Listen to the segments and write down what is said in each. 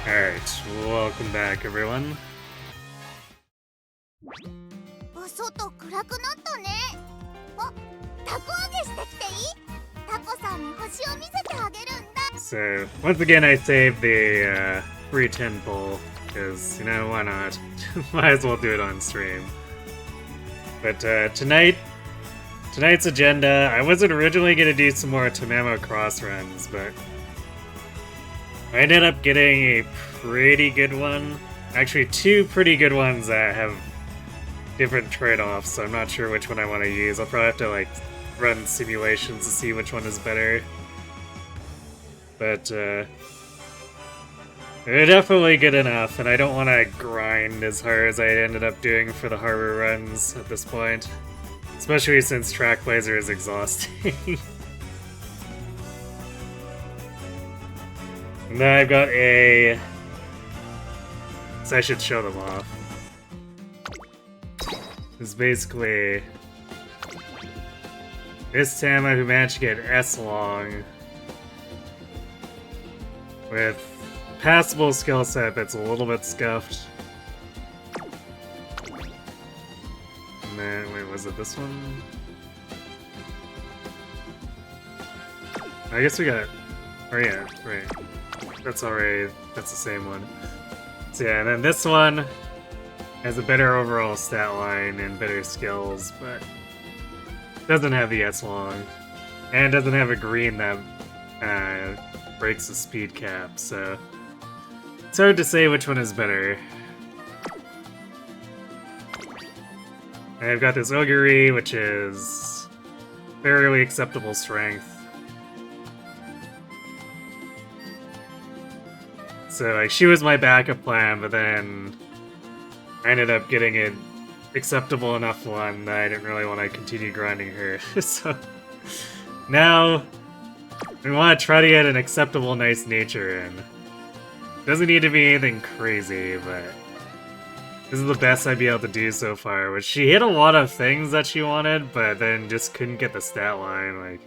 Alright, welcome back everyone. 外暗くなったね。あ、タコ揚げしてきていい？タコさんに星を見せてあげるんだ。 So, once again I saved the free 10 pull, because, you know, why not? Might as well do it on stream. But tonight's agenda, I wasn't originally going to do some more Tamamo cross runs, but I ended up getting a pretty good one. Actually, two pretty good ones that have different trade-offs, so I'm not sure which one I want to use. I'll probably have to, like, run simulations to see which one is better. But, they're definitely good enough, and I don't want to grind as hard as I ended up doing for the harbor runs at this point. Especially since RNGblazer is exhausting. And then I've got a... So I should show them off. It's basically... this Tama who managed to get S-Long with passable skill set that's a little bit scuffed. And then, wait, was it this one? I guess we got... oh yeah, right. That's already... that's the same one. So yeah, and then this one has a better overall stat line and better skills, but doesn't have the S-Long. And doesn't have a green that breaks the speed cap, so it's hard to say which one is better. And I've got this Ogre, which is fairly acceptable strength. So, like, she was my backup plan, but then I ended up getting an acceptable enough one that I didn't really want to continue grinding her. So, now we want to try to get an acceptable nice nature in. Doesn't need to be anything crazy, but this is the best I'd be able to do so far, which she hit a lot of things that she wanted, but then just couldn't get the stat line. Like,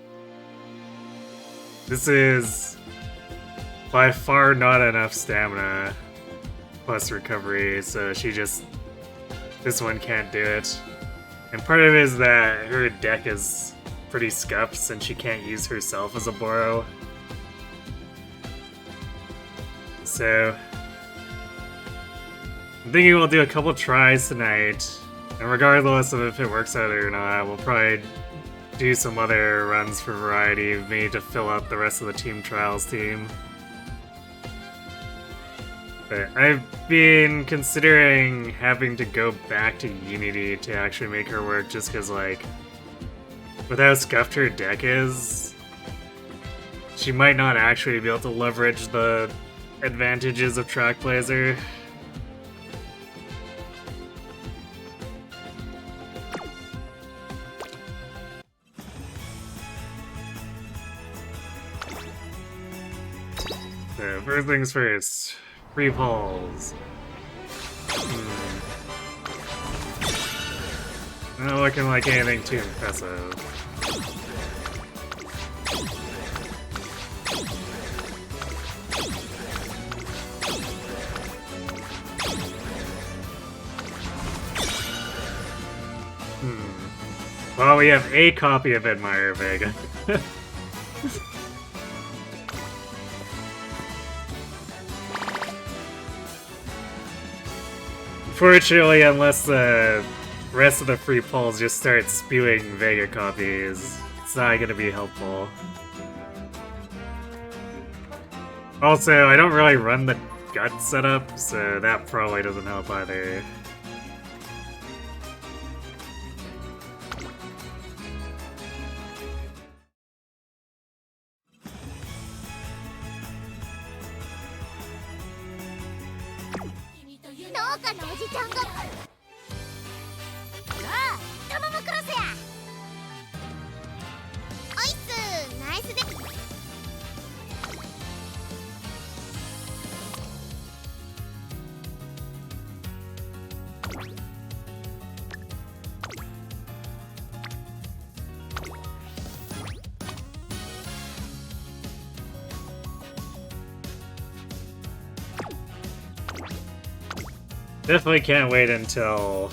this is by far not enough stamina plus recovery, so she just... this one can't do it. And part of it is that her deck is pretty scuffed since she can't use herself as a Boro. So I'm thinking we'll do a couple tries tonight, and regardless of if it works out or not, we'll probably do some other runs for variety, maybe to fill out the rest of the team trials team. But I've been considering having to go back to Unity to actually make her work, just because, like, with how scuffed her deck is, she might not actually be able to leverage the advantages of RNGblazer. So, first things first. Free pulls. Not looking like anything too impressive. Well, we have a copy of Admire Vega. Unfortunately, unless the rest of the free pulls just start spewing Vega copies, it's not going to be helpful. Also, I don't really run the gut setup, so that probably doesn't help either. Definitely can't wait until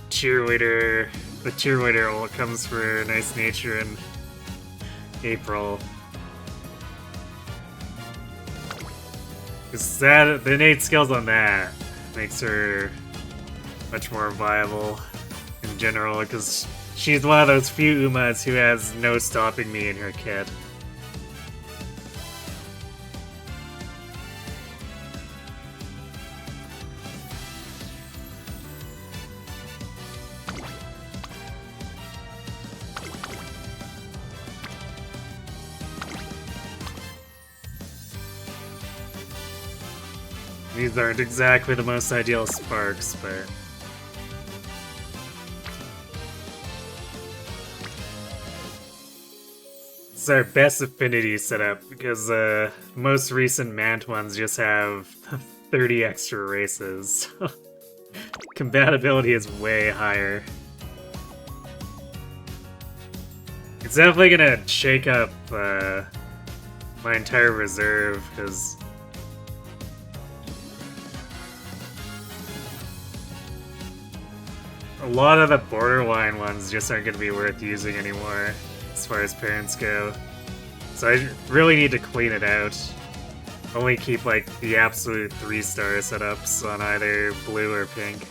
cheerleader. The cheerleader ult comes for Nice Nature in April. Because that, the innate skills on that makes her much more viable in general, because she's one of those few Umas who has no stopping me in her kit. These aren't exactly the most ideal sparks, but... it's our best affinity setup, because most recent Mant ones just have 30 extra races. Compatibility is way higher. It's definitely gonna shake up my entire reserve, because a lot of the borderline ones just aren't going to be worth using anymore, as far as parents go. So I really need to clean it out. Only keep, like, the absolute 3-star setups on either blue or pink.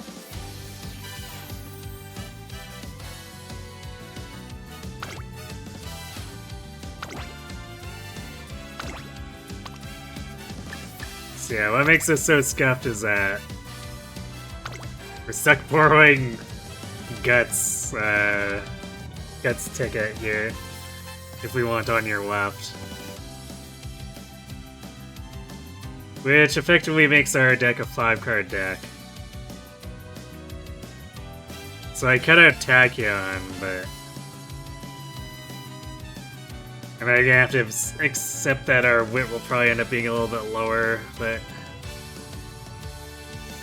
So yeah, what makes us so scuffed is that we're stuck borrowing Guts ticket here, if we want on your left. Which effectively makes our deck a 5-card deck. So I cut out Tachyon, but... and I'm gonna have to accept that our wit will probably end up being a little bit lower, but...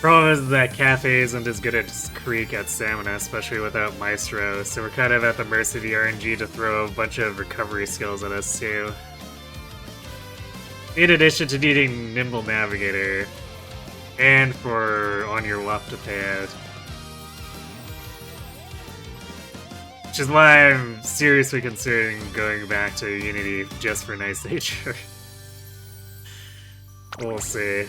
problem is that Cafe isn't as good as Creek at stamina, especially without Maestro, so we're kind of at the mercy of the RNG to throw a bunch of recovery skills at us too. In addition to needing Nimble Navigator, and for on your left to pay out. Which is why I'm seriously considering going back to Unity just for Nice Nature. We'll see.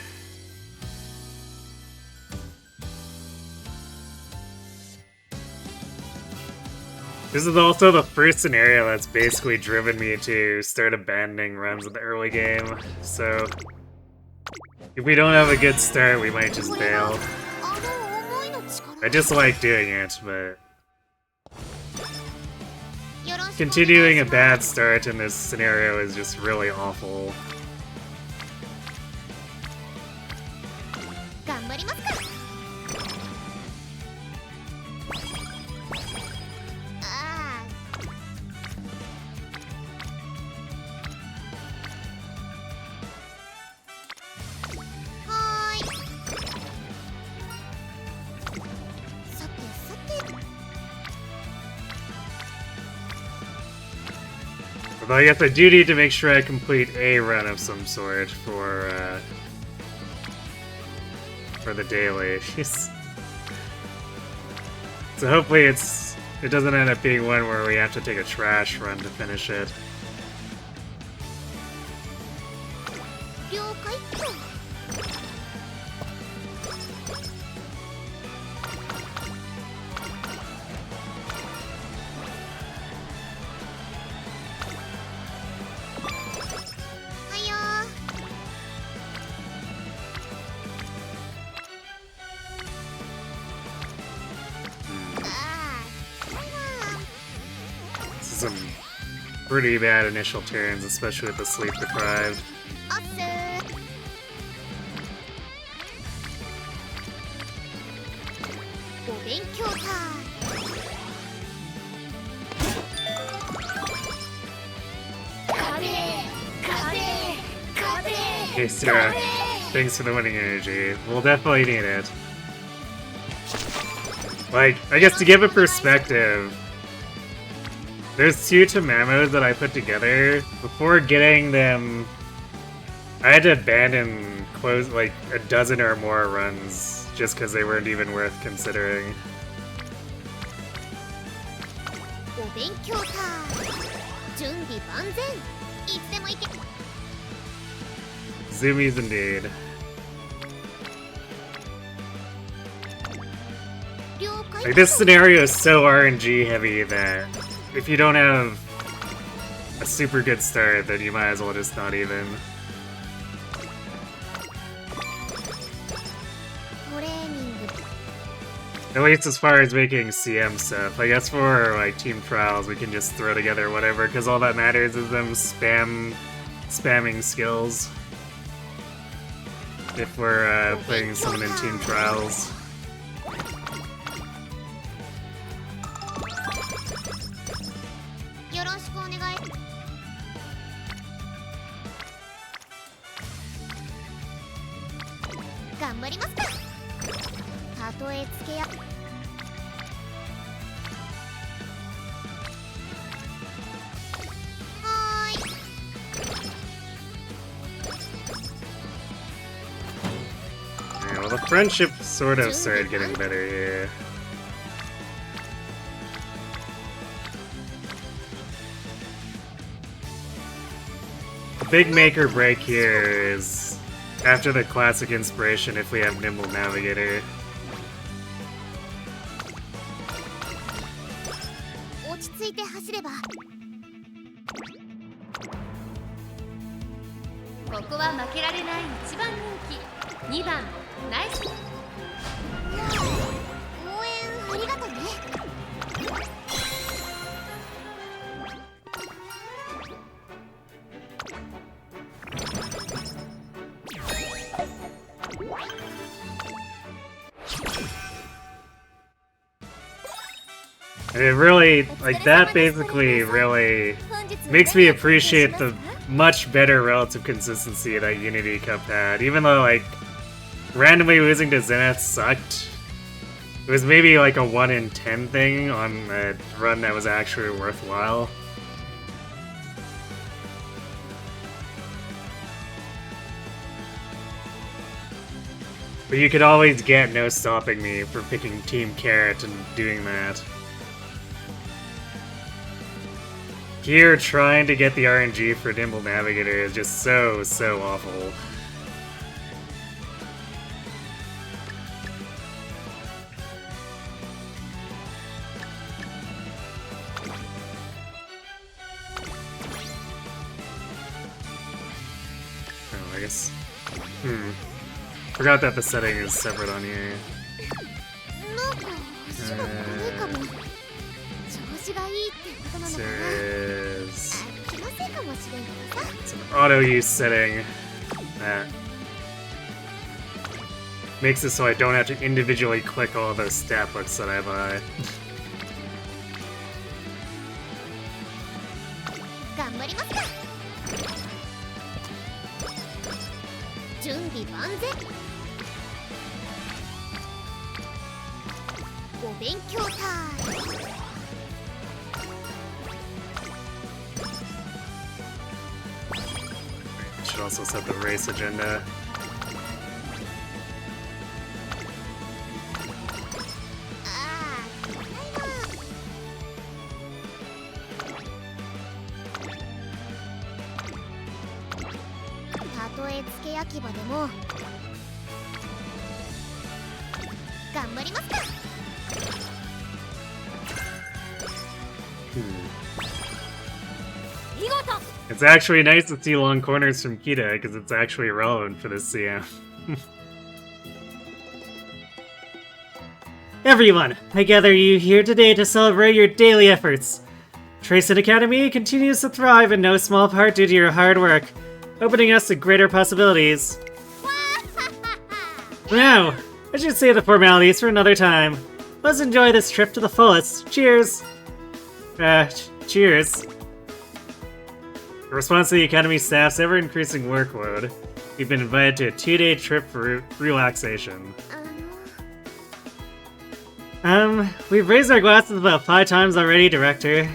This is also the first scenario that's basically driven me to start abandoning runs in the early game, so if we don't have a good start, we might just bail. I just like doing it, but continuing a bad start in this scenario is just really awful. Although I guess I do need to make sure I complete a run of some sort for the daily. So hopefully it doesn't end up being one where we have to take a trash run to finish it. Some pretty bad initial turns, especially with the sleep deprived. Hey Sarah, thanks for the winning energy. We'll definitely need it. Like, I guess to give a perspective, there's 2 Tamamos that I put together. Before getting them, I had to abandon like a dozen or more runs just because they weren't even worth considering. お勉強タイム。準備万全。いつでも行け。 Zoomies indeed. 了解。 Like, this scenario is so RNG heavy that if you don't have a super good start, then you might as well just not even. トレーニング。 At least as far as making CM stuff. I guess for like team trials, we can just throw together whatever, because all that matters is them spamming skills. If we're playing someone in team trials. よろしくお願い。頑張りますか。たとえつけや。はーい。 Yeah, well, the friendship sort of started getting better here. The big make or break here is after the classic inspiration if we have Nimble Navigator. 落ち着いて走れば。ここは負けられない一番人気2番ナイス。応援ありがとね。 And it really, like, that basically really makes me appreciate the much better relative consistency that Unity Cup had. Even though, like, randomly losing to Zenith sucked, it was maybe like a 1 in 10 thing on a run that was actually worthwhile. But you could always get no stopping me for picking Team Carrot and doing that. Here, trying to get the RNG for Nimble Navigator is just so awful. Oh, I guess... Forgot that the setting is separate on here. なんか足が軽いかも。調子がいいってことなのかな。 There is... 気のせいかもしれんけどさ。 It's an auto use setting that makes it so I don't have to individually click all those stat books that I buy. 頑張りますか。準備万全。お勉強タイム。 Should also set the race agenda. ああ、これは。たとえ付け焼き場でも。頑張りますか。 見事。 It's actually nice to see long corners from Kita, because it's actually relevant for this CM. Everyone, I gather you here today to celebrate your daily efforts. Tracing Academy continues to thrive in no small part due to your hard work, opening us to greater possibilities. Now, I should save the formalities for another time. Let's enjoy this trip to the fullest. Cheers! Cheers. In response to the Academy staff's ever-increasing workload, we've been invited to a 2-day trip for relaxation. We've raised our glasses about 5 times already, Director.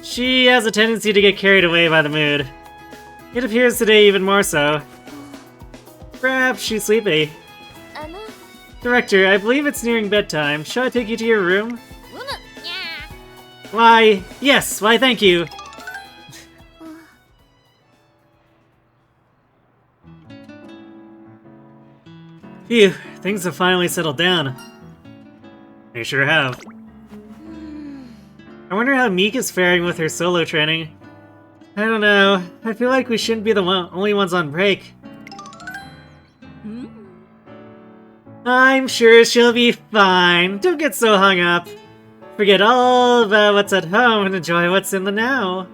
She has a tendency to get carried away by the mood. It appears today even more so. Perhaps she's sleepy. Director, I believe it's nearing bedtime. Shall I take you to your room? Yeah. Why, yes, why thank you. Phew, things have finally settled down. They sure have. I wonder how Meek is faring with her solo training. I don't know. I feel like we shouldn't be the only ones on break. I'm sure she'll be fine. Don't get so hung up. Forget all about what's at home and enjoy what's in the now.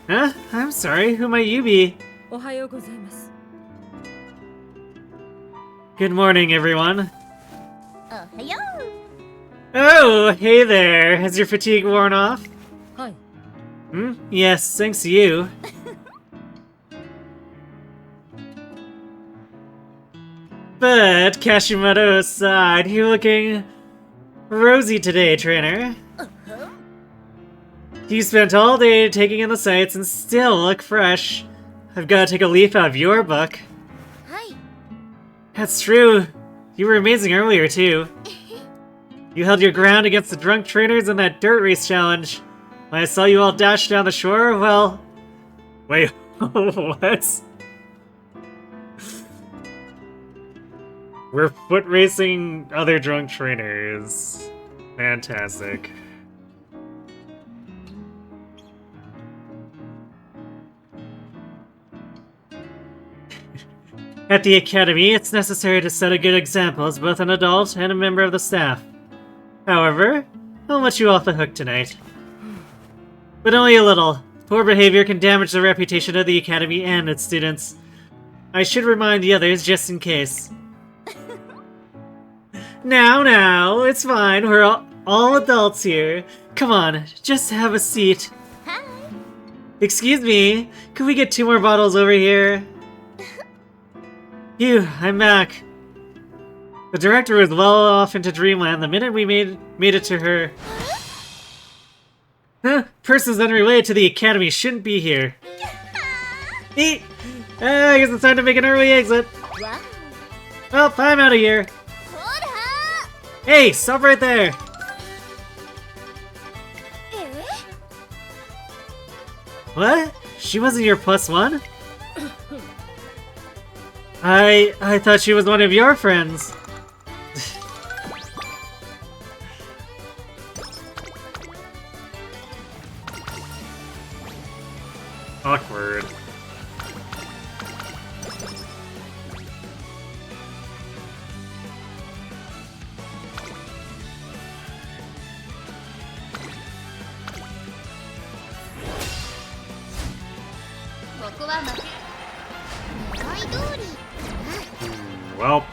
Huh? I'm sorry, who might you be? Good morning, everyone. Oh, hey there. Has your fatigue worn off? Hi. Yes, thanks to you. But, Kashimoto aside, you're looking rosy today, trainer. You spent all day taking in the sights and still look fresh. I've got to take a leaf out of your book. Hi. That's true. You were amazing earlier, too. You held your ground against the drunk trainers in that dirt race challenge. When I saw you all dash down the shore, well... Wait, what? We're foot racing other drunk trainers. Fantastic. At the Academy, it's necessary to set a good example as both an adult and a member of the staff. However, I'll let you off the hook tonight. But only a little. Poor behavior can damage the reputation of the Academy and its students. I should remind the others just in case. Now, it's fine. We're all adults here. Come on, just have a seat. Hi. Excuse me, could we get 2 more bottles over here? Phew, I'm back. The director was well off into dreamland the minute we made it to her. Huh? Persons unrelated to the Academy shouldn't be here. Eat! I guess it's time to make an early exit. Wow. Well, I'm out of here. Hey, stop right there! What? She wasn't your +1? I thought she was one of your friends. Awkward. Well.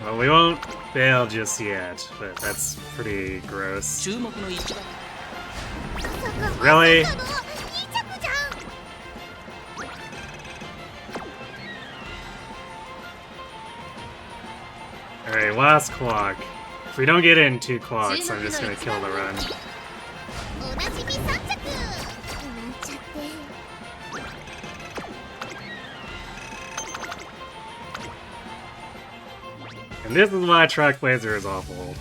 Well, we won't fail just yet, but that's pretty gross. Really? Alright, last clock. If we don't get in 2 clocks, I'm just gonna kill the run. And this is why TrackBlazer is awful.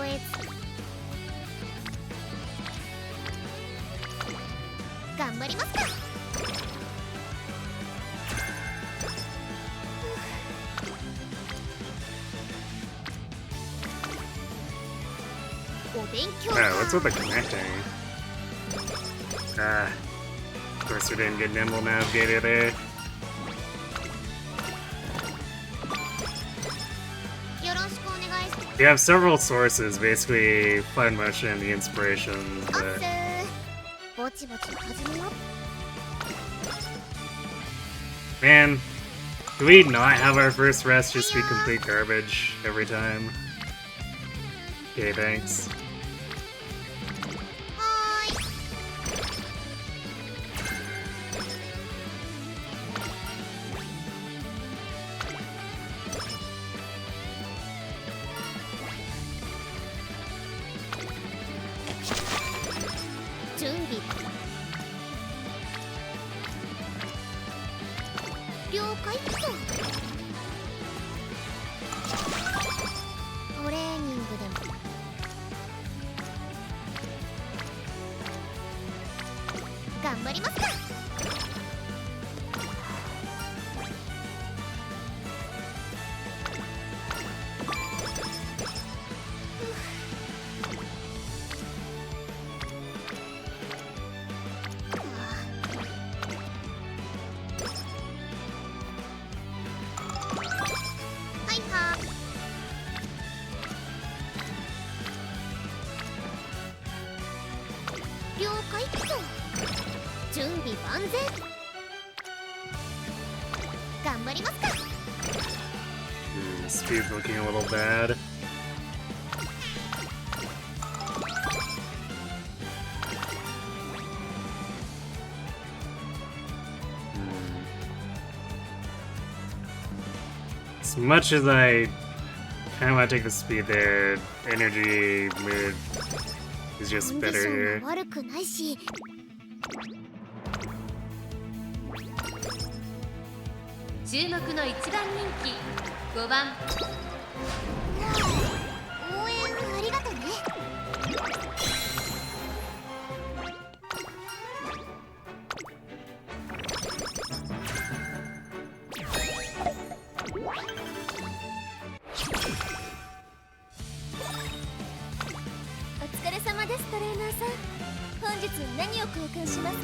えず頑張りますか。お勉強 Oh, what's with the connecting? Ah, of course we didn't get Nimble Navigator there. よろしくお願いします。 You have several sources, basically Fun Motion and the inspirations, おっ but すぼちぼち始めよう。 man, do we not have our first rest just be complete garbage every time? Okay, thanks. はーい。準備了解っと。トレーニングでも頑張りますか。はいは了解っと。準備万全。頑張りますか。 Speed's looking a little bad. As much as I kind of want to take the speed there, energy, mood is コ just ンディ better ション here. が悪くないし。注目の一番人気5番応援ありがとね。お疲れ様です、トレーナーさん。本日何を交換しますか？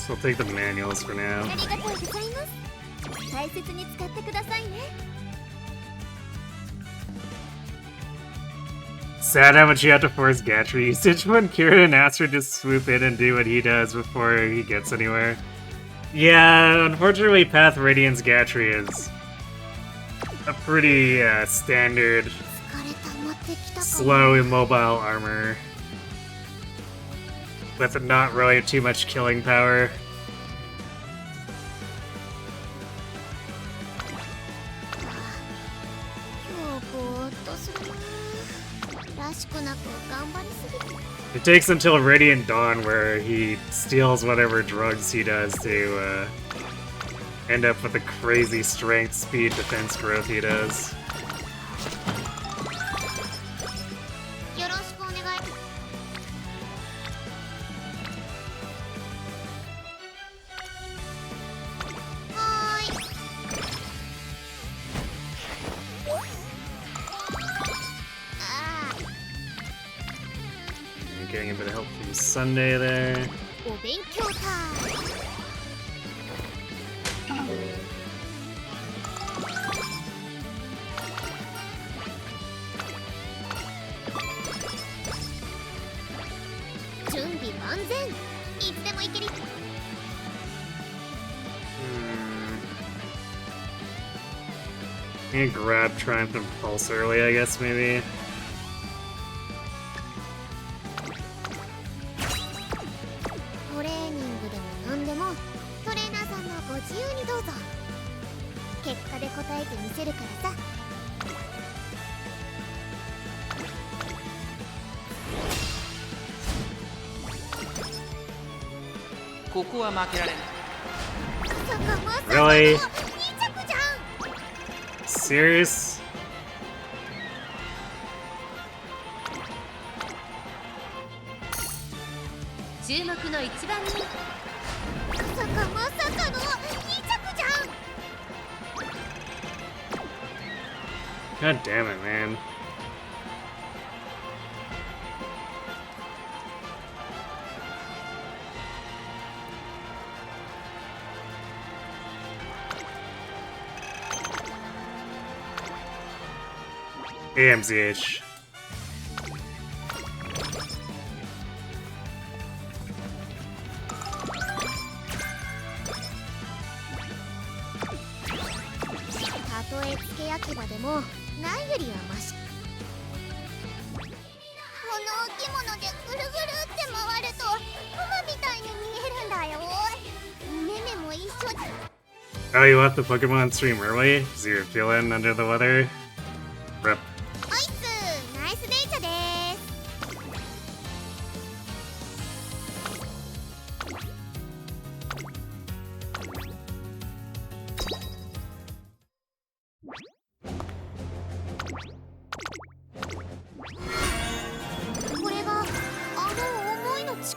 So I'll take the manuals for now. ありがとうございます。大切に使ってくださいね。 Sad how much you have to force Gatry usage when Kieran asks her to swoop in and do what he does before he gets anywhere. Yeah, unfortunately, Path Radiance Gatry is a pretty standard 疲れ溜まってきたかも。 slow immobile armor with not really too much killing power. 今日ぼーっとするな。らしくなく頑張りすぎて。 It takes until Radiant Dawn where he steals whatever drugs he does to end up with the crazy strength, speed, defense growth he does. よろしくお願い。はーい。あ And getting a bit of help from Sunday there. ー、お勉強タイム。準備万全。いつでもいける。 Can you grab Triumph and Pulse early, I guess, maybe? トレーニングでも何でもトレーナーさんのご自由にどうぞ。結果で答えてみせるからさ。ここは負けられない。まさかまさかの Really? 2着じゃん。 Serious? 注目の1番人気。まさかまさかの2着じゃん。 God damn it, man. AMZH. たとえ付け焼き場でもないよりはマシ。この置物でぐるぐるって回るとクマみたいに見えるんだよ。メメも一緒。 Oh, you left the Pokemon stream early? Is you feeling under the weather? Rip. おいっす、ナイス電車でーす。これがあの思いの力。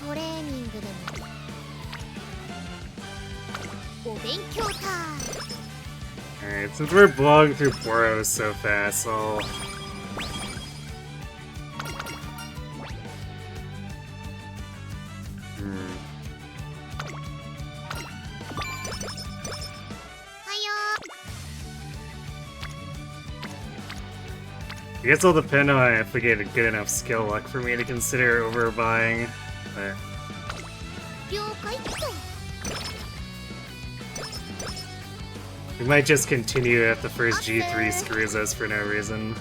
トレーニングでもお勉強タイム。 Alright, since we're blowing through Boros so fast, I'll... I guess it'll depend on if we get a good enough skill luck for me to consider overbuying. But 了解っと。 we might just continue if the first G3 screws us for no reason.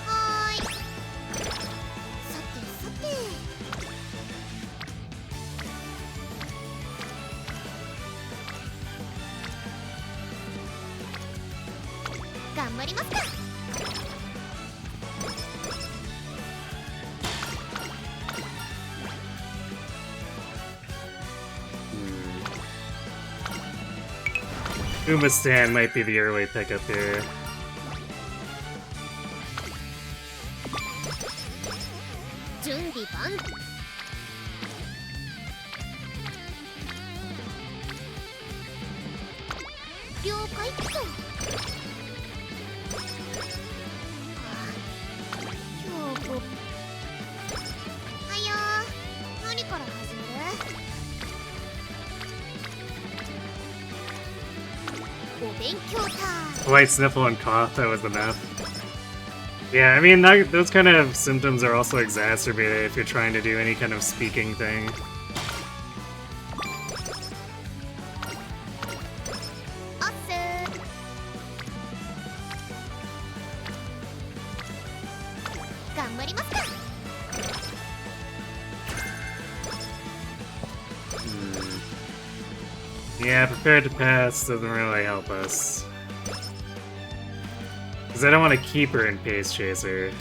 はーい。さてさて。頑張りますか。 Umamusume might be the early pickup here. 準備万了解っと。今日はよー、何から始める？お勉強タイム。 Light sniffle and cough, that was enough. Yeah, I mean, those kind of symptoms are also exacerbated if you're trying to do any kind of speaking thing. おっすー。頑張りますか。 Yeah, prepared to pass doesn't really help us. Because I don't want to keep her in Pace Chaser.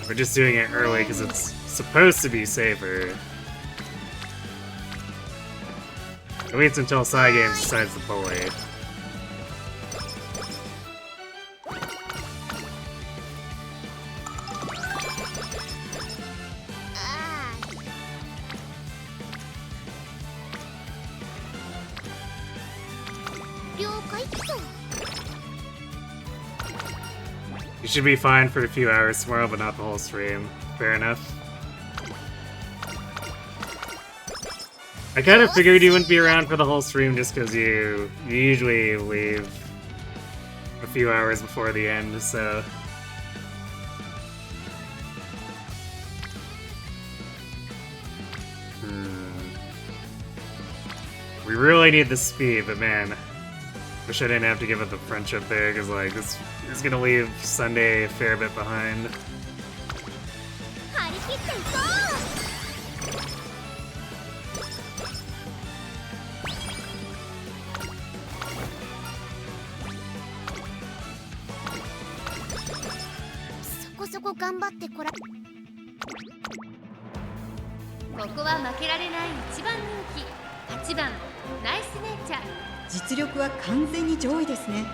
We're just doing it early because it's supposed to be safer. It waits until Cygames decides to bully. あー、了解っと。 You should be fine for a few hours tomorrow, but not the whole stream. Fair enough. I kind of figured you wouldn't be around for the whole stream just because you usually leave a few hours before the end, so... We really need the speed, but man, wish I didn't have to give it the friendship there, because like, this is gonna leave Sunday a fair bit behind. 張り切っていこう。そこそこ頑張ってこら。ここは負けられない1番人気8番ナイスネイチャー実力は完全に上位ですね。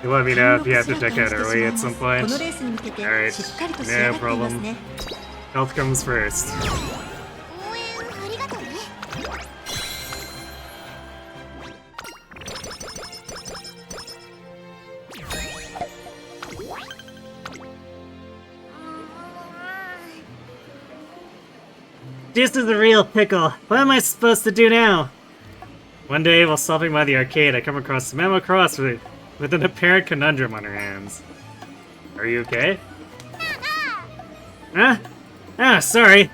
You let me know if you have to check out early at some こ point. のレースに向けて Alright, しっかりと仕上が no っています problem. ね。 Health comes first. 応援ありがとうね。This is a real pickle. What am I supposed to do now? One day, while stopping by the arcade, I come across Memo Cross with an apparent conundrum on her hands. Are you okay? Huh? Ah, sorry.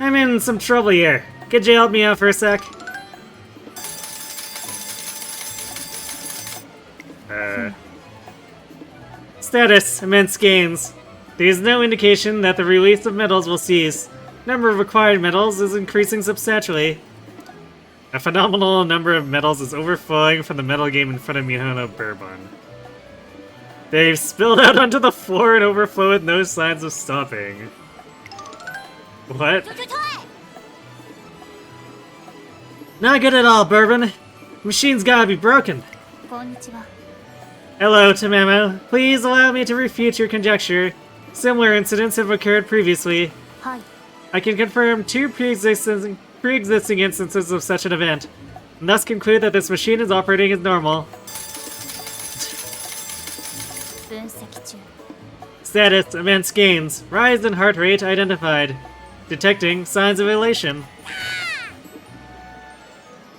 I'm in some trouble here. Could you help me out for a sec? Status: immense gains. There is no indication that the release of medals will cease. Number of acquired medals is increasing substantially. A phenomenal number of medals is overflowing from the medal game in front of Mihono Bourbon. They've spilled out onto the floor and overflow with no signs of stopping. What? Not good at all, Bourbon. Machine's gotta be broken. こんにちは。 Hello, Tamamo. Please allow me to refute your conjecture. Similar incidents have occurred previously. はい。 I can confirm two pre-existing instances of such an event, and thus conclude that this machine is operating as normal. 分析中。 Status: immense gains. Rise in heart rate identified. Detecting signs of elation.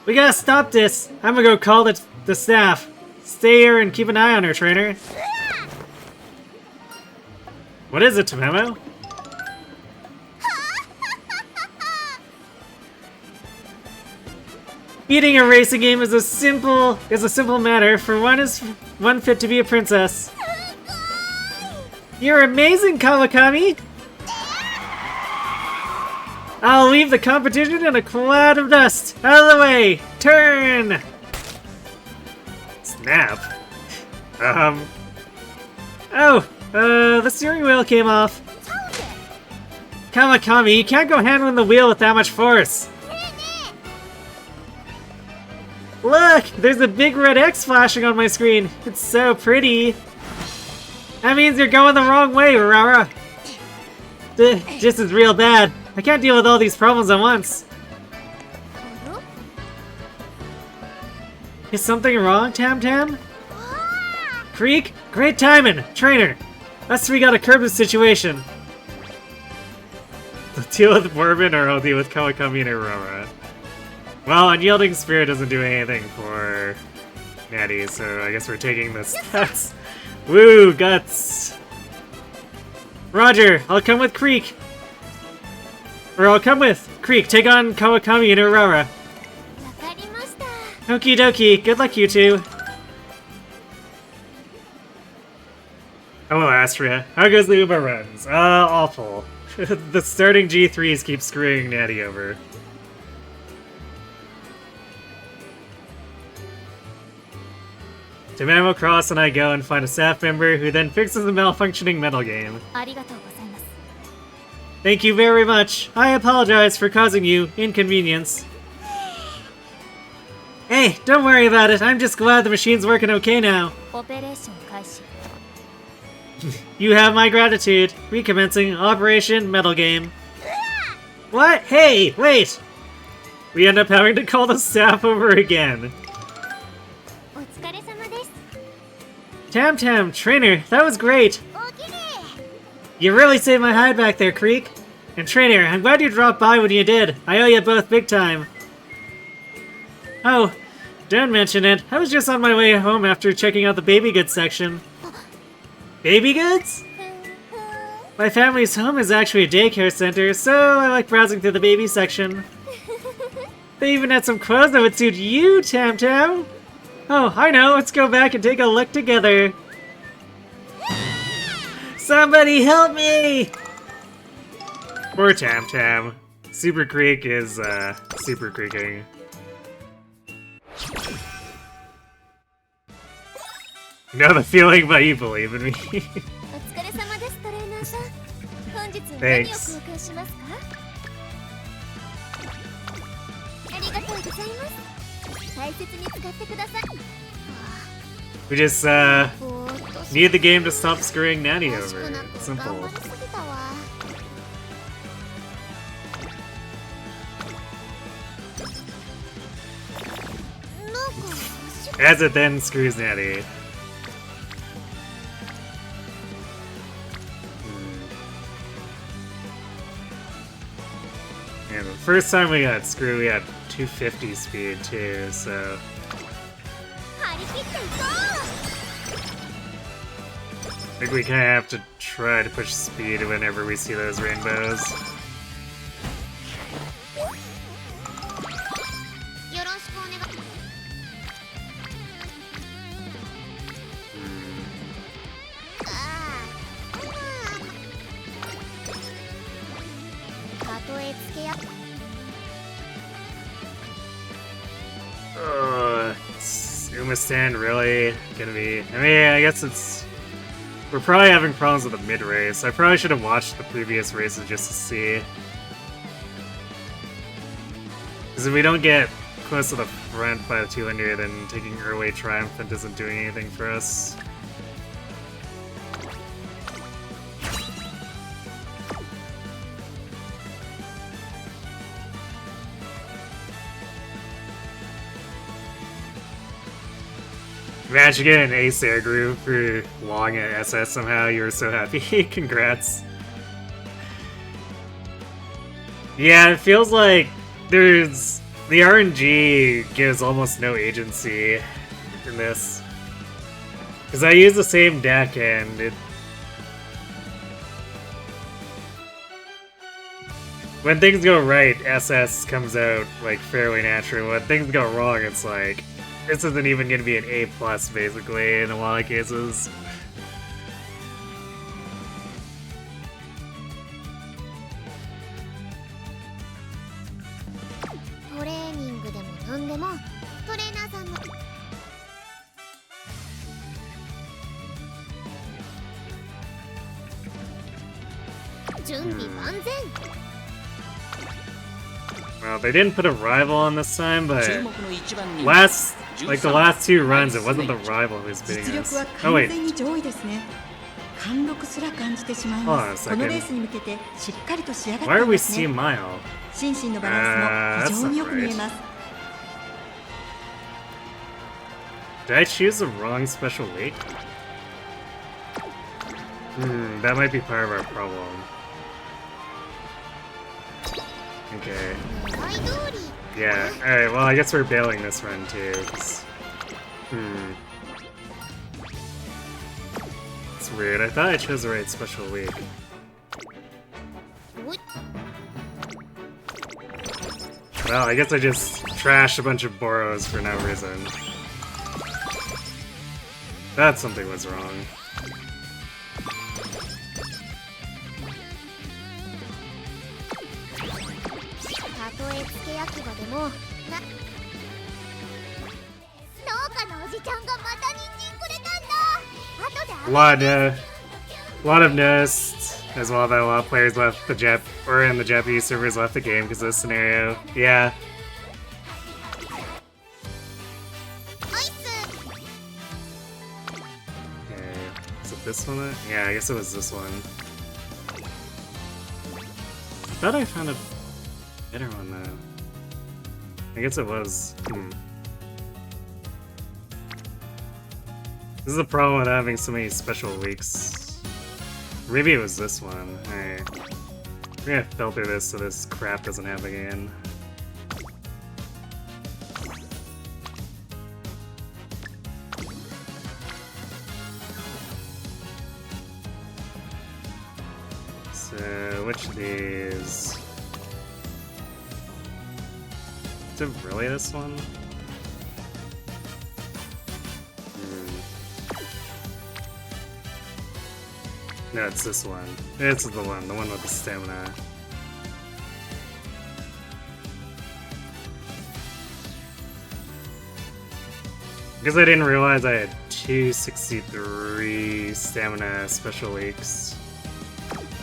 We gotta stop this. I'm gonna go call the staff. Stay here and keep an eye on her, trainer. What is it, Tamamo? Beating a racing game is a simple matter for one fit to be a princess. You're amazing, Kawakami! I'll leave the competition in a cloud of dust. Out of the way! Turn! Snap? The steering wheel came off. Kawakami, you can't go handling the wheel with that much force. Look! There's a big red X flashing on my screen. It's so pretty. That means you're going the wrong way, Urara. This is real bad. I can't deal with all these problems at once. Is something wrong, Tam Tam? Creek? Great timing! Trainer! Us three gotta curb this situation. I'll deal with Bourbon or I'll deal with Kawakami and Aurora. Well, Unyielding Spirit doesn't do anything for Natty, so I guess we're taking this. That's... Woo, guts! Roger, I'll come with Creek. Or I'll come with Creek, take on Kawakami and Urara. わかりました。 Okie dokie, good luck you two. Hello, Astria. How goes the Uber runs? Awful. The starting G3s keep screwing Natty over. Tamamo Cross and I go and find a staff member who then fixes the malfunctioning metal game. ありがとうございます。 Thank you very much. I apologize for causing you inconvenience. Hey, don't worry about it. I'm just glad the machine's working okay now. オペレーション開始。 You have my gratitude. Recommencing Operation Metal Game. What? Hey, wait! We end up having to call the staff over again. お疲れ様です。 Tam Tam, trainer, that was great. おきれ。 You really saved my hide back there, Creek. And trainer, I'm glad you dropped by when you did. I owe you both big time. Oh, don't mention it. I was just on my way home after checking out the baby goods section. Baby goods? My family's home is actually a daycare center, so I like browsing through the baby section. They even had some clothes that would suit you, Tam Tam. Oh, I know. Let's go back and take a look together. Somebody help me! Poor Tam Tam. Super Creek is, super creaking. You know the feeling, but you believe in me. お疲れ様です、トレーナーさん。本日何を Thanks. 交換しますか？ありがとうございます。大切に使ってください。 We just ぼーっと need the game to stop screwing Natty 欲しく over. なく Simple. 頑張りすぎたわ。なんか足 As it then screws Natty. Yeah, the first time we got screwed, we had 250 speed too, so. 張り切っていこ I think we kind of have to try to push speed whenever we see those rainbows. う。よろしくお願い。ああ、たとえつけや Is Uma-san really gonna be... I mean, I guess it's... We're probably having problems with the mid-race. I probably should have watched the previous races just to see. Because if we don't get close to the front by the 200, then taking Early Triumphant isn't doing anything for us. Imagine getting an ace air groove for long at SS somehow. You were so happy. Congrats. Yeah, it feels like there's... The RNG gives almost no agency in this. Because I use the same deck and it... When things go right, SS comes out like fairly naturally. When things go wrong, it's like... This isn't even going to be an A+, basically, in a lot of cases. トレーニングでもなんでもトレーナーさんの準備万全。 Well, they didn't put a rival on this time, but 注目の一番人気 like the last two runs, it wasn't the rival who was beating 実 us. 力は Oh 完 wait, 全に上位ですね。貫禄すら感じてしまい Hold ま on a す。この second. レースに向けてしっかりと仕上がっ why て are い we ますね。 C Mile? 心身のバランスも非常によく見えます。 Did I choose the wrong special weight? That might be part of our problem. Okay. 狙い通り。 Yeah, alright, well, I guess we're bailing this run too. It's weird, I thought I chose the right special week. おい Well, I guess I just trashed a bunch of Boros for no reason. That something was wrong. たとえつけ焼き場でもな農家のおじちゃんがまた人参くれたんだ。後で A lot of Nest, as well that a lot of players left the in the Japanese servers left the game because of this scenario. Yeah. アイス Okay. Is it this one? Yeah, I guess it was this one. I thought I found a better one though. I guess it was. This is the problem with having so many special weeks. Maybe it was this one. Alright. We're gonna filter this so this crap doesn't happen again. So, which of these? Is it really this one? No, it's this one. It's the one with the stamina. Because I didn't realize I had 263 stamina special weeks.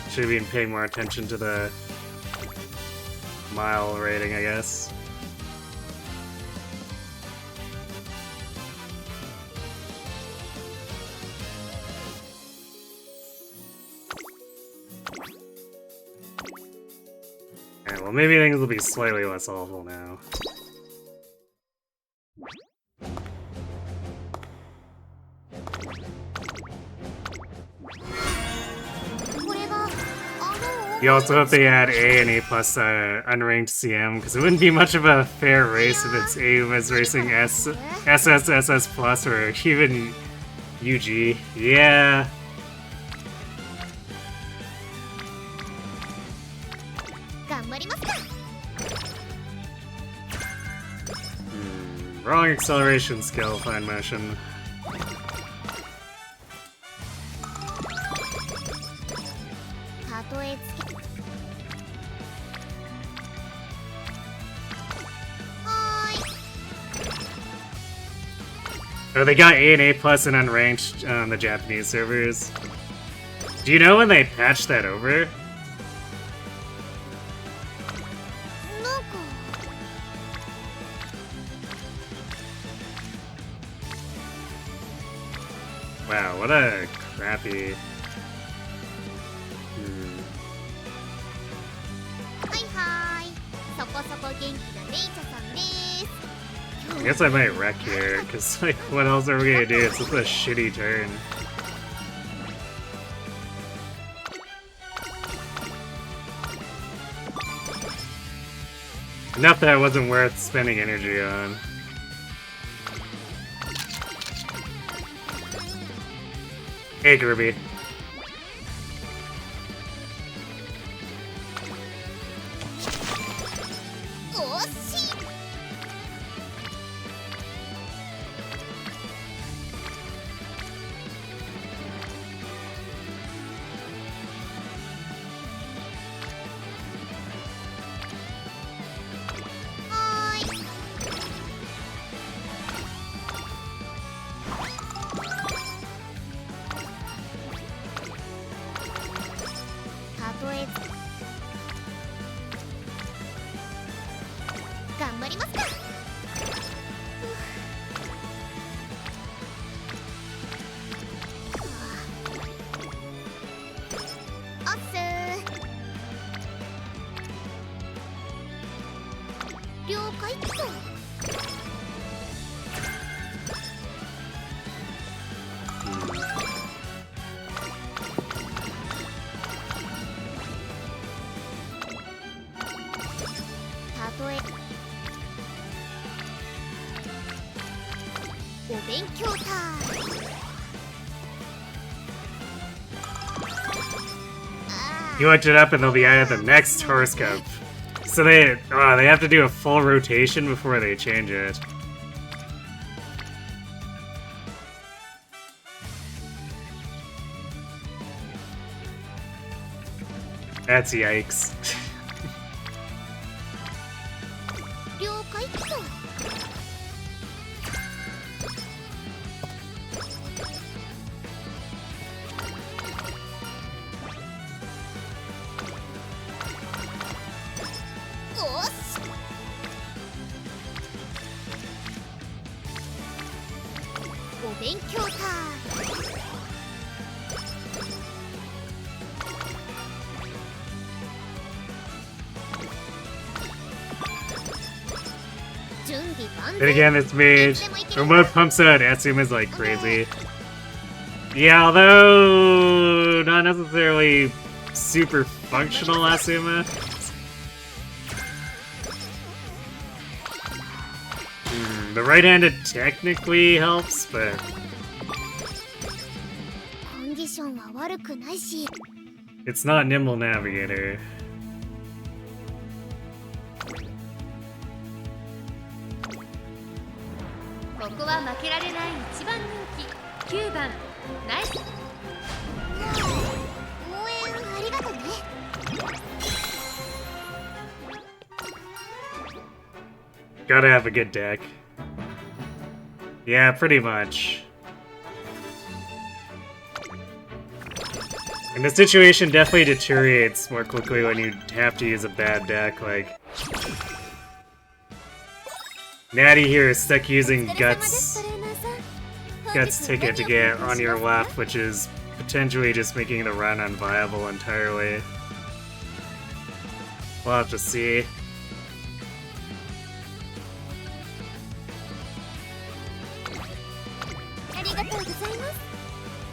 Should have been paying more attention to the mile rating, I guess. Well, maybe things will be slightly less awful now. You also hope they add A and A plus unranked CM, because it wouldn't be much of a fair race if it's A was racing SS plus or even UG. Yeah. Wrong acceleration skill, fine motion. Oh, they got A and A plus and unranked on the Japanese servers. Do you know when they patched that over? Wow, what a crappy... I guess I might wreck here, because, like, what else are we gonna do? It's just a shitty turn. Enough that it wasn't worth spending energy on. Hey, Kirby. You looked it up and they'll be out of the next horoscope. So they have to do a full rotation before they change it. That's yikes. Then again, it's made. Remote pumps out Asuma's like crazy. Yeah, although not necessarily super functional Asuma. The right-handed technically helps, but it's not Nimble Navigator. Gotta have a good deck. Yeah, pretty much. And the situation definitely deteriorates more quickly when you have to use a bad deck, like... Natty here is stuck using Guts Ticket to get on your left, which is potentially just making the run unviable entirely. We'll have to see. ありがとうございます。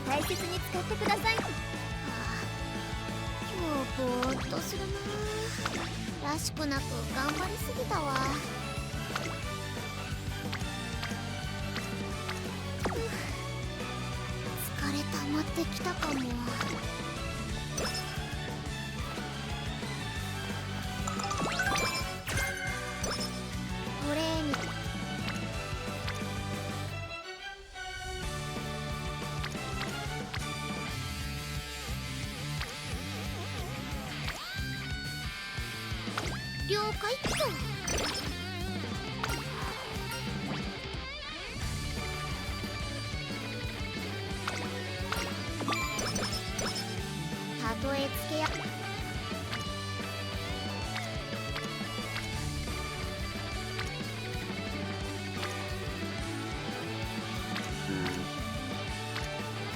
大切に使ってください。今日ぼーっとするな。らしくなく頑張りすぎたわ。疲れ溜まってきたかも。トレーニング了解っと。たとえつけや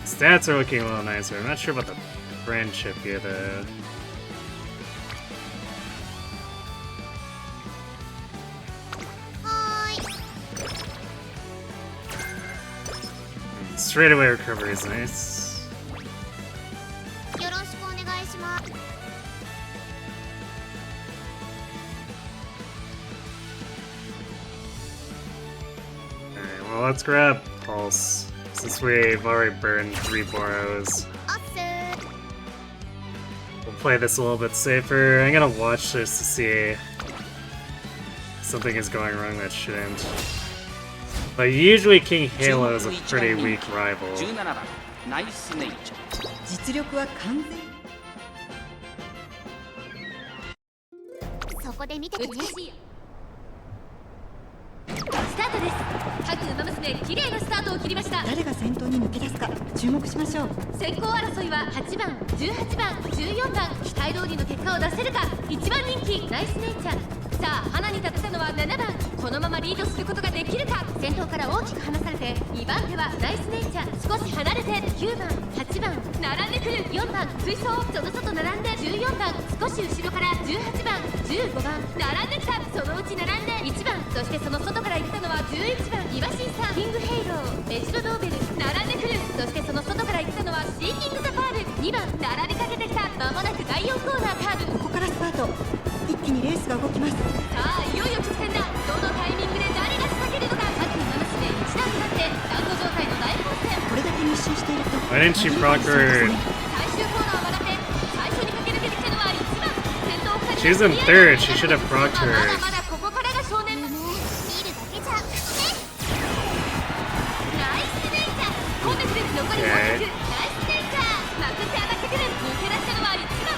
Stats are looking a little nicer. I'm not sure about the friendship yet. Straight away recovery is nice. よろしくお願いします。 Alright, well, let's grab Pulse, since we've already burned 3 Boros. あっせー。 We'll play this a little bit safer. I'm gonna watch this to see if something is going wrong that shouldn't. But usually King Halo is a pretty weak rival. 17番ナイスネイチャー。実力は完全。そこで見ててね。美しいスタートです。各馬娘綺麗なスタートを切りました。誰が先頭に抜け出すか注目しましょう。先行争いは8番、18番、14番、期待通りの結果を出せるか。1番人気ナイスネイチャー。さあ花に立ったのは7番。このままリードすることができるか。先頭から大きく離されて2番手はナイスネイチャー。少し離れて9番、8番並んでくる。4番追走、その外並んで14番。少し後ろから18番、15番並んできた。そのうち並んで1番。そしてその外から行ったのは11番イワシンさん。キングヘイロー、メジロドーベル並んでくる。そしてその外から行ったのはシーキングザパール。2番並びかけてきた。まもなく第4コーナーカーブ。ここからスタート。一気にレースが動きます。さあいよいよ直線だ。どのタイミングで誰が仕掛けるのか。各馬娘一段となってスタート状態の大混戦。これだけ密集していると Why didn't she proc her? 最終コーナーを曲がって最初に駆け抜けてきたのは1番。先頭2人 She's in third. She should have procced ま her. だまだここからが少年。見るだけじゃね。ナイスネイチャー。今月残り400。ナイスネイチャー。まくって当たってくる。抜け出したのは1番。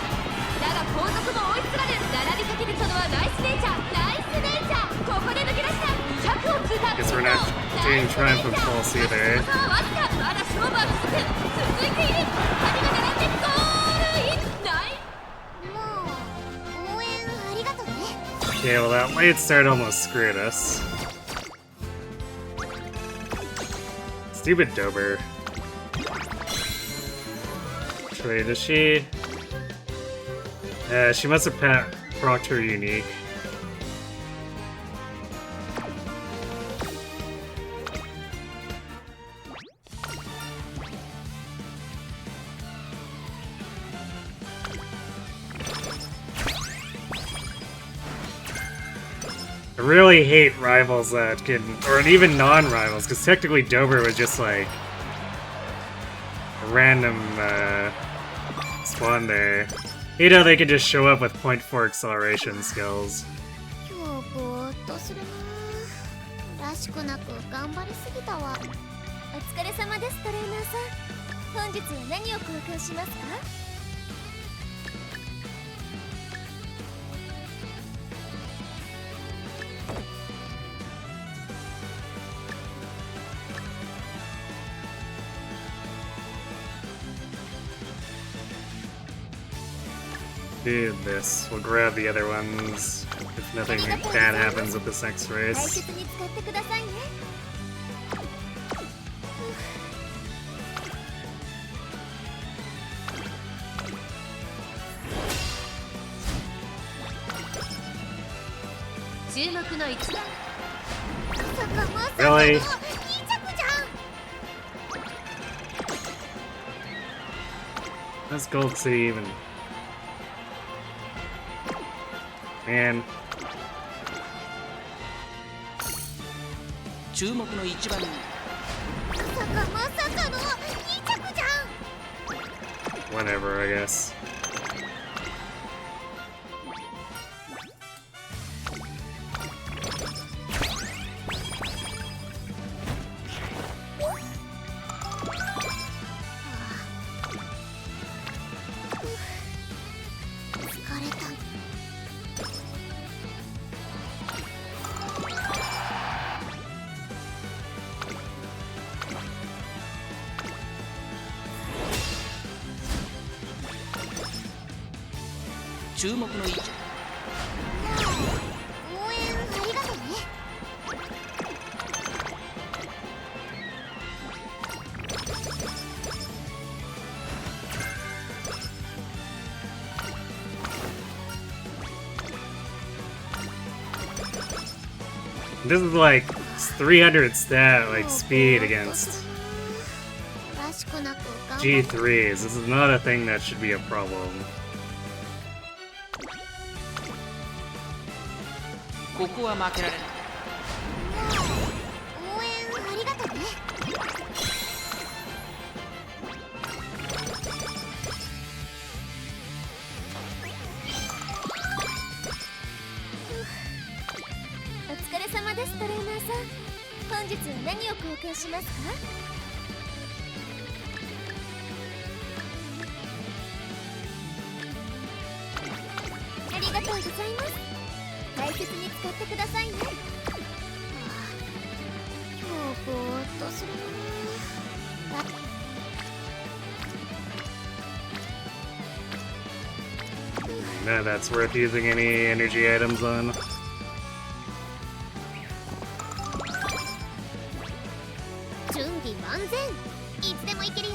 だが後続も追いつられ並びかけてきたのはナイスネイチャー。ナイスネイチャー。ここで抜け出した200を通過。 Guess we're not doing Triumph of Pulse either. さあわずか。まだ勝負は続く。続いている。2人が並んでゴールイン。ナイもう応援ありがとうね。 Okay, well, that late start almost screwed us. Stupid Dober. Wait, does she? She must have procced her unique. I really hate rivals that can, or even non-rivals, because technically Dober was just like a random spawn there. You know, they can just show up with 0.4 acceleration skills. 今日ぼーっとするな。らしくなく頑張りすぎたわ。お疲れ様です、トレーナーさん。本日は何を交換しますか？ Do this. We'll grab the other ones if nothing bad happens with this next 大 race. 切に使ってくださいね。注目の一番。まさかまさかの Really? 2着じゃん。 This Gold City even. Man. 注目の一番人まさかまさかの2着じゃん。 Whatever, I guess. Pegasus 注目の一応援ありがとね。This is like 300 stat, like speed against らしくなく頑張っ G3s. This is not a thing that should be a problem. ここは負けられない応援ありがとね。お疲れ様ですトレーナーさん。本日は何を交換しますか？ありがとうございます。大切に使ってくださいね。今日ぼーっとするな。 None of that's worth using any energy items on. 準備万全。いつでもいけるよ。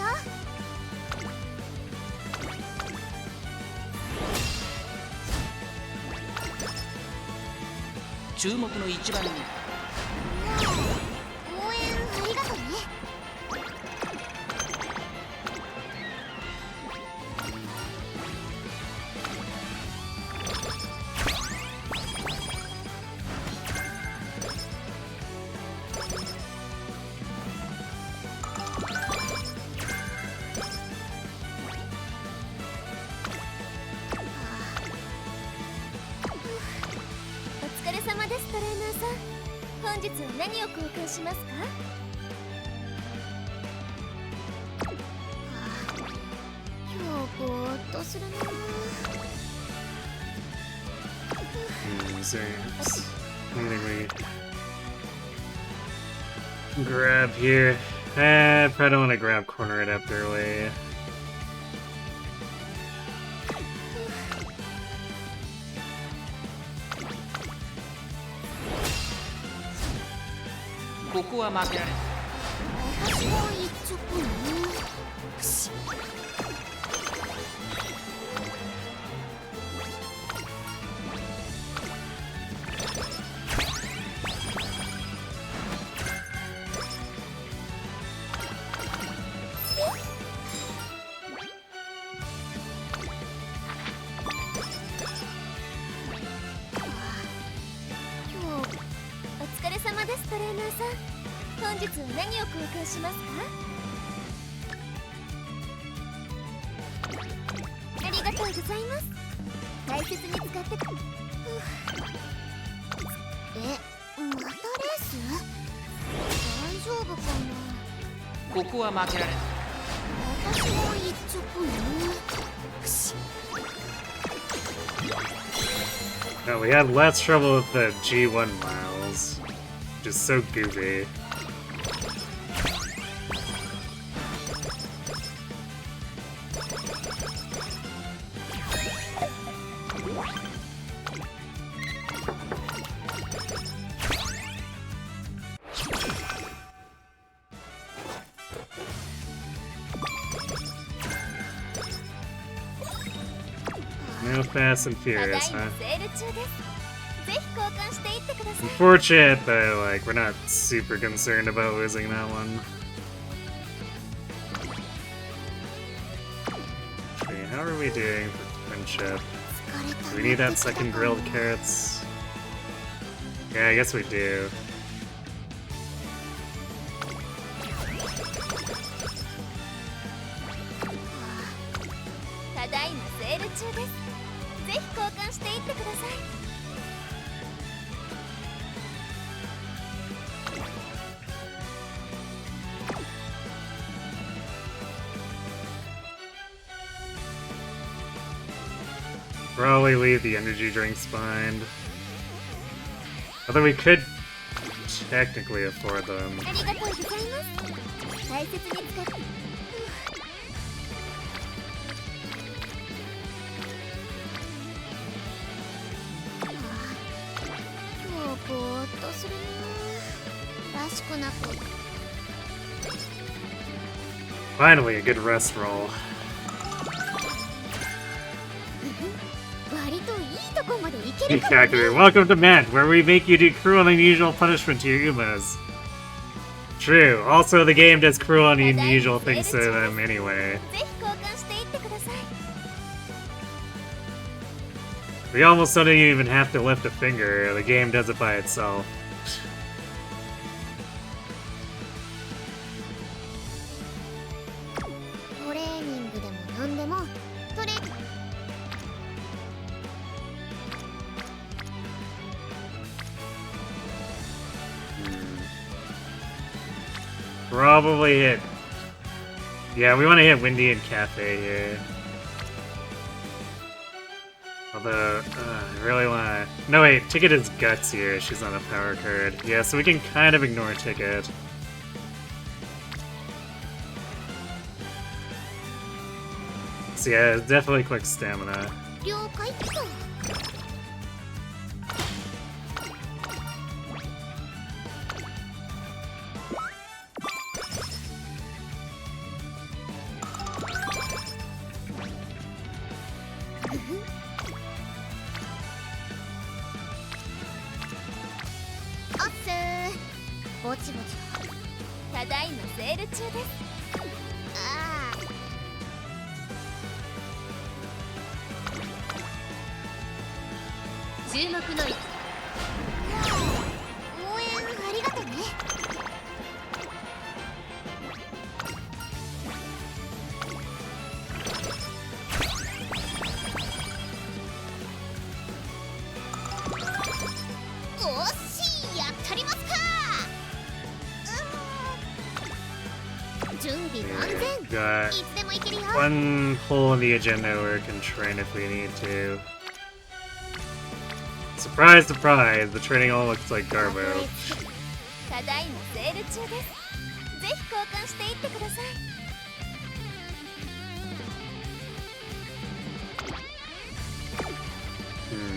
注目の一番人応援ありがとね。お疲れ様ですトレーナーさん。本日は何を交換しますか？今日ぼーっとするな。 Thanks. Anything we grab here? I probably don't want to grab corner it up their way. ここは負けられない私も一直ね。よし。お疲れ様ですトレーナーさん。本日は何を交換しますか？ありがとうございます。大切に使ってく。またレース？大丈夫かな。ここは負けられない私も一直ね。よし。 No, we had less trouble with the G1 miles. Just so goofy. No Fast and ただいま Furious, huh? セール中です。ぜひ交換していって Unfortunate, but like we're not super concerned about losing that one. Okay, how are we doing for friendship? Do we need that second grilled carrots? Yeah, I guess we do. ただいまセール中です。ぜひ交換していってください。Probably leave the energy drinks behind. Although we could technically afford them. ありがとうございます。大切に使って。今日ぼーっとするな。らしくなく。 Finally, a good rest roll. 割といいとこまで行けるかも Exactly. Welcome to Ment, where we make you do cruel and unusual punishment to your Umas. True. Also, the game does cruel and unusual things to them anyway. ぜひ交換していってください。 We almost don't even have to lift a finger. The game does it by itself. トレーニングでも何でもトレ Probably hit. Yeah, we want to hit Windy and Cafe here. Although, I really want to... No, wait, Ticket is Guts here. She's on a power card. Yeah, so we can kind of ignore Ticket. So yeah, definitely quick stamina. 了解っと。 おっすー。ぼちぼち。ただいまセール中です。ああ。注目の位置。応援ありがとね。おっしい、やったりますか。準備万 We've 全。 got いつでも行けるよ。 one hole in the agenda where we can train if we need to. Surprise, surprise, the training all looks like garbage. ただいまセール中です。ぜひ交換していってください。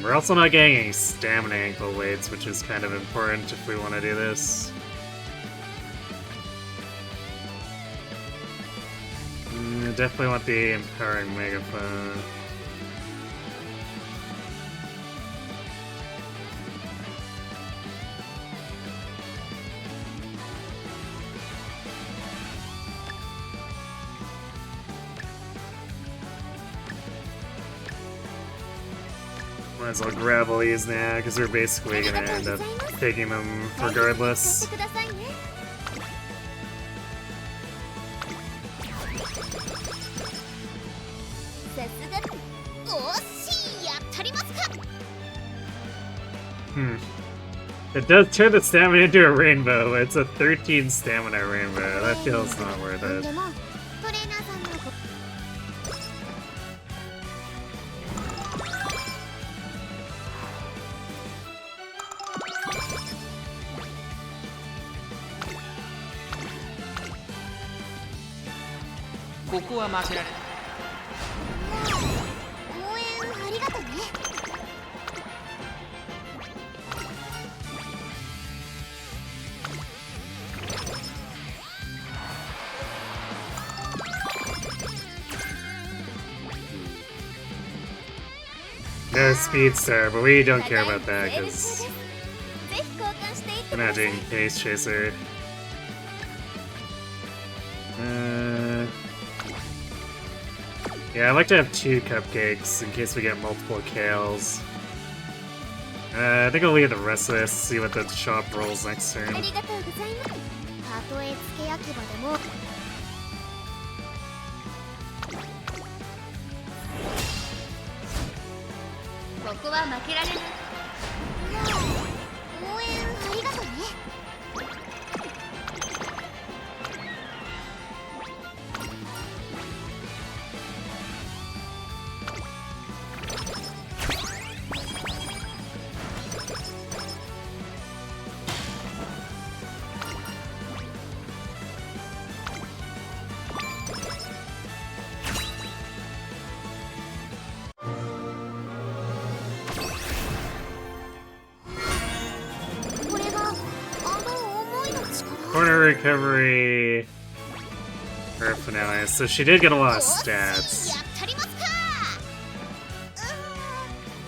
We're also not getting any stamina ankle weights, which is kind of important if we want to do this. Definitely want the empowering megaphone. Might as well grab all these now, because we're basically going to end up taking them regardless. くださいね。さすが。おっしい、やったりますか。 It does turn the stamina into a rainbow. It's a 13 stamina rainbow. That feels not worth で it. もトレーナーさんのご ここは負けられない。応援ありがとね。 No speed star, but we don't care about that because not doing Pace Chaser. Yeah, I like to have 2 cupcakes in case we get multiple kales. I think I'll leave the rest of this, see what the shop rolls next turn. ありがとうございます。たとえ付け焼き場でも。ここは負けられない。応援ありがとうね。これがあの思いの力。 Corner recovery for finale, so she did get a lot of や stats. ったりますか。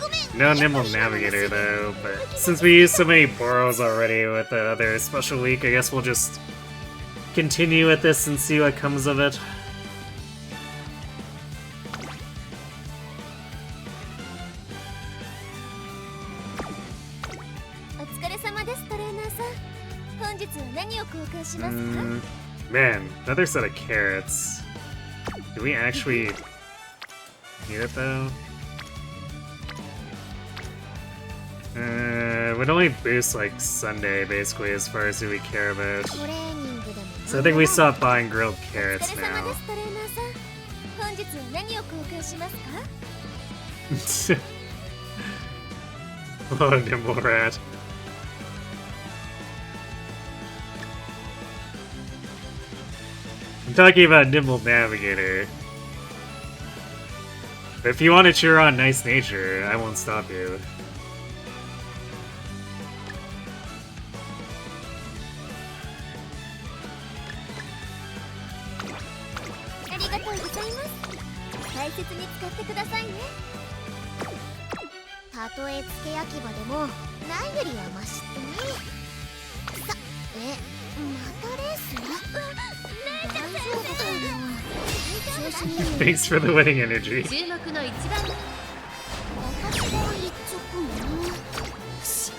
ごめん。 No Nimble Navigator though, but since we used so many borrows already with the other special week, I guess we'll just continue with this and see what comes of it. お疲れ様ですトレーナーさん。本日は何を交換しますか。 Man, another set of carrots. Do we actually need it though? Would only boost like Sunday basically as far as who we care about. トレーニングでも。 So I think we stopped buying grilled お carrots 疲れ様で now. すトレーナーさん。本日は何を交換しますか。 Oh, Nimble Rat. I'm talking about Nimble Navigator. But if you want to cheer on Nice Nature, I won't stop you. ありがとうございます。大切に使ってくださいね。たとえ付け焼き場でもないよりはマシってね。さ、またレース？大丈夫かな。調子にいい。 Thanks for the winning energy. 注目の一番。私が言っちゃくの。よし。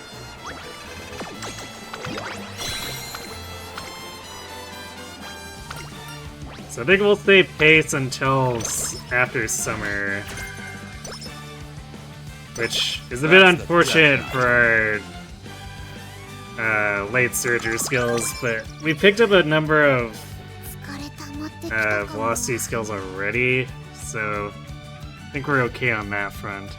So I think we'll stay pace until after summer. Which is a bit unfortunate for our late surgery skills, but we picked up a number of 疲れ溜まってきたかも。 velocity skills already, so I think we're okay on that front.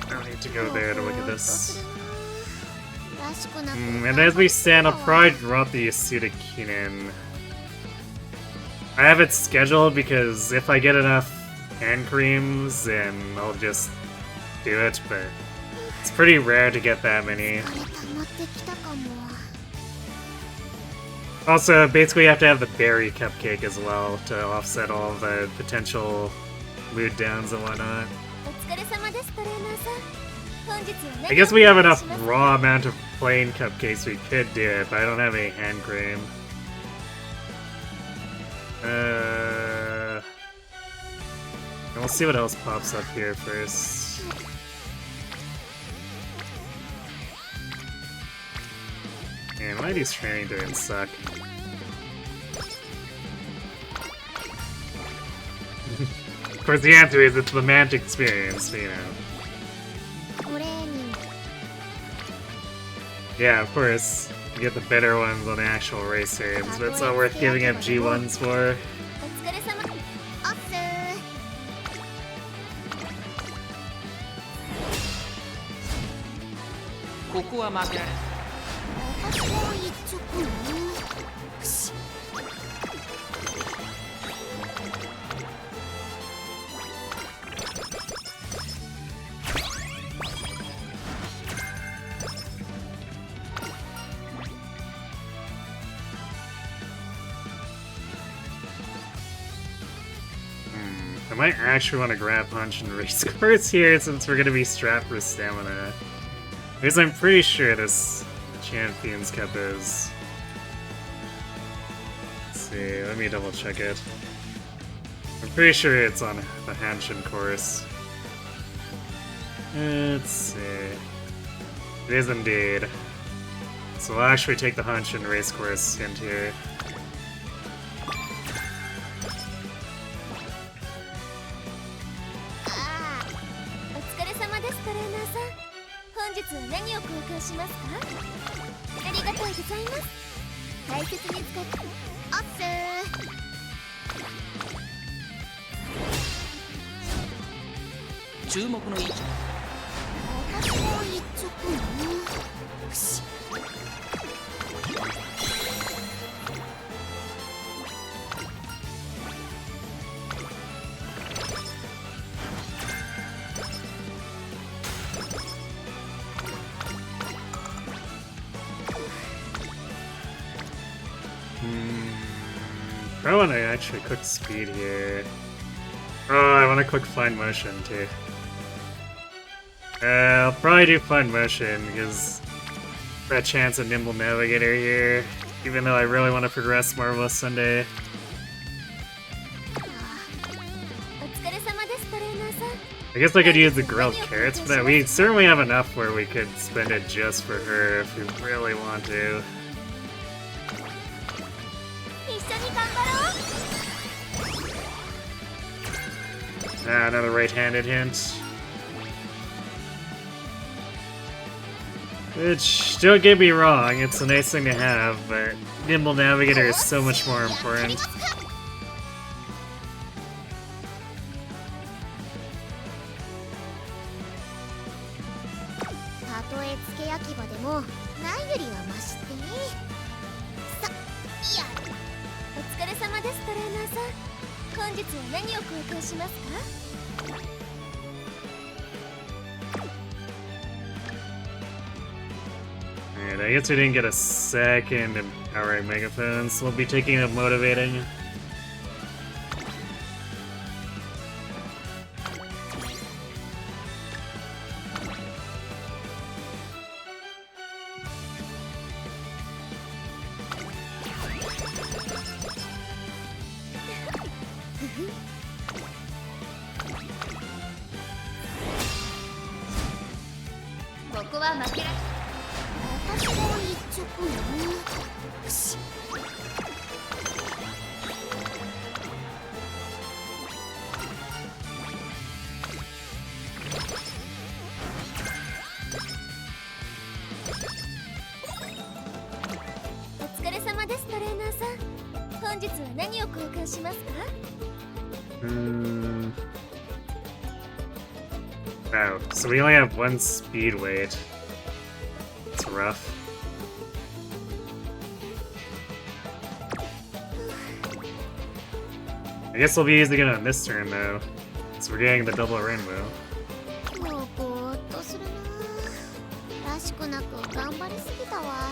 I don't need to go there to look at this. And as we stand, I'll probably drop the Yasuda Kinen. I have it scheduled because if I get enough hand creams, then I'll just do it, but it's pretty rare to get that many. 疲れ溜まってきたかも。 Also, basically you have to have the berry cupcake as well to offset all the potential mood downs and whatnot. お疲れ様ですトレーナーさん。本日は何を I guess we have enough 交換しますか。 raw amount of plain cupcakes we could do it, but I don't have any hand cream. We'll see what else pops up here first. Man, why are these training doing suck? Of course, the answer is it's the Mant experience, you know. トレーニング。 Yeah, of course. You get the better ones on the actual race games, but it's not worth giving up G1s for. お疲れ様。おっすー。ここは負けられない。私が言っちゃくの。よし。 I'm might actually want to grab punch and race course here since we're gonna be strapped for stamina. Because I'm pretty sure this Champions Cup is. Let's see, let me double check it. I'm pretty sure it's on the Hanshin course. Let's see. It is indeed. So we'll actually take the Hanshin race course hint here.ああ、お疲れ様ですトレーナーさん。本日は何を交換しますか？ありがとうございます。大切に使っておっすー。注目の位置。私も言っちゃったの。よし。I want to actually click speed here. Oh, I want to click find motion too. I'll probably do find motion because that chance of nimble navigator here. Even though I really want to progress Marvelous Sunday. お疲れ様ですトレーナーさん。 I guess I could use the grilled carrots for that. We certainly have enough where we could spend it just for her if we really want to. 一緒に頑張ろう。 Ah, another right-handed hint. Which, don't get me wrong, it's a nice thing to have, but Nimble Navigator is so much more important. たとえ付け焼き場でもないよりはマシってね。さ、いや、お疲れ様ですトレーナーさん。本日は何を交換しますか？ And I guess we didn't get a second empowering megaphone, so we'll be taking up motivating. Oh, so we only have one speed weight. It's rough. I guess we'll be using it on this turn though, so we're getting the double rainbow. もうぼーっとするな。らしくなく頑張りすぎたわ。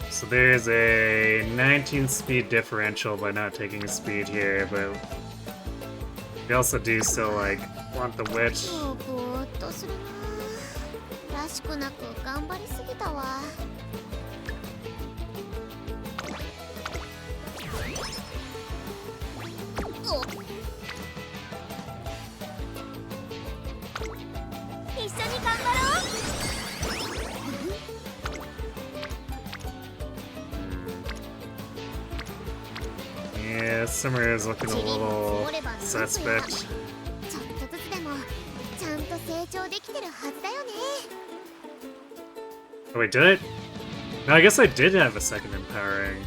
So there's a 19 speed differential by not taking speed here, but we also do still like want the witch. もうぼーっとするな。らしくなく頑張りすぎたわ。 一緒に頑張ろう。 Yeah, Summer is looking a little suspect. ちょっとずつでもちゃんと成長できてるはずだよね。Oh wait, did it? No, I guess I did have a second empowering.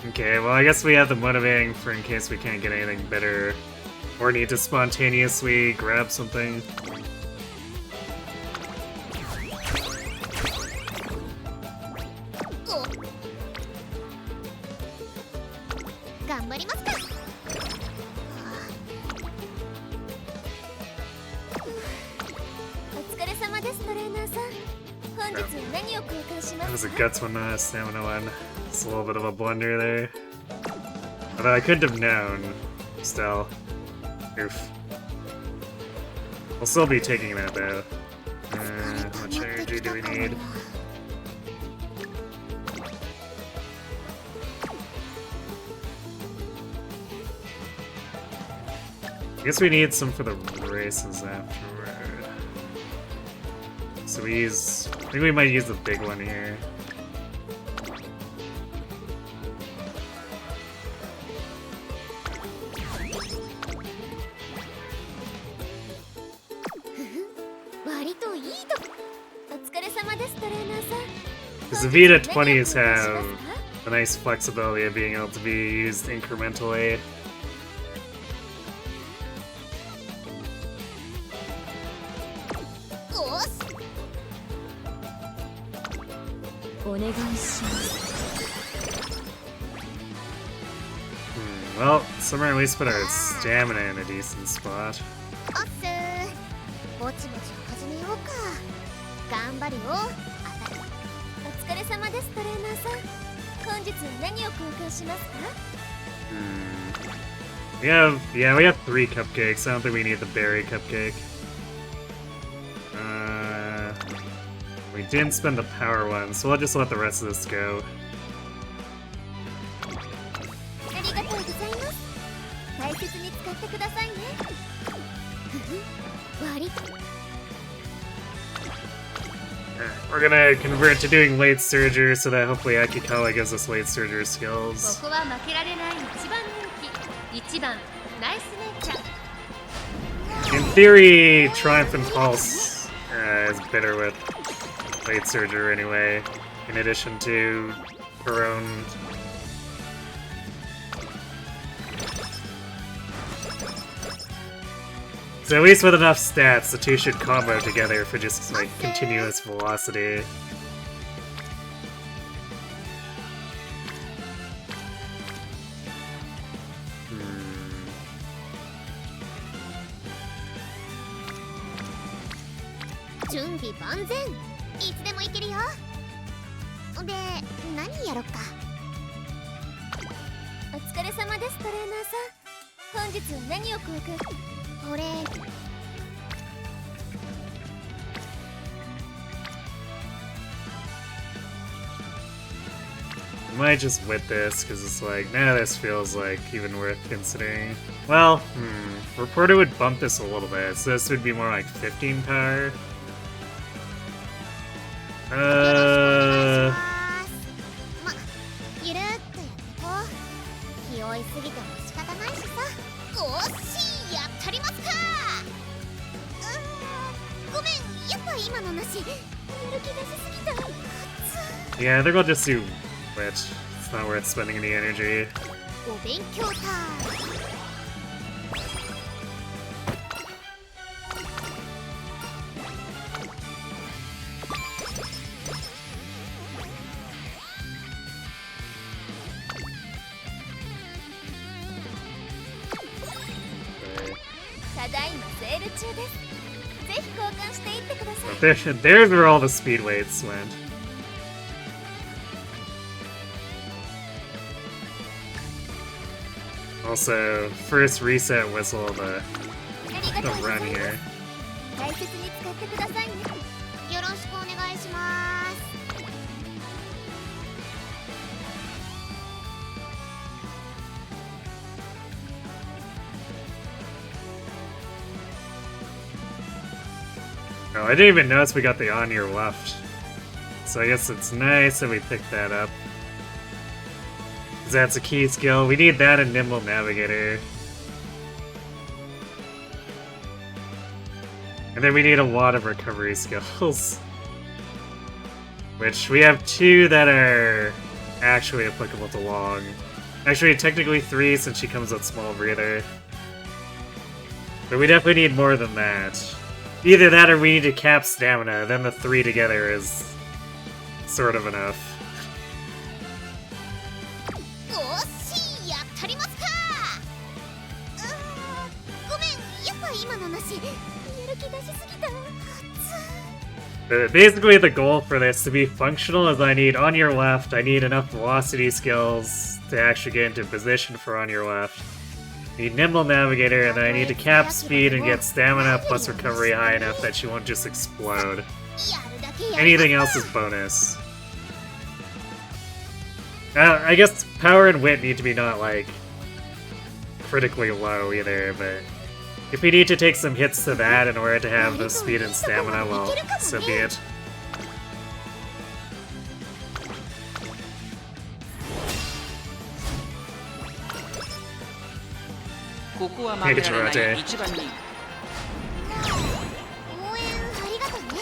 Okay, well I guess we have the motivating for in case we can't get anything better. Or need to spontaneously grab something. Oh. 頑張りますか。お疲れ様ですトレーナーさん。本日は何を交換しま That was す a か。 guts one, not a stamina one. It's a little bit of a blunder there. Although I couldn't have known. Still. Oof. We'll still be taking that though. How much energy do we need? I guess we need some for the races afterward. So we use... I think we might use the big one here. Because the Vita 20s have a nice flexibility of being able to be used incrementally. Well, somewhere at least put our stamina in a decent spot. ぼちぼち始めようか。頑張るよ。お疲れ様ですトレーナーさん。本日は何を交換しますか？ We have 3 cupcakes. I don't think we need the berry cupcake. We didn't spend the power one, so we'll just let the rest of this go. ありがとうございます。大切に使ってくださいね。割と。 We're gonna convert to doing late surgery so that hopefully Akikawa gives us late surgery skills. ここは負けられない一番人気1番ナイスネイチャー In theory, Triumph and Pulse is better with late surgery anyway, in addition to her own. So at least with enough stats, the two should combo together for just like continuous velocity. Might just whip this, because it's like, nah, this feels like even worth considering. Well, Reporter would bump this a little bit, so this would be more like 15 power. Yeah, I think I'll just do Witch. It's not worth spending any energy. There's where all the speed weights went. Also, first reset whistle the run here. Oh, I didn't even notice we got the on your left. So I guess it's nice that we picked that up. That's a key skill. We need that in Nimble Navigator. And then we need a lot of recovery skills. Which we have 2 that are actually applicable to long. Actually, technically 3 since she comes with small breather. But we definitely need more than that. Either that or we need to cap stamina, then the 3 together is sort of enough. おっしやったりますか。ごめん、やっぱ今のなし。やる気出しすぎた。 Basically, the goal for this to be functional is I need on your left, I need enough velocity skills to actually get into position for on your left. I need nimble navigator, and then I need to cap speed and get stamina plus recovery high enough that she won't just explode. Anything else is bonus. I guess power and wit need to be not, like, critically low either, but if we need to take some hits to that in order to have the speed and stamina, well, so be it. Pegasus. 応援ありがとうね。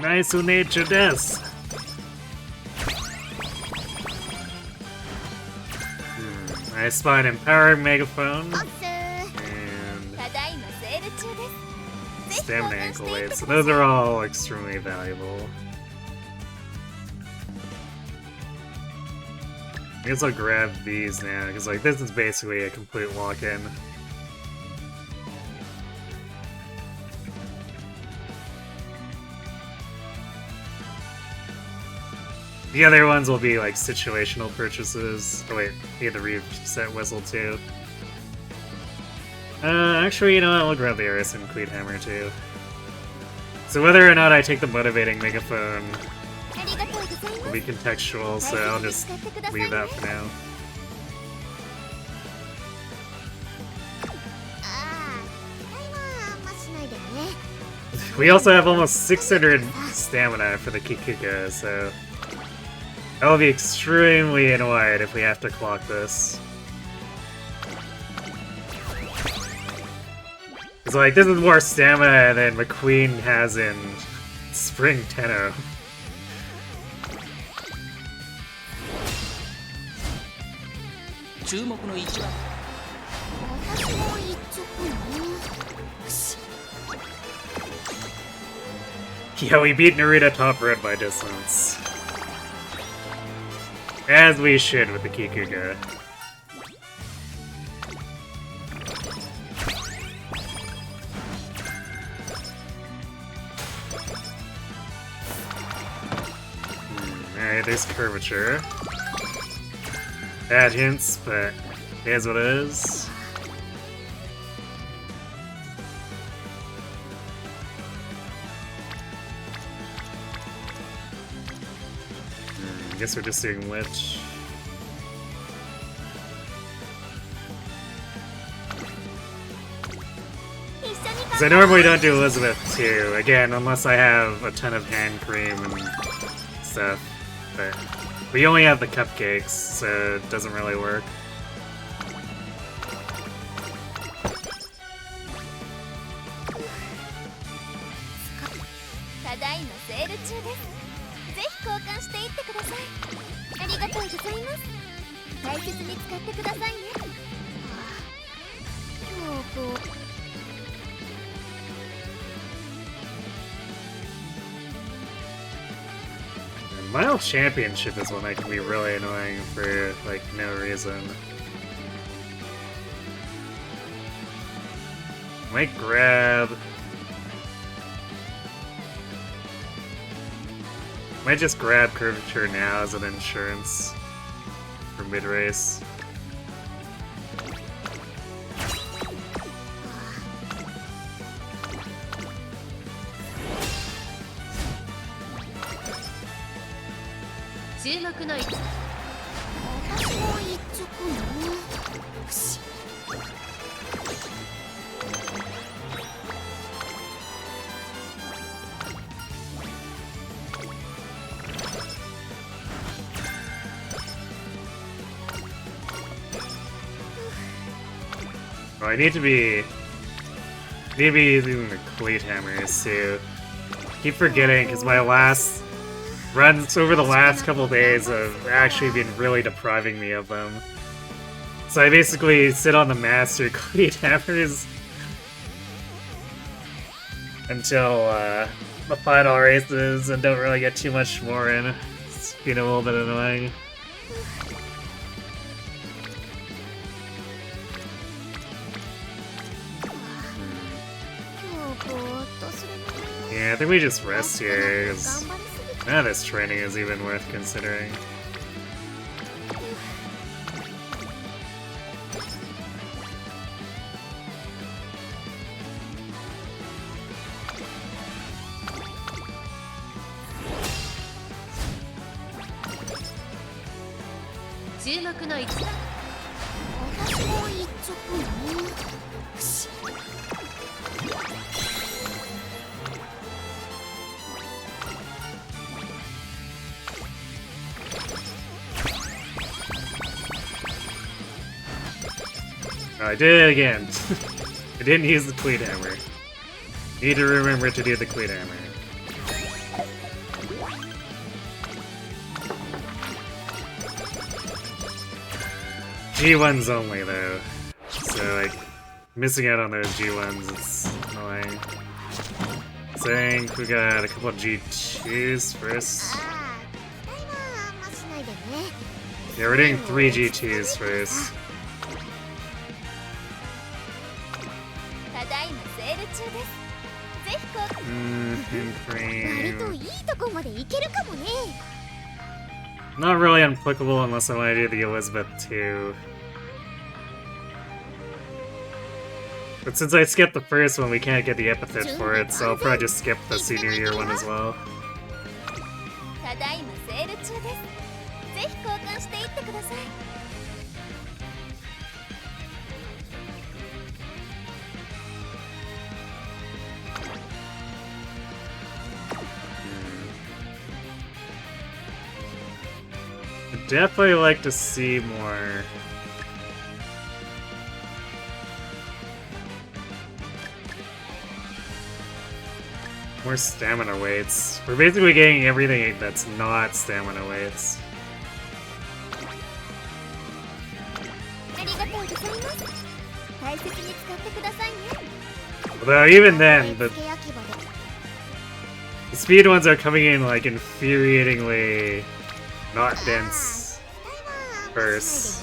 Nice nature desu. I spot an empowering megaphone おっす and ただいまセール中です。 stamina ankle weight, so those are all extremely valuable. I guess I'll grab these now, because like this is basically a complete lock-in. The other ones will be like situational purchases. Oh wait, need the reset whistle too. Actually, you know what? We'll grab the Arisen Cleat Hammer too. So whether or not I take the motivating megaphone ありがとうござい will ます。 be contextual, so I'll just leave that for now. ああ、今はあんましないでね。 We also have almost 600 stamina for the Kikuka, so that will be extremely annoyed if we have to clock this. It's like, this is more stamina than McQueen has in Spring Tenno. 注目の1番 私も言っちゃったよ。よし。 Yeah, we beat Narita top red by distance. As we should with the Kikuga. Alright, there's curvature. Bad hints, but here's what it is. I guess we're just doing Lich. Because I normally don't do Elizabeth too, again, unless I have a ton of hand cream and stuff. But we only have the cupcakes, so it doesn't really work. ただいまセール中です。ぜひ交換していってください。ありがとうございます。大切に使ってくださいね。今日こ Mile Championship is one that can be really annoying for, like, no reason. Might grab... Might just grab Curvature now as an insurance for mid-race.注目の1。 私も言っちゃったの。よし。 Well, Oh, I need to be using the cleat hammers too. Keep forgetting because my last runs over the last couple days have actually been really depriving me of them. So I basically sit on the master cleat hammers until the final races and don't really get too much more in. It's been a little bit annoying. Yeah, I think we just rest here, because none of this training is even worth considering. I did it again. I didn't use the cleat hammer. Need to remember to do the cleat hammer. G1s only though. So like missing out on those G1s is annoying. So I think we got a couple of G2s first. Yeah, we're doing 3 G2s first. Not really applicable unless I want to do the Elizabeth 2. But since I skipped the first one, we can't get the epithet for it, so I'll probably just skip the senior year one as well. I'd definitely like to see more stamina weights. We're basically getting everything that's not stamina weights. Although even then, the speed ones are coming in like infuriatingly not dense first.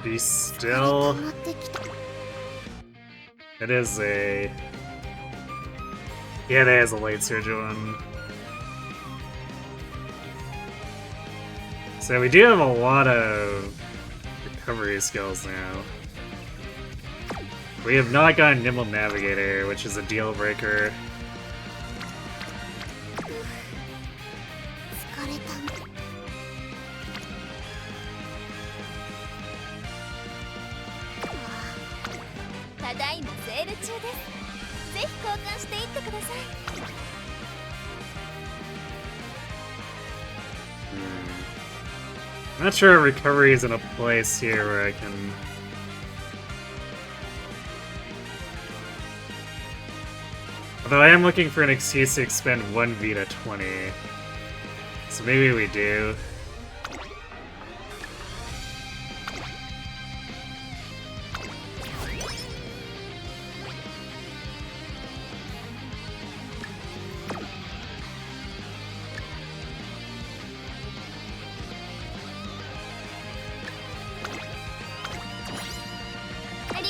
Be still. It is a... Yeah, that is a late surge one. So we do have a lot of recovery skills now. We have not gotten Nimble Navigator, which is a deal breaker. I'm not sure recovery is in a place here where I can... Although I am looking for an excuse to expend 1 V to 20. So maybe we do.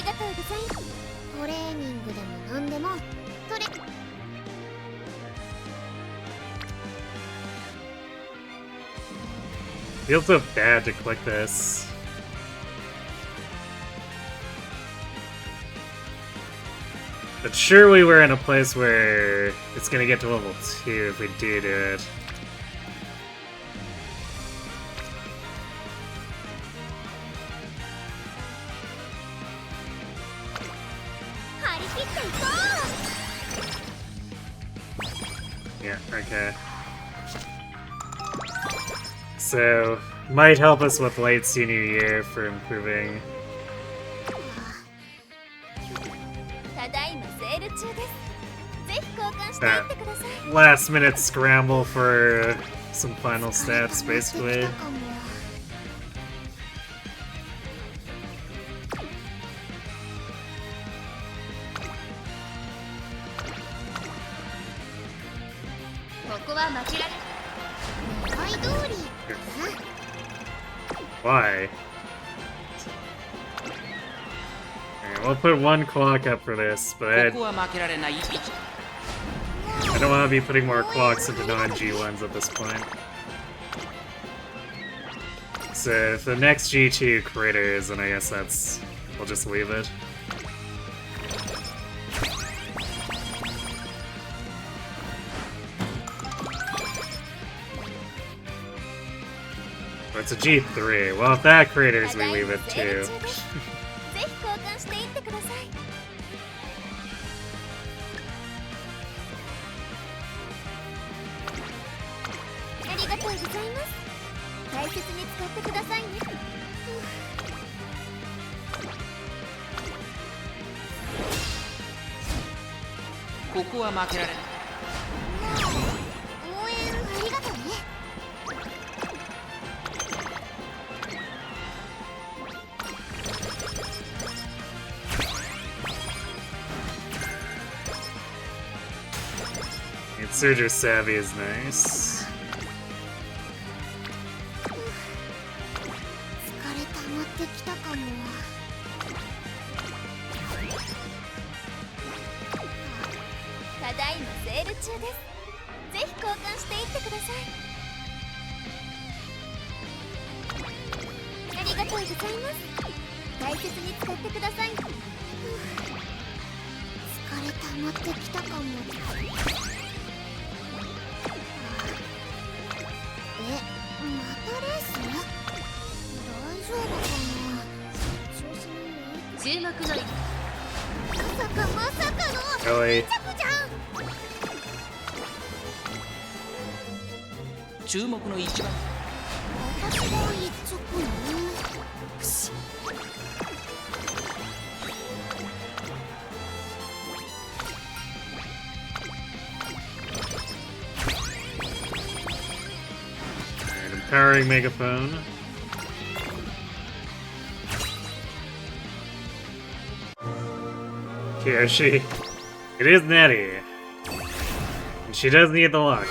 がとうございます。トレーニングでも何でもトレ Feels so bad to click this. But surely we're in a place where it's gonna get to level 2 if we do it. Yeah, okay. So, might help us with late senior year for improving. ただいまセール中です。ぜひ交換していってください。 Last minute scramble for some final stats, basically. ここは負けられ 狙い通り。 Why? Okay, we'll put one clock up for this, but ここは負けられない位置 I don't want to be putting more clocks into non-G1s at this point. So if the next G2 craters, then I guess that's... we'll just leave it. But it's a G3. Well, if that craters, we leave it too. ぜひ交換していってください。ありがとうございます。大切に使ってくださいね。ここは負けられない 応援ありがとうね。 Surger Savvy is nice. 疲れ溜まってきたかも。ただいまセール中です。ぜひ交換していってください。ありがとうございます。大切に使ってください。疲れ溜まってきたかも。 またレース？大丈夫かな？調子にね。注目のまさかの Really? 着じゃん。注目の一番私が一着ね。よし。 Empowering Megaphone. Kiyoshi. It is Natty. And she does need the luck.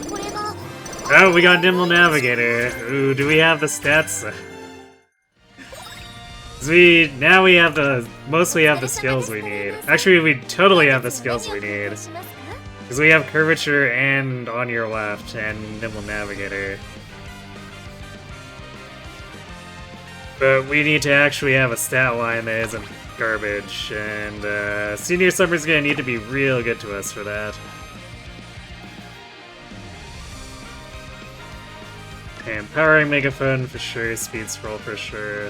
これが Oh, we got Nimble Navigator. Ooh, do we have the stats? Now we have the... mostly have the skills we need. Actually, we totally have the skills we need. しますか？ Because we have Curvature and On Your Left and Nimble Navigator. But we need to actually have a stat line that isn't garbage, and Senior Summer's gonna need to be real good to us for that. Okay, Empowering Megaphone for sure, Speed Scroll for sure.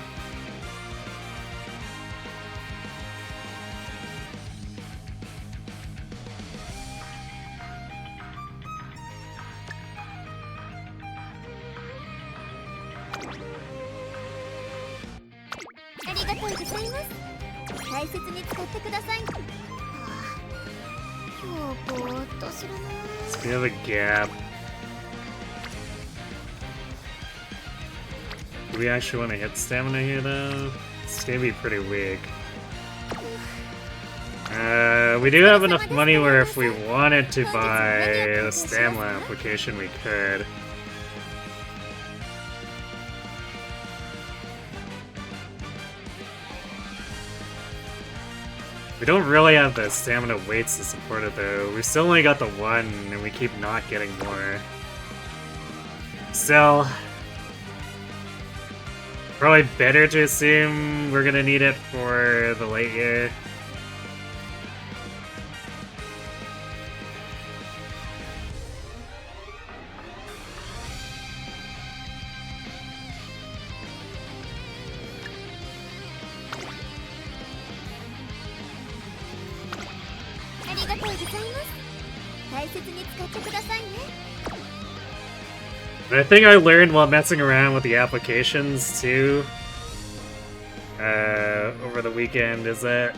We have a gap. Do we actually want to hit stamina here though? It's gonna be pretty weak. We do have enough money where if we wanted to buy a stamina application, we could. We don't really have the stamina weights to support it though. We still only got the one, and we keep not getting more. Still, probably better to assume we're gonna need it for the late year. And I think I learned while messing around with the applications too over the weekend is that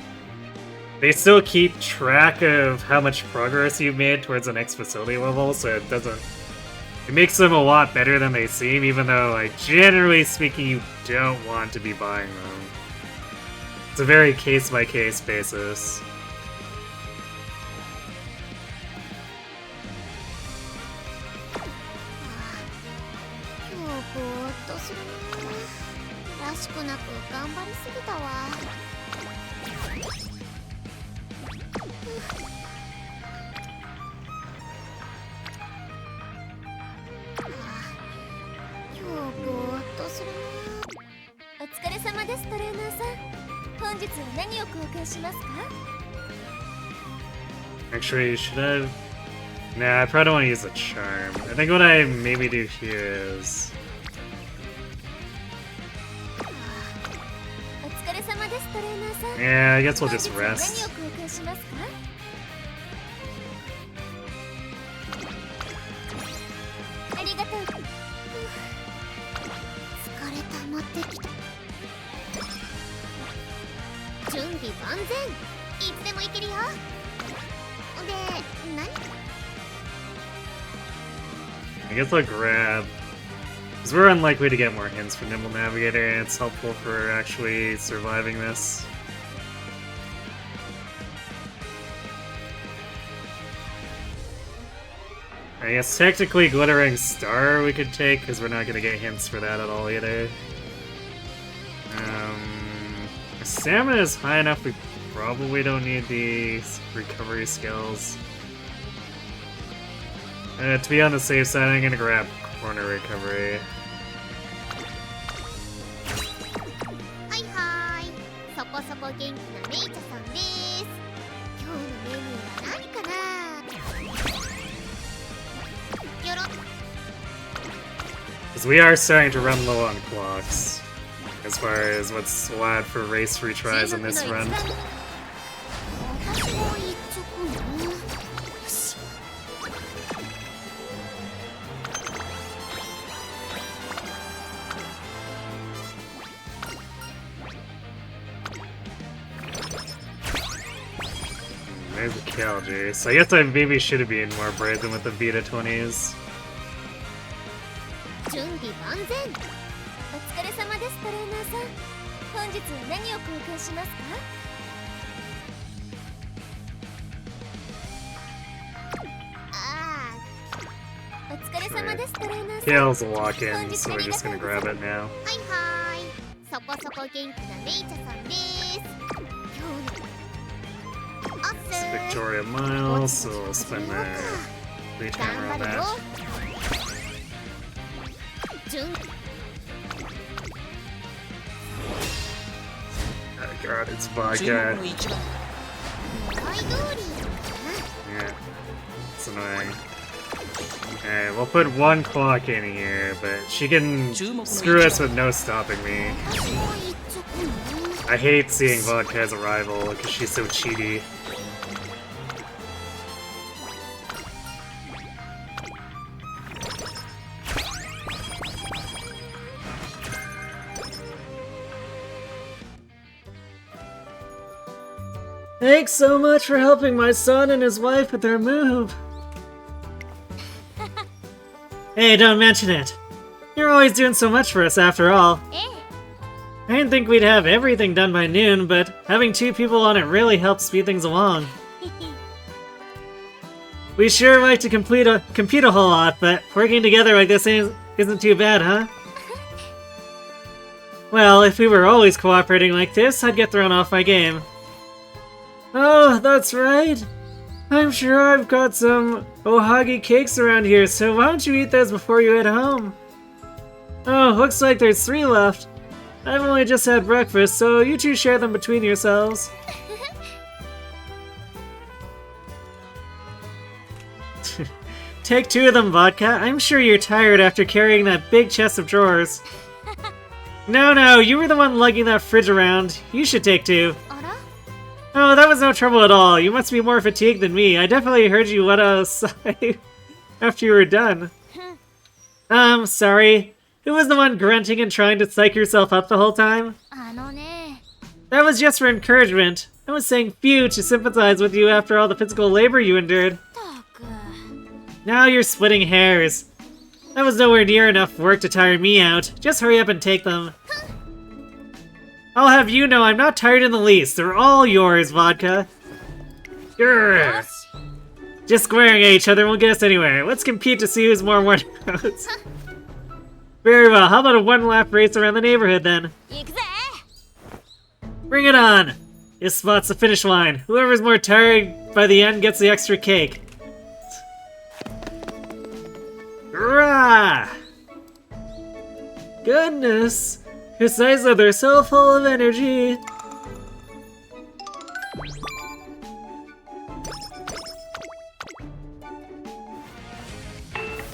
they still keep track of how much progress you've made towards the next facility level, so it makes them a lot better than they seem, even though, like, generally speaking, you don't want to be buying them. It's a very case-by-case basis. Actually, you should have... Nah, I probably don't want to use a charm. I think what I maybe do here is... Yeah, I guess we'll just rest. I guess I'll grab... Because we're unlikely to get more hints from Nimble Navigator, and it's helpful for actually surviving this. I guess technically Glittering Star we could take, because we're not going to get hints for that at all either. Our stamina is high enough, we probably don't need the recovery skills. To be on the safe side, I'm going to grab Corner Recovery. Because we are starting to run low on clocks, as far as what's allowed for race retries in this run. There's a Calgary, so I guess I maybe should have been more brazen with the Vita 20s. Kale's a walk-in, so we're just gonna grab it now. It's Victoria Miles, so we'll spend the free timer on that. Oh god, it's vodka. Yeah, it's annoying. Alright, we'll put one clock in here, but she can screw us with no stopping me. I hate seeing Vodka as a rival, because she's so cheaty. Thanks so much for helping my son and his wife with their move. Hey, don't mention it. You're always doing so much for us after all. I didn't think we'd have everything done by noon, but having 2 people on it really helps speed things along. We sure like to compete a whole lot, but working together like this isn't too bad, huh? Well, if we were always cooperating like this, I'd get thrown off my game. Oh, that's right. I'm sure I've got some ohagi cakes around here, so why don't you eat those before you head home? Oh, looks like there's 3 left. I've only just had breakfast, so you two share them between yourselves. Take 2 of them, Vodka. I'm sure you're tired after carrying that big chest of drawers. No, you were the one lugging that fridge around. You should take 2. あら Oh, that was no trouble at all. You must be more fatigued than me. I definitely heard you let out a sigh after you were done. Sorry. Who was the one grunting and trying to psych yourself up the whole time? あのね That was just for encouragement. I was saying phew to sympathize with you after all the physical labor you endured. ったく Now you're splitting hairs. That was nowhere near enough work to tire me out. Just hurry up and take them. I'll have you know I'm not tired in the least. They're all yours, Vodka. Grr. Just glaring at each other won't get us anywhere. Let's compete to see who's more worn out. Very well, how about a 1-lap race around the neighborhood then? 行くぜ Bring it on! This spot's the finish line. Whoever's more tired by the end gets the extra cake. Hurrah! Goodness! His eyes are they're so full of energy.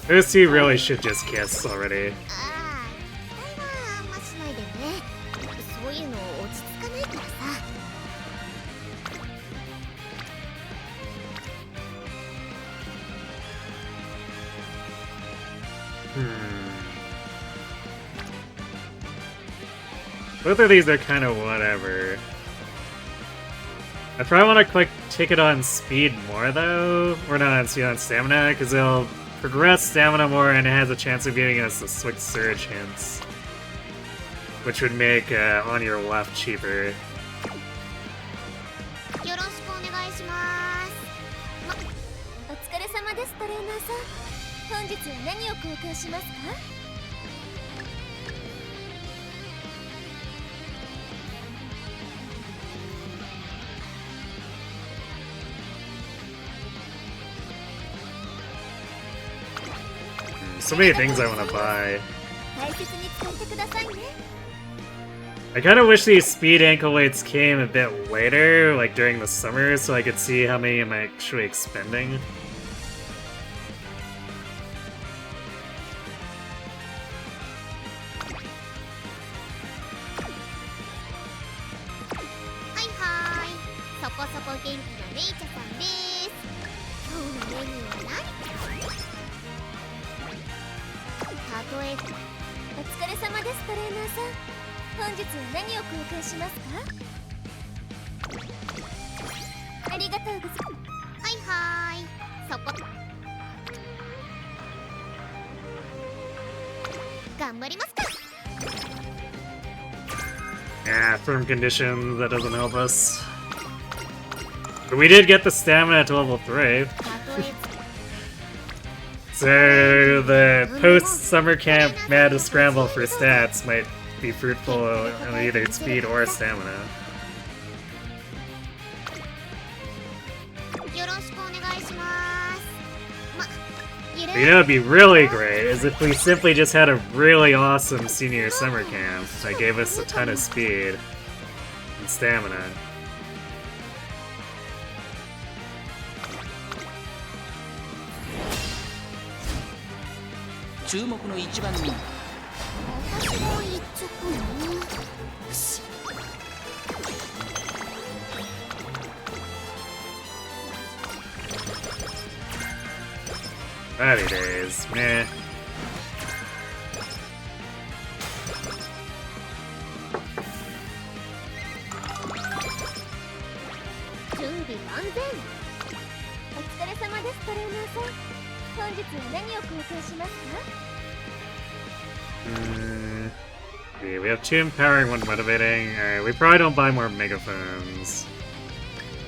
Those 2 really should just kiss already. ああ期待はあんましないでねそういうの落ち着かないからさ Both of these are kind of whatever. I probably want to click take it on speed more though, or not on speed, on stamina, because it'll progress stamina more and it has a chance of giving us the Swift Surge hints, which would make on your left cheaper. よろしくお願いしますお疲れ様ですトレーナーさん本日は何を交換しますか So many things I want to buy. 大切に使ってくださいね I kind of wish these speed ankle weights came a bit later, like during the summer, so I could see how many I'm actually expending. はいはーいそこそこ元気なレイチャさんです今日のメニューは何たとえお疲れ様ですトレーナーさん本日は何を交換しますかありがとうございますはいはーいそこ頑張りますか Yeah, firm conditions, that doesn't help us. But we did get the stamina to level 3. たとえ So the post-summer camp mad scramble for stats might be fruitful on either speed or stamina. よろしくお願いしますま But you know what would be really great is if we simply just had a really awesome senior summer camp that gave us a ton of speed and stamina. 注目の一番人気私も言っちゃったのよし Happy days, meh. 準備万全お疲れ様ですトレーナーさん本日は何を交換しますか Yeah, we have 2 empowering, 1 motivating. Alright, we probably don't buy more megaphones.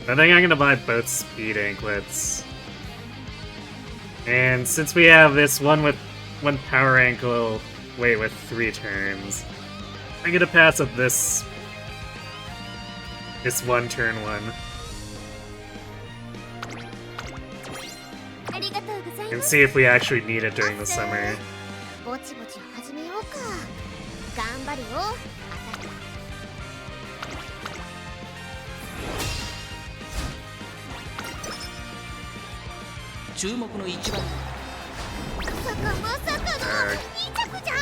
I think I'm gonna buy both speed anklets. And since we have this one with 1 power ankle weight with 3 turns, I'm gonna pass up this 1 turn one. and see if we actually need it during the summer. ぼちぼち始めようか。頑張るよ。注目の一番。まさかまさかの2着じゃ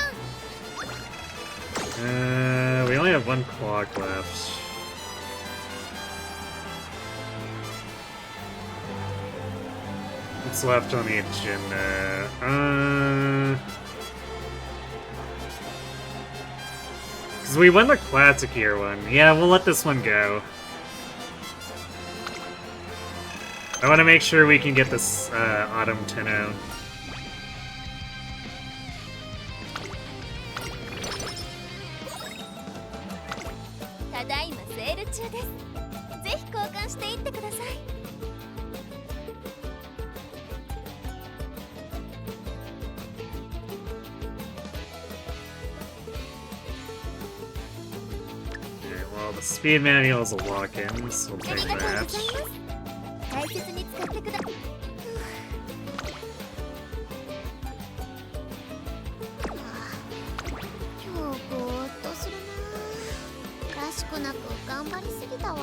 ん。We only have one clock left. What's left on the agenda? Because we won the classic year one. Yeah, we'll let this one go. I want to make sure we can get this Autumn Tenno. ただいまセール中です。ぜひ交換していってください。Okay, well, the speed manual is a lock-in, so we'll あ take りがとうございま that. す。大切に使ってくだ。今日ぼーっとするな。らしくなく頑張りすぎたわ。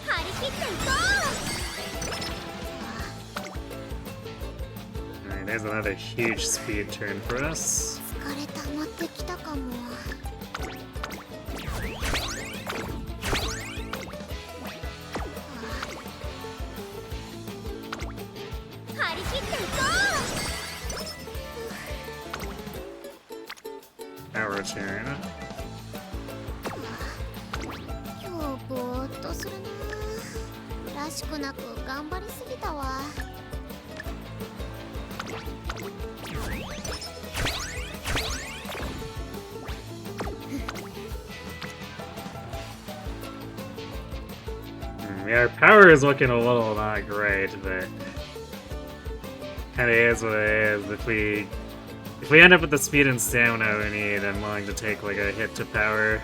張り切っていこう。 Alright, there's another huge speed turn for us. 疲れ溜まってきたかも。張り切っていこ Power turn. う。今日ぼーっとするな。らしくなく頑張りすぎたわ。Yeah, our power is looking a little not great, but kind of is what it is. If we end up with the speed and stamina we need, I'm willing to take like a hit to power,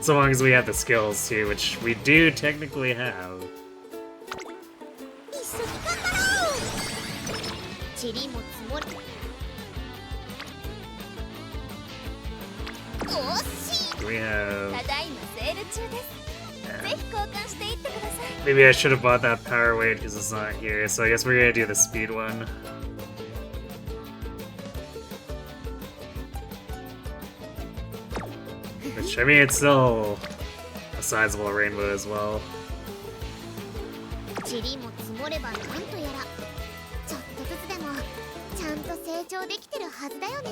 so long as we have the skills too, which we do technically have. 一緒に頑張ろう。塵も積もり。おっしい。 We have. ただいまセール中です。ぜひ交換していってください。 Maybe I should have bought that power weight because it's not here. So I guess we're gonna do the speed one. Which, I mean, it's still a sizable rainbow as well. 塵も積もればなんとやら。ちょっとずつでもちゃんと成長できてるはずだよね。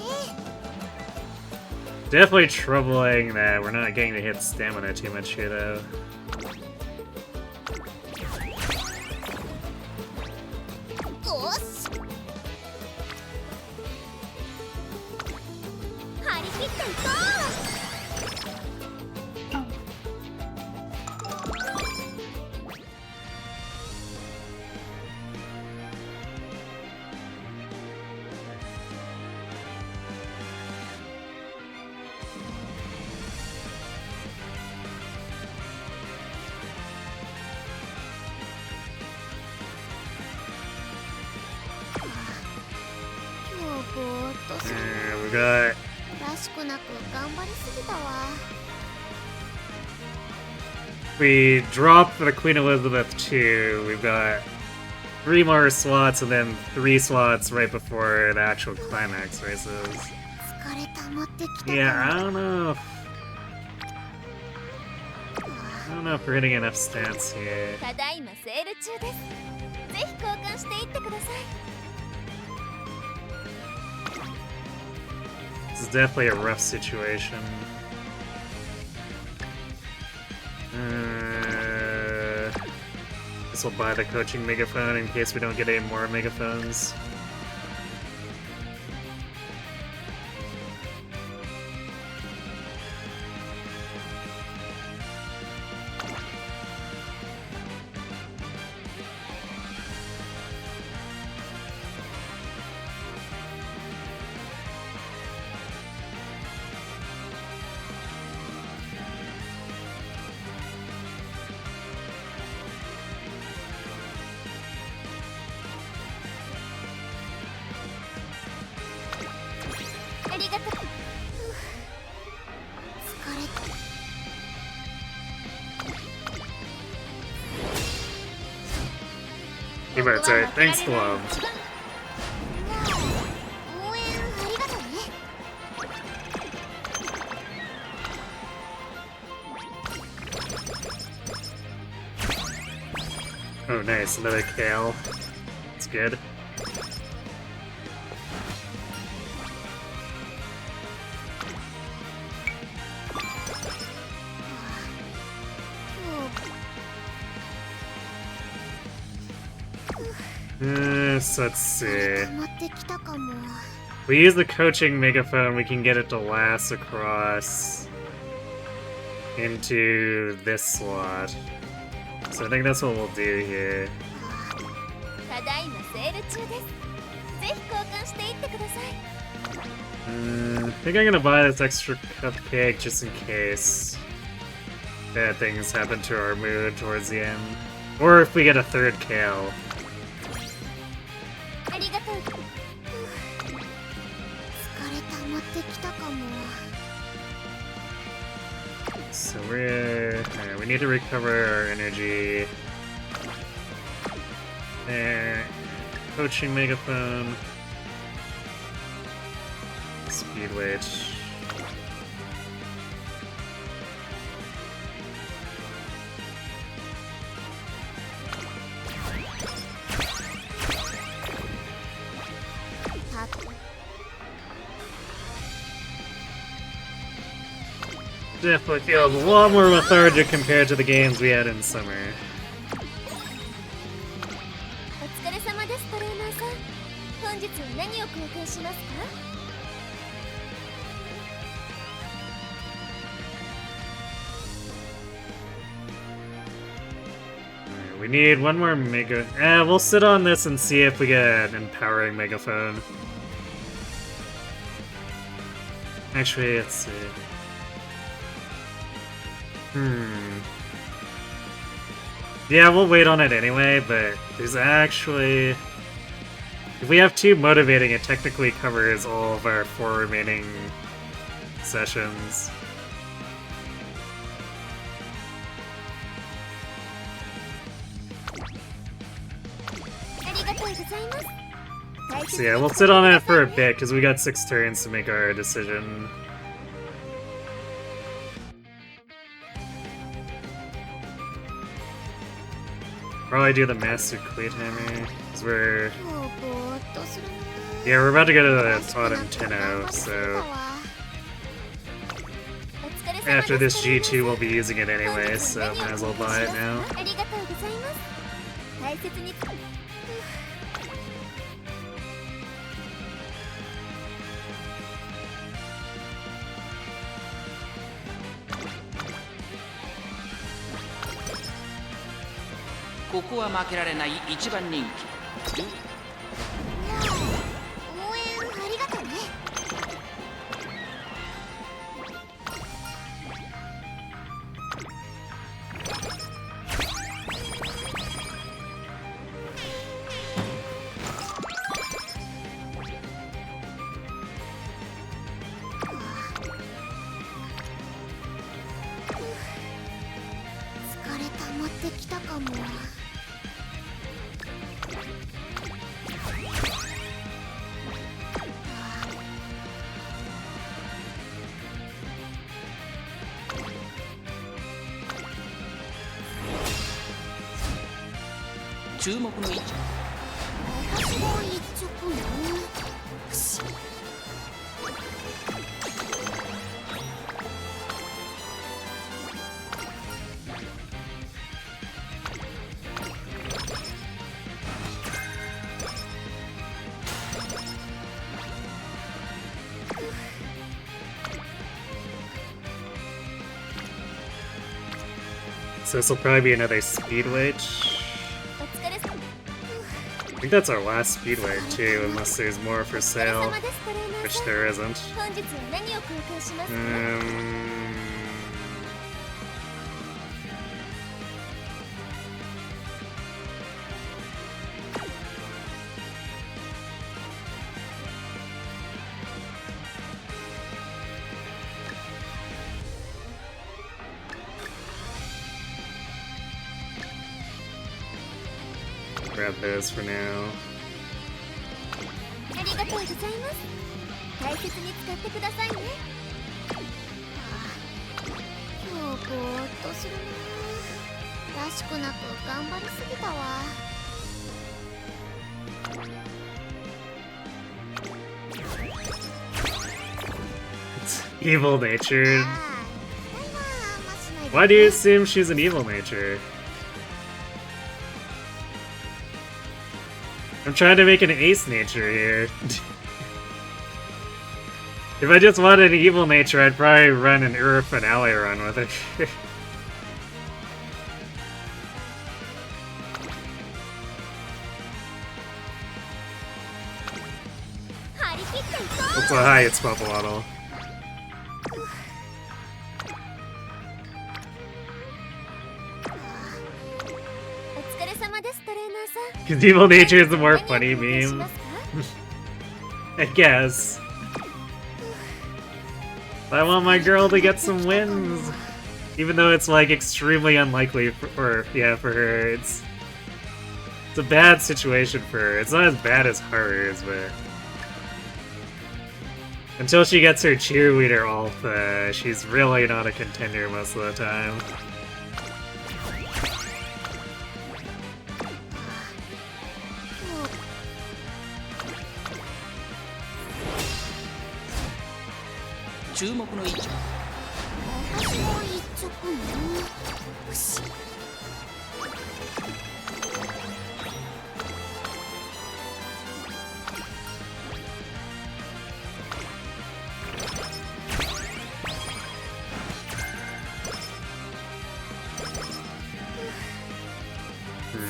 Definitely troubling that we're not getting to hit stamina too much here, though. おっし。張り切っていこう。 今日ぼーっとする。 And we got らしくなく頑張りすぎたわ。 we dropped the Queen Elizabeth 2. We've got 3 more slots and then 3 slots right before the actual climax races. 疲れ溜まってきたかも。 Yeah, I don't know. I don't know if we're hitting enough stats here. ただいまセール中です。ぜひ交換していってください。 This is definitely a rough situation. Guess we'll buy the coaching megaphone in case we don't get any more megaphones. Emotes are thanks to love. 応援ありがとうね。 Oh, nice, another Kale. It's good. So let's see. 溜まってきたかも。 We use the coaching megaphone, we can get it to last across into this slot. So I think that's what we'll do here. ただいまセール中です。ぜひ交換していってください。 I think I'm gonna buy this extra cupcake just in case bad things happen to our mood towards the end. Or if we get a third Kale. ありがとう。疲れ溜まってきたかも。 So alright, we need to recover our energy. There. Coaching megaphone. Speed witch. Definitely feels a lot more lethargic compared to the games we had in summer. お疲れ様ですトレーナーさん。本日は何を交換しますか？ We need one more mega. We'll sit on this and see if we get an empowering megaphone. Actually, let's see. Yeah, we'll wait on it anyway, but there's actually... If we have two motivating, it technically covers all of our 4 remaining sessions. So yeah, we'll sit on it for a bit, because we got 6 turns to make our decision. Probably do the Master Cleat Hammer, because we're... もうぼーっとするな。 Yeah, we're about to go to the Totem Tenno, so... After this G2, we'll be using it anyway, so might as well buy it now. ありがとうございます。大切に。 ここは負けられない一番人気。応援ありがとうね。 疲れ溜まってきたかも。 注目の位置。私も一直ね。よし。 So this will probably be another Speed Witch. お疲れ様。 I think that's our last Speedway too, unless there's more for お疲れ sale, 様ですトレーナー which さん。 there isn't. 本日は何を交換しますか？ I grab those for now. ありがとうございます。大切に使ってくださいね。今日ぼーっとするな。らしくなく頑張りすぎたわ。It's evil natured. Why do you assume she's an evil nature? I'm trying to make an ace nature here. If I just wanted an evil nature, I'd probably run an Ura finale run with it. That's a high it's bubble model. Because evil nature is the more funny meme. I guess. I want my girl to get some wins. Even though it's like extremely unlikely for her. It's a bad situation for her. It's not as bad as Haru's, but until she gets her cheerleader ult, she's really not a contender most of the time.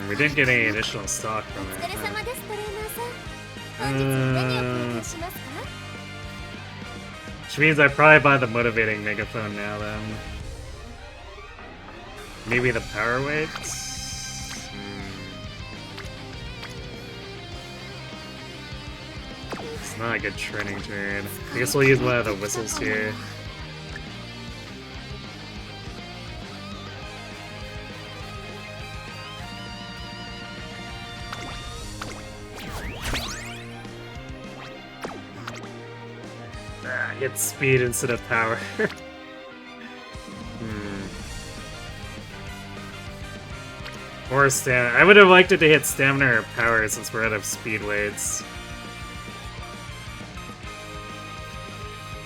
We didn't get any additional stock from it. Which means I probably buy the motivating megaphone now then. Maybe the power weights? It's not a good training turn. I guess we'll use one of the whistles here. Hit speed instead of power. Or stamina. I would have liked it to hit stamina or power since we're out of speed weights.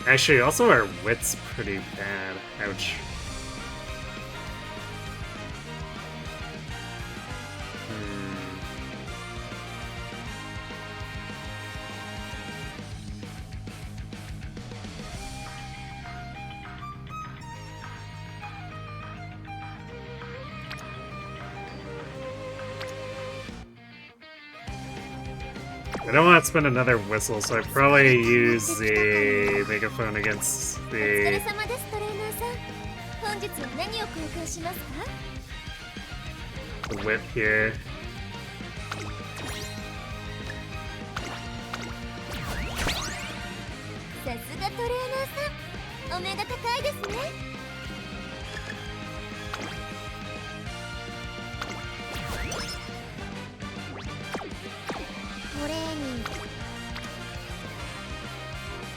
Actually, also our wit's pretty bad. Ouch. I don't want to spend another whistle, so I'd probably use the megaphone against the whip here.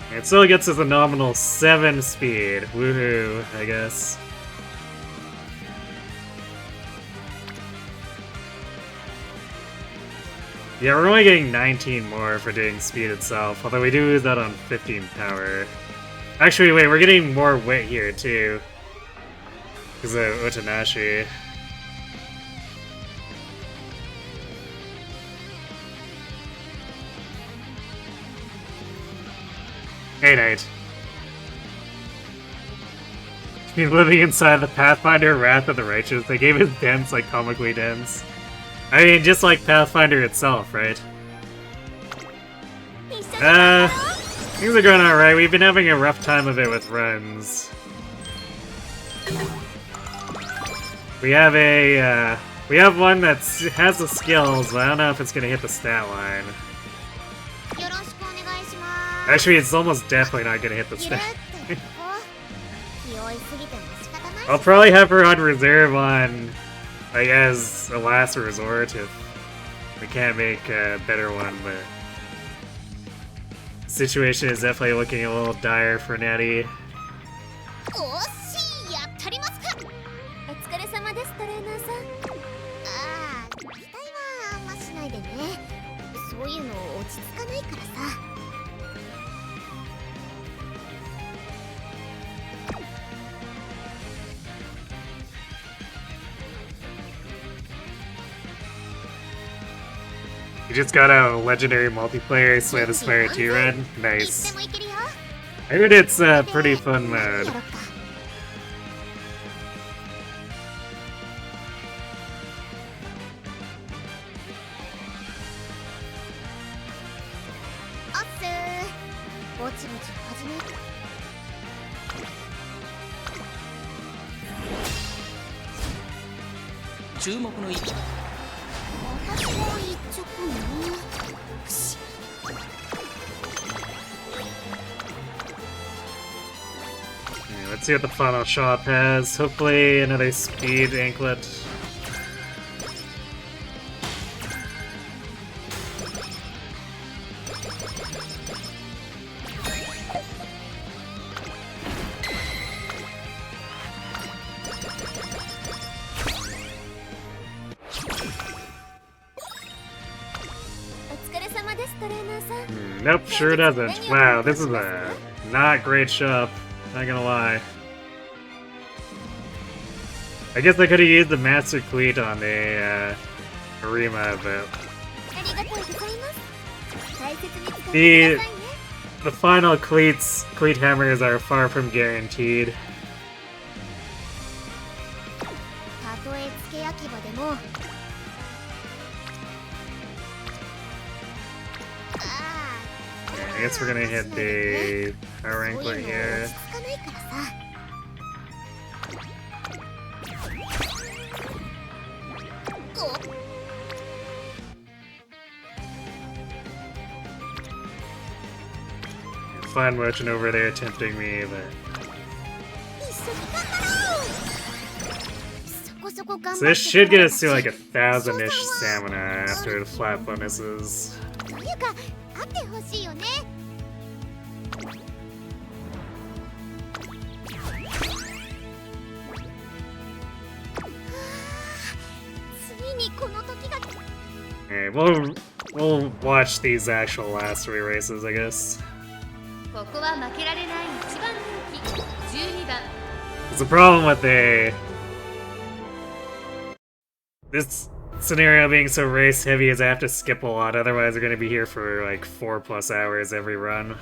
It still gets us a nominal 7 speed. Woohoo, I guess. Yeah, we're only getting 19 more for doing speed itself, although we do lose that on 15 power. Actually, wait, we're getting more wit here, too. Because of Otanashi. Hey, Knight. He's living inside the Pathfinder Wrath of the Righteous. They gave his dense, like, comically dense. I mean, just like Pathfinder itself, right? Things are going alright. We've been having a rough time of it with runs. We have a, we have one that has the skills, but I don't know if it's gonna hit the stat line. Actually, it's almost definitely not gonna hit the stat. I'll probably have her on reserve on, like, as a last resort if We can't make a better one, but the situation is definitely looking a little dire for Natty. おっしい、やったりますか。お疲れ様です、トレーナーさん。ああ、期待はあんましないでね。そういうの落ち着かないからさ。You just got a legendary multiplayer Slay the Spire 2 run? Nice. I heard it's a pretty fun mode. Let's see what the final shop has. Hopefully another speed anklet. Nope, sure doesn't. Wow, this is a not great shop. Not gonna lie. I guess I could have used the Master Cleat on the Arima, but the final cleat hammers are far from guaranteed. I guess we're gonna hit the rank right here. Fine merchant over there tempting me, but so this should get us to like 1,000-ish stamina after the flat bonuses. Okay, we'll watch these actual last 3 races, I guess. It's a problem with this scenario being so race heavy is I have to skip a lot, otherwise we're gonna be here for like 4+ hours every run.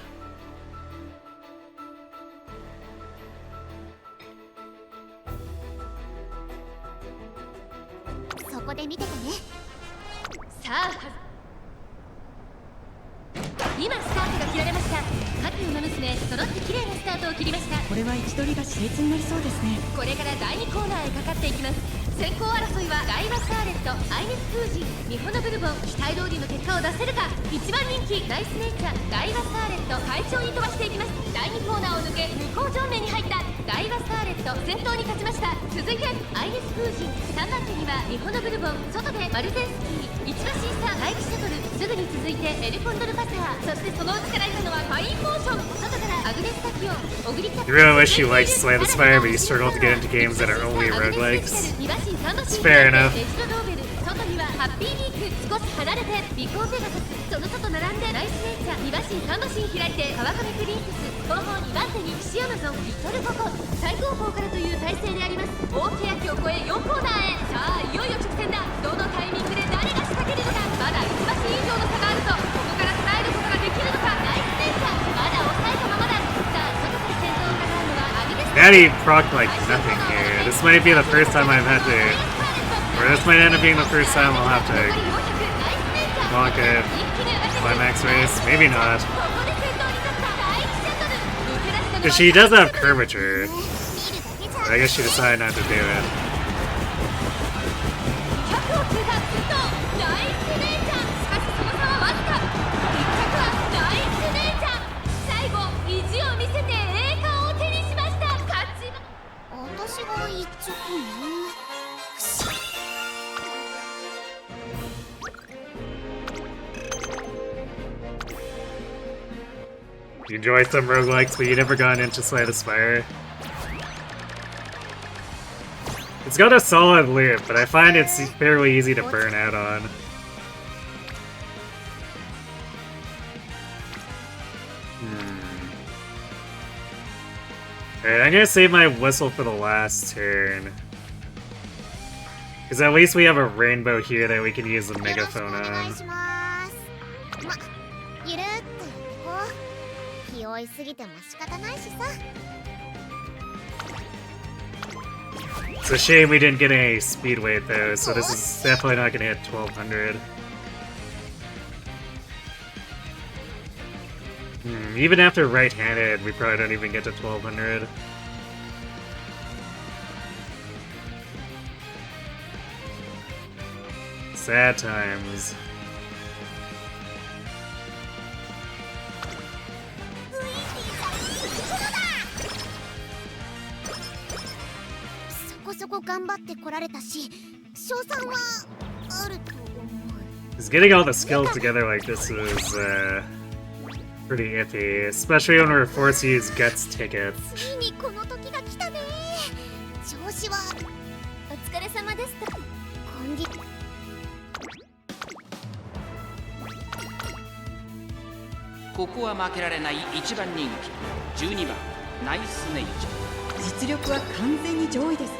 You really wish you liked Slay the Spire, but you struggle to get into games that are only roguelikes. It's fair enough. Natty procced like nothing here. This might be the first time I've had to, or this might end up being the first time I'll have to block a climax race. Maybe not. Because she does have curvature. But I guess she decided not to do it. You enjoy some roguelikes, but you never gone into Slay the Spire. It's got a solid loop, but I find it's fairly easy to burn out on. Alright, I'm gonna save my whistle for the last turn. Because at least we have a rainbow here that we can use the megaphone on. It's a shame we didn't get any speed weight though, so this is definitely not gonna hit 1200. Even after right-handed, we probably don't even get to 1200. Sad times. Because getting all the skills together like this is pretty iffy, especially when we're forced to use Guts tickets. ここは負けられない1番人気12番ナイスネイチャー。実力は完全に上位ですね。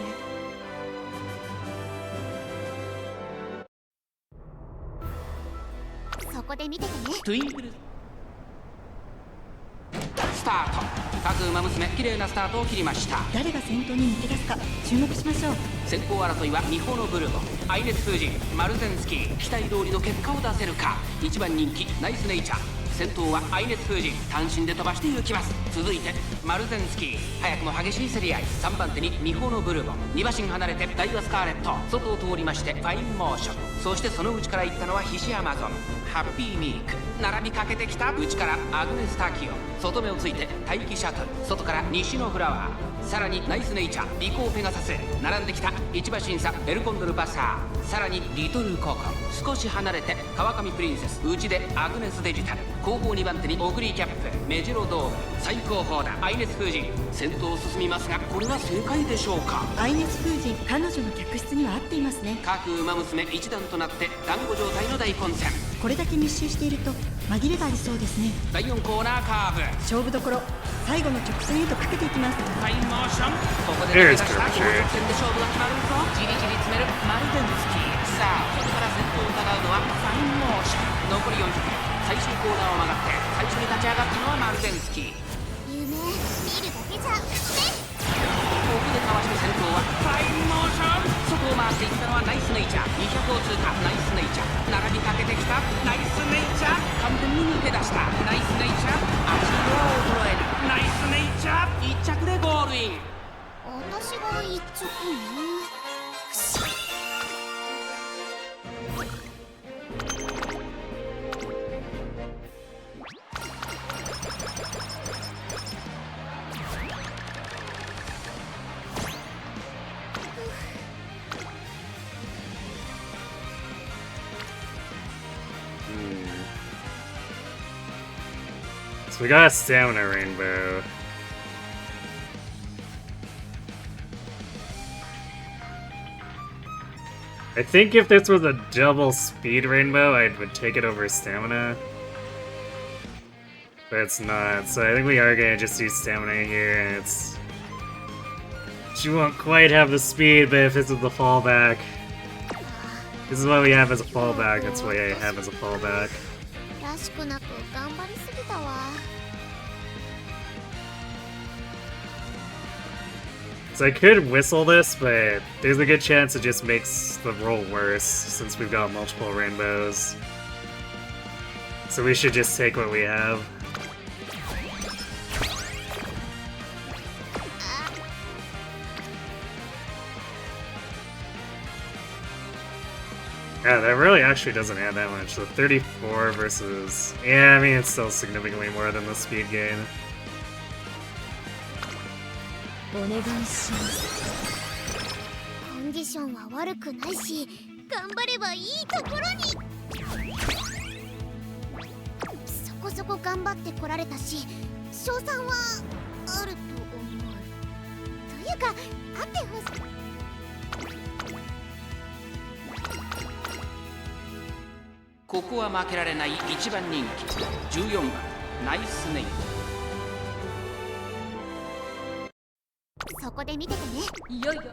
そこで見ててね。トゥインクルスタート。各馬娘綺麗なスタートを切りました。誰が先頭に抜け出すか注目しましょう。先行争いはミホノブルボ、アイネス風神、マルゼンスキー。期待通りの結果を出せるか。1番人気ナイスネイチャー。先頭はアイネス風神、単身で飛ばして行きます。続いてマルゼンスキー、早くも激しい競り合い。3番手にミホノブルボ、2馬身離れてダイワスカーレット、外を通りましてファインモーション。そしてその内から行ったのはヒシアマゾン、ハッピーミーク。並びかけてきた内からアグネスタキオ、外目をついて大気シャトル、外から西のフラワー、さらにナイスネイチャー、リコーペガサス。並んできた1馬審査ベルコンドルバサー、さらにリトルココ。少し離れて川上プリンセス、内でアグネスデジタル。後方2番手にオグリーキャップ、メジロドーム。最高峰だアイネス風神。先頭を進みますが、これは正解でしょうか。アイネス風神、彼女の客室には合っていますね。各馬娘一段となって団子状態の大混戦。これだけ密集していると紛れがありそうですね。第4コーナーカーブ、勝負どころ、最後の直線へとかけていきます。ファインモーション。ここで抜け出した後続戦で勝負が決まるぞ。じりじり詰めるマルゼンスキー。さあここから先頭を疑うのはファインモーション。残り40秒、最終コーナーを曲がって最初に立ち上がったのはマルゼンスキー。夢見るだけじゃね。ここでかわして先頭はファインモーション。外を回していったのはナイスネイチャー。200を通過ナイスネイチャー。並びかけてきたナイスネイチャー。完全に抜け出したナイスネイチャー。足を衰えるナイスネイチャー。1着でゴールイン。私が一着ね。So we got a stamina rainbow. I think if this was a double speed rainbow, I would take it over stamina. But it's not, so I think we are gonna just use stamina here, and it's... She won't quite have the speed, but if this is the fallback... This is what we have as a fallback, that's what I have as a fallback. らしくなく頑張りすぎたわ。So I could whistle this, but there's a good chance it just makes the roll worse since we've got multiple rainbows. So we should just take what we have. Yeah, that really actually doesn't add that much. So 34 versus... Yeah, I mean, it's still significantly more than the speed gain. お願いします。コンディションは悪くないし、頑張ればいいところに。そこそこ頑張ってこられたし、勝算はあると思う。というかあってほしい。ここは負けられない1番人気14番ナイスネイそこで見ててね。いよいよ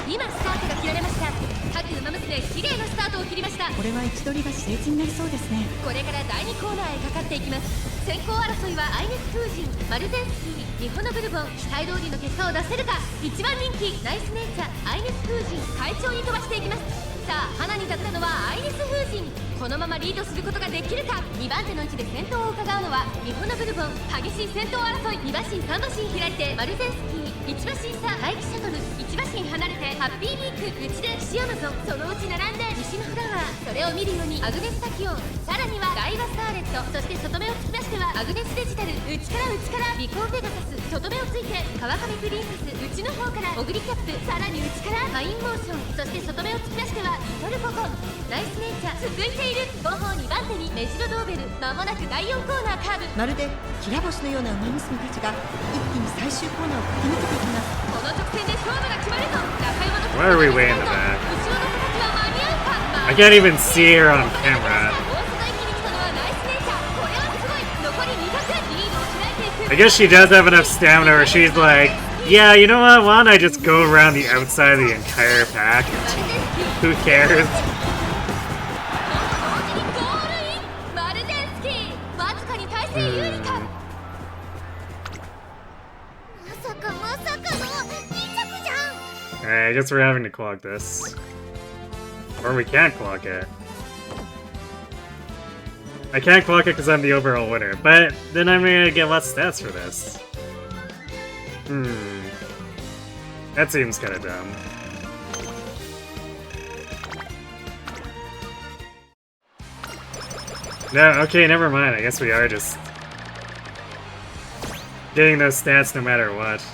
今スタートが切られました。各馬娘綺麗なスタートを切りました。これは位置取りが熾烈になりそうですね。これから第2コーナーへかかっていきます。先行争いはアイネス風神、マルゼンスキー、ミホノブルボン、期待通りの結果を出せるか。1番人気ナイスネイチャー、アイネス風神、快調に飛ばしていきます。さあ花に立ったのはアイネス風神。このままリードすることができるか。2番手の位置で先頭を伺うのはミホノブルボン。激しい先頭争い。2馬身3馬身開いてマルゼンスキー、1馬身差待機シャトル、1馬身離れてハッピービーク、内で騎士アマゾン、そのうち並んで西のフラワー。それを見るようにアグネスタキオン、さらにはガイバスターレット、そして外目を突き出してはアグネスデジタル、内からビコンペガサス、外目をついて川上プリンセス、内の方からオグリキャップ、さらに内からマインモーション、そして外目を突き出してはリトルココン、ナイスネイチャー続いている。後方2番手にメジロドーベル。間もなく第4コーナーカーブ。まるできら星のような馬娘たちが一気に最終コーナーを駆け抜けていきます。この直線で勝負が決まると中山の Why are we way in the back? 後ろの形は間に合うか。 I can't even see her on camera. 大外一気に来たのはナイスネイチャー。これはすごい。残り200、リードを開いていく。 I guess she does have enough stamina where she's like, yeah, you know what? Why don't I just go around the outside of the entire pack? Who cares? 同時にゴールイン。マルゼンスキーわずかに体勢有利か。まさかの2着じゃん。 Alright, I guess we're having to clock this. Or we can't clock it. I can't clock it because I'm the overall winner, but then I'm gonna get less stats for this. That seems kinda dumb. No, okay, never mind. I guess we are just getting those stats no matter what.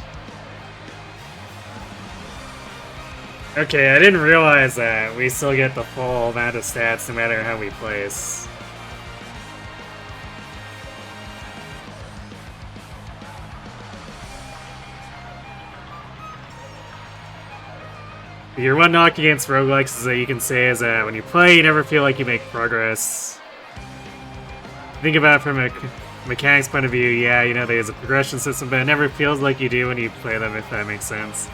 Okay, I didn't realize that we still get the full amount of stats no matter how we place. Your one knock against roguelikes is that you can say is that when you play, you never feel like you make progress. Think about it from a mechanics point of view, yeah, you know, there's a progression system, but it never feels like you do when you play them, if that makes sense.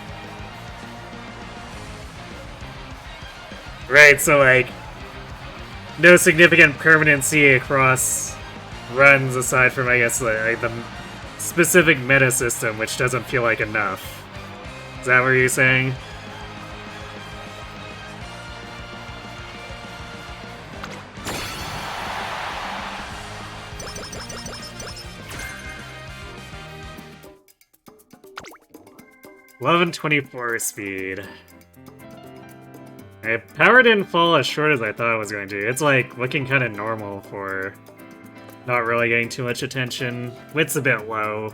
Right, so like, no significant permanency across runs aside from, I guess, like the specific meta system, which doesn't feel like enough. Is that what you're saying? .1124 speed. Power didn't fall as short as I thought it was going to. It's like looking kind of normal for not really getting too much attention. Wit's a bit low.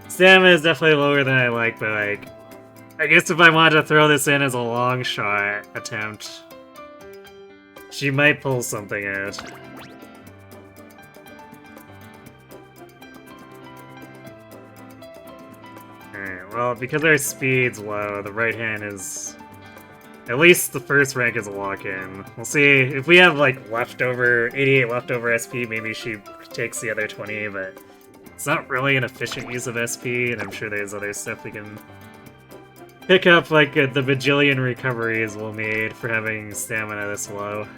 Stamina is definitely lower than I like, but like, I guess if I wanted to throw this in as a long shot attempt, she might pull something out. Alright, well, because our speed's low, the right hand is... At least the first rank is a lock-in. We'll see. If we have, like, leftover... 88 leftover SP, maybe she takes the other 20, but... It's not really an efficient use of SP, and I'm sure there's other stuff we can pick up, like the bajillion recoveries we'll need for having stamina this low.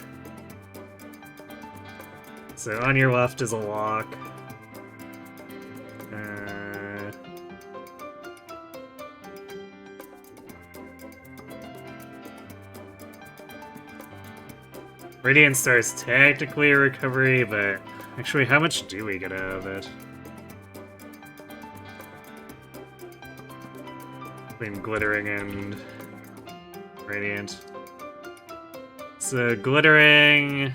So on your left is a lock. Radiant Star's technically a recovery, but actually, how much do we get out of it? Between Glittering and Radiant. So, Glittering...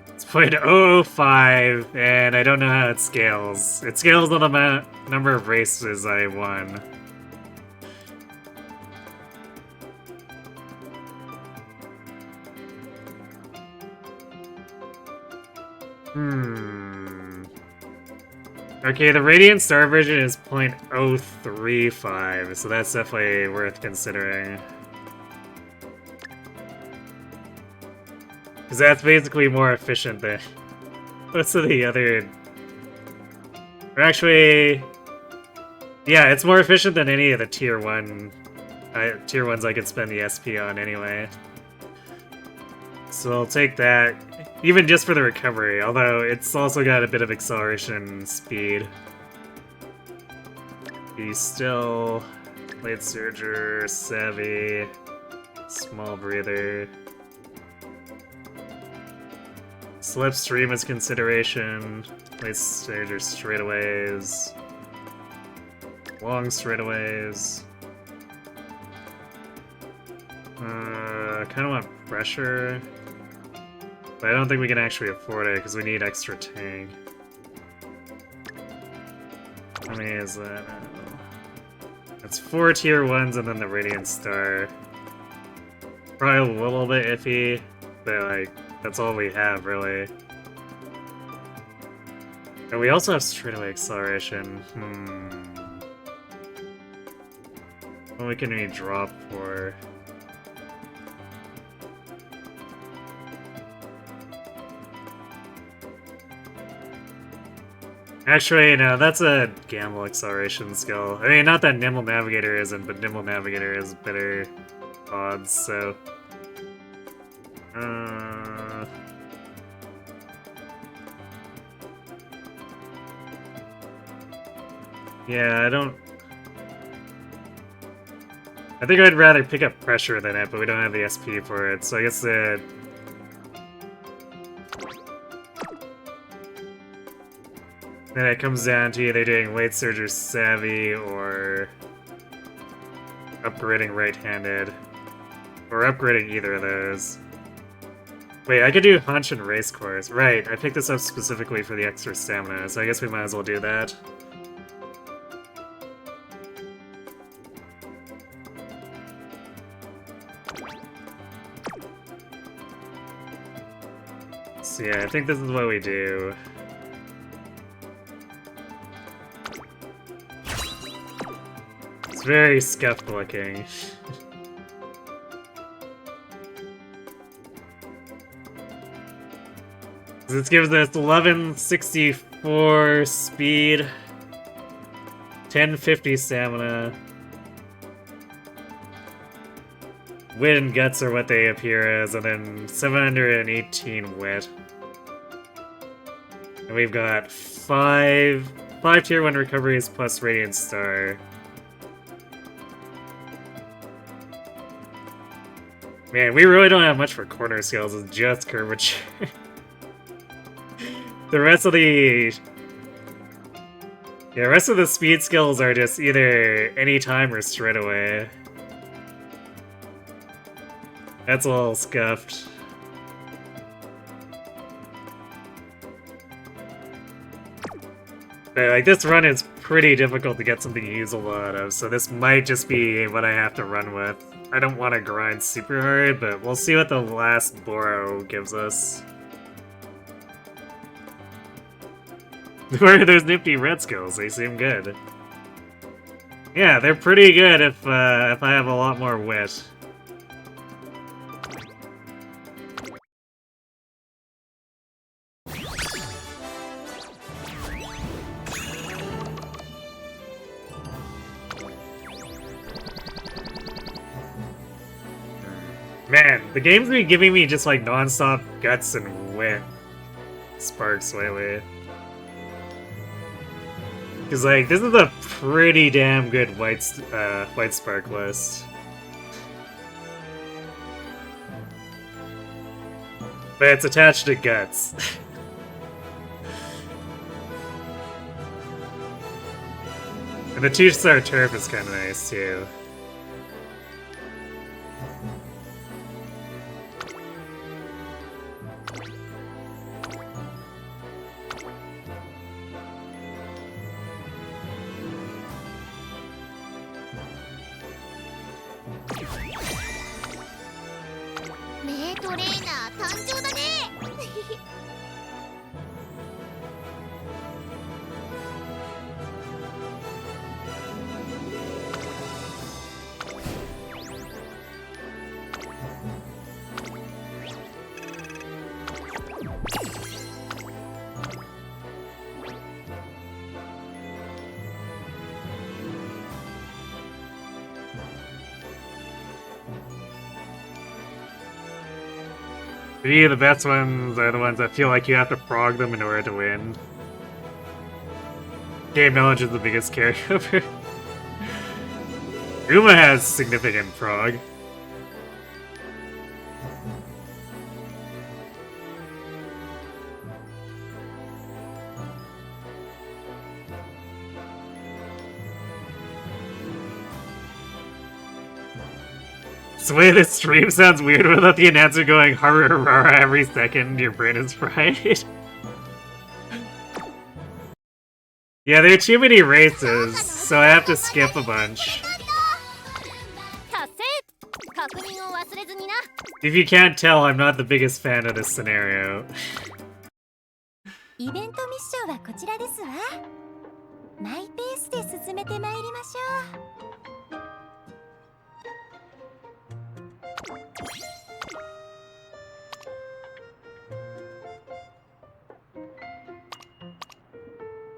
It's 0.005, and I don't know how it scales. It scales on the number of races I won. Okay, the Radiant Star version is 0.035, so that's definitely worth considering. Because that's basically more efficient than most of the other... Or actually... Yeah, it's more efficient than any of the tier 1... tier 1s I could spend the SP on anyway. So I'll take that, even just for the recovery, although it's also got a bit of acceleration speed. He's still... Blade Surger, Savvy, Small Breather... Slipstream is consideration, Blade Surger straightaways... Long straightaways... I kind of want pressure, but I don't think we can actually afford it because we need extra tank. How many is that? It's 4 tier 1s and then the Radiant Star. Probably a little bit iffy, but like, that's all we have really. And we also have straightaway acceleration. What can we drop for? Actually, no, that's a gamble acceleration skill. I mean, not that Nimble Navigator isn't, but Nimble Navigator has better odds, so... Yeah, I don't... I think I'd rather pick up pressure than it, but we don't have the SP for it, so I guess the... Then it comes down to either doing Blade Surger Savvy or upgrading right-handed. Or upgrading either of those. Wait, I could do Hunch and Race Course. Right, I picked this up specifically for the extra stamina, so I guess we might as well do that. So yeah, I think this is what we do. Very scuffed looking. This gives us 1164 speed, 1050 stamina. Wit and Guts are what they appear as, and then 718 Wit. And we've got 5 tier 1 recoveries plus Radiant Star. Man, we really don't have much for corner skills, it's just curvature. The rest of the... Yeah, the rest of the speed skills are just either anytime or straight away. That's a little scuffed. But, like, this run is pretty difficult to get something usable out of, so this might just be what I have to run with. I don't want to grind super hard, but we'll see what the last Boro gives us. Where are those nifty red skills? They seem good. Yeah, they're pretty good if I have a lot more wit. Man, the game's been giving me just like non-stop guts and wit sparks lately. Cause like this is a pretty damn good white spark list. But it's attached to guts. And the 2-star turf is kinda nice too. To me, the best ones are the ones that feel like you have to frog them in order to win. Game knowledge is the biggest carryover. Uma has significant frog. The way this stream sounds weird without the announcer going Haru Urara every second, your brain is fried. Yeah, there are too many races, so I have to skip a bunch. If you can't tell, I'm not the biggest fan of this scenario. イベントミッションはこちらですわ。マイペースで進めてまいりましょう。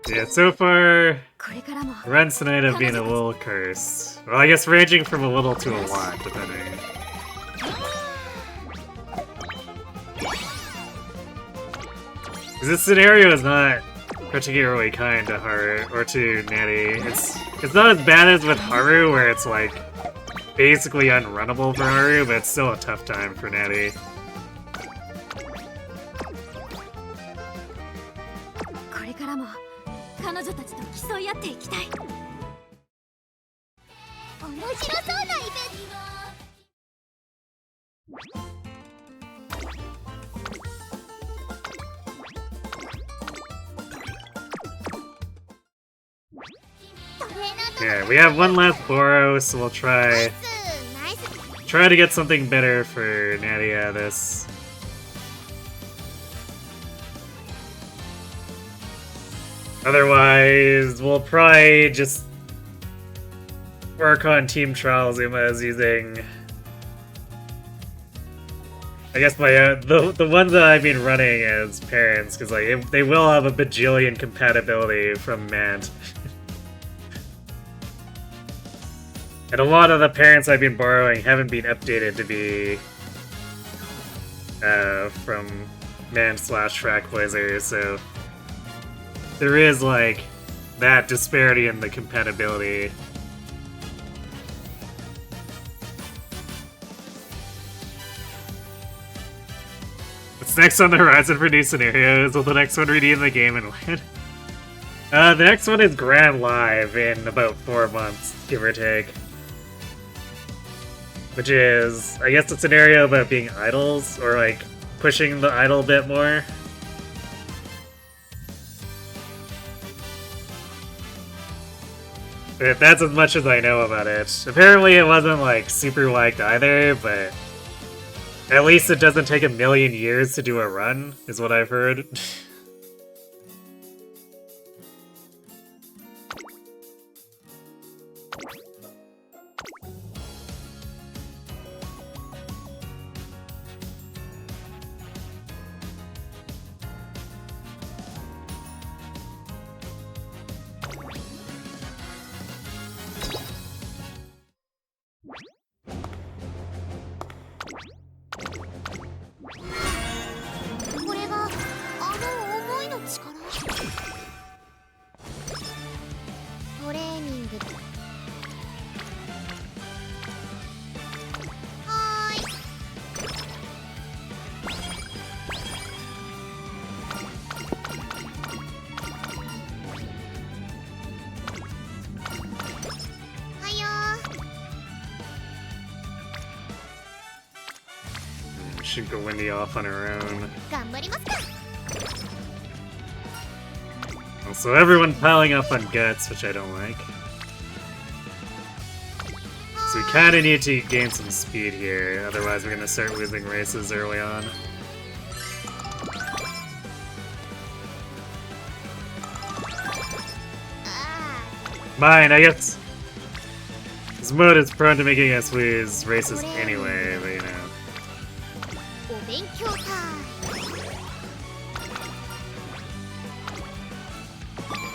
Yeah, so far, the runs tonight have been a little cursed. Well, I guess ranging from a little to a lot, depending. This scenario is not particularly kind to Haru, or to Natty. It's not as bad as with Haru, where it's like basically unrunnable for Haru, but it's still a tough time for Natty. 彼女たちと競い合っていきたい。面白そうなイベント。Yeah, we have one last Boro, so we'll try to get something better for Natty out of this. Otherwise, we'll probably just work on team trials. Uma is using, I guess, my the ones that I've been running as parents, because like they will have a bajillion compatibility from Mant. And a lot of the parents I've been borrowing haven't been updated to be from Mant/RNGblazer, so there is like that disparity in the compatibility. What's next on the horizon for new scenarios? Will the next one redeem the game and win? The next one is Grand Live in about 4 months, give or take. Which is, I guess, a scenario about being idols, or like pushing the idol a bit more. But that's as much as I know about it. Apparently it wasn't like super liked either, but at least it doesn't take a million years to do a run, is what I've heard. Should go Wendy off on her own. Also, everyone piling up on Guts, which I don't like. So we kinda need to gain some speed here, otherwise we're gonna start losing races early on. Mine, I guess. This mode is prone to making us lose races anyway, but you know.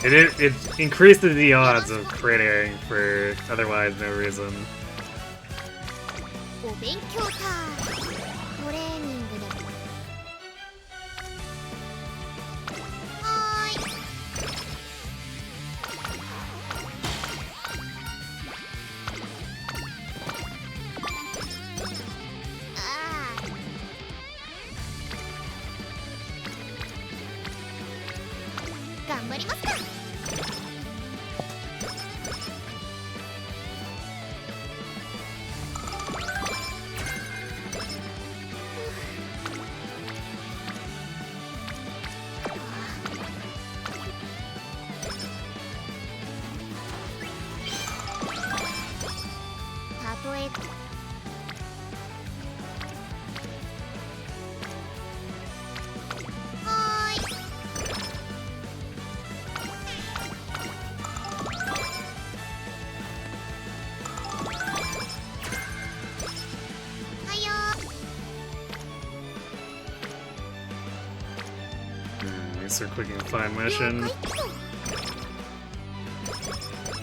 It increases the odds of critting for otherwise no reason. Thanks for clicking find mission. 了解。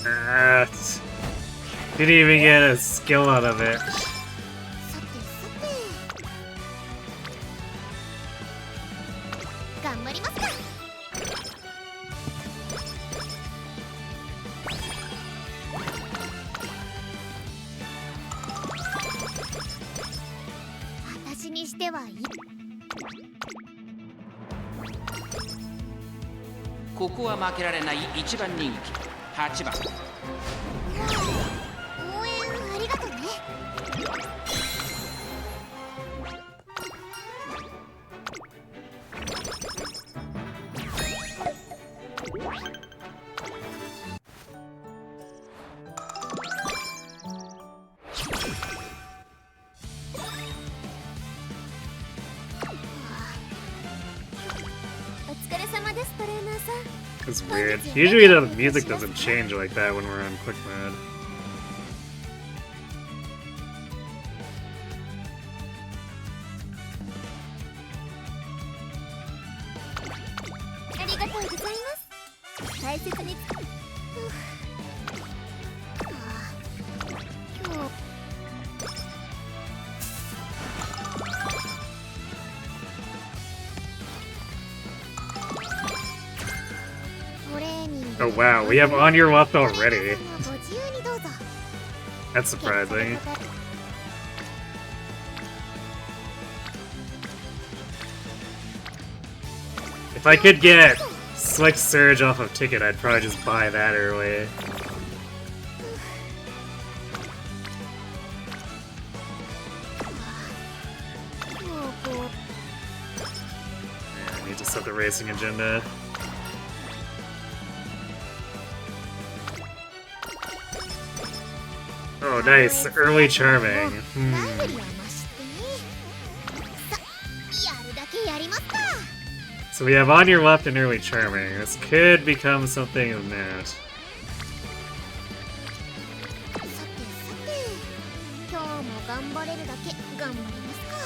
Ah, didn't even get a skill out of it. さてさて頑張りますか。私にしてはいい。ここは負けられない一番人気8番。応援ありがとうね。お疲れ様です、トレーナーさん。 It's weird. Usually the music doesn't change like that when we're on quick mode. ありがとうございます。大切に使う。今日。トレーニング。 Oh wow, we have on your left トレ already. ーナーさんはご自由にどうぞ。 That's surprising. If I could get Slick Surge off of Ticket, I'd probably just buy that early. I need to set the racing agenda. Oh, nice. Early charming. ライブリは増してね。さ、やるだけやりますか。 So we have on your left and early charming. This could become something of note. さてさて、今日も頑張れるだけ頑張りますか。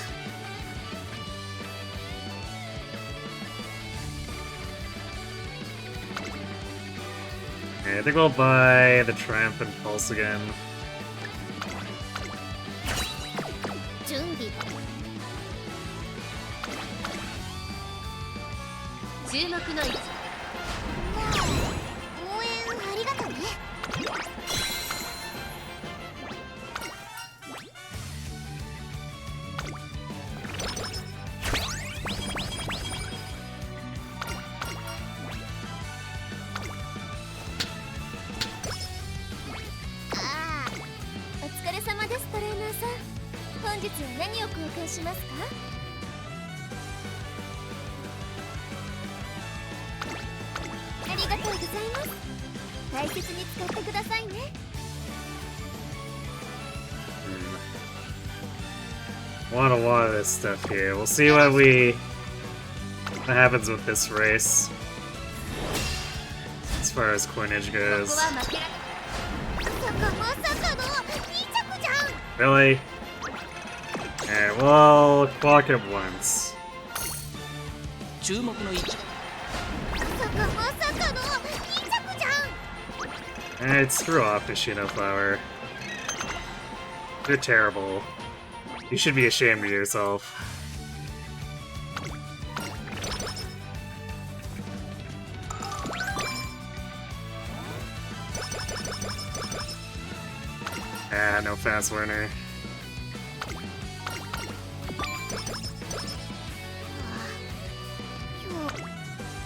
Okay, I think we'll buy the Triumphant Pulse again. 準備。注目の位置。応援ありがとうね。ああ、お疲れ様です、トレーナーさん。本日は何を交換しますか？ありがとうございます。大切に使ってくださいね。 Want a lot of this stuff here. We'll see what happens with this race. As far as coinage こ goes. こは負けられまさかの2着じゃん。 Really? Alright, well, clock it once. 注目の位置。まさかの2着じゃん。 Alright, screw off the Shino Flower. You're terrible. You should be ashamed of yourself. Ah, no fast learner. 今日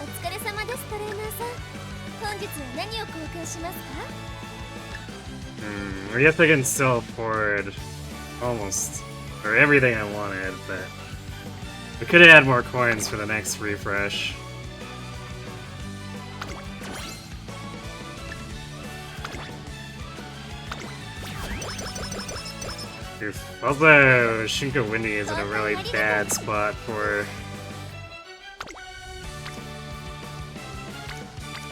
お疲れ様です、トレーナーさん。本日は何を交換しますか？ I guess I can still afford almost, or everything I wanted, but we could have had more coins for the next refresh. Oof. Also, Shinko Windy is in a really bad spot for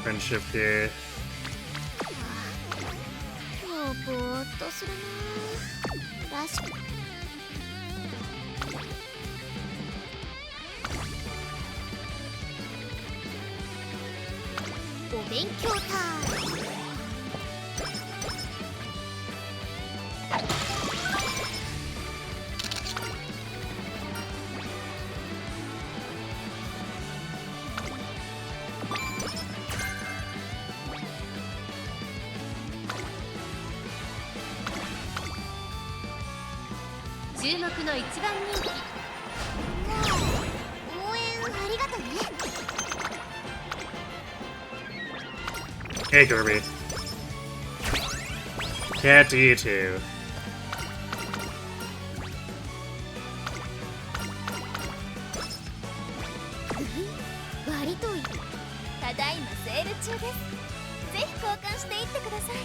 friendship here. 今日ぼーっとするならしく。勉強タイム。注目の一番人気。応援ありがとね。 Hey, Kirby. Cat to you too. 割といい。ただいまセール中です。ぜひ交換していってください。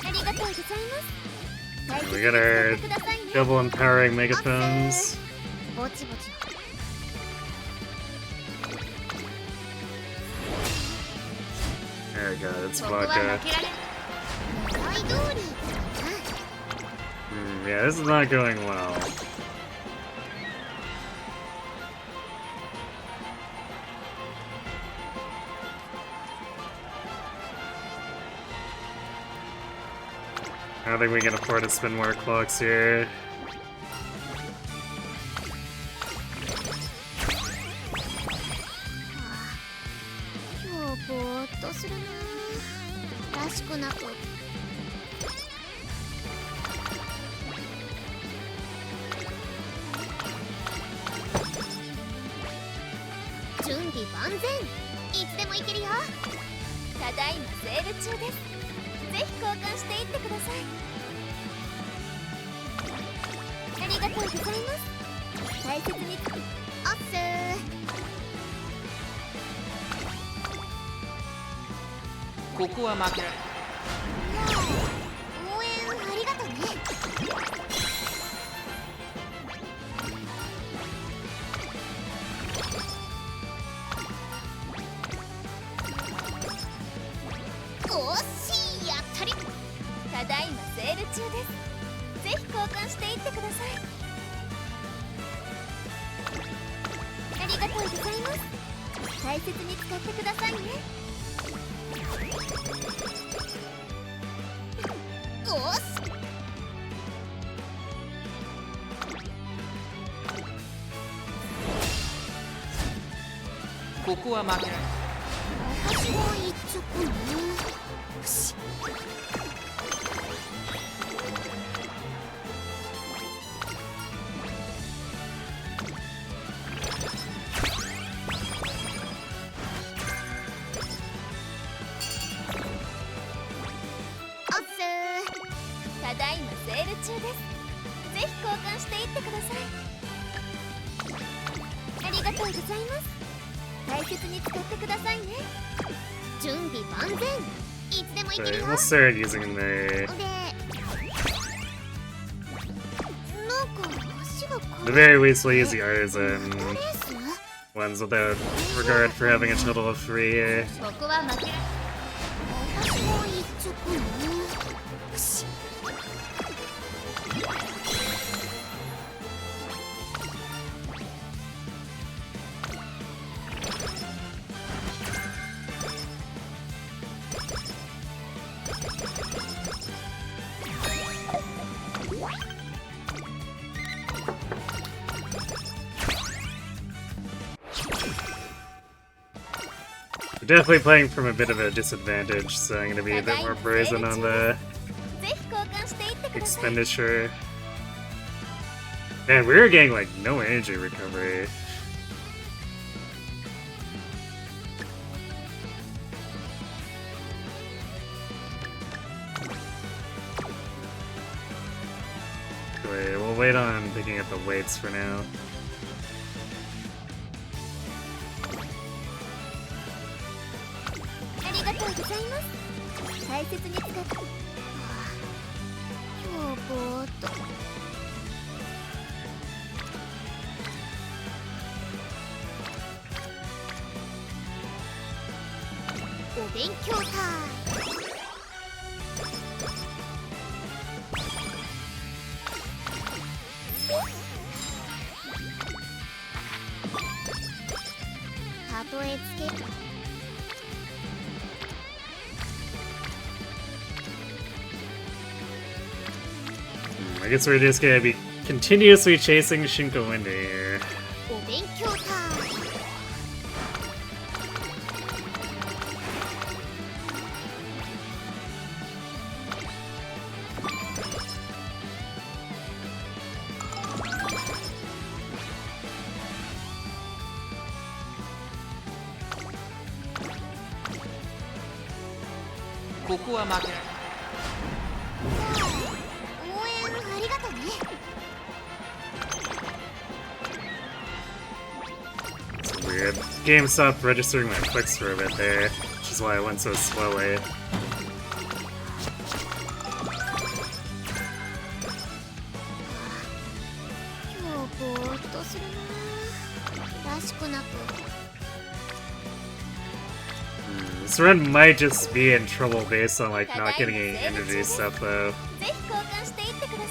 ありがとうございます。 We got our double empowering megaphones. ぼちぼち。 There we go, it's ここは vodka. 負けられない。狙い通り。 Yeah, this is not going well. I don't think we can afford to spend more clocks here. 今日ぼーっとするな。らしくなく。準備万全。いつでもいけるよ。ただいまセール中です。ぜひ交換していってください。ありがとうございます。大切に。おっすー。ここは負けられ応援ありがとね。おっしい、やったり。ただいまセール中です。ぜひ交換していってください。ありがとうございます。大切に使ってくださいね。おっす。ここは負けられない。私も一直ね。よし。ただいまセール中です。ぜひ交換していってください。ありがとうございます。大切に使ってくださいね。準備万全。いつでもいける So よ。 we'll start using the で、なんか足が the very least we'll use the artisan レース ones without regard for having a total of 3 here. ここは負けられない。私も一直ね。よし。We're definitely playing from a bit of a disadvantage, so I'm gonna be a bit more brazen on the ぜひ交換していってください。 expenditure. Man, we were getting like no energy recovery. Wait, we'll wait on picking up the weights for now. ありがとうございます。大切に使って。今日ぼーっと。お勉強タイム。たとえつけ I guess we're just gonna be continuously chasing Shinko into here. お勉強タイム ここは負けない。応援ありがとね It's weird. Game stopped registering my clicks for a bit there, which is why I went so slowly. 今日ぼーっとするならしくなく This run might just be in trouble based on like not getting any energy stuff though. ぜひ交換していってください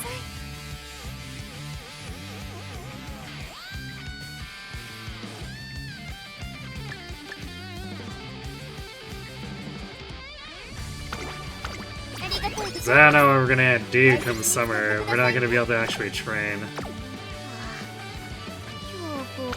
ありがとうございます So I don't know what we're gonna do come summer. We're not gonna be able to actually train. 今日ぼ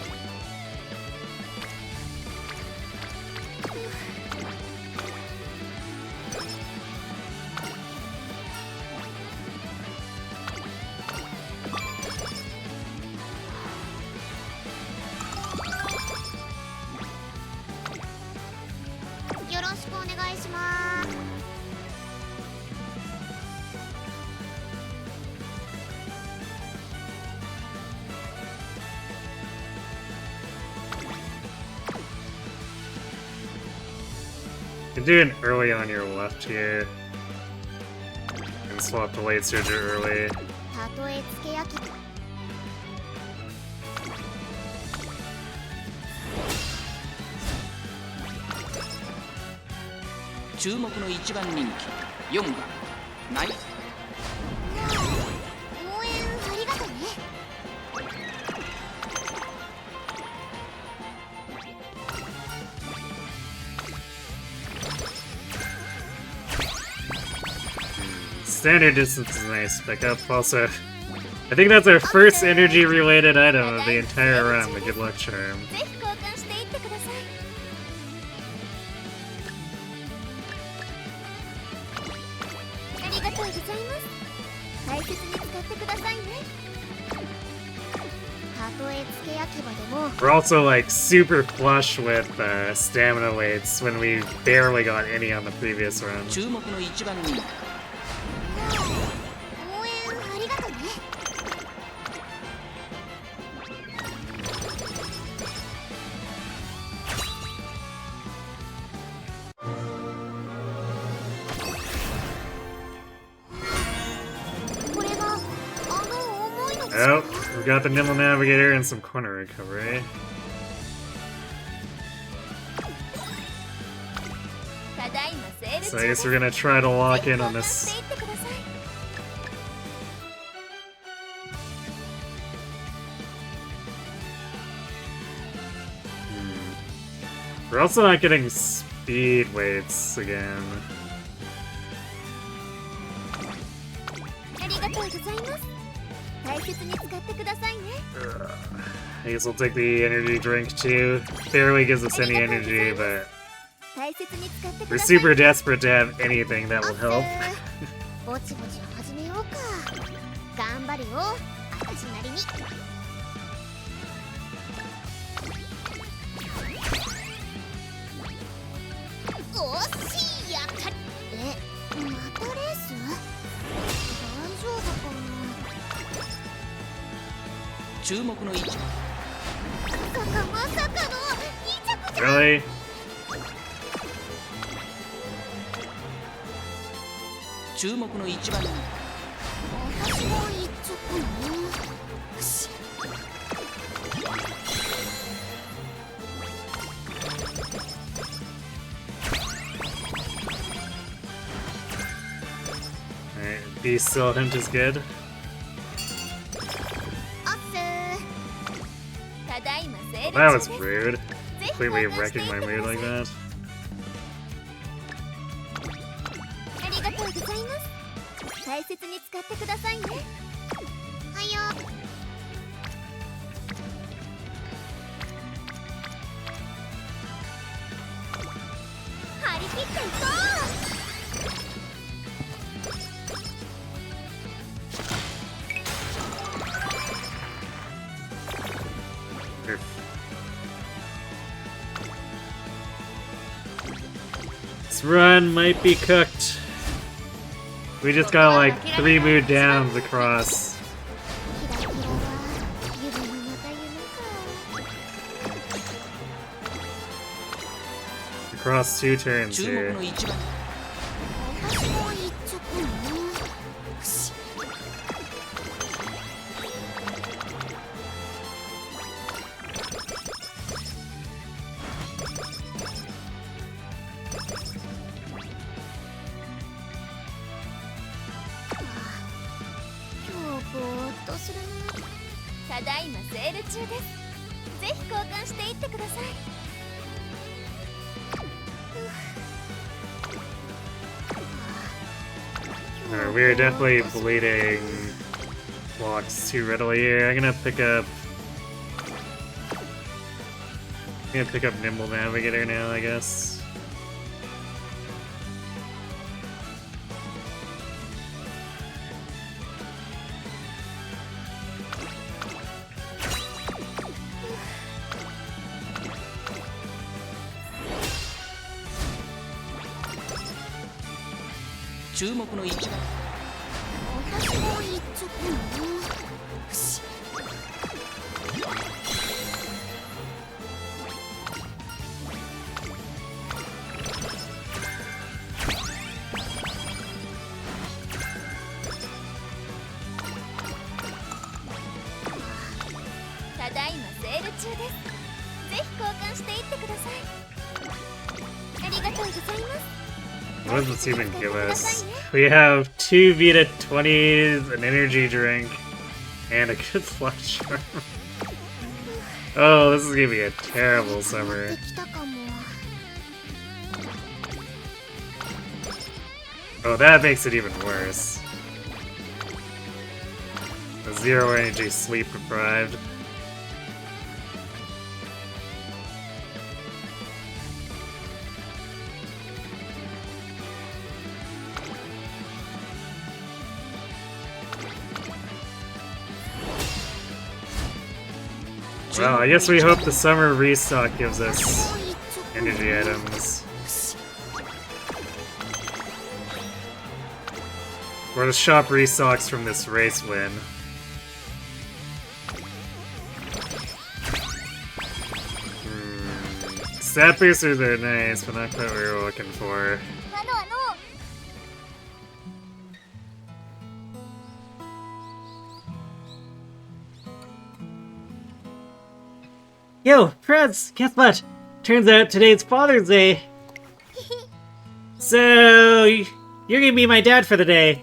よろしくお願いします You can do it early on your left here. And swap to late surge early. たとえつけ焼き 注目の一番人気4番ナイス。応援ありがとね Standard distance is a nice pickup. Also, I think that's our first energy related item of the entire run, the good luck charm. ぜひ交換していってください ありがとうございます大切に使ってくださいねたとえつけ焼き場でも We're also like super flush with stamina weights when we barely got any on the previous run. 注目の一番人気応援ありがとね これがあの重いの Oh, we got the Nimble Navigator and some corner recovery. ただいまセール So I guess we're gonna try to lock in on 交換し this. ていってください We're also not getting speed weights again. ありがとうございます大切に使ってくださいね I guess we'll take the energy drink too. Barely gives us any energy, but 大切に使ってく we're ださい super desperate to have anything that will help. ぼちぼち始めようか頑張るよ私なりにおっしいやったえまたレース大丈夫か注目の一番なまさかの2着じゃん Really? 注目の一番人私も1着ねよし Alright, Beast Still Hint is good. Well, that was rude. Completely wrecking my mood like that. ありがとうございます。大切に使ってくださいね。はよ張り切っていこう。 This run might be cooked. We just got like 3 mood downs across. キラキラは夢のまた夢か。 Across 2 turns 注目 here. の一番私も言っちゃったの。よし。 今日ぼーっとするな。ただいまセール中です。ぜひ交換していってください。 We're definitely bleeding blocks too readily here. I'm gonna pick up Nimble Navigator now, I guess.注目の一番私も言っちゃったの。よし。 ただいまセール中です。ぜひ交換していってください。ありがとうございます。 What does this even give us? We have 2 Vita 20s, an energy drink, and a good luck charm. Oh, this is gonna be a terrible summer. できたかも。 Oh, that makes it even worse. A 0 energy sleep deprived. Well, I guess we hope the summer restock gives us energy items. Or the shop restocks from this race win. Stat boosters are nice, but not quite what we were looking for. あの Yo, Preds, guess what? Turns out today's Father's Day. So, you're gonna be my dad for the day.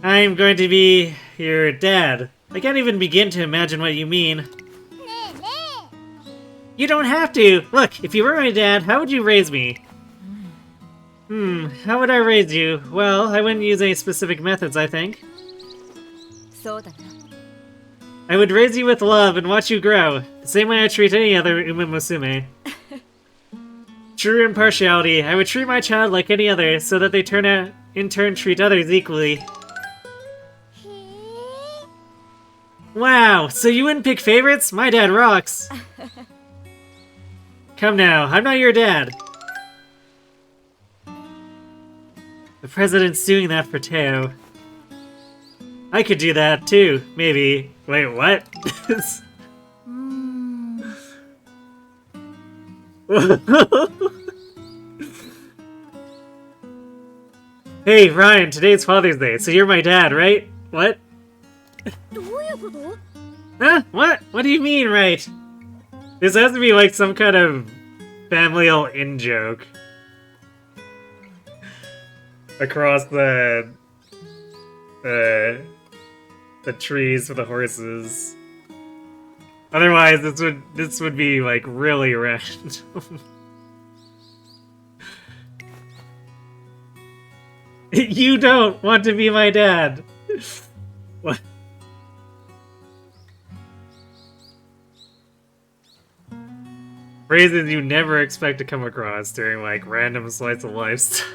I'm going to be your dad. I can't even begin to imagine what you mean. ねえね You don't have to! Look, if you were my dad, how would you raise me? How would I raise you? Well, I wouldn't use any specific methods, I think. そうだな。 I would raise you with love and watch you grow, the same way I treat any other Umamusume. True impartiality, I would treat my child like any other, so that they in turn treat others equally. へえ。 Wow, so you wouldn't pick favorites? My dad rocks! Come now, I'm not your dad. The president's doing that for Teo. I could do that too, maybe. Wait, what? Hey, Ryan, today's Father's Day, so you're my dad, right? What? どういうこと？ Huh? What? What do you mean, right? This has to be like some kind of familial in-joke. Across the trees for the horses. Otherwise, this would be like really random. You don't want to be my dad. What? Phrases you never expect to come across during like random slice of life stuff.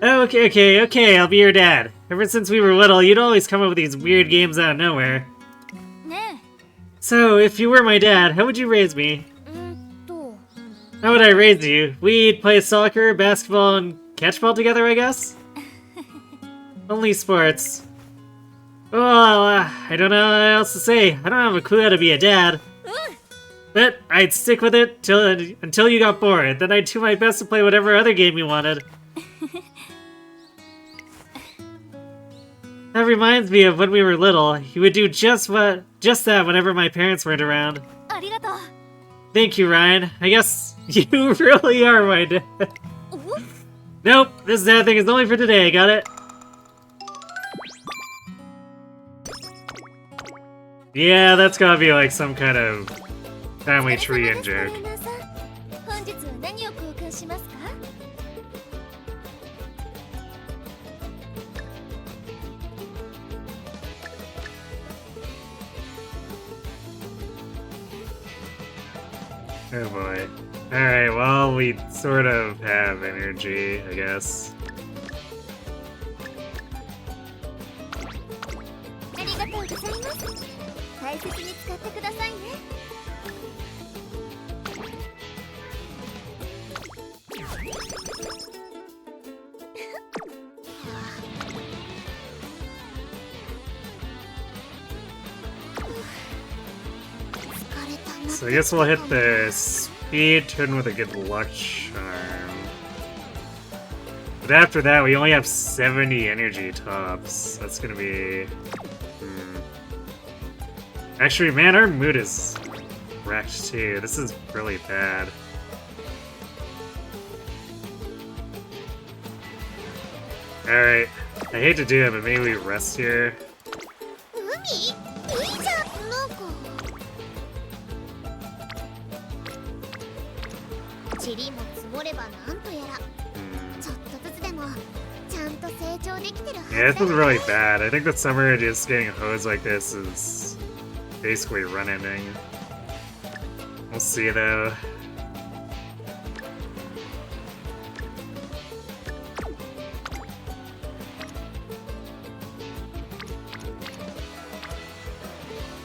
Okay, I'll be your dad. Ever since we were little, you'd always come up with these weird games out of nowhere. So, if you were my dad, how would you raise me? How would I raise you? We'd play soccer, basketball, and catchball together, I guess? Only sports. Well, I don't know what else to say. I don't have a clue how to be a dad. But I'd stick with it until you got bored. Then I'd do my best to play whatever other game you wanted. That reminds me of when we were little. You would do just that whenever my parents weren't around. Thank you, Ryan. I guess you really are my dad. Nope, this dad thing is only for today, got it? Yeah, that's gotta be like some kind of family tree in joke. Oh boy. Alright, well, we sort of have energy, I guess. So I guess we'll hit the speed turn with a good luck charm. But after that, we only have 70 energy tops. That's gonna be... Actually, man, our mood is wrecked too. This is really bad. Alright. I hate to do it, but maybe we rest here. Yeah, this was really bad. I think the summer just getting hosed like this is basically run-ending. We'll see though.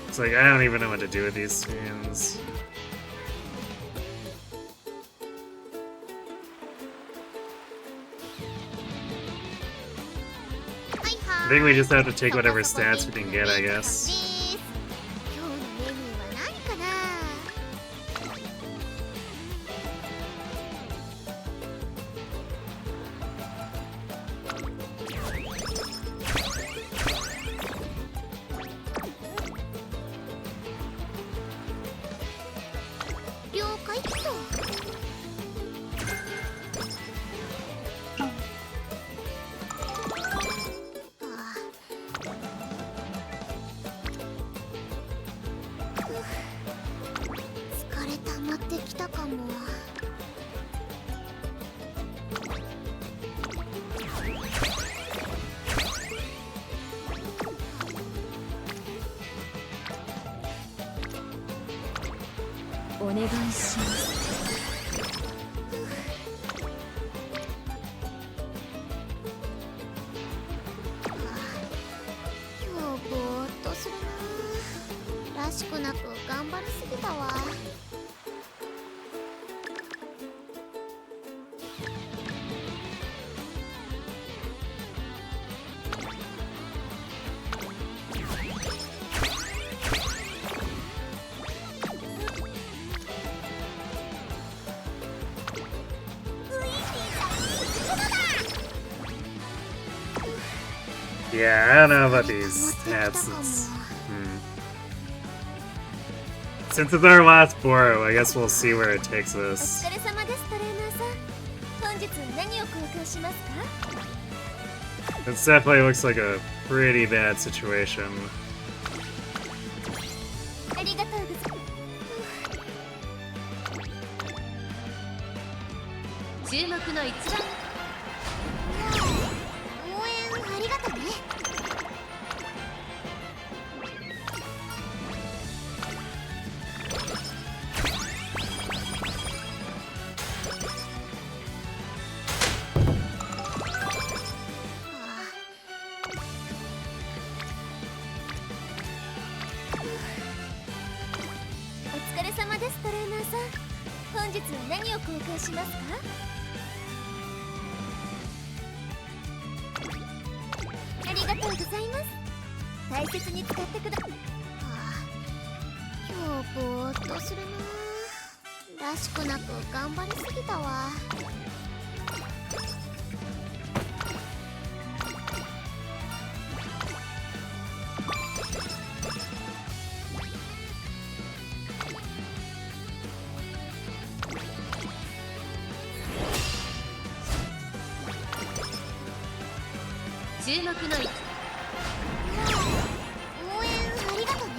It's like, I don't even know what to do with these screens. I think we just have to take whatever stats we can get, I guess. Yeah, I don't know about these stats. Since it's our last Boro, I guess we'll see where it takes us. This definitely looks like a pretty bad situation. ありがとうございます。注目の一番応援ありがとね。お疲れ様です、トレーナーさん。本日は何を交換しますか？ありがとうございます。大切に使ってくだ。今日ぼーっとするな。らしくなく頑張りすぎたわ。注目の一応援ありがとね。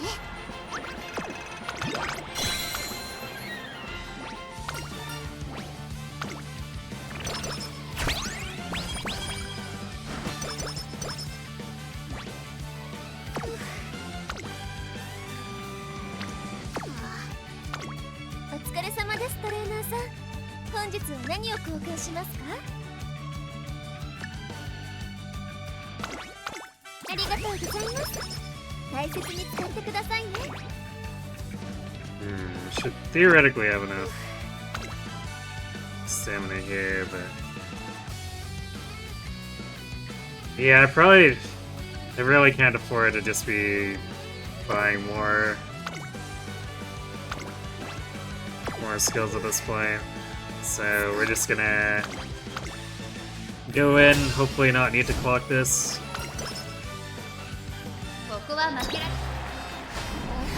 お疲れ様です、トレーナーさん。本日は何を交換しますか？ありがとうございます。大切に使ってくださいね。Should theoretically have enough stamina here, but yeah, I really can't afford to just be buying more skills at this point. So we're just gonna go in, hopefully not need to clock this. ここは負けられ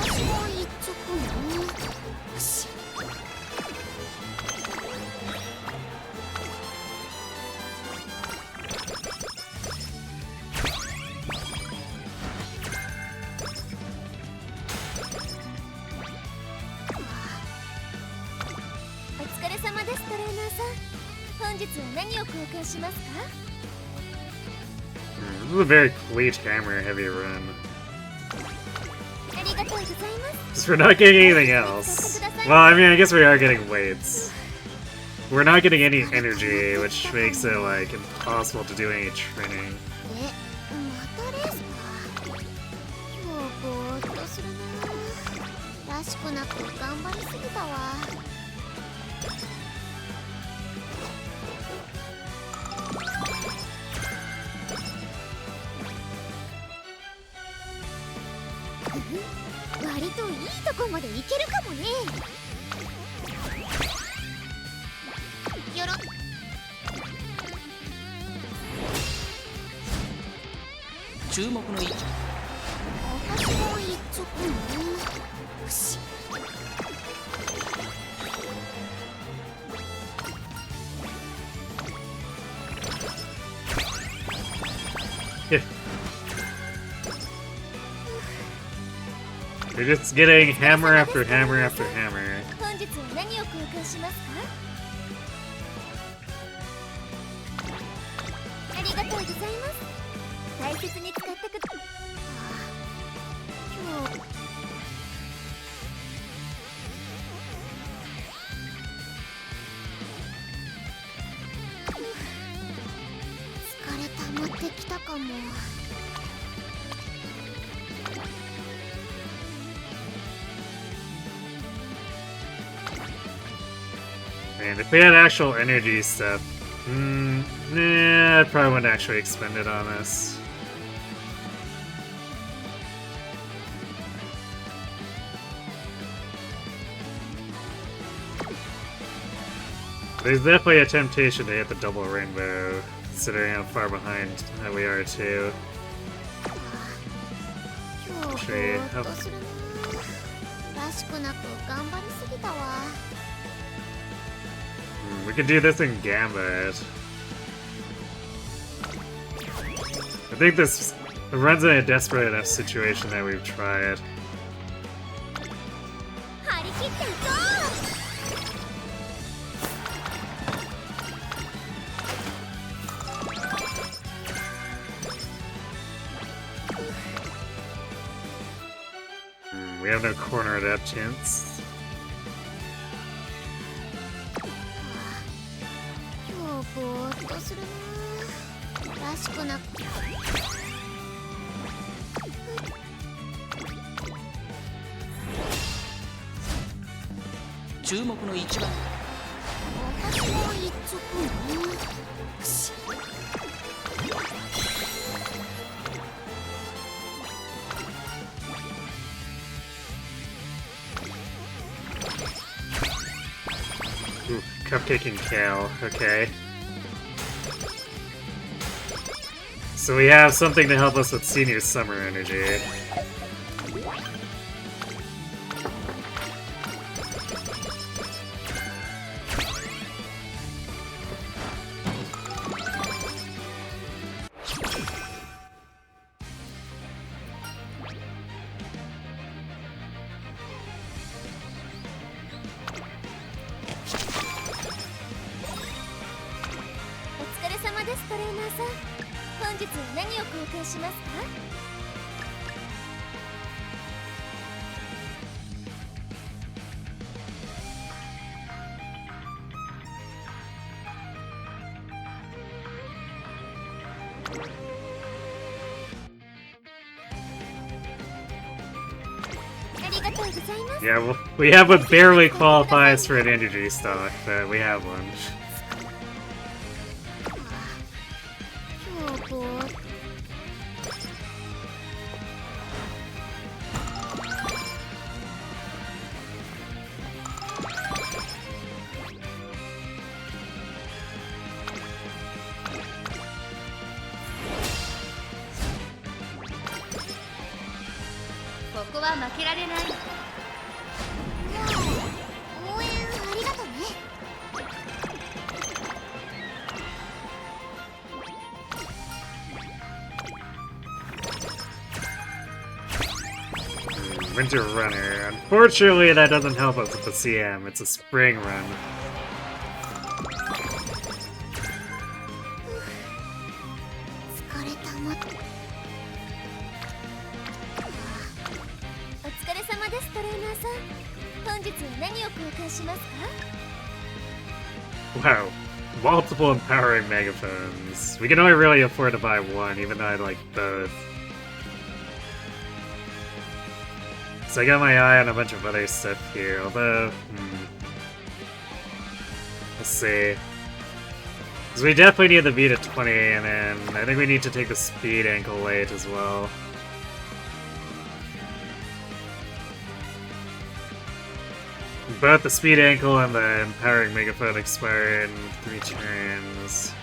私も一直ね。よし。お疲れ様です、トレーナーさん。本日は何を交換しますか？ This is a very cleat hammer heavy run. ありがとうございます。 Just we're not getting anything else. Well, I mean, I guess we are getting weights. We're not getting any energy, which makes it like impossible to do any training. え、またレースか。今日ぼーっとするな。らしくなく頑張りすぎたわ。割といいとこまでいけるかもね。よろ。注目の位置。私も一直ね。よし。We're just getting hammer after hammer after hammer. 本日は何を交換しますか？ありがとうございます。大切に使ってくだ。今日。疲れ溜まってきたかも。And if we had actual energy stuff, nah, I probably wouldn't actually expend it on this. There's definitely a temptation to hit the double rainbow, considering how far behind we are too. 今日ぼーっとするな。らしくなく頑張りすぎたわ。We could do this in Gambit. I think this runs in a desperate enough situation that we've tried. 切っていこWe have no corner adaptants. う。今日ぼーっとするな。らしくなく。注目の1番。私も一直ね。よし。Ooh, cupcake and kale. Okay. So we have something to help us with senior summer energy. Yeah, well, we have what barely qualifies for an energy stock, but we have one. 今日ぼーっと。ここは負けられない。応援ありがとね。Winter Runner. Unfortunately, that doesn't help us with the CM. It's a spring run. 疲れたま。お疲れ様ですトレーナーさん。本日は何を交換しますか？ Wow. Multiple empowering megaphones. We can only really afford to buy one, even though I like both. So I got my eye on a bunch of other stuff here, although... Let's see. Because we definitely need the beat at 20, and then I think we need to take the speed ankle late as well. Both the speed ankle and the empowering megaphone expire in 3 turns.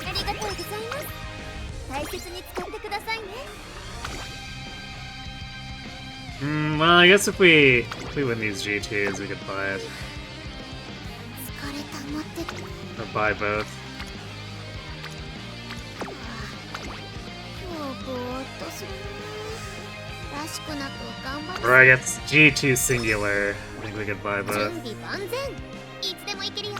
ありがとうございます。大切に使ってくださいね。Well, I guess if we win these G2s, we could buy it. 疲れたまって。 Or buy both. 今日ぼーっとするな。らしくなく頑張る。 Or I guess G2 singular. I think we could buy 準 both. 備万全。いつでもいけるよ。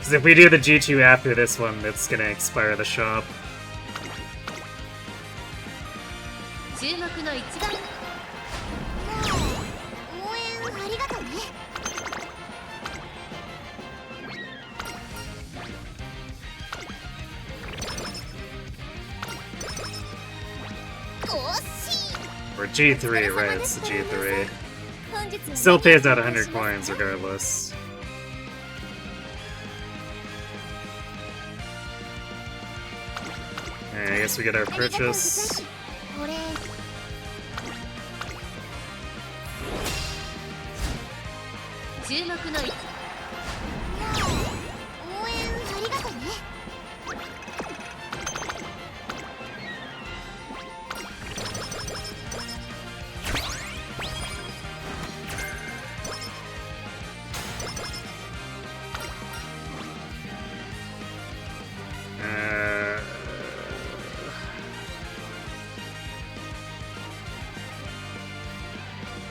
Because if we do the G2 after this one, it's gonna expire the shop. 注目の1番。応援ありがとうね。惜しい。 Or G3, right? It's the G3. 本日 Still pays out 100 coins regardless. I guess we get our purchase. これ注目の1。応援ありがとうね。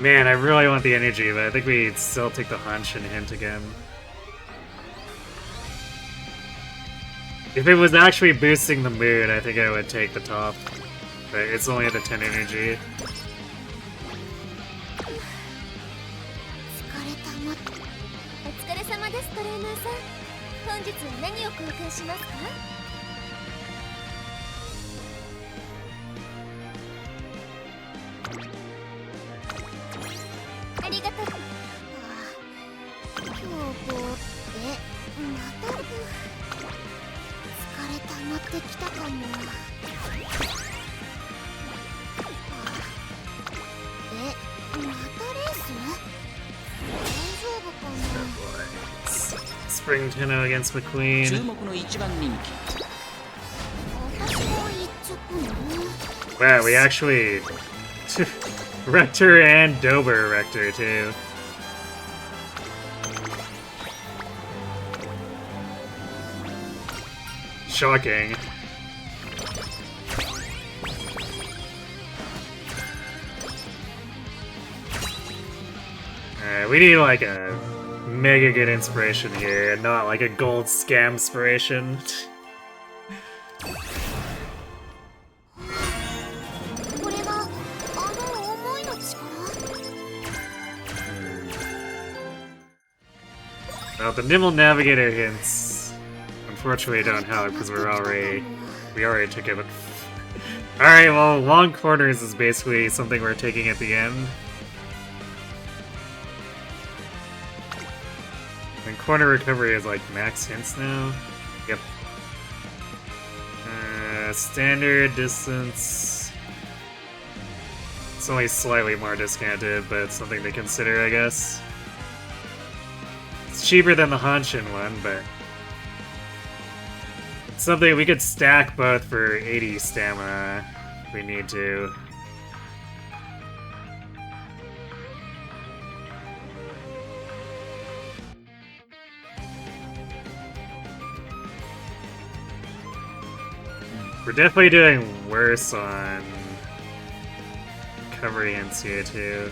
Man, I really want the energy, but I think we still take the hunch and hint again. If it was actually boosting the mood, I think I would take the top. But it's only at the 10 energy. お疲れ様ですトレーナーさん。本日は何を交換しますか？ありがとう。今日また疲れ溜まってきたかも。またレース？ Spring Tenno against McQueen. 注目の一番人気 Wow, we actually Rector and Dober Rector too. Shocking. We need like a mega good inspiration here, and not like a gold scam inspiration. Well, the Nimble Navigator hints, unfortunately, don't help because we already took it. Alright, well, long corners is basically something we're taking at the end. And corner recovery is like max hints now. Yep. Standard distance. It's only slightly more discounted, but it's something to consider, I guess. It's cheaper than the Hanshin one, but it's something we could stack both for 80 stamina if we need to. We're definitely doing worse on recovery hints here too.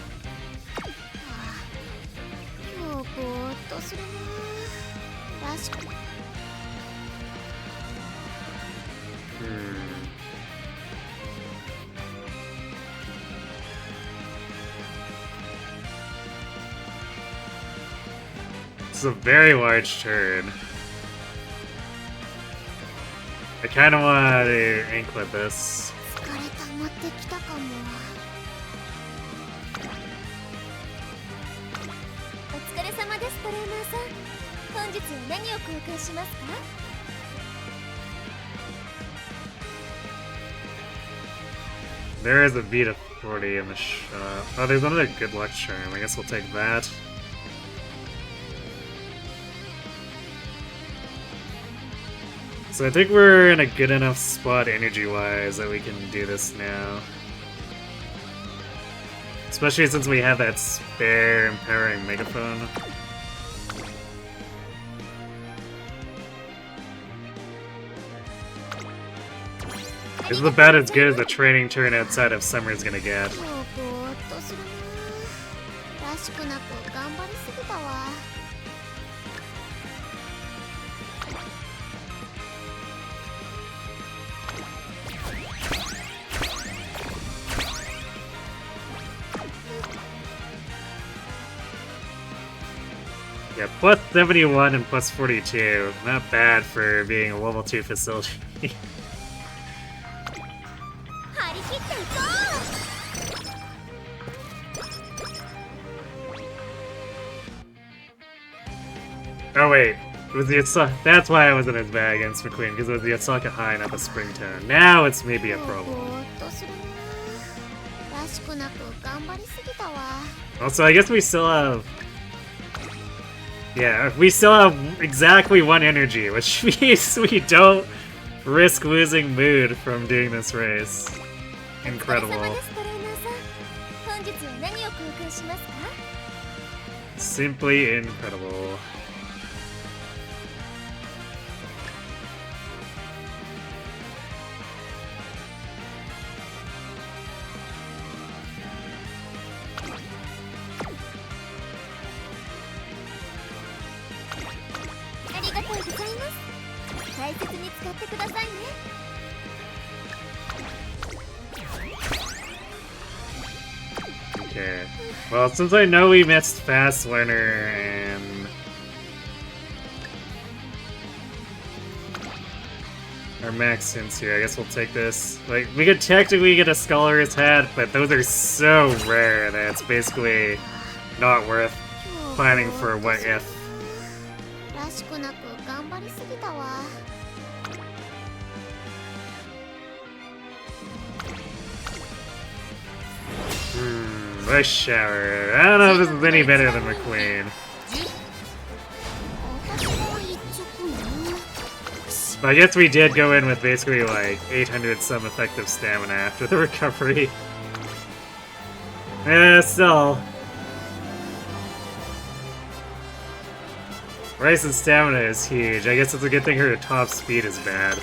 This is a very large turn. I kind of want to anklet this. 疲れ溜まってきたかも。お疲れ様ですトレーナーさん。本日は何を交換しますか？ There is a Pt74 in the shop. Oh, there's another good luck charm. I guess we'll take that. So I think we're in a good enough spot energy-wise that we can do this now. Especially since we have that spare empowering megaphone. This is about as good as the training turn outside of summer is gonna get. 今日ぼーっとするな。らしくなく頑張りすぎたわ。 Yeah, plus 71 and plus 42. Not bad for being a level 2 facility. 張り切っていこう。 Oh wait, it was the Osaka. That's why I wasn't as bad against McQueen, because it was the Osaka High, not the Spring Town. Now it's maybe a problem. ぼーっとするな。らしくなく頑張りすぎたわ。 Also, I guess we still have... Yeah, we still have exactly 1 energy, which means we don't risk losing mood from doing this race. Incredible. お疲れ様ですトレーナーさん。本日は何を交換しますか？ Simply incredible. うございます。大切に使ってくださいね。Okay. Well, since I know we missed Fast Learner and our Maxins here, I guess we'll take this. Like, we could technically get a Scholar's Hat, but those are so rare that it's basically not worth planning for a what if. らしくなく頑張りすぎたわ。Rush Shower. I don't know if this is any better than McQueen. 私も一直ね。 But I guess we did go in with basically like 800 some effective stamina after the recovery. Still. Rice's stamina is huge. I guess it's a good thing her top speed is bad.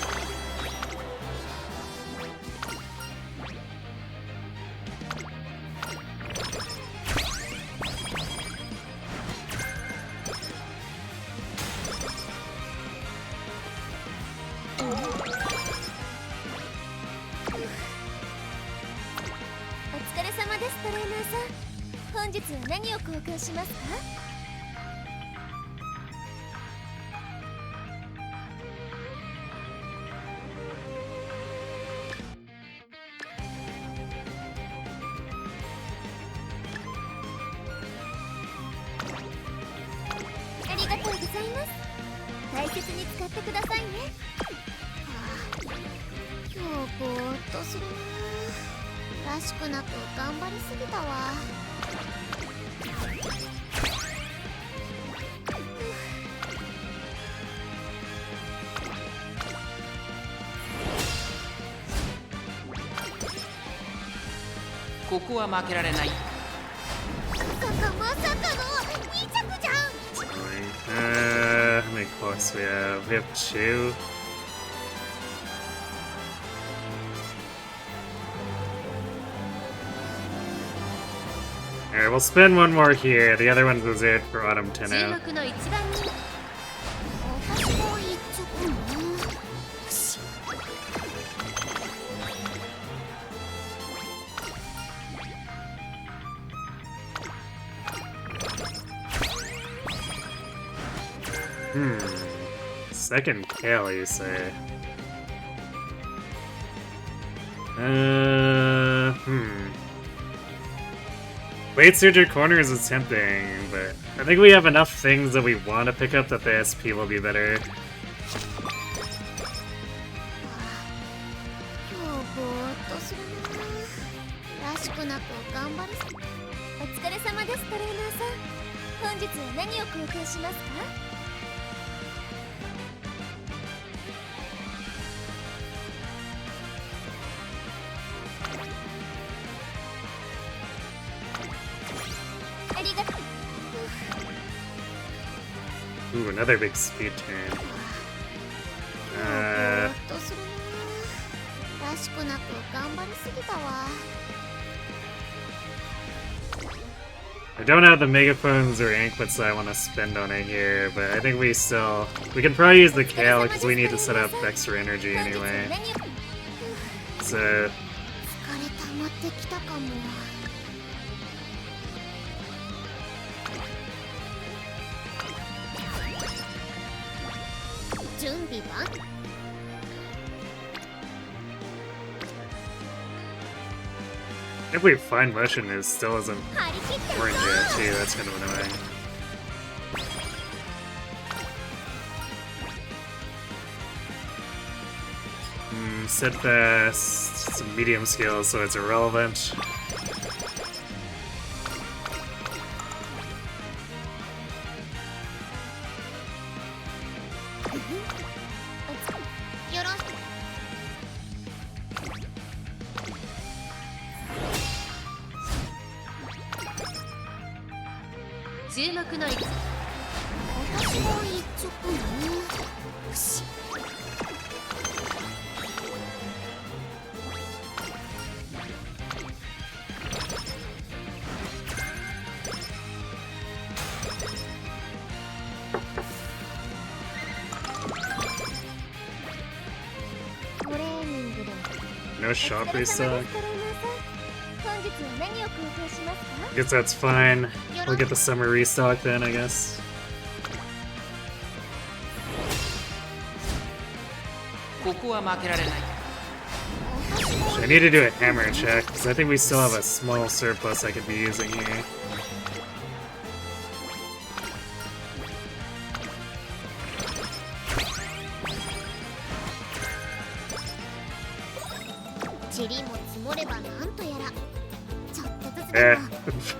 How many clocks we have? We have 2. Alright, we'll spin one more here. The other one's reserved for Autumn Tenno. Second kill, you say? Blade Surger Corner is tempting, but I think we have enough things that we want to pick up that the SP will be better. Ooh, another big speed turn. I don't have the megaphones or anklets that I want to spend on it here, but I think we can probably use the Kale because we need to set up extra energy anyway. So. If we find motion, it still isn't orange yet, too. That's kind of annoying. Steadfast, some medium skill, so it's irrelevant. no shop restock. 本日は何を購入しますか？ I guess that's fine. We'll get the summer restock then, I guess. ここは負けられない。 I need to do a hammer check, because I think we still have a small surplus I could be using here. 塵も積もればなんとやら。ちょっとずつ Eh,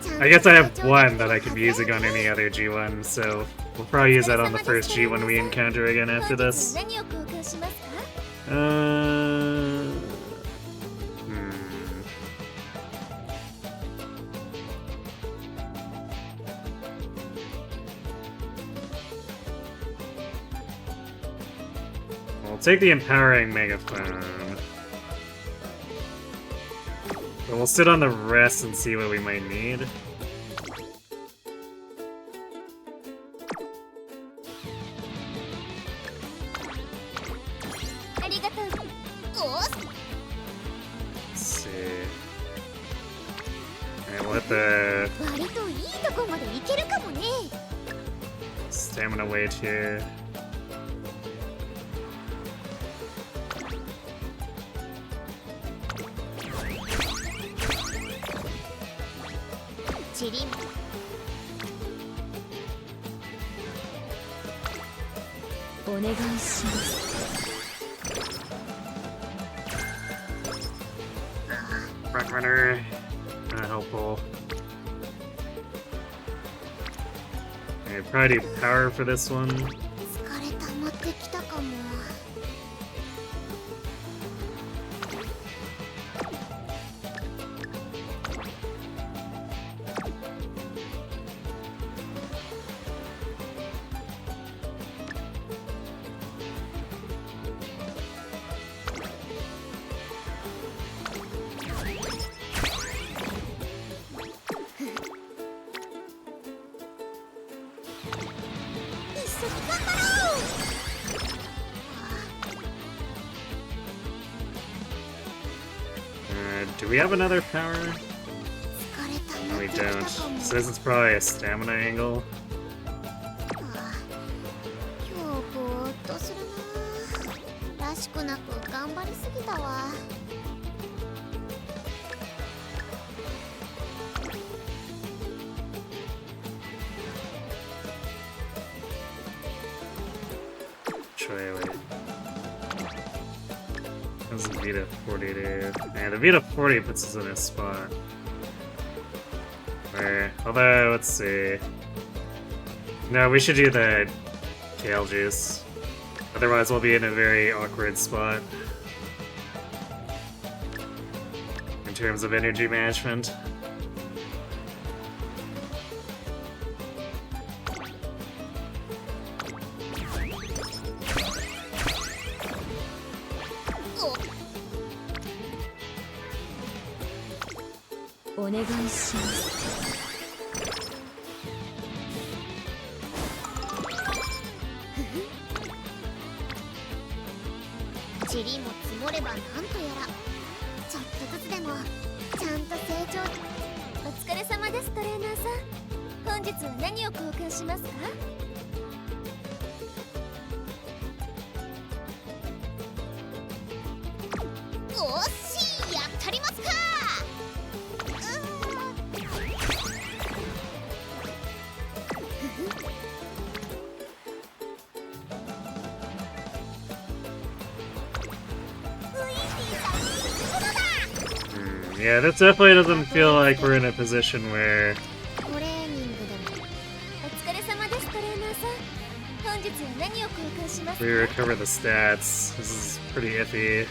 でも I guess I have one that I could be using on any other G1, so we'll probably use that on the first G1 we encounter again after 本日 this. 何を交換しますか？ Hmm. We'll take the empowering megaphone. But we'll sit on the rest and see what we might need. ありがとう。おっ、 Let's see. Alright, we'll hit the 割といいとこまで行けるかもね。 stamina weight here. 塵も お願いします。 Front runner. Helpful. Okay, probably do power for this one. 疲れ溜まってきたかも。 一緒に頑張ろう。 Do we have another power? 疲れ溜 No, まっ we てきた don't. かも。 Says it's probably a stamina angle. 今日ぼーっとするな。らしくなく頑張りすぎたわ。 Try wait. How's the Vita 40 do? Yeah, the Vita 40 puts us in a spot. Alright, although, let's see. No, we should do the Kale Juice. Otherwise, we'll be in a very awkward spot in terms of energy management. Oh. お願いします。 塵も積もればなんとやら。ちょっとずつでもちゃんと成長。お疲れ様です、トレーナーさん。本日は何を交換しますか？おっしい、やったりますか。Yeah, that definitely doesn't feel like we're in a position where トレーニングでも。お疲れ様です、トレーナーさん。本日は何を交換しますか？ we recover the stats. This is pretty iffy.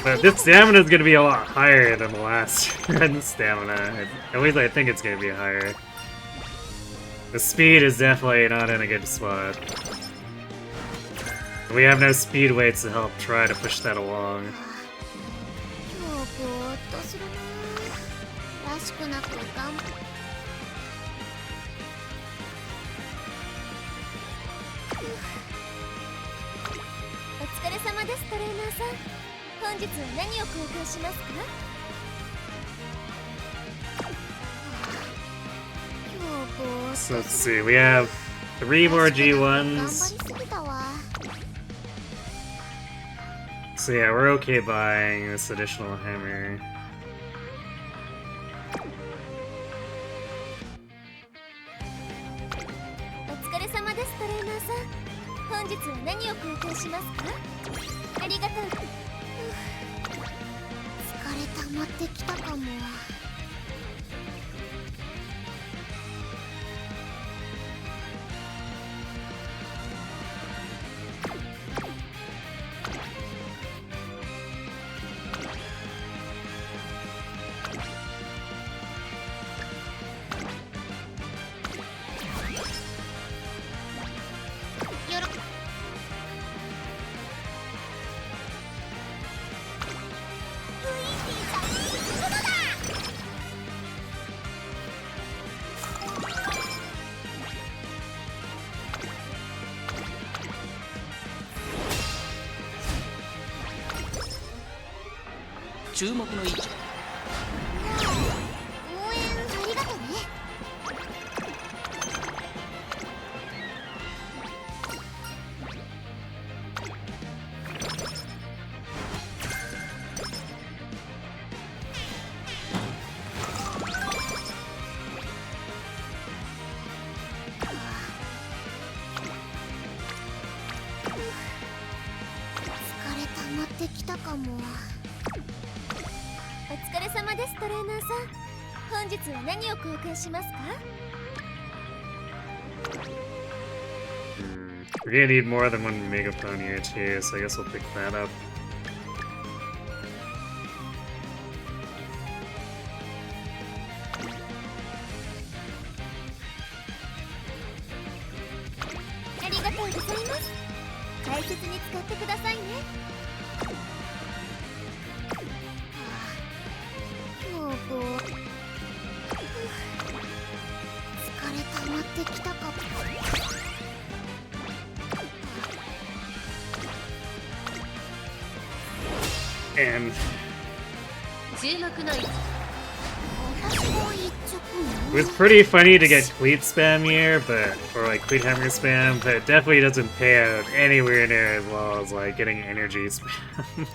But this stamina is gonna be a lot higher than the last run stamina. At least I think it's gonna be higher. The speed is definitely not in a good spot. We have no speed weights to help try to push that along. 今日ぼーっとするな。らしくなく頑張お疲れ様ですトレーナーさん。本日は何を交換しますか？今日ぼーっと So let's see, we have 3 more 頑張り G1s. すぎたわ。 So yeah, we're okay buying this additional hammer. お疲れ様ですトレーナーさん。本日は何を交換しますか？ありがとう。疲れ溜まってきたかも。よろ注目の位置。応援ありがとうね。疲れ溜まってきたかも。お疲れ様ですトレーナーさん。本日は何を交換しますか？ We're gonna need more than 1 megaphone here too, so I guess we'll pick that up. ありがとうございます。大切に使ってくださいね。今日ぼー疲れ溜まってきたかも。 And 注目の位置。私も一直 it was pretty funny to get cleat spam here, but or like cleat hammer spam, but it definitely doesn't pay out anywhere near as well as like getting energy spam.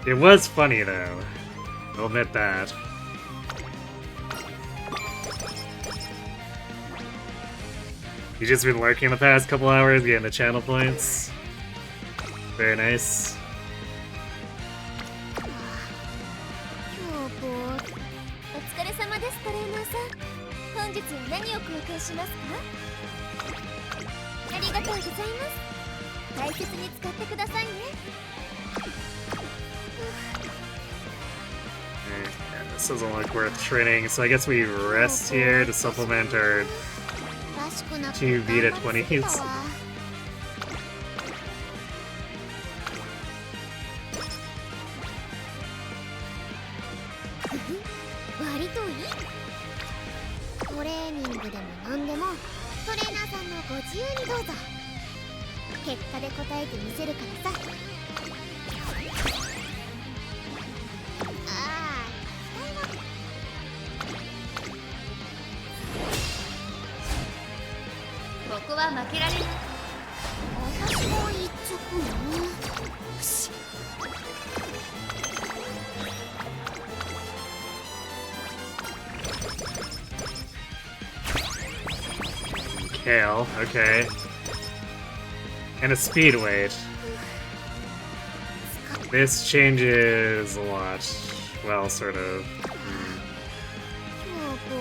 It was funny though, I'll admit that. You just been lurking the past couple hours, getting the channel points. Very nice. 今日ぼーお疲れ様ですトレーナーさん。本日は何を交換しますか？ありがとうございます。大切に使ってくださいね。 Yeah, this doesn't look worth training, so I guess we rest here to supplement our らしくなく 2 Vita 頑張りすぎた 20s. わ。割といい。トレーニングでも何でもトレーナーさんのご自由にどうぞ。結果で答えてみせるからさ。ああ、ここは負けられない。私も一直ね。よし。 Kale, okay. And a speed weight. This changes a lot. Well, sort of. 今日ぼ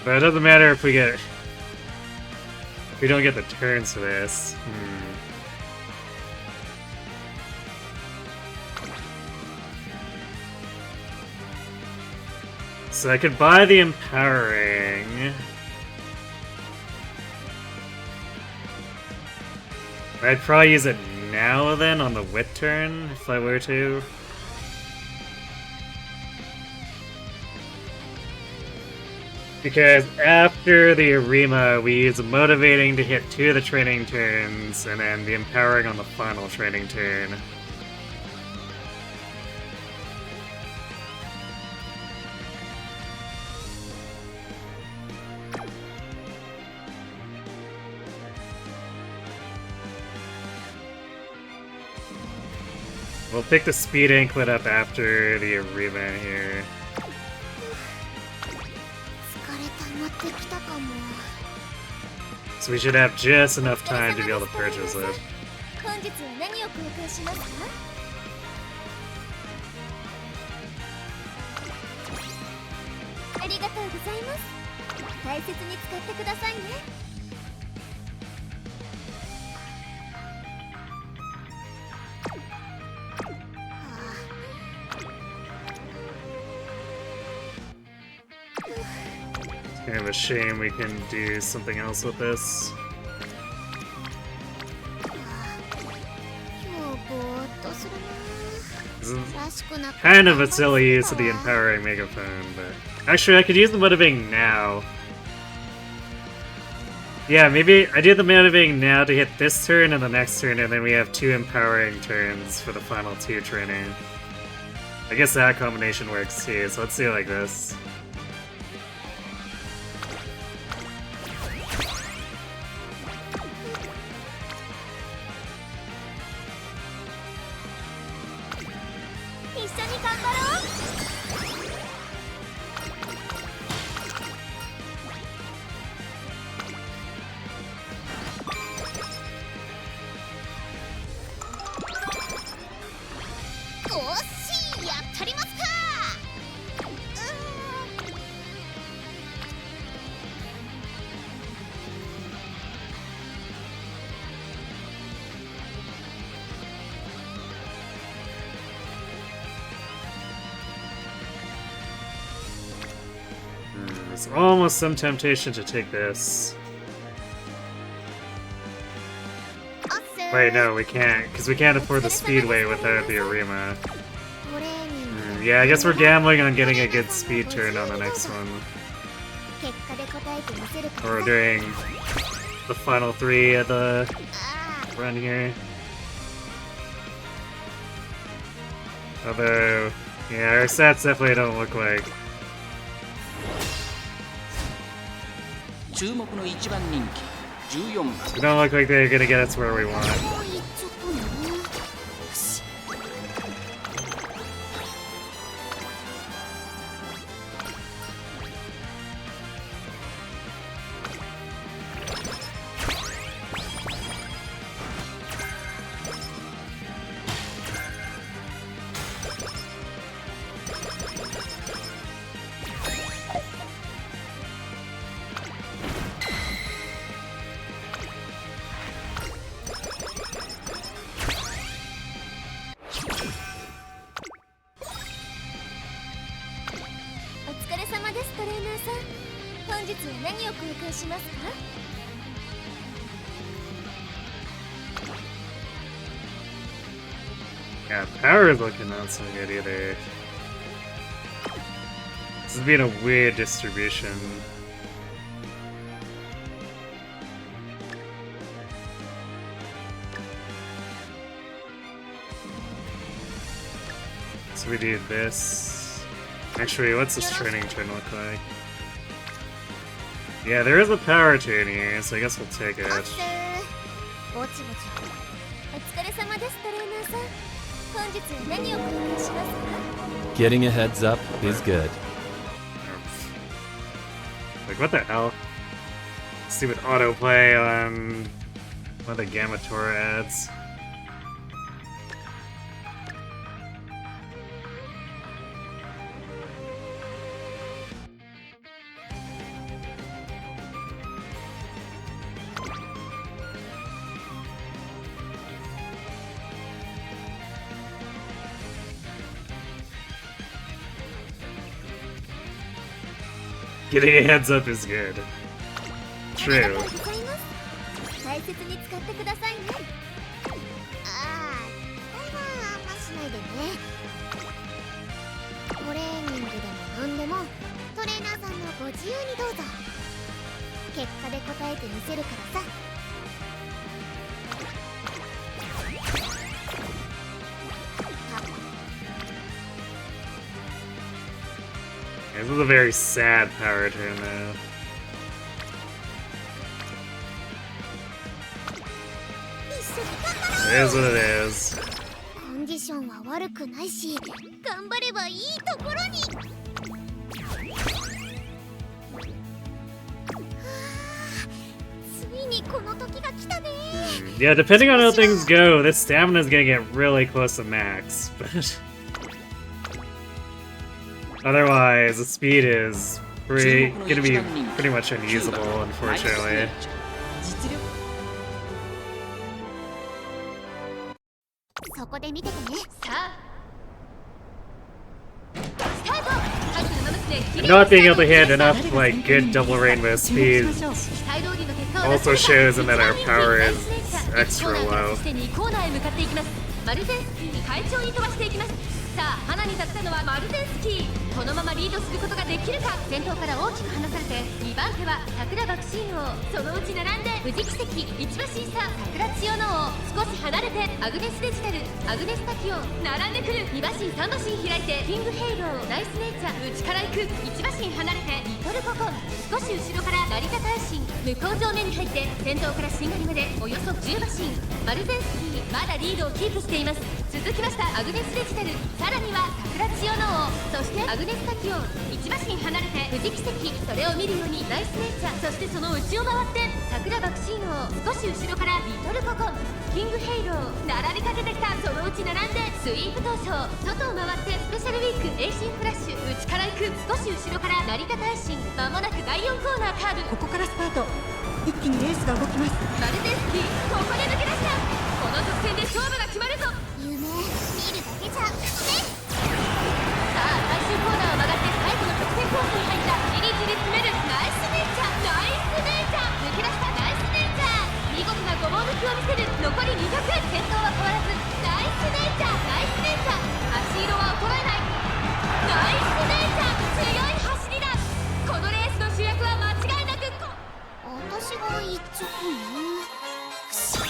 But it doesn't matter if we don't get the turns for this. So I could buy the empowering. I'd probably use it now then on the wit turn if I were to. Because after the Arima, we use motivating to hit 2 of the training turns, and then the empowering on the final training turn. We'll pick the speed anklet up after the Arima here. So we should have just enough time to be able to purchase it. Kind of a shame we can do something else with this. This is kind of a silly use of the empowering megaphone, but actually I could use the motivating now. Yeah, maybe I do the motivating now to hit this turn and the next turn, and then we have 2 empowering turns for the final 2 training. I guess that combination works too, so let's do it like this. There's almost some temptation to take this. Wait, no, we can't, because we can't afford the Speedway without the Arima. Yeah, I guess we're gambling on getting a good speed turn on the next one. Or we're doing the final 3 of the run here. Although, yeah, our stats definitely don't look like. They don't look like they're gonna get us where we want. Yeah, power is looking not so good either. This has been a weird distribution. So we do this. Actually, what's this training turn look like? Yeah, there is a power turn here, so I guess we'll take it. Getting a heads up is good. Like, what the hell? Stupid autoplay on one of the Gamatora ads. Getting a heads up is good. ありがと True. うございます。大切に使ってくださいね。ああ、期待はあんましないでね。トレーニングでも何でもトレーナーさんのご自由にどうぞ。結果で答えてみせるからさ。This is a very sad power turn though. 一緒に頑張ろ It is what it is. う。コンディションは悪くないし、頑張ればいいところに。ついにこの時が来たね。 Yeah, depending on how things go, this stamina is gonna get really close to max, but otherwise, the speed is gonna be pretty much unusable, unfortunately. 実力そこで見ててね。さあスタート。ハルウマ娘 Not being able to hit enough, like, good double rainbow 注目 speed しましょう。期待通りの結果を also 出せる shows か that our power is 1 extra コーナーから low. そして2コーナーへ向かっていきます。マルゼンスキーに快調に飛ばしていきます。さあ花に立ったのはマルゼンスキー。このままリードすることができるか。先頭から大きく離されて2番手は桜爆心王、そのうち並んで富士奇跡、一馬審査、桜千代の王。少し離れてアグネスデジタル、アグネスタキオン並んでくる。2馬身3馬身開いてキングヘイロー、ナイスネイチャー内から行く。1馬身離れてリトルココン、少し後ろから成田大臣、向こう上面に入って先頭からしんがりまでおよそ10馬身。マルゼンスキーまだリードをキープしています。続きましたアグネスデジタル、さらには桜千代の王、そしてアグネスタキオン。1馬身離れて富士奇跡、それを見るようにナイスネイチャー、そしてその内を回って桜爆心王、少し後ろからリトルココン、キングヘイロー並びかけてきた。そのうち並んでスイープ闘将、外を回ってスペシャルウィークエイシンフラッシュ、内から行く。少し後ろから成田大臣、まもなく第4コーナーカーブ。ここからスパート。一気にレースが動きます。マルゼンスキーここで抜け出した。この直線で勝負が決まるぞ。夢見るだけじゃダメ。さあ最終コーナーを曲がって最後の直線コースに入った。じりじり詰めるナイスネイチャー、ナイスネイチャー、抜け出したナイスネイチャー。見事なごぼう抜きを見せる。残り200、先頭は変わらずナイスネイチャー、ナイスネイチャー、足色は衰えない。ナイスネイチャー、強い走りだ。このレースの主役は間違いなく私が言っちゃったの。くしゃ。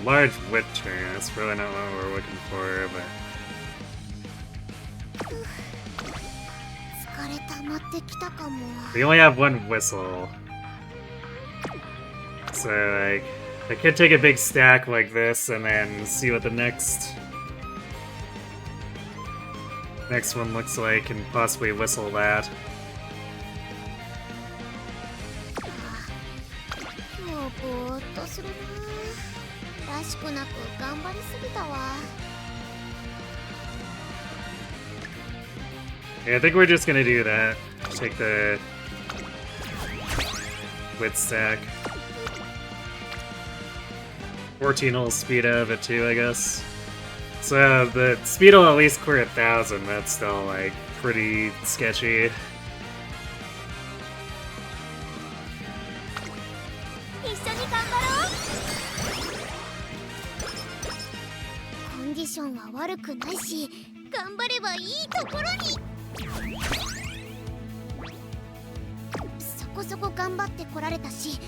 Large whip turn, that's really not what we're looking for, but 疲れ溜まってきたかも。 we only have one whistle. So, like, I could take a big stack like this and then see what the next one looks like and possibly whistle that. 今日ぼーっとするな。らしくなく頑張りすぎたわ。 Yeah, I think we're just gonna do that. Take the wit stack. 14 will speed out of it too, I guess. So the speed will at least clear 1,000. That's still like pretty sketchy. 一緒に頑張ろう。コンディションは悪くないし、頑張ればいいところに。そこそこ頑張ってこられたし。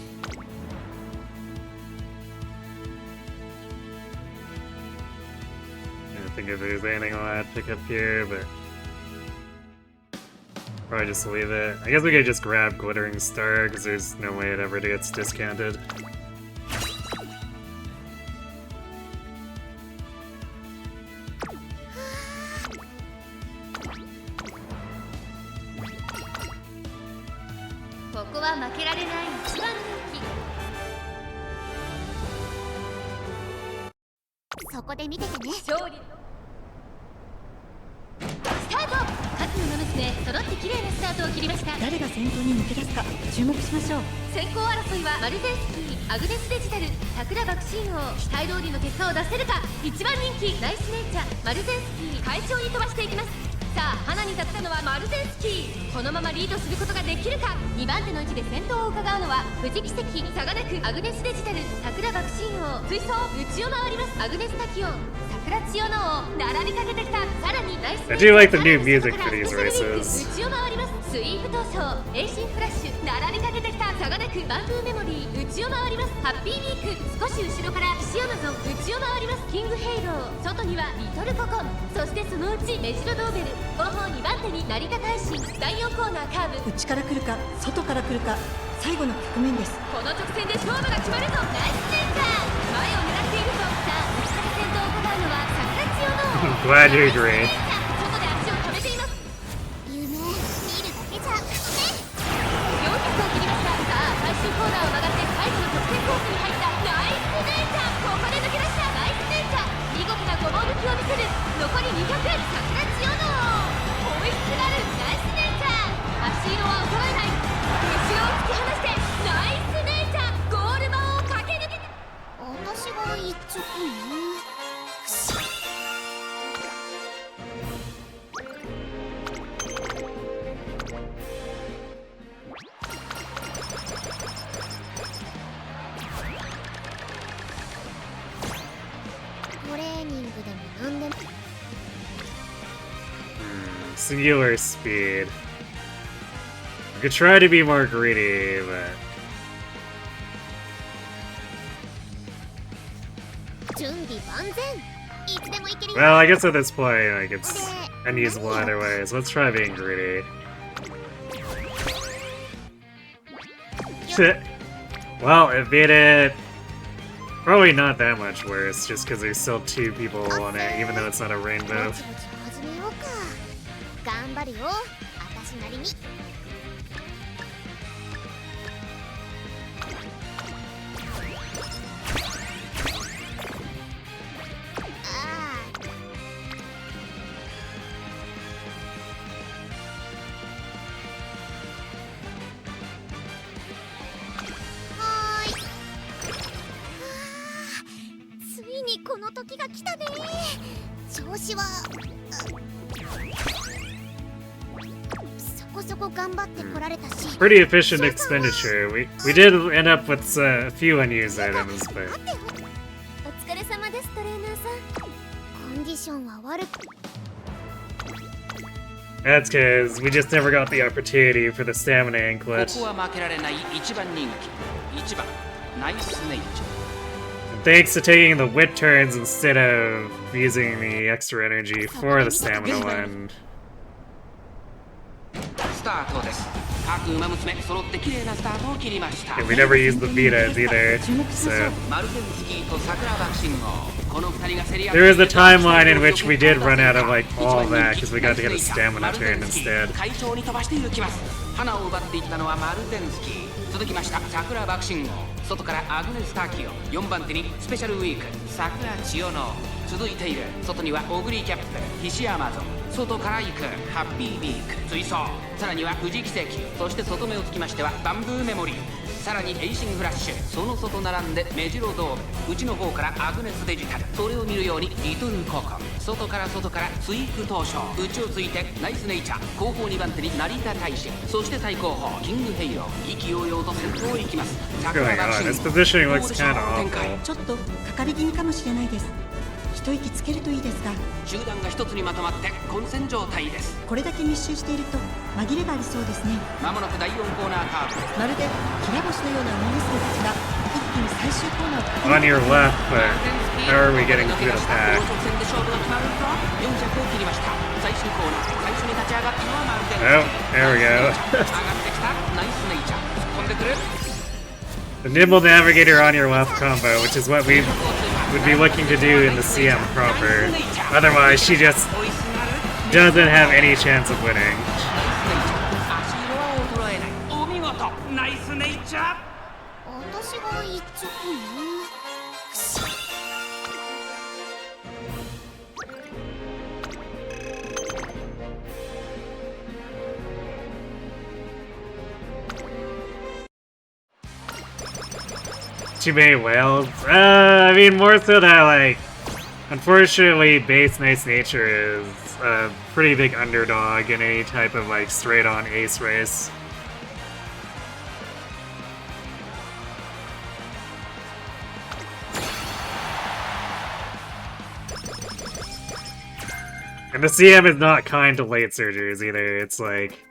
I don't think if there's anything I'll pick up here, but probably just leave it. I guess we could just grab Glittering Star, because there's no way it ever gets discounted. ここは負けられない一番人気。そこで見ててね。勝利スタート。勝の娘揃って綺麗なスタートを切りました。誰が先頭に抜け出すか注目しましょう。先行争いはマルゼンスキー、アグネスデジタル、桜爆心王。期待通りの結果を出せるか。一番人気ナイスネイチャー、マルゼンスキー快調に飛ばしていきます。さあ花に立ったのはマルゼンスキー。このままリードすることができるか。2番手の位置で先頭を伺うのは富士奇跡、サガネク、アグネスデジタル、桜爆心王。追走内を回ります。アグネスタキオン、桜千代の王並びかけてきた。さらにナイスネイチャー、 I do like the new music for these races. 内を回ります。スイープ闘争、エイシンフラッシュ並びかけてきた。サガネク、バンブーメモリー内を回ります。ハッピーウィーク少し後ろから岸アマゾン内を回ります。キングヘイロー、外にはリトルココン、そしてそのうちメジロドーベル。後方2番手に成田大臣。第4コーナーカーブ、内から来るか外から来るか最後の局面です。この直線で勝負が決まるぞ。ナイスセンター、前を狙っているぞ。さあ内から先頭を伺うのは桜千代の王。 Glad you agree. 外で足を止めています。夢見るだけじゃね。400を切りました。さあ最終コーナーを曲がって最後の直線コースに入った。ナイスネイチャー、ここで抜け出した。ナイスネイチャー、見事なごぼう抜きを見せる。残り200、桜千代の王追いすがる。ナイスネイチャー、足色は衰えない。後ろを突き放してナイスネイチャー、ゴール板を駆け抜けて。私が一直ね。トレーニングでも何でも。Singular speed. I could try to be more greedy, but 準備万全。いつでもいけるよ。 well, I guess at this point, like it's unusable either way. So let's try being greedy. Well, it made it probably not that much worse, just because there's still 2 people on it, even though it's not a ぼ rainbow. ちぼち始めようか。頑張るよ、私なりに。はーい。ついにこの時が来たね。調子はそこそこ頑張ってこられたし。 Pretty efficient expenditure. We did end up with a few unused items, but お疲れ様です、トレーナーさん。コンディションは悪く。 that's because we just never got the opportunity for the stamina こ anklet. こは負けられない一番人気1番ナイスネイチャ Thanks to taking the whip turns instead of using the extra energy for the stamina one. ースタートです。各馬娘揃って綺麗なスタートを切りました。 And we never used the Vitas either, 注目しましょう。 so マルゼンスキーと桜爆心王、この2人が競り合って there was a timeline in which we did run out of like all that because we got to get a stamina turn instead. 快調に飛ばしていきます。花を奪っていったのはマルゼンスキー。続きました桜爆心王、外からアグネスタキオ、4番手にスペシャルウィーク桜千代の。続いている外にはオグリーキャップ、菱アマゾン、外から行くハッピーウィーク追走、さらには富士奇跡、そして外目をつきましてはバンブーメモリー、さらにエイシングフラッシュ、その外並んでメジロドーム、内の方からアグネスデジタル、それを見るようにリトルココン、外からスイープ東証、内をついてナイスネイチャー、後方2番手に成田大使、そして最後方キングヘイロー、意気揚々と先頭を行きます。 What's going on? This positioning looks kind of 展開 awful. ちょっとかかり気味かもしれないです。一息つけるといいですが、集団が一つにまとまって混戦状態です。これだけ密集していると紛れがありそうですね。まもなく第4コーナーカーブ。まるできら星のような馬娘たちが一気に最終コーナーを駆 On け your 抜け left, but how are we getting through the こ pack? の直線で勝負が決まるぞ。400を切りました。最終コーナー、最初に立ち上がったのはマルゼン Oh, there we go. 上がってきたナイスネイチャー、突っ込んでくる。 The nimble navigator on your left combo, which is what we would be looking to do in the CM proper. Otherwise, she just 追いすがる doesn't have any chance of winning. 足色は衰えない。お見事ナイスネイチャー。私が一直ね。too many whales. I mean, more so that, like, unfortunately, base Nice Nature is a pretty big underdog in any type of, like, straight-on ace race. And the CM is not kind to late surgers either. It's like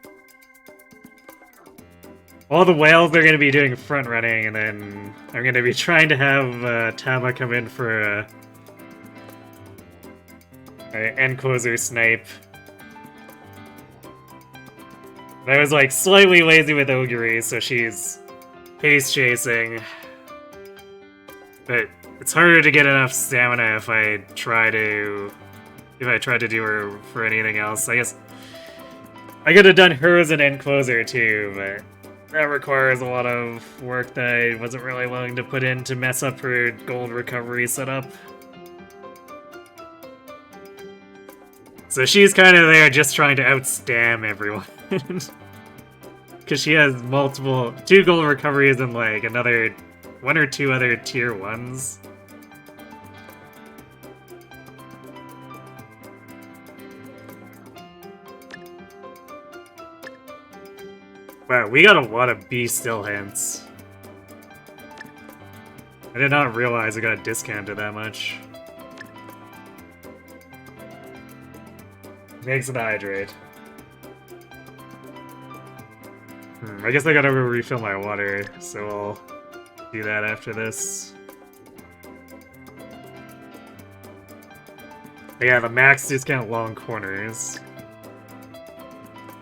all the whales are going to be doing front running, and then I'm going to be trying to have Tama come in for a end closer snipe. And I was like slightly lazy with Oguri, so she's pace chasing. But it's harder to get enough stamina if I try to do her for anything else. I guess I could have done her as an end closer too, but that requires a lot of work that I wasn't really willing to put in to mess up her gold recovery setup. So she's kind of there just trying to outstam everyone. Because she has two gold recoveries and like another one or two other tier 1s. Wow, we got a lot of B still hints. I did not realize it got discounted that much. Makes it hydrate. I guess I gotta go refill my water, so I'll do that after this. But yeah, the max discount long corners.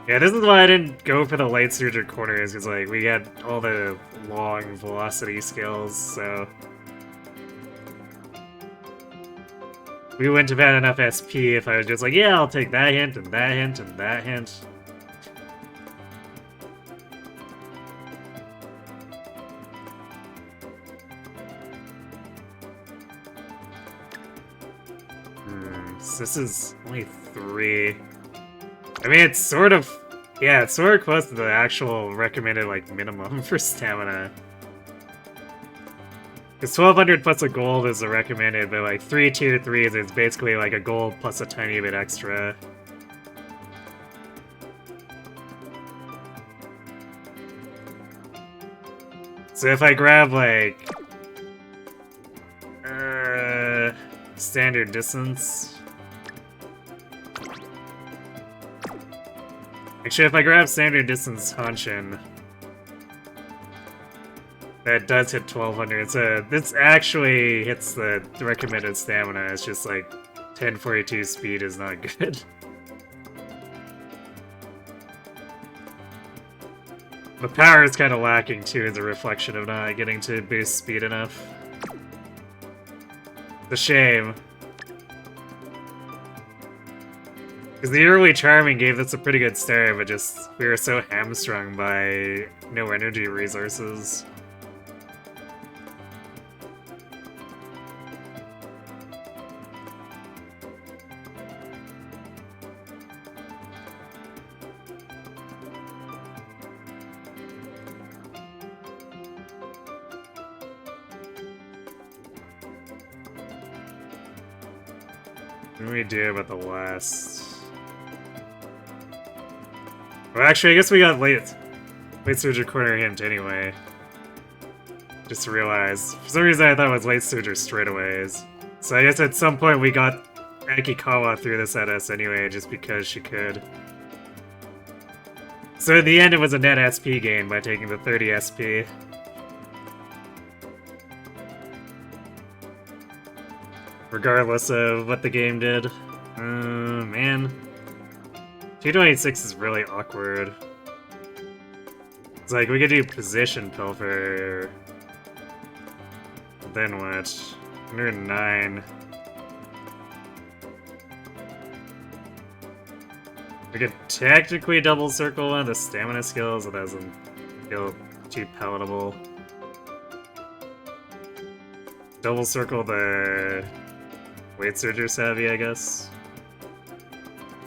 Yeah, this is why I didn't go for the light surger corners, because like we got all the long velocity skills, so we wouldn't have had enough SP if I was just like, yeah, I'll take that hint and that hint and that hint. So this is only 3. I mean, it's sort of close to the actual recommended, like, minimum for stamina. Because 1200 plus a gold is the recommended, but, like, 3 tier 3s is basically, like, a gold plus a tiny bit extra. So if I grab, like, standard distance... Actually, if I grab standard distance Hanshin, that does hit 1200. So this actually hits the recommended stamina. It's just like 1042 speed is not good. The power is kind of lacking too as a reflection of not getting to boost speed enough. It's a shame. Because the early Charming gave us a pretty good start, but just we were so hamstrung by no energy resources. What do we do about the last? Well, actually, I guess we got late surger corner hint anyway. Just realized. For some reason I thought it was late surger straightaways. So I guess at some point we got Akikawa threw this at us anyway, just because she could. So in the end it was a net SP gain by taking the 30 SP. Regardless of what the game did. Man. 226 is really awkward. It's like, we could do position pilfer. Then what? 109. We could technically double circle one of the stamina skills, but that doesn't feel too palatable. Double circle the weight surger savvy, I guess.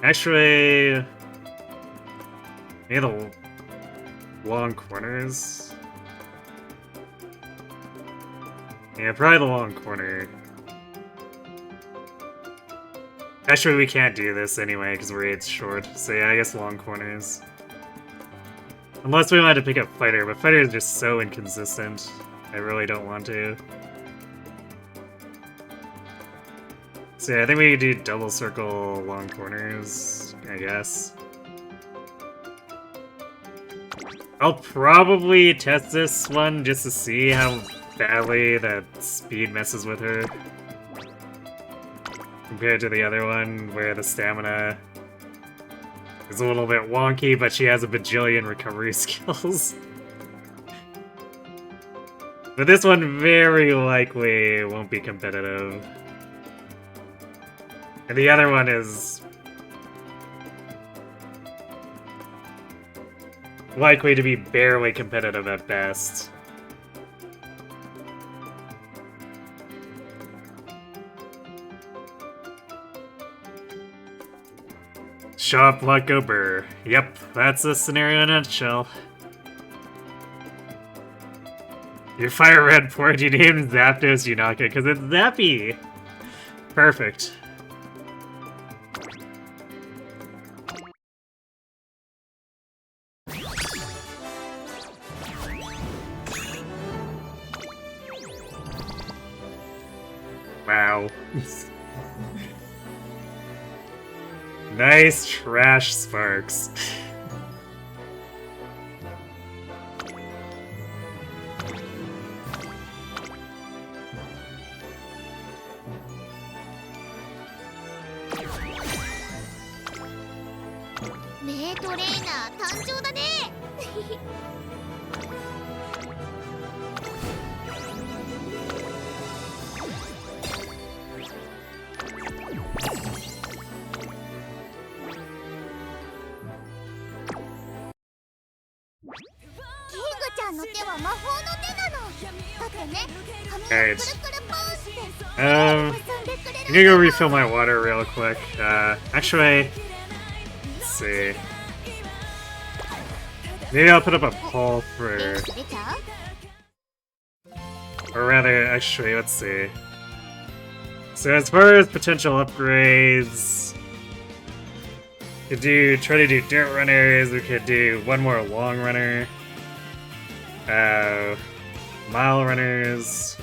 Actually, maybe the long corners. Yeah, probably the long corner. Actually, we can't do this anyway because we're 8 short. So yeah, I guess long corners. Unless we wanted to pick up fighter, but fighter is just so inconsistent. I really don't want to. So yeah, I think we could do double circle long corners, I guess. I'll probably test this one just to see how badly that speed messes with her. Compared to the other one, where the stamina is a little bit wonky, but she has a bajillion recovery skills. But this one very likely won't be competitive. And the other one is likely to be barely competitive at best. Shop like Ober. Yep, that's the scenario in a nutshell. Your fire red port, you named Zapdos Unaka because it's Zappy! Perfect. Wow. Nice trash sparks. Alright. I'm gonna go refill my water real quick. Actually, let's see. Maybe I'll put up a poll for... Or rather, actually, let's see. So as far as potential upgrades... We could try to do dirt runners, we could do one more long runner. Mile runners.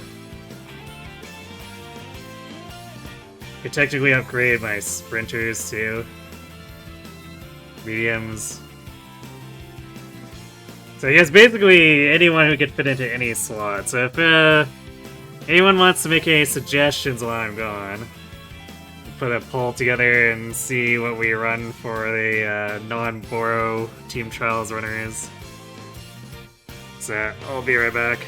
Could technically upgrade my sprinters too. Mediums. So yes, basically anyone who could fit into any slot. So if anyone wants to make any suggestions while I'm gone, put a poll together and see what we run for the non-Boro Team Trials runners. So I'll be right back.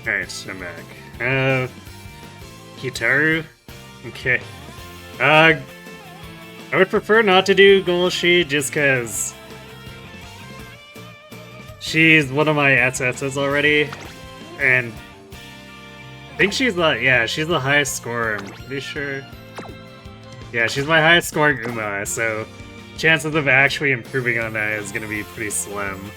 Alright, I'm back. Kitaru? Okay. I would prefer not to do Golshi just because she's one of my SSs already, and I think she's she's the highest scorer, I'm pretty sure. Yeah, she's my highest scoring Uma, so chances of actually improving on that is gonna be pretty slim.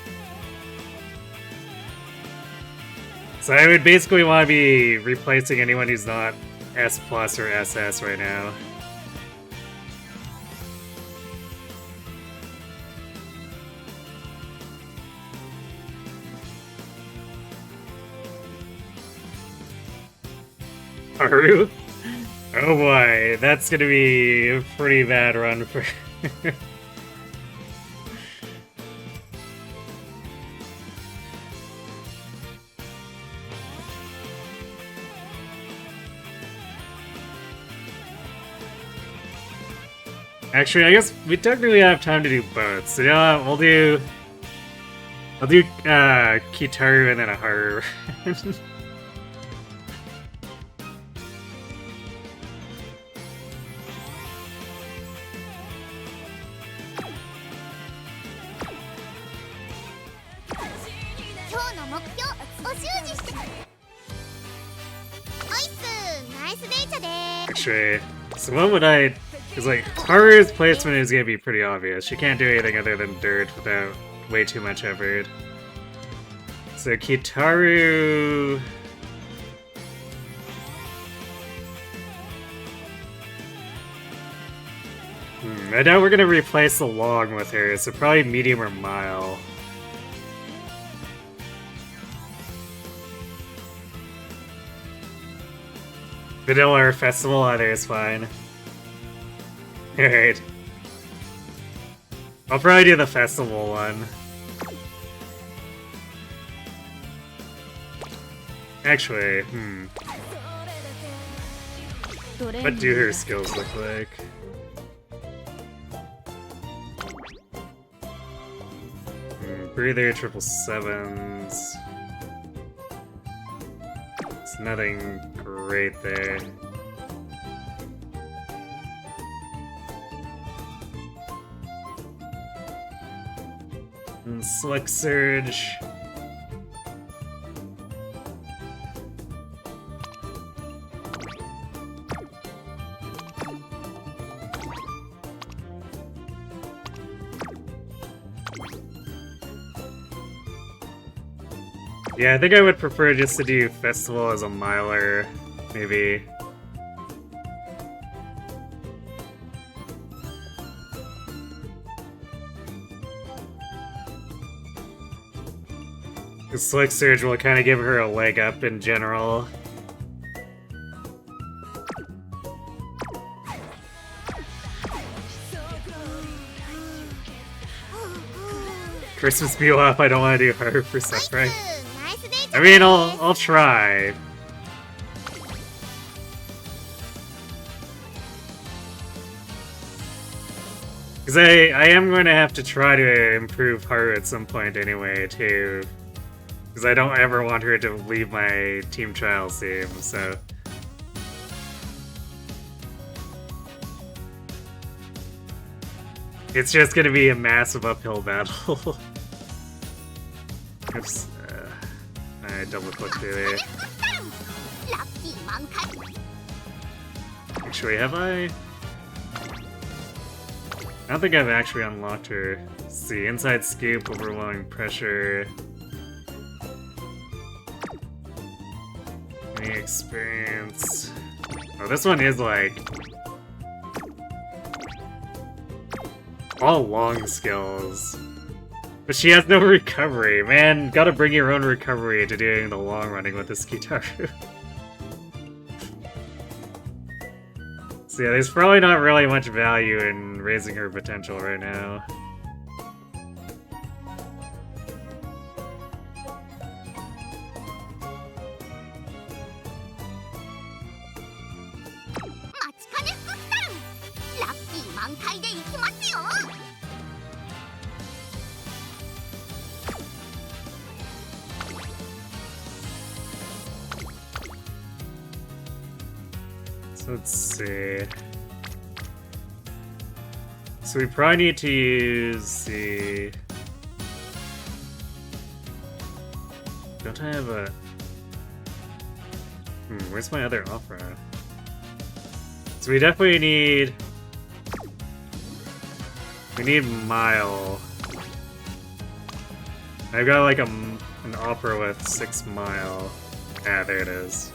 So I would basically want to be replacing anyone who's not S+ or SS right now. Haru? Oh boy, that's gonna be a pretty bad run for... Actually, I guess we technically have time to do both, so you know what, I'll do Kitaru and then a Haru. Actually, so what would I... Because, like, Haru's placement is gonna be pretty obvious. She can't do anything other than dirt without way too much effort. So Kitaru... I doubt we're gonna replace the long with her, so probably medium or mile. Vanilla or festival, either is fine. Alright. I'll probably do the festival one. Actually, what do her skills look like? Breather, 777s. It's nothing great there. And Slick Surge. Yeah, I think I would prefer just to do Festival as a miler, maybe. The Slick Surge will kind of give her a leg up in general. Christmas Beal up, I don't want to do Haru for suffering. I mean, I'll try. Because I am going to have to try to improve Haru at some point anyway, too. Because I don't ever want her to leave my team trials team, so... It's just going to be a massive uphill battle. Oops. I double-clicked through there. Actually, have I? I don't think I've actually unlocked her. Let's see, Inside Scoop, Overwhelming Pressure. Any experience? Oh, this one is like... all long skills. But she has no recovery, man. Gotta bring your own recovery to doing the long running with this Kitaru. So yeah, there's probably not really much value in raising her potential right now. So let's see. So we probably need to use the... Don't I have a... where's my other opera? So we definitely need... We need Mile. I've got like an opera with 6 Mile. Ah, there it is.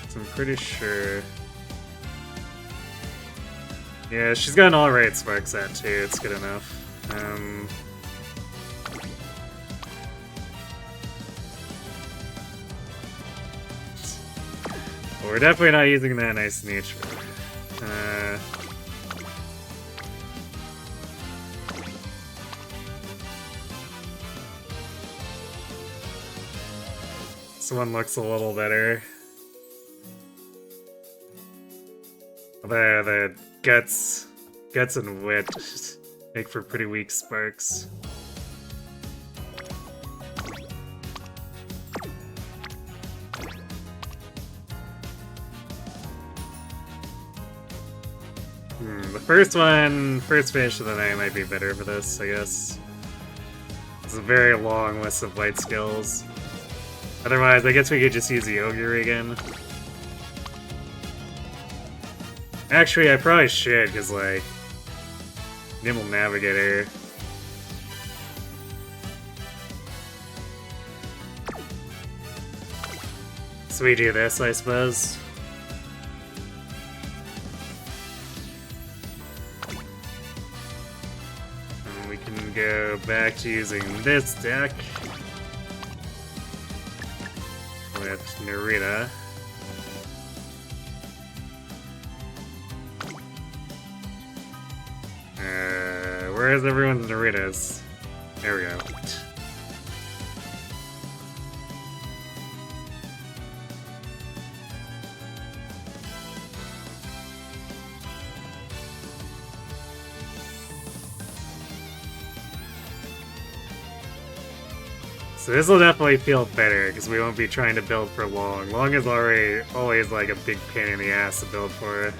So I'm pretty sure... Yeah, she's got an alright spark set too, it's good enough. Well, we're definitely not using that nice niche. This one looks a little better. The guts and wit make for pretty weak sparks. The first finish of the night might be better for this, I guess. It's a very long list of light skills. Otherwise, I guess we could just use the Ogre again. Actually, I probably should, because, like, Nimble Navigator. So we do this, I suppose. And we can go back to using this deck with Narita. Where's everyone's Naritas? There we go. So this will definitely feel better, because we won't be trying to build for long. Long is always like a big pain in the ass to build for.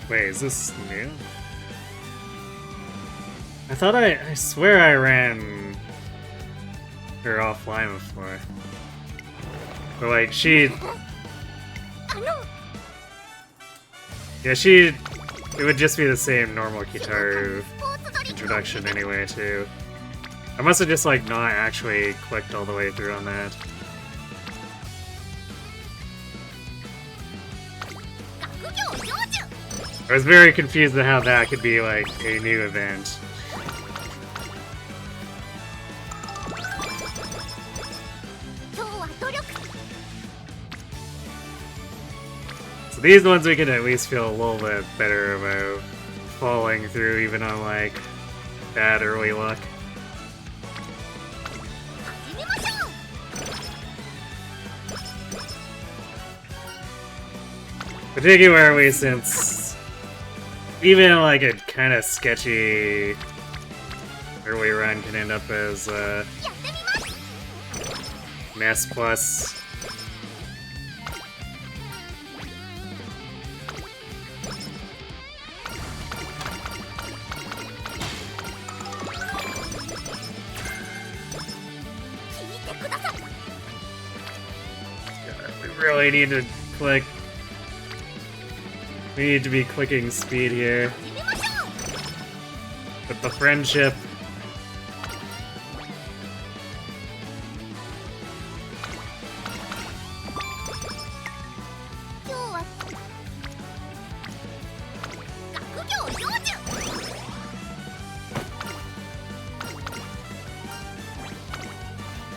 Wait, is this new? I swear I ran her offline before. But like, yeah, it would just be the same normal Kitaru introduction anyway, too. I must have just like not actually clicked all the way through on that. I was very confused at how that could be, like, a new event. So these ones we can at least feel a little bit better about falling through, even on, like, bad early luck. Particularly since even like a kind of sketchy early run can end up as Nest Plus. We really need to click. We need to be clicking speed here. With the friendship.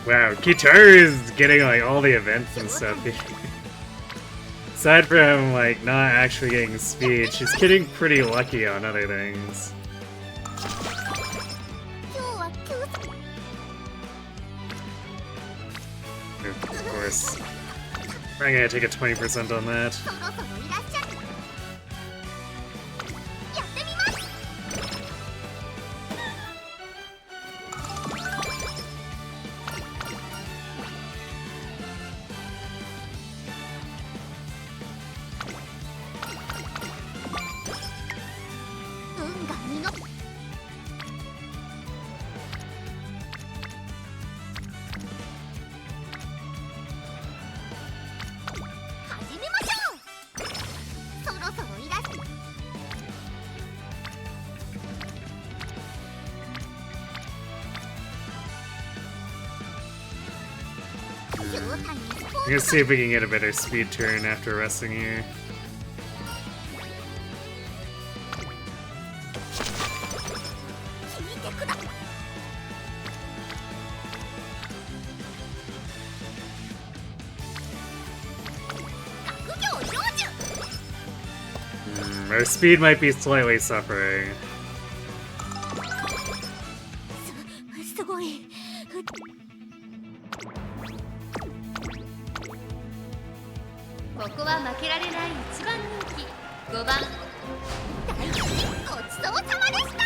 Wow, Kitaru is getting like all the events and stuff. Aside from like not actually getting speed, she's getting pretty lucky on other things. Of course. I'm gonna take a 20% on that. I'm gonna see if we can get a better speed turn after resting here. Our speed might be slightly suffering. すごい。ここは負けられない一番人気5番。大吉ごちそうさまでした。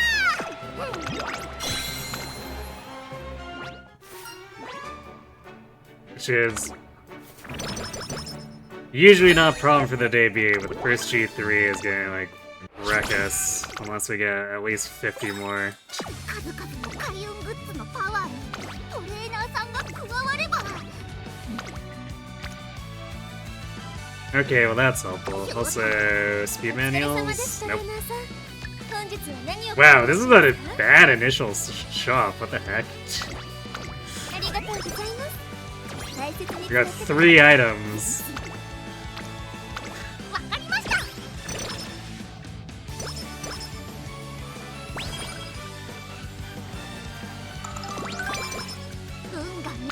Which is usually not a problem for the debut, but the first G3 is gonna like wreck us unless we get at least 50 more. 数々の開運グッズのパワーにトレーナーさんが加われば。 Okay, well that's helpful. Also, speed manuals? Nope. 本日は何を Wow, this is not a bad initial shop. What the heck? ありがとうございます。大切に We got 3 items. わかりました。運が見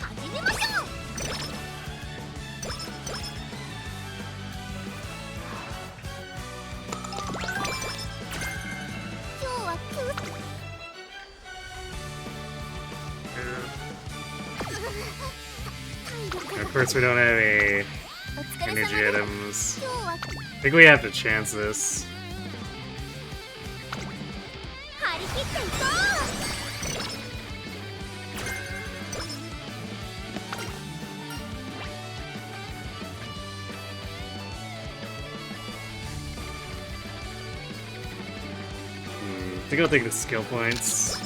始めましょう。今日はOf course, we don't have any お疲れ energy 様です。 items. 今日は I think we have to chance this. 張り切っていこう。 I think I'll take the skill points.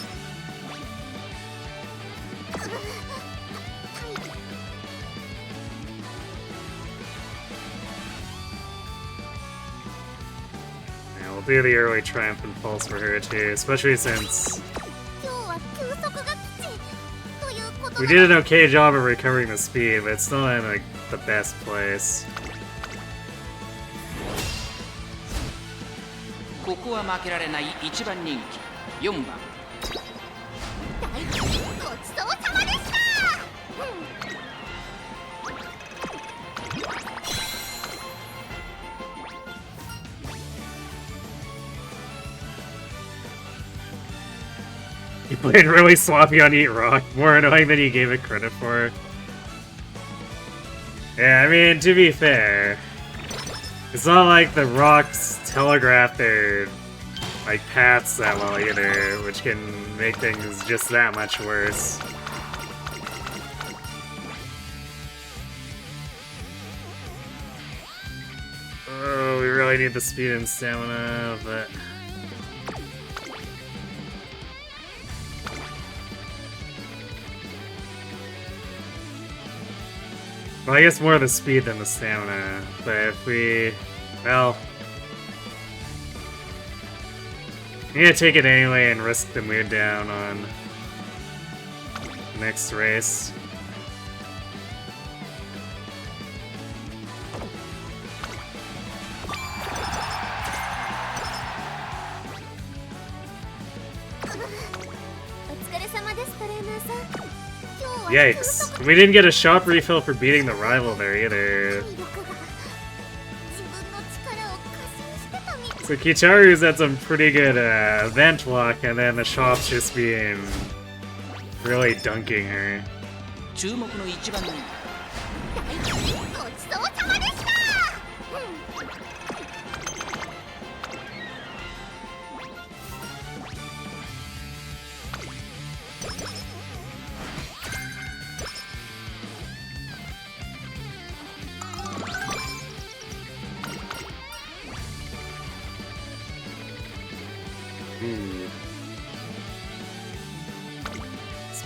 Yeah, we'll do the early triumphant pulse for her too, especially since 今日は休息が吉ということ we で did an okay job of recovering the speed, but it's still in like the best place. ここは負けられない一番人気4番。大吉ごちそうさまでした。 You played really sloppy on Eat Rock, more annoying than you gave it credit for. Yeah, I mean, to be fair, it's not like the rocks telegraph their like paths that well either, which can make things just that much worse. Oh, we really need the speed and stamina, but well, I guess more the speed than the stamina, but if we... well... I'm gonna take it anyway and risk the mood down on the next race. Yikes. We didn't get a shop refill for beating the rival there either. So Kitaru's had some pretty good event luck, and then the shop's just being really dunking her. 注目の一番人気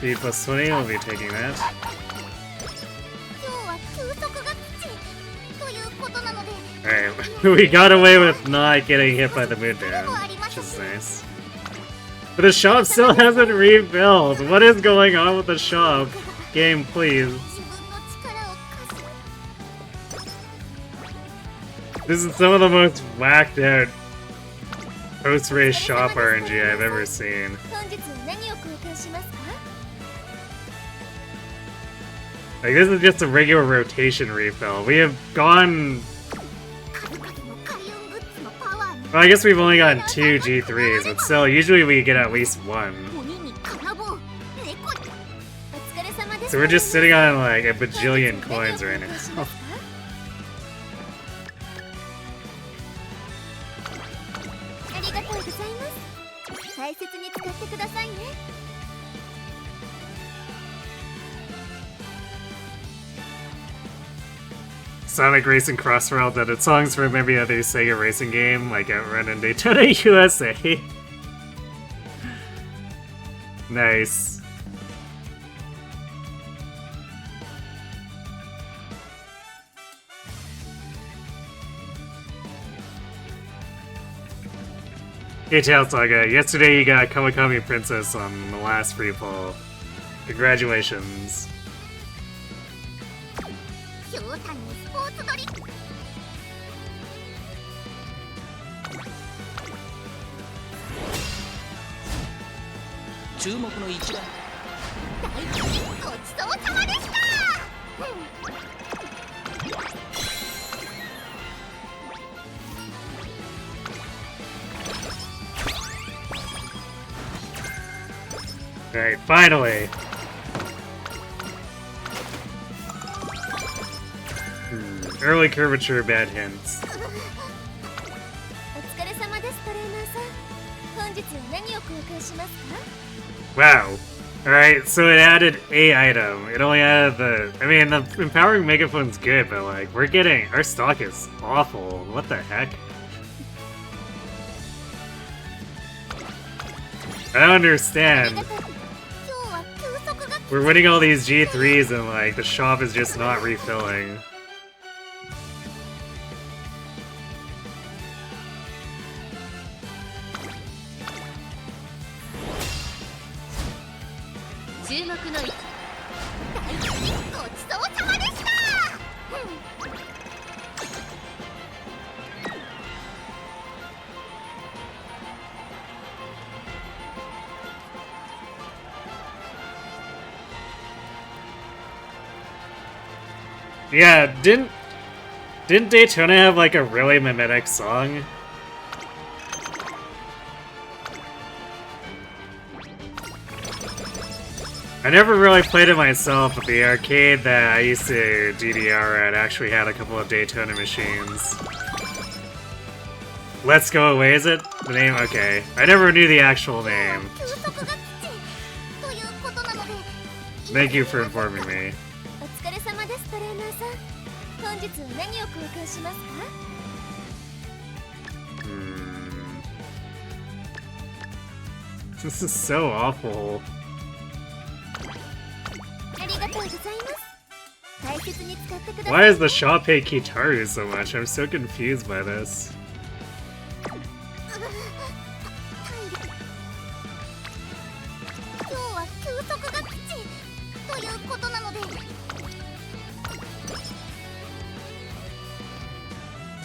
Speed plus 20, we'll be taking that. Alright, we got away with not getting hit by the moon dam, which is nice. But the shop still hasn't rebuilt. What is going on with the shop? Game, please. This is some of the most whacked out post-race shop RNG I've ever seen. Like, this is just a regular rotation refill. We have gone... Well, I guess we've only gotten 2 G3s, but still, usually we get at least 1. So we're just sitting on, like, a bajillion coins right now. Sonic Racing Crossworld that its songs from maybe other Sega racing game, like Outrun and Daytona USA. Nice. Hey Tail Saga, yesterday you got Kawakami Princess on the last free pull. Congratulations. Alright, finally! Early curvature, bad hints. Wow. Alright, so it added a item. It only added the... I mean, the empowering megaphone's good, but like, we're getting... Our stock is awful. What the heck? I don't understand. We're winning all these G3s and like, the shop is just not refilling. Yeah, didn't Daytona have like a really mimetic song? I never really played it myself, but the arcade that I used to DDR at actually had a couple of Daytona machines. Let's Go Away, is it? The name? Okay. I never knew the actual name. Thank you for informing me. This is so awful. Why is the shop hate Kitaru so much? I'm so confused by this.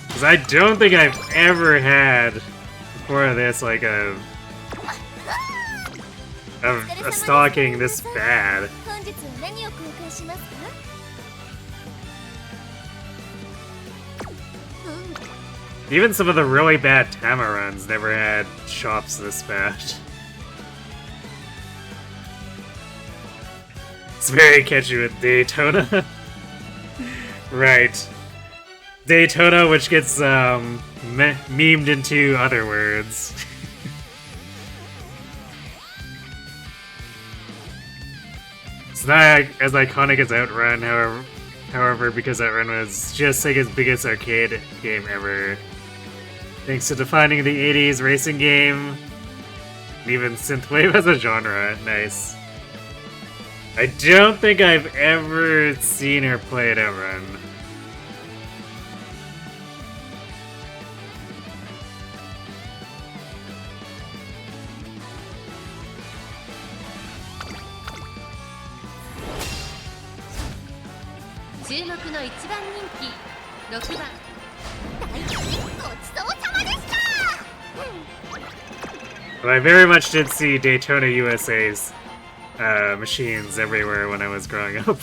Because I don't think I've ever had before this like a of a stalking this bad. 本日は何を交換しますか？ Even some of the really bad Tama runs never had shops this bad. It's very catchy with Daytona. Right. Daytona, which gets memed into other words. It's not as iconic as Outrun, however, because Outrun was just Sega's biggest arcade game ever. Thanks to defining the 80s racing game, and even synthwave as a genre. Nice. I don't think I've ever seen her play at Outrun. But I very much did see Daytona USA's machines everywhere when I was growing up.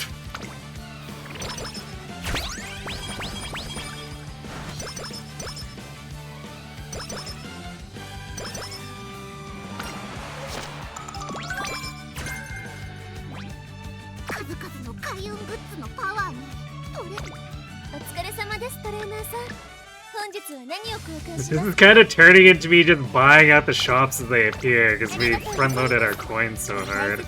This is kind of turning into me just buying out the shops as they appear, because we front-loaded our coins so hard.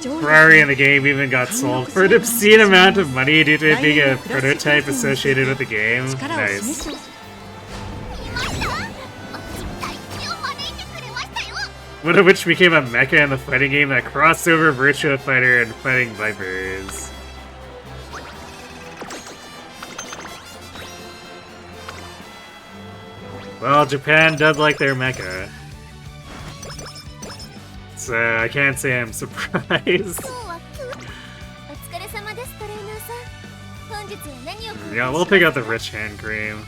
Ferrari in the game even got sold for an obscene amount of money due to it being a prototype associated with the game. Nice. One of which became a mecha in the fighting game that crossed over Virtua Fighter and Fighting Vipers. Well, Japan does like their mecha. So I can't say I'm surprised. Yeah, we'll pick out the rich hand cream.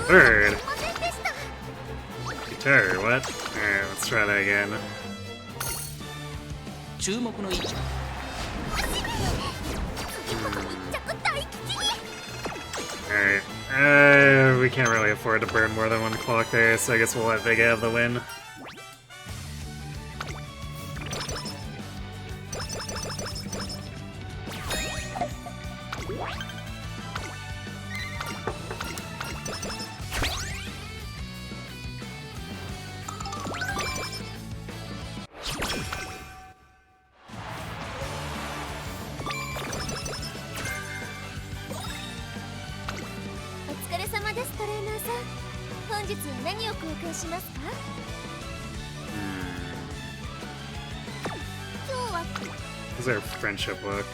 Third. Guitar, what? Alright, let's try that again. Alright, we can't really afford to burn more than one clock there, so I guess we'll let Vega have the win. How's our friendship look?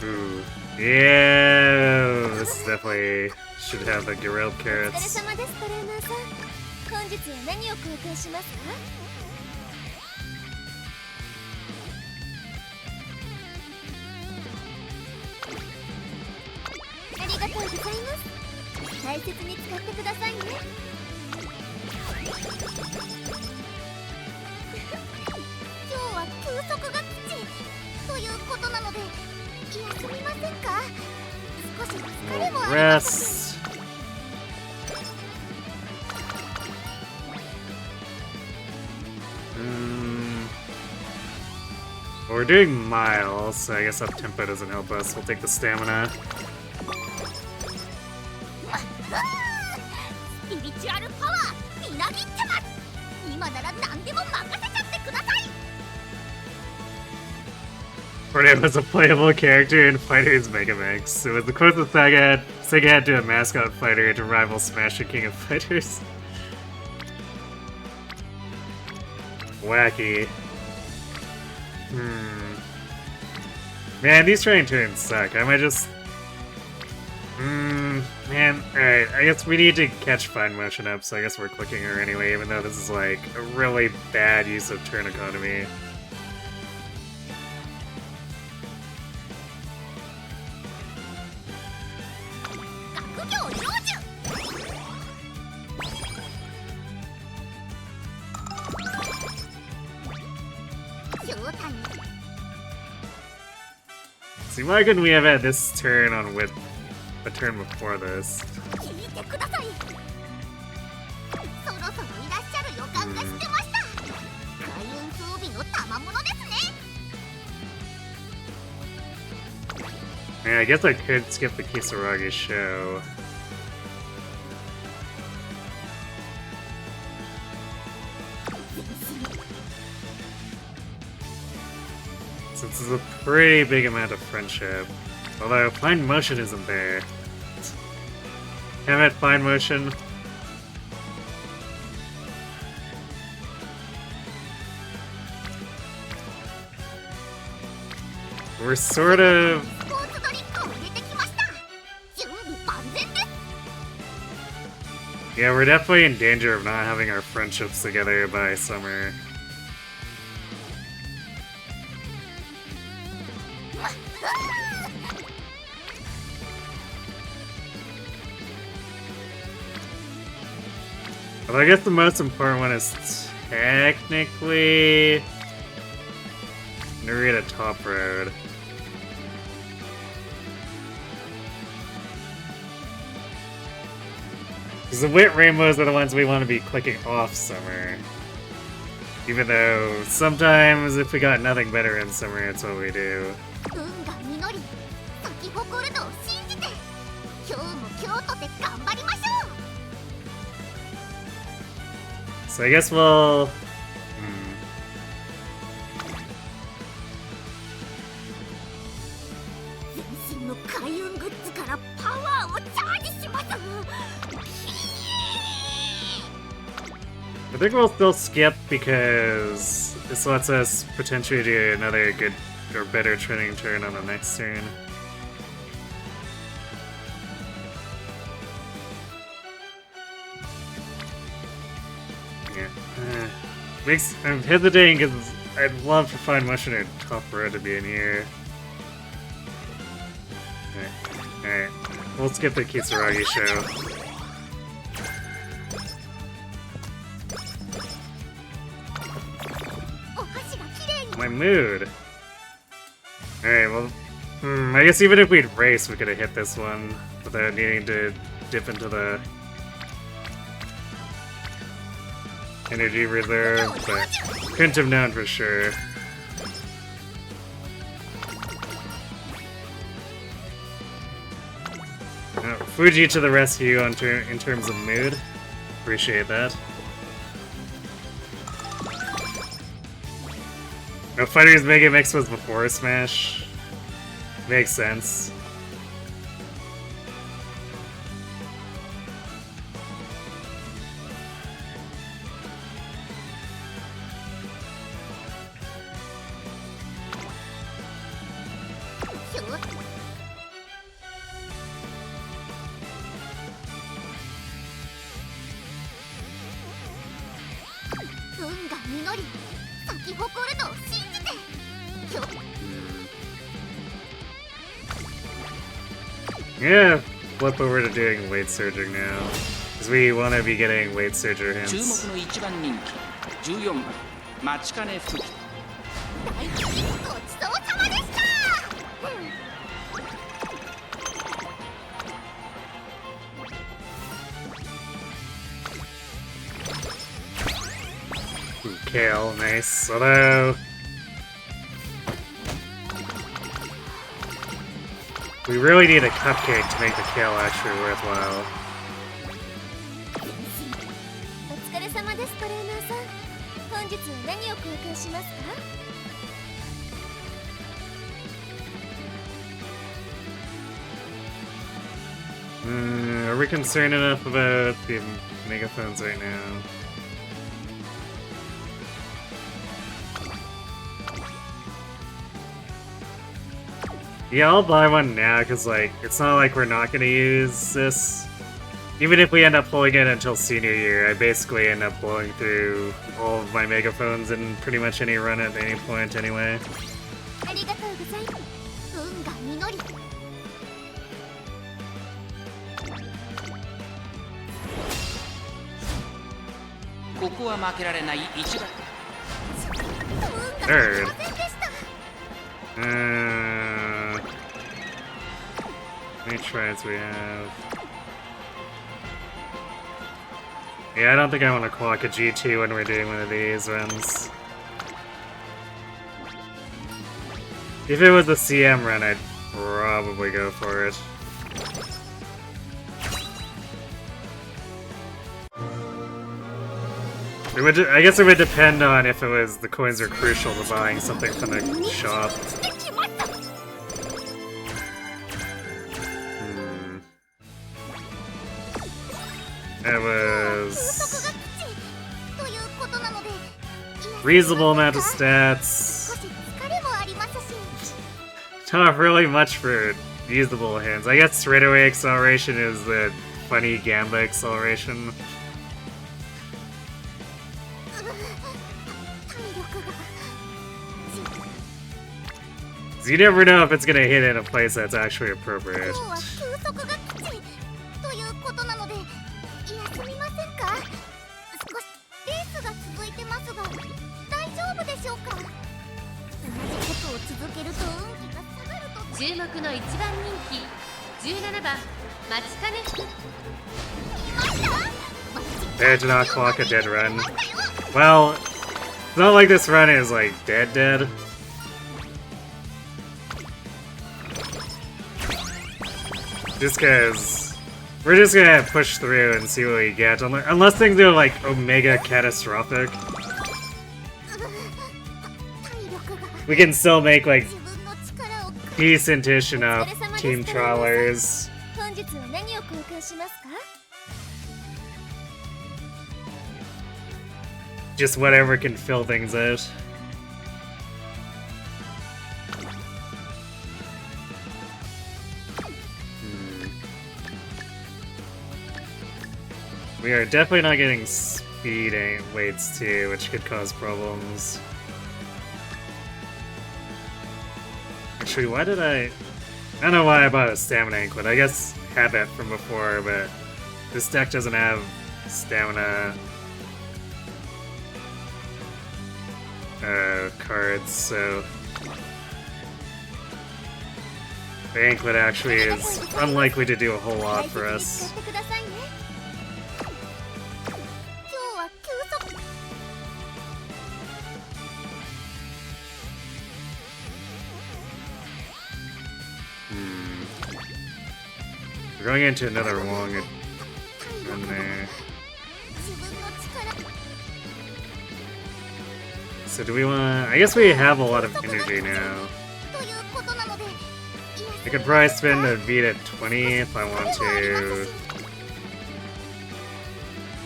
Ooh. Yeah! This definitely should have the grilled carrots. Rest. Well, we're doing miles, so I guess up tempo doesn't help us. We'll take the stamina. Fortnite was a playable character in Fighters Megamix. It was the closest Sega had to a mascot fighter to rival Smash the King of Fighters. Wacky. Man, these training turns suck. I might just... man, alright, I guess we need to catch Fine Motion up, so I guess we're clicking her anyway, even though this is like a really bad use of turn economy. See, why couldn't we have had this turn on with a turn before this? Yeah, I guess I could skip the Kisaragi show. Since this is a pretty big amount of friendship. Although, Fine Motion isn't there. Damn it, Fine Motion. We're sort of... Yeah, we're definitely in danger of not having our friendships together by summer. Well, I guess the most important one is technically Narita Top Road. Because the Wit Rainbows are the ones we want to be clicking off summer. Even though sometimes if we got nothing better in summer, it's what we do. So I guess we'll... I think we'll still skip because this lets us potentially do another good or better training turn on the next turn. I'm hesitating because I'd love for Fine Motion or Top Road to be in here. Alright, we'll skip the Kisaragi show. My mood. Alright, well, I guess even if we'd race, we could have hit this one without needing to dip into the energy reserve, but couldn't have known for sure. Fuji to the rescue in terms of mood. Appreciate that. No, Fighters Mega Mix was before Smash. Makes sense. Yeah, flip over to doing weight surging now. Because we want to be getting weight surger hints. 注目の一番人気14番Matikane Fukukitaru。 Ooh, Kale, nice. Although we really need a cupcake to make the Kale actually worthwhile. お疲れ様です、トレーナーさん。本日は何を交換しますか？ Are we concerned enough about the megaphones right now? Yeah, I'll buy one now, because, like, it's not like we're not going to use this. Even if we end up pulling it until senior year, I basically end up blowing through all of my megaphones in pretty much any run at any point anyway. ありがとうございます。運が実り。ここは負けられない一番。運が出ませんでした。How many tries we have? Yeah, I don't think I want to clock a G2 when we're doing one of these runs. If it was a CM run, I'd probably go for it. I guess it would depend on if it was the coins are crucial to buying something from the shop. It was reasonable amount of stats. Not really much for usable hands. I guess straightaway acceleration is the funny Gamba acceleration. So you never know if it's gonna hit in a place that's actually appropriate. They did not clock a dead run. Well, it's not like this run is like dead. Just cause we're just gonna push through and see what we get, unless things are like omega catastrophic. We can still make like decent-ish enough team trawlers. Just whatever can fill things out. We are definitely not getting speed weights too, which could cause problems. Actually, why did I don't know why I bought a stamina anklet. I guess habit from before, but this deck doesn't have stamina cards, so the anklet actually is unlikely to do a whole lot for us. We're going into another long run there. So do we want to... I guess we have a lot of energy now. I could probably spend a beat at 20 if I want to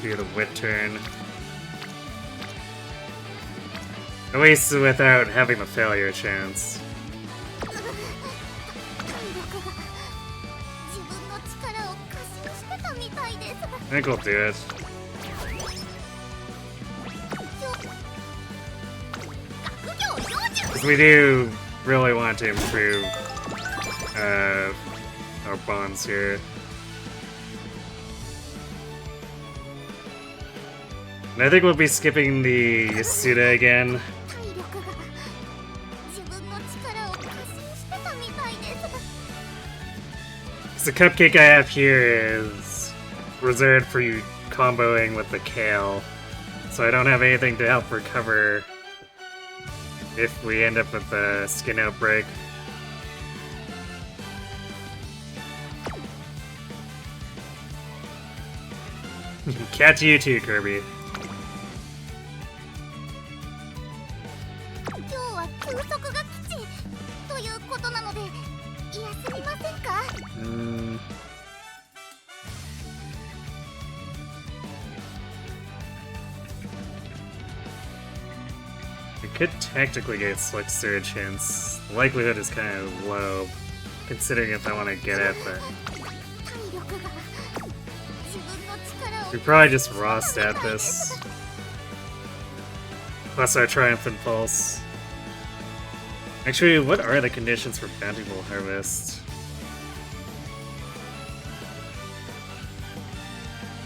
do the wit turn. At least without having the failure chance. I think we'll do it. Because we do really want to improve our bonds here. And I think we'll be skipping the Yasuda again. The cupcake I have here is reserved for you comboing with the kale, so I don't have anything to help recover if we end up with a skin outbreak. Catch you too, Kirby. could technically get Slick Surge hints. The likelihood is kind of low, considering if I want to get it, but... 体力が自分の力を We probably just raw stat this. Plus our Triumphant Pulse. Actually, what are the conditions for Bountiful Harvest?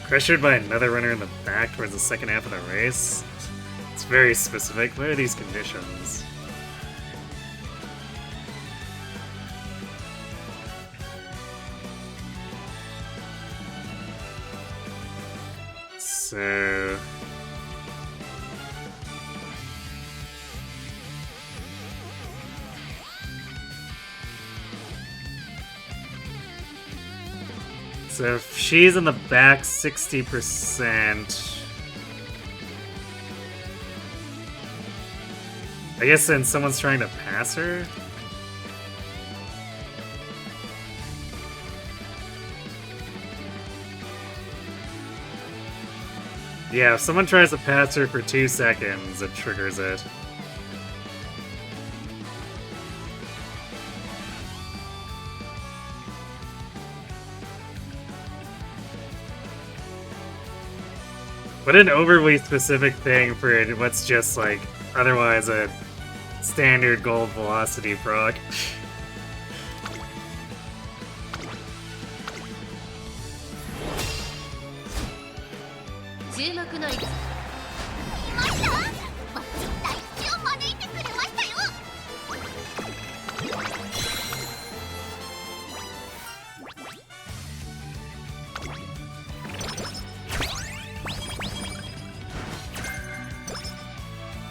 Pressured by another runner in the back towards the second half of the race? It's very specific. What are these conditions? So... So if she's in the back 60%... I guess then someone's trying to pass her? Yeah, if someone tries to pass her for 2 seconds, it triggers it. What an overly specific thing for what's just like otherwise a standard gold velocity proc. 注目の位置。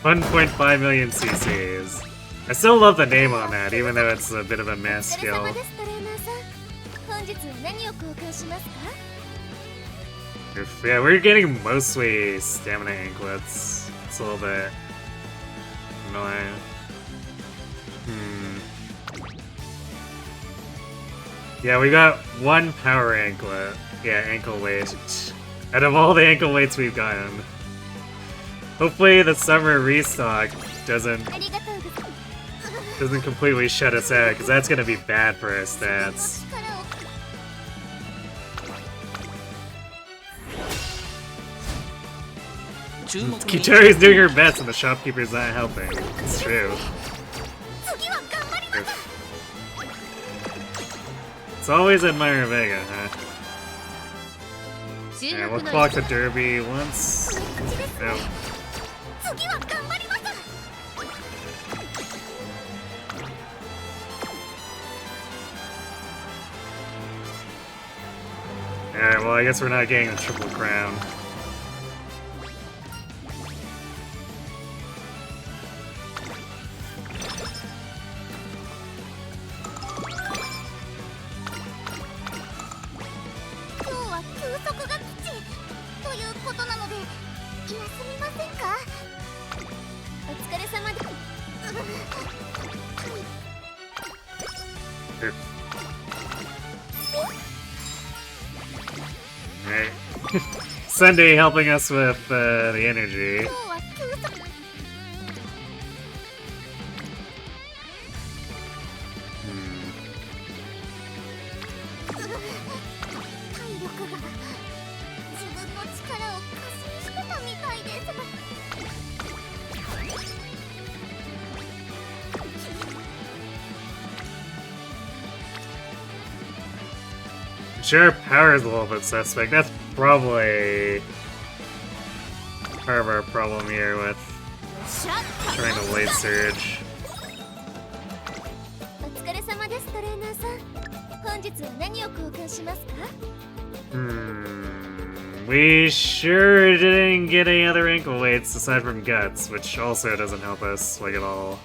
1.5 million CCs. I still love the name on that, even though it's a bit of a mass お疲れ skill. 様ですトレーナーさん。本日は何を交換しますか？ Yeah, we're getting mostly stamina anklets. It's a little bit annoying. Yeah, we got one power anklet. Yeah, ankle weight. Out of all the ankle weights we've gotten. Hopefully the summer restock doesn't ありがとうございます。 doesn't completely shut us out, because that's gonna be bad for our stats. 力を Kitaru's doing her best and the shopkeeper's not helping. It's true. 次は頑張ります。 It's always admire Vega, huh? 注 Yeah, 目 we'll の clock 位 the 置。 derby once. No. 次は頑張ります。 Alright, well I guess we're not getting the triple crown. Alright. Sunday helping us with the energy. 今日は休息。 体力が自分の力を過信してたみたいです。 Sure, power is a little bit suspect. That's probably part of our problem here with trying to late surge. お疲れ様ですトレーナーさん。本日は何を交換しますか？ We sure didn't get any other ankle weights aside from guts, which also doesn't help us like at all.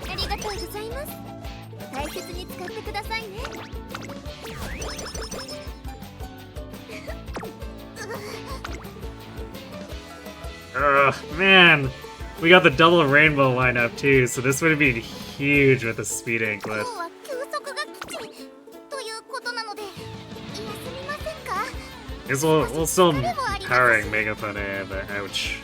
ありがとうございます。大切に使ってくださいね。 Ugh, man! We got the double rainbow lineup too, so this would have been huge with the speed anklet. 今日は休息が基地ということなので休みませんか？ Is we'll still powering Megaphone A, but ouch.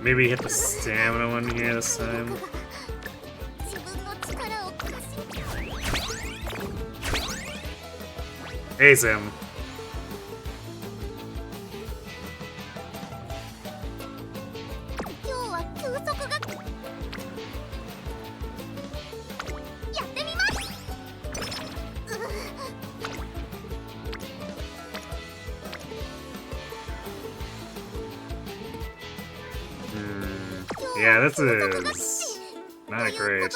Maybe hit the stamina one here this time. Ace him. Yeah, this is not great.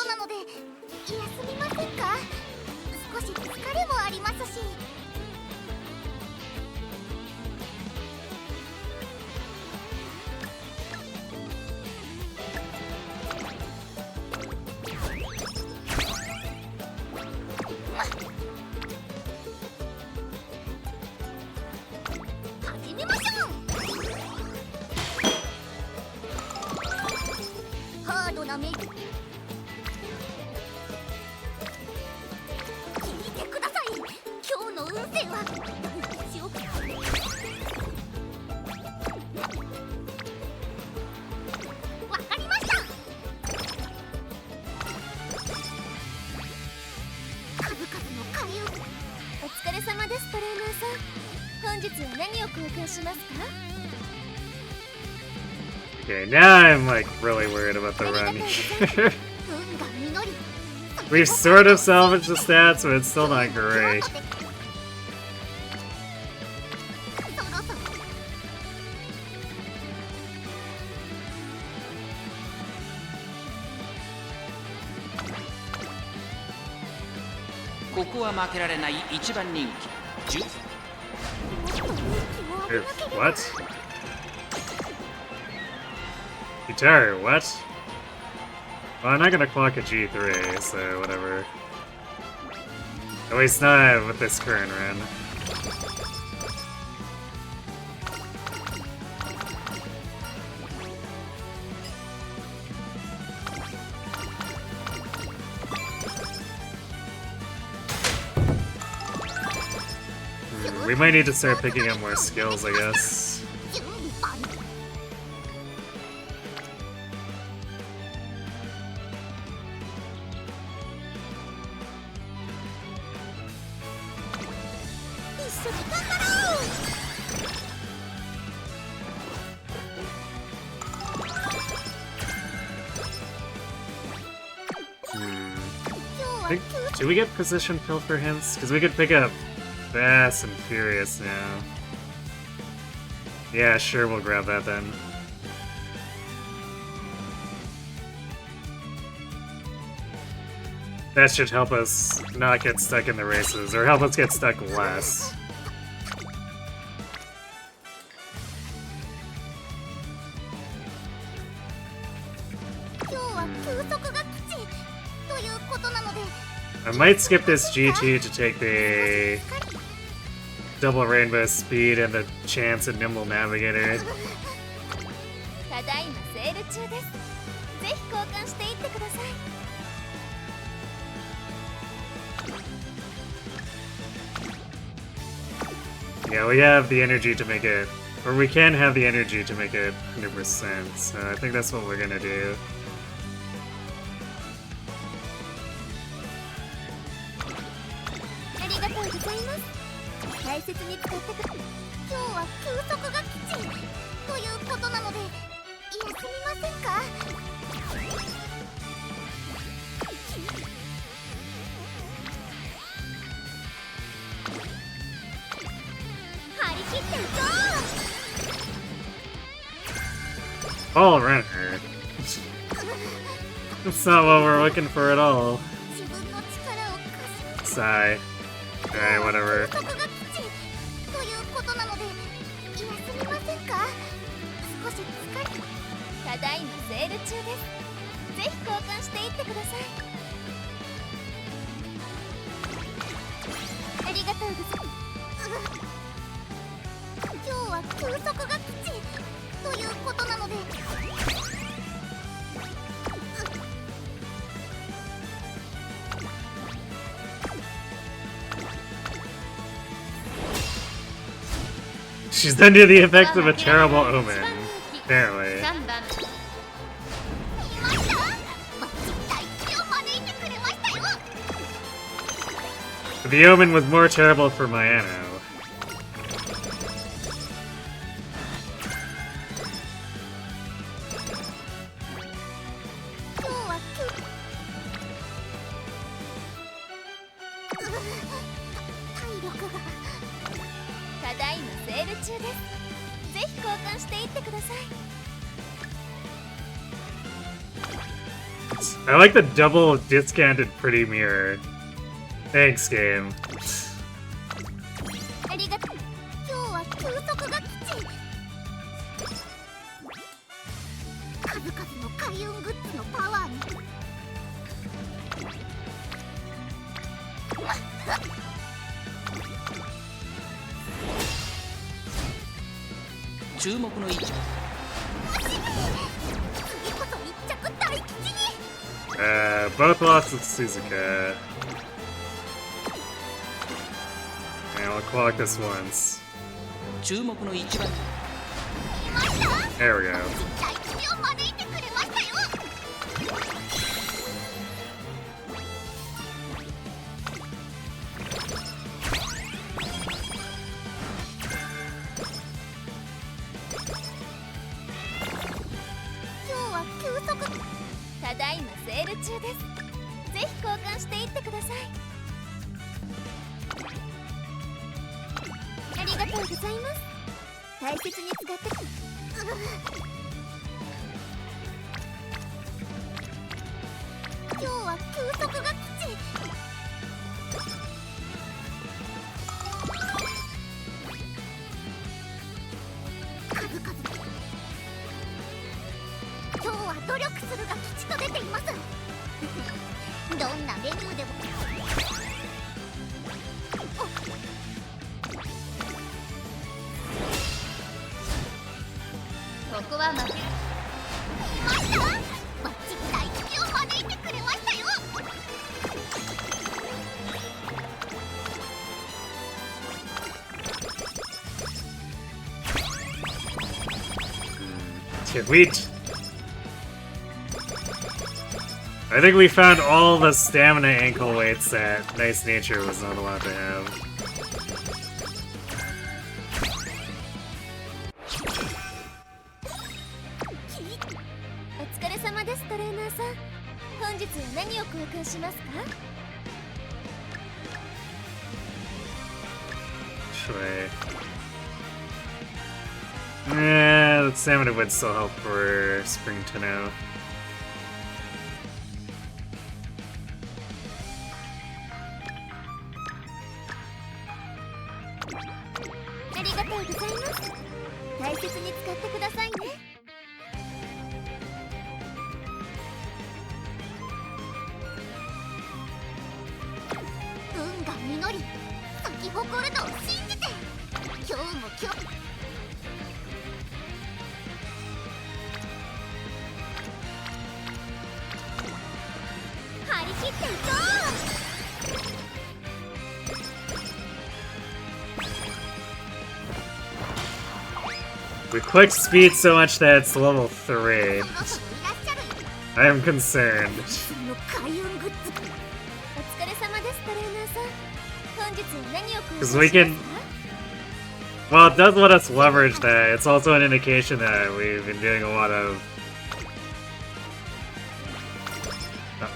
Okay, now I'm like really worried about the run here. We've sort of salvaged the stats, but it's still not great. What? Kitaru, what? Well, I'm not gonna clock a G3, so whatever. At least not with this current run. We might need to start picking up more skills, I guess. Do we get position pilfer hints? Because we could pick up Fast and Furious now. Yeah, sure, we'll grab that then. That should help us not get stuck in the races, or help us get stuck less. I might skip this GT to take the double rainbow speed and the chance at nimble navigator. Yeah, we have the energy to make it, or we can have the energy to make it 100%, so I think that's what we're gonna do. Oh, Renner. That's not what we're looking for at all. Sigh. Alright, whatever. 休息が基地ということなので休みませんか？少し疲れただいまセール中です。ぜひ交換していってください。ありがとうございます。今日は休息が基地ということなのでShe's under the effects of a terrible omen, apparently. 3番 The omen was more terrible for Mayano. 今日は体力がただいまセール中です。ぜひ交換していってください。 I like the double discounted pretty mirror. Thanks, game. ありがとう。今日は休息が基地。数々の開運グッズのパワーに注目の位置。次こそ一着大吉に。 Both lost with Suzuka. And I'll clock this once. 注目の1番。 There we go. 大吉を招いてくれましたよ。今日は休息。ただいまセール中です。ぜひ交換していってください。ありがとうございます。大切に使って今日は休息が基地。数々今日は努力するが吉と出ています。どんなメニューでもここは負けいました。バッチリ大吉を招いてくれましたよ。 Sweet. I think we found all the stamina ankle weights that Nice Nature was not allowed to have. お疲れ様です、トレーナーさん。本日は何を交換しますか？ Yeah, the stamina would still help for Spring Tenno. ありがとうございます。大切に使ってくださいね。運が実り、咲き誇るのを信じて。今日も今日。張り切っていこう。 We clicked speed so much that it's level 3. I am concerned. の開運グッズ。お疲れ様です、トレーナーさん。本日は何を交換し Because ます we か？ can. Well, it does let us leverage that. It's also an indication that we've been doing a lot of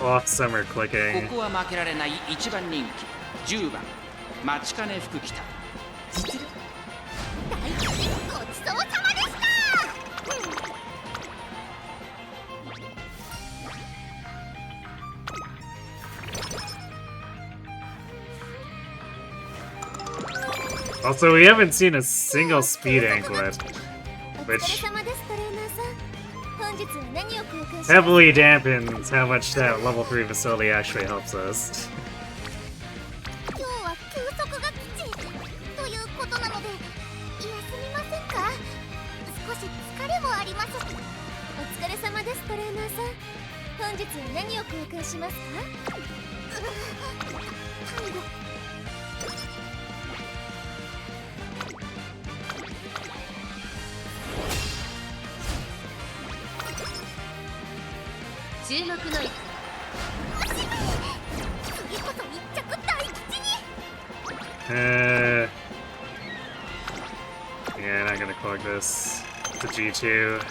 off-summer こ clicking. こは負けられない1番人気10番マチカネフクキタ。実力大吉、ごちそうさまでした。Also, we haven't seen a single speed anklet, which heavily dampens how much that level 3 facility actually helps us. 今日は休息が基地ということなので休みませんか？少し疲れもあります。お疲れ様ですトレーナーさん。本日は何を交換しますか？態度。注目の次こそ密着大吉に。Yeah, not gonna collect this. The G2.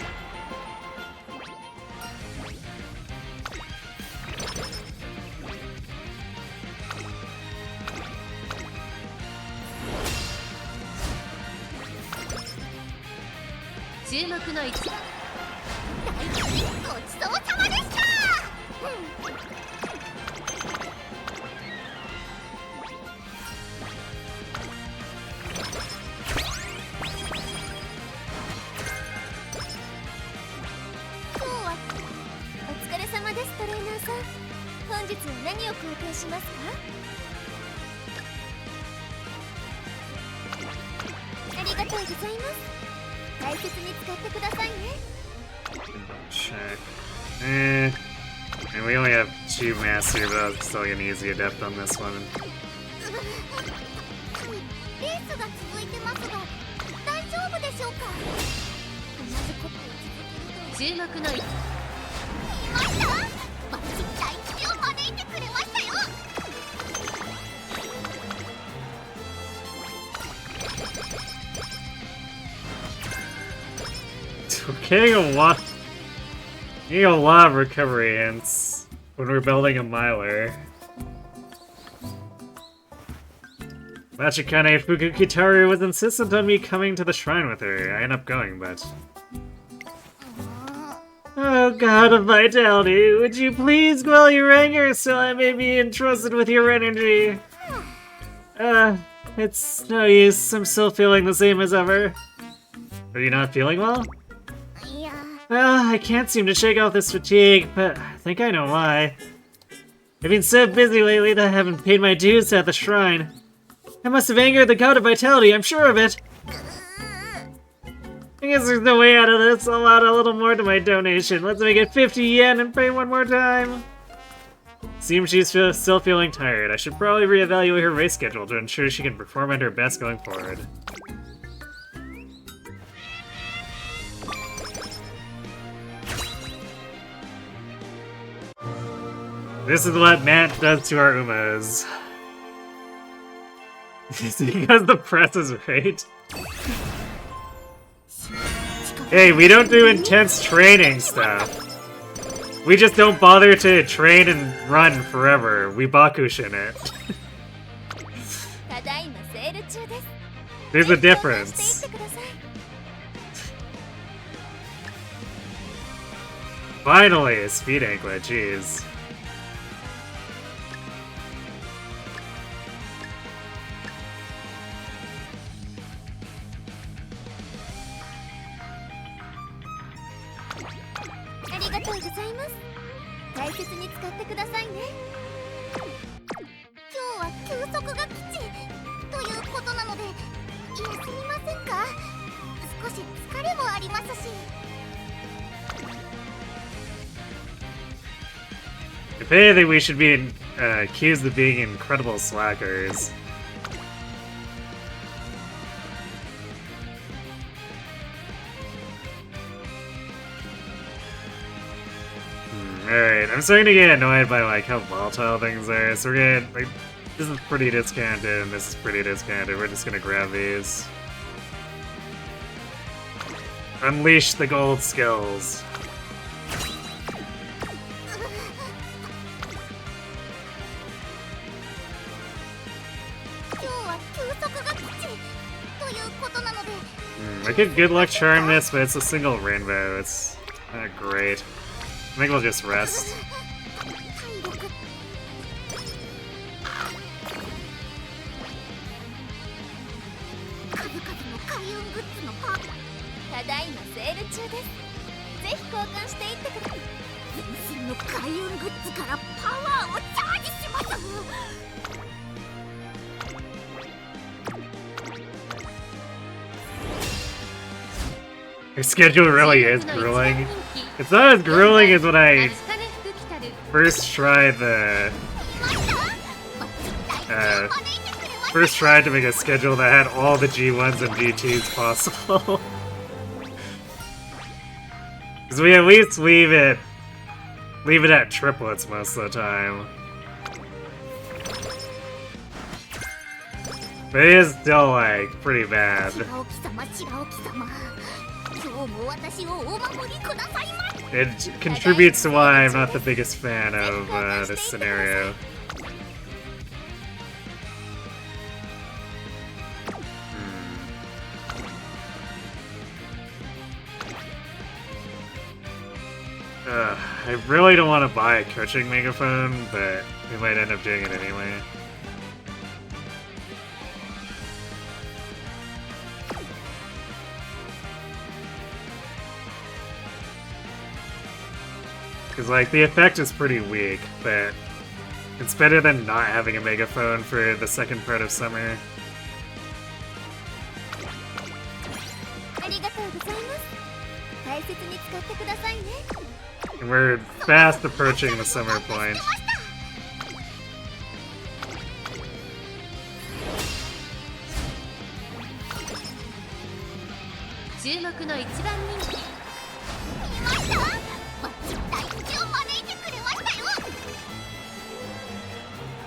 Check. And we only have 2 master, but I'm still gonna use the adept on this one. レースが続いてますが大丈夫でしょうか？同じことを続けると。注目の見ました？バッチリ大吉を招いてくれましたよ。Getting a lot of recovery hints when we're building a miler. Matikane Fukukitaru was insistent on me coming to the shrine with her. I end up going, but... Oh god of vitality, would you please quell your anger so I may be entrusted with your energy? It's no use, I'm still feeling the same as ever. Are you not feeling well? Well, I can't seem to shake off this fatigue, but I think I know why. I've been so busy lately that I haven't paid my dues at the shrine. I must have angered the god of vitality, I'm sure of it. I guess there's no way out of this. I'll add a little more to my donation. Let's make it 50 yen and pay one more time. Seems she's still feeling tired. I should probably reevaluate her race schedule to ensure she can perform at her best going forward. This is what Matt does to our Umas. Because the press is right. Hey, we don't do intense training stuff. We just don't bother to train and run forever. We bakushin it. There's a difference. Finally, a speed anklet, jeez. If anything, we should be accused of being incredible slackers. Alright, I'm starting to get annoyed by like how volatile things are, so we're gonna, like, this is pretty discounted and this is pretty discounted, we're just gonna grab these. Unleash the gold skills. I could good luck charm this, but it's a single rainbow. It's not great. I think we'll just rest. 開運グッズのパーただいまセール中です。ぜひ交換していってください。全身の開運グッズからパワーをチャージします。 Your schedule really is grueling. It's not as grueling as when I first tried the first tried to make a schedule that had all the G1s and G2s possible. Because we at least leave it at triplets most of the time. But it is still like pretty bad. It contributes to why I'm not the biggest fan of this scenario. I really don't want to buy a coaching megaphone, but we might end up doing it anyway. Because, like, the effect is pretty weak, but it's better than not having a megaphone for the second part of summer. And we're fast approaching the summer point.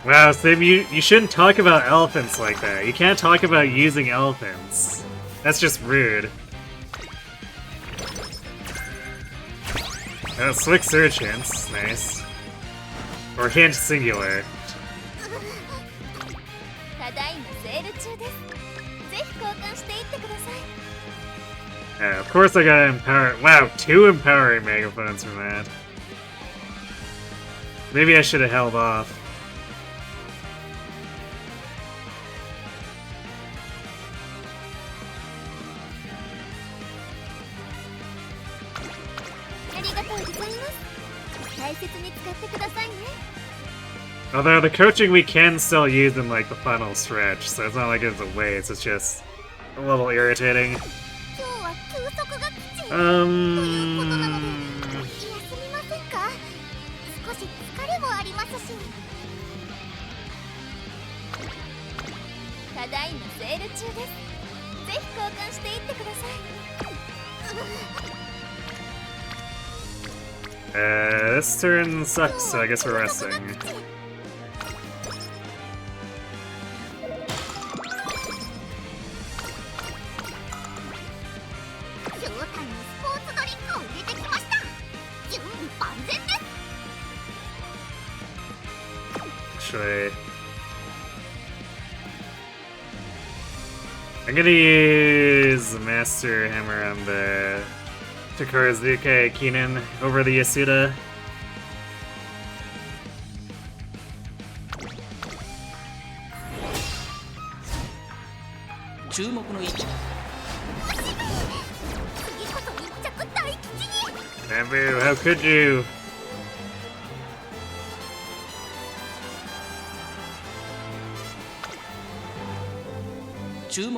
Wow, Sim, you shouldn't talk about elephants like that. You can't talk about using elephants. That's just rude. Oh, Slick Surge hints. Nice. Or hint singular. Yeah, of course I gotta empower. Wow, 2 empowering megaphones from that. Maybe I should have held off. Although the coaching we can still use in like the final stretch, so it's not like it's a waste, it's just a little irritating. This turn sucks, so I guess we're resting. Actually, I'm gonna use the Master Hammer on the Takarazuka Keenan over the Yasuda. Bamboo, how could you? Yeah.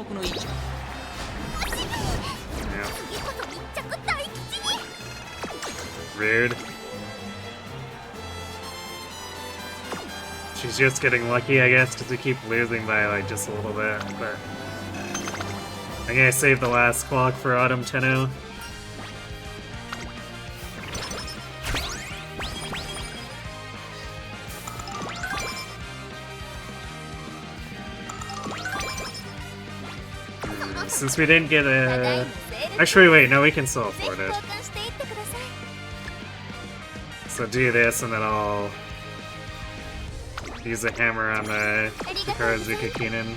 Rude. She's just getting lucky, I guess, because we keep losing by like just a little bit, but I'm gonna save the last clock for Autumn Tenno. Since we didn't get a... Actually, wait, no, we can still afford it. So do this, and then I'll use the hammer on the Takarazuka Keenan.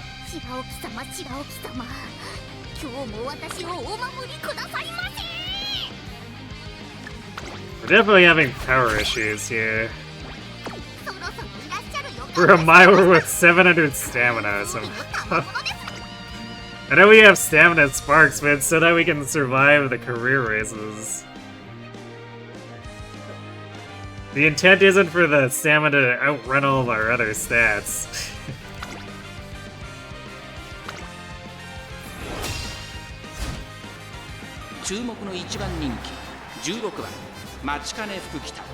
We're definitely having power issues here. We're a Maior with 700 stamina somehow. I know we have stamina sparks, but it's so that we can survive the career races. The intent isn't for the stamina to outrun all of our other stats. 注目の一番人気16番マチカネフクキタル。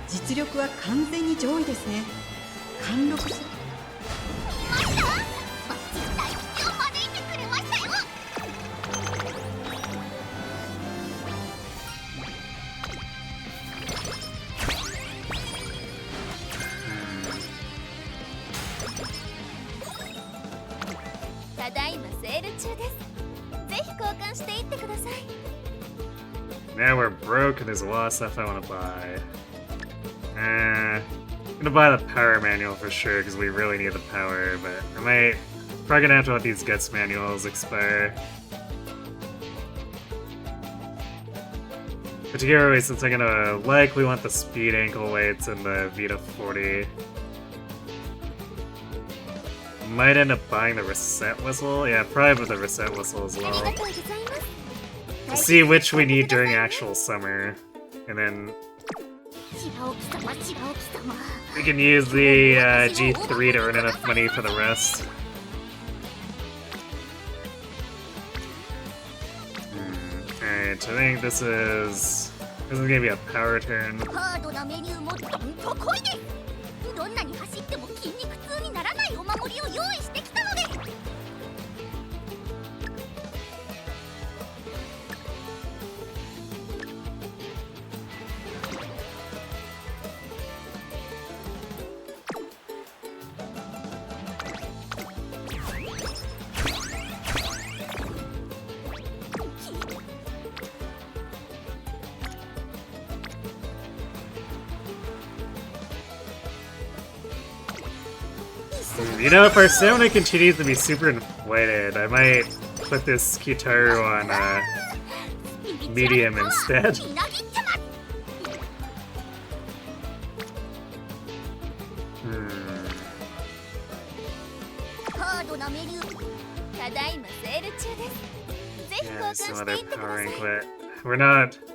実力は完全に上位ですね。貫禄す。ただいまセール中です。ぜひ交換していってください。 Now we're broke and there's a lot of stuff I want to buy. I'm gonna buy the power manual for sure because we really need the power, but I might probably gonna have to let these guts manuals expire. Particularly since I'm gonna likely want the speed ankle weights and the Vita 40. Might end up buying the reset whistle. Yeah, probably the reset whistle as well. To see which we need during actual summer, and then we can use the G3 to earn enough money for the rest. Alright, I think this is gonna be a power turn. どんなに走っても筋肉痛にならないお守りを用意してきたので。You know, if our stamina continues to be super inflated, I might put this Kitaru on medium instead. Yeah, some other power anklet.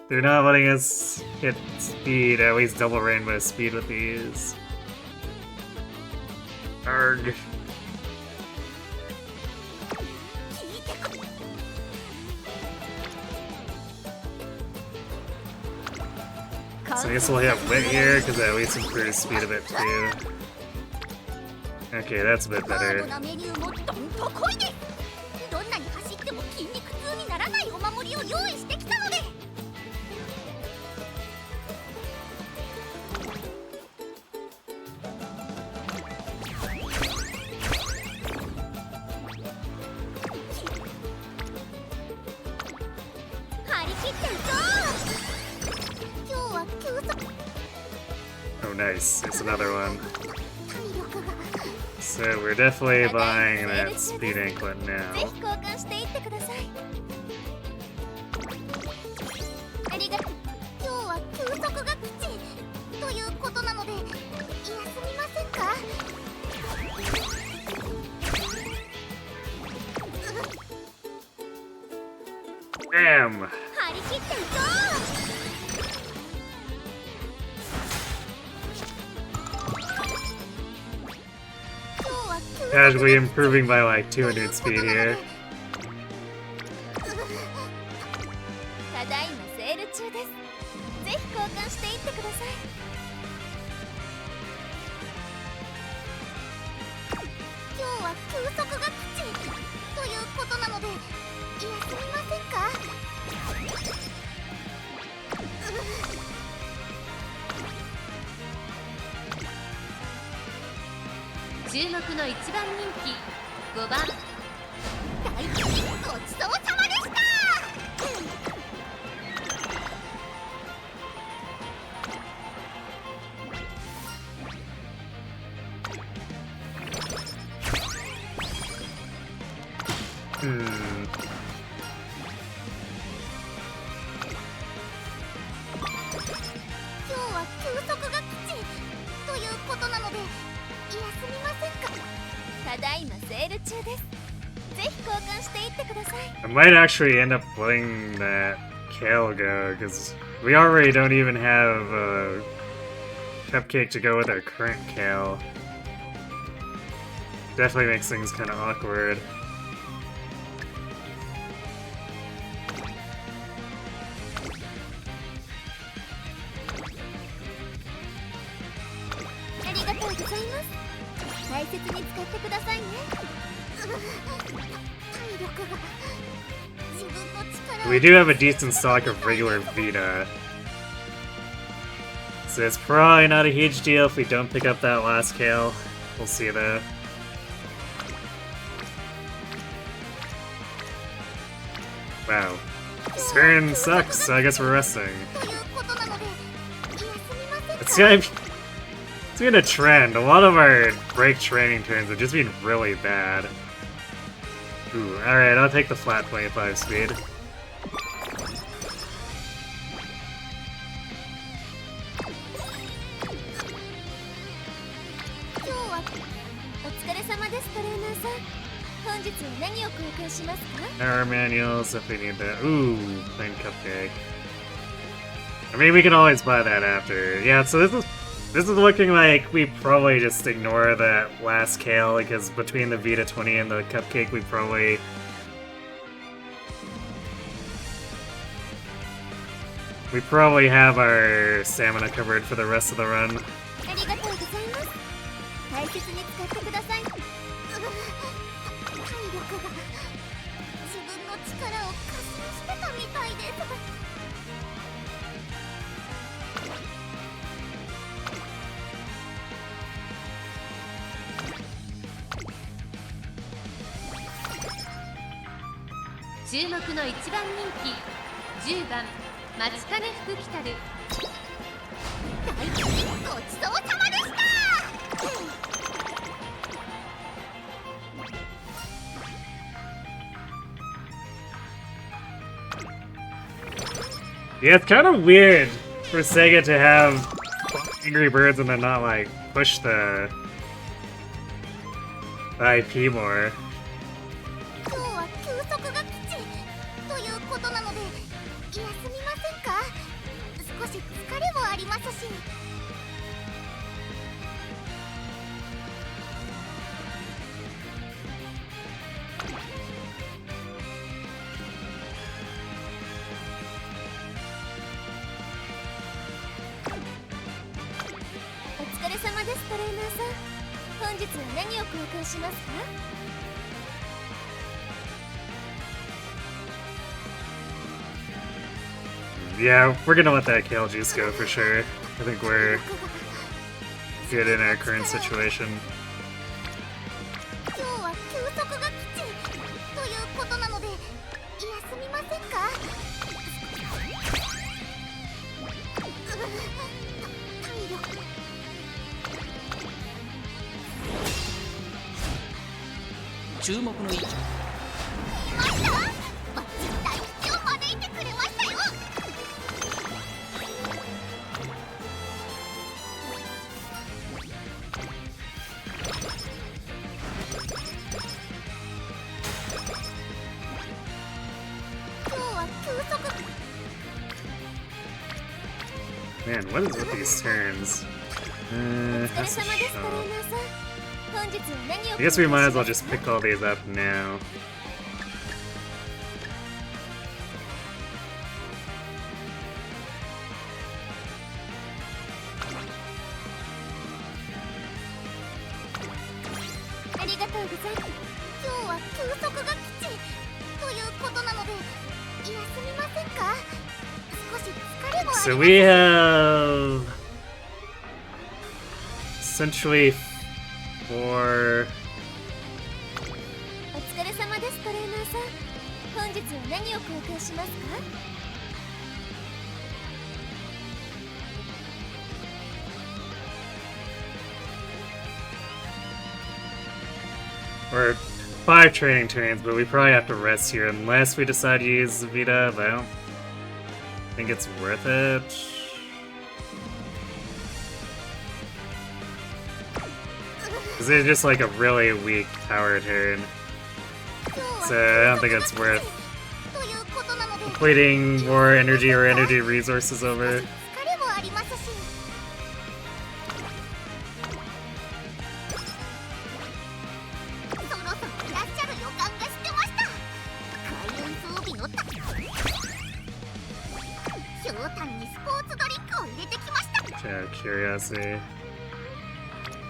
They're not letting us hit speed, at least double rainbow speed with these. Arg. So I guess we'll have wit here, because that at least improves speed a bit too. Okay, that's a bit better. Oh, nice. It's another one. So we're definitely buying that speed anklet now. Damn! Casually improving by like 200 speed here. ひ交換していってください。 I might actually end up letting that Kale go, because we already don't even have a Cupcake to go with our current Kale. Definitely makes things kind of awkward. We do have a decent stock of regular Vita, so it's probably not a huge deal if we don't pick up that last Kale. We'll see though. Wow. This turn sucks, so I guess we're resting. It's been a trend. A lot of our break training turns have just been really bad. Ooh, alright, I'll take the flat 25 speed. Our manuals if we need that. Ooh, plain Cupcake. I mean, we can always buy that after. Yeah, so this is looking like we probably just ignore that last Kale, because between the Vita 20 and the Cupcake, we probably have our stamina covered for the rest of the run. Matikane Fukukitaru. Yeah, it's kind of weird for Sega to have Angry Birds and then not, like, push the IP more. Yeah, we're gonna let that Kale juice go for sure. I think we're good in our current situation. Man, what is with these turns? That's a shot. I guess we might as well just pick all these up now. So we have essentially 4. Or 5 training turns, but we probably have to rest here unless we decide to use Vita, but I don't think it's worth it. Because it's just like a really weak power turn. so I don't think it's worth ということなので completing more energy or energy resources over. 疲れもありますしそろそろいらっしゃる予感がしてました開運装備のひょうたんにスポーツドリンクを入れてきました Out of curiosity.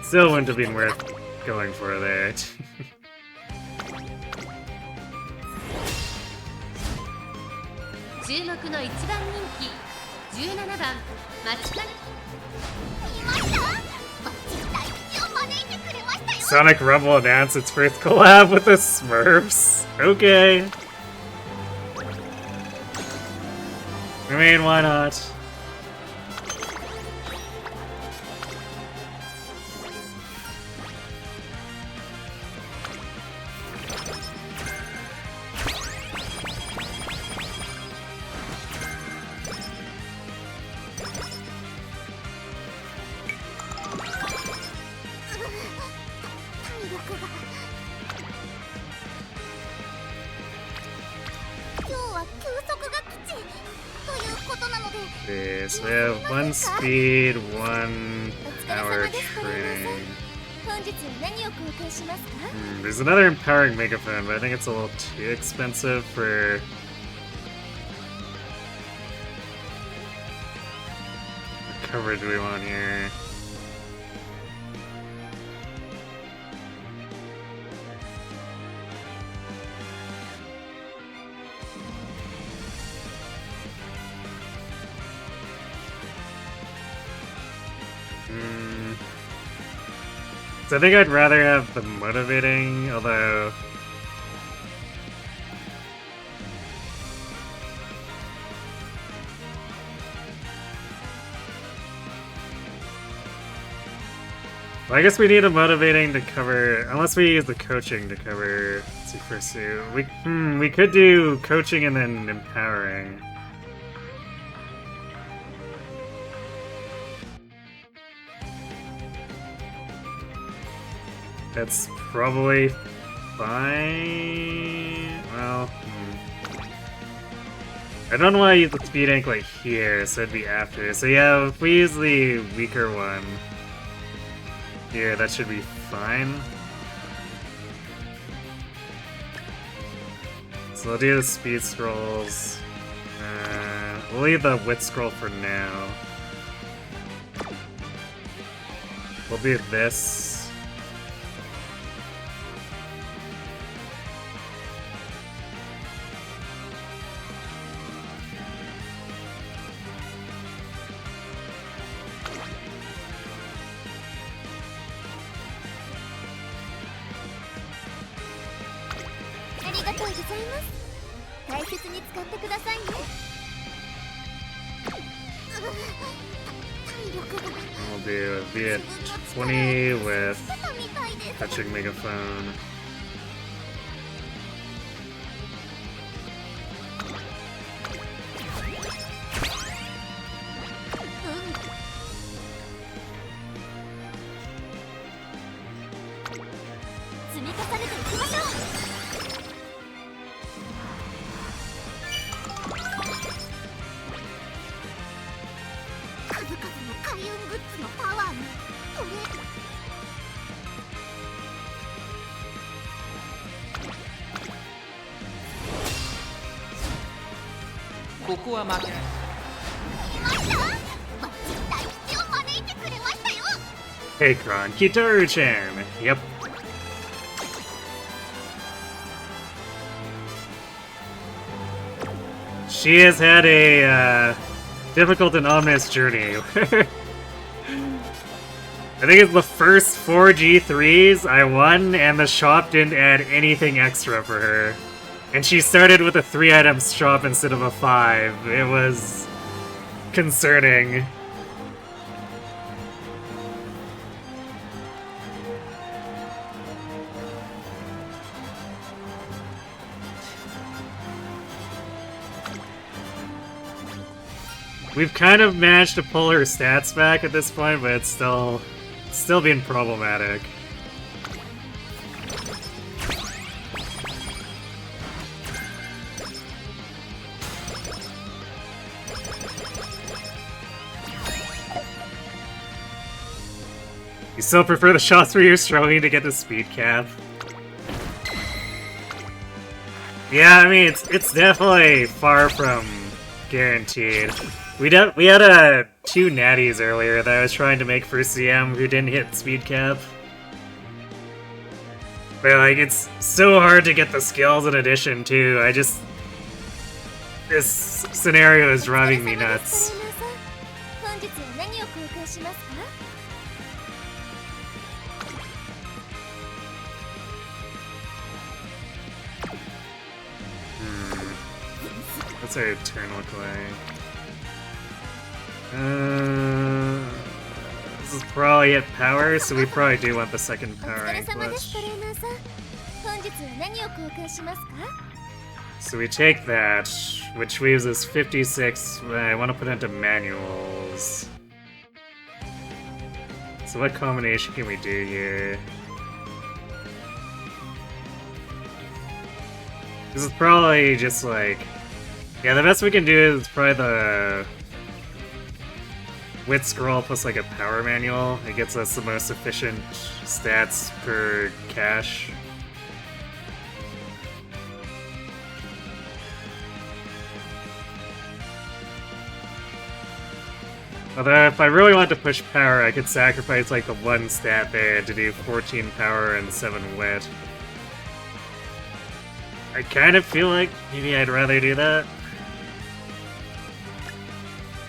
Still wouldn't have been worth going for there. 注目の1番人気17番マチカネ見ましたバッチリ大吉を招いてくれましたよ Sonic Rumble announced its first collab with the Smurfs. Okay. I mean, why not? Okay, so we have 1 speed, 1 power training. There's another empowering megaphone, but I think it's a little too expensive for... What coverage do we want here? So I think I'd rather have the motivating, although... Well, I guess we need a motivating to cover, unless we use the coaching to cover to pursue. We could do coaching and then empowering. That's probably fine. Well, I don't want to use the speed ink like here, so it'd be after. So yeah, if we use the weaker one here, that should be fine. So we'll do the speed scrolls. We'll leave the wit scroll for now. We'll do this. We'll do a Viet 20 with touching megaphone. Hey, Kitaru-chan. Yep. She has had a difficult and ominous journey. I think it's the first 4 G3s I won, and the shop didn't add anything extra for her. And she started with a 3-item shop instead of a 5. It was concerning. We've kind of managed to pull her stats back at this point, but it's still being problematic. You still prefer the shots where you're struggling to get the speed cap? Yeah, I mean, it's definitely far from guaranteed. We had 2 natties earlier that I was trying to make for CM who didn't hit speed cap. But like, it's so hard to get the skills in addition too. This scenario is driving me nuts. What's our turn look like? This is probably at power, so we probably do want the second powering glitch. So we take that, which leaves us 56. I want to put into manuals. So what combination can we do here? This is probably just like... Yeah, the best we can do is probably the wit scroll plus like a power manual. It gets us the most efficient stats per cash. Although if I really want to push power, I could sacrifice like the 1 stat there to do 14 power and 7 wit. I kind of feel like maybe I'd rather do that.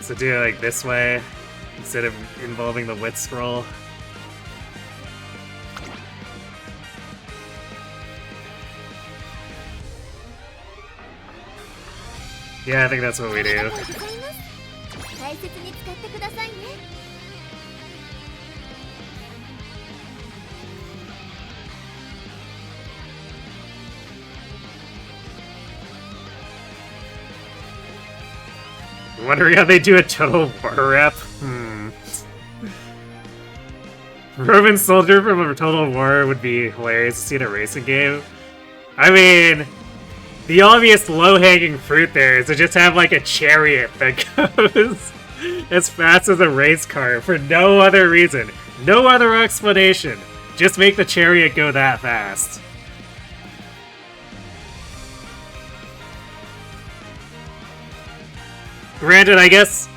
So do it like this way, instead of involving the wit scroll. Yeah, I think that's what we do. Wondering how they do a total war rep? Roman soldier from a Total War would be hilarious to see in a racing game. I mean, the obvious low-hanging fruit there is to just have like a chariot that goes as fast as a race car for no other reason. No other explanation. Just make the chariot go that fast. Granted, I guess,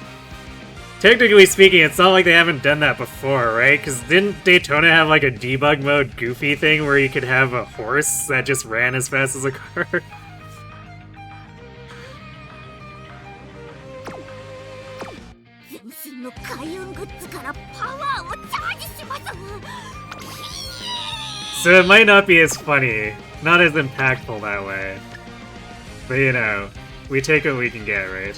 technically speaking, it's not like they haven't done that before, right? Because didn't Daytona have like a debug mode goofy thing where you could have a horse that just ran as fast as a car? So it might not be as funny, not as impactful that way. But you know, we take what we can get, right?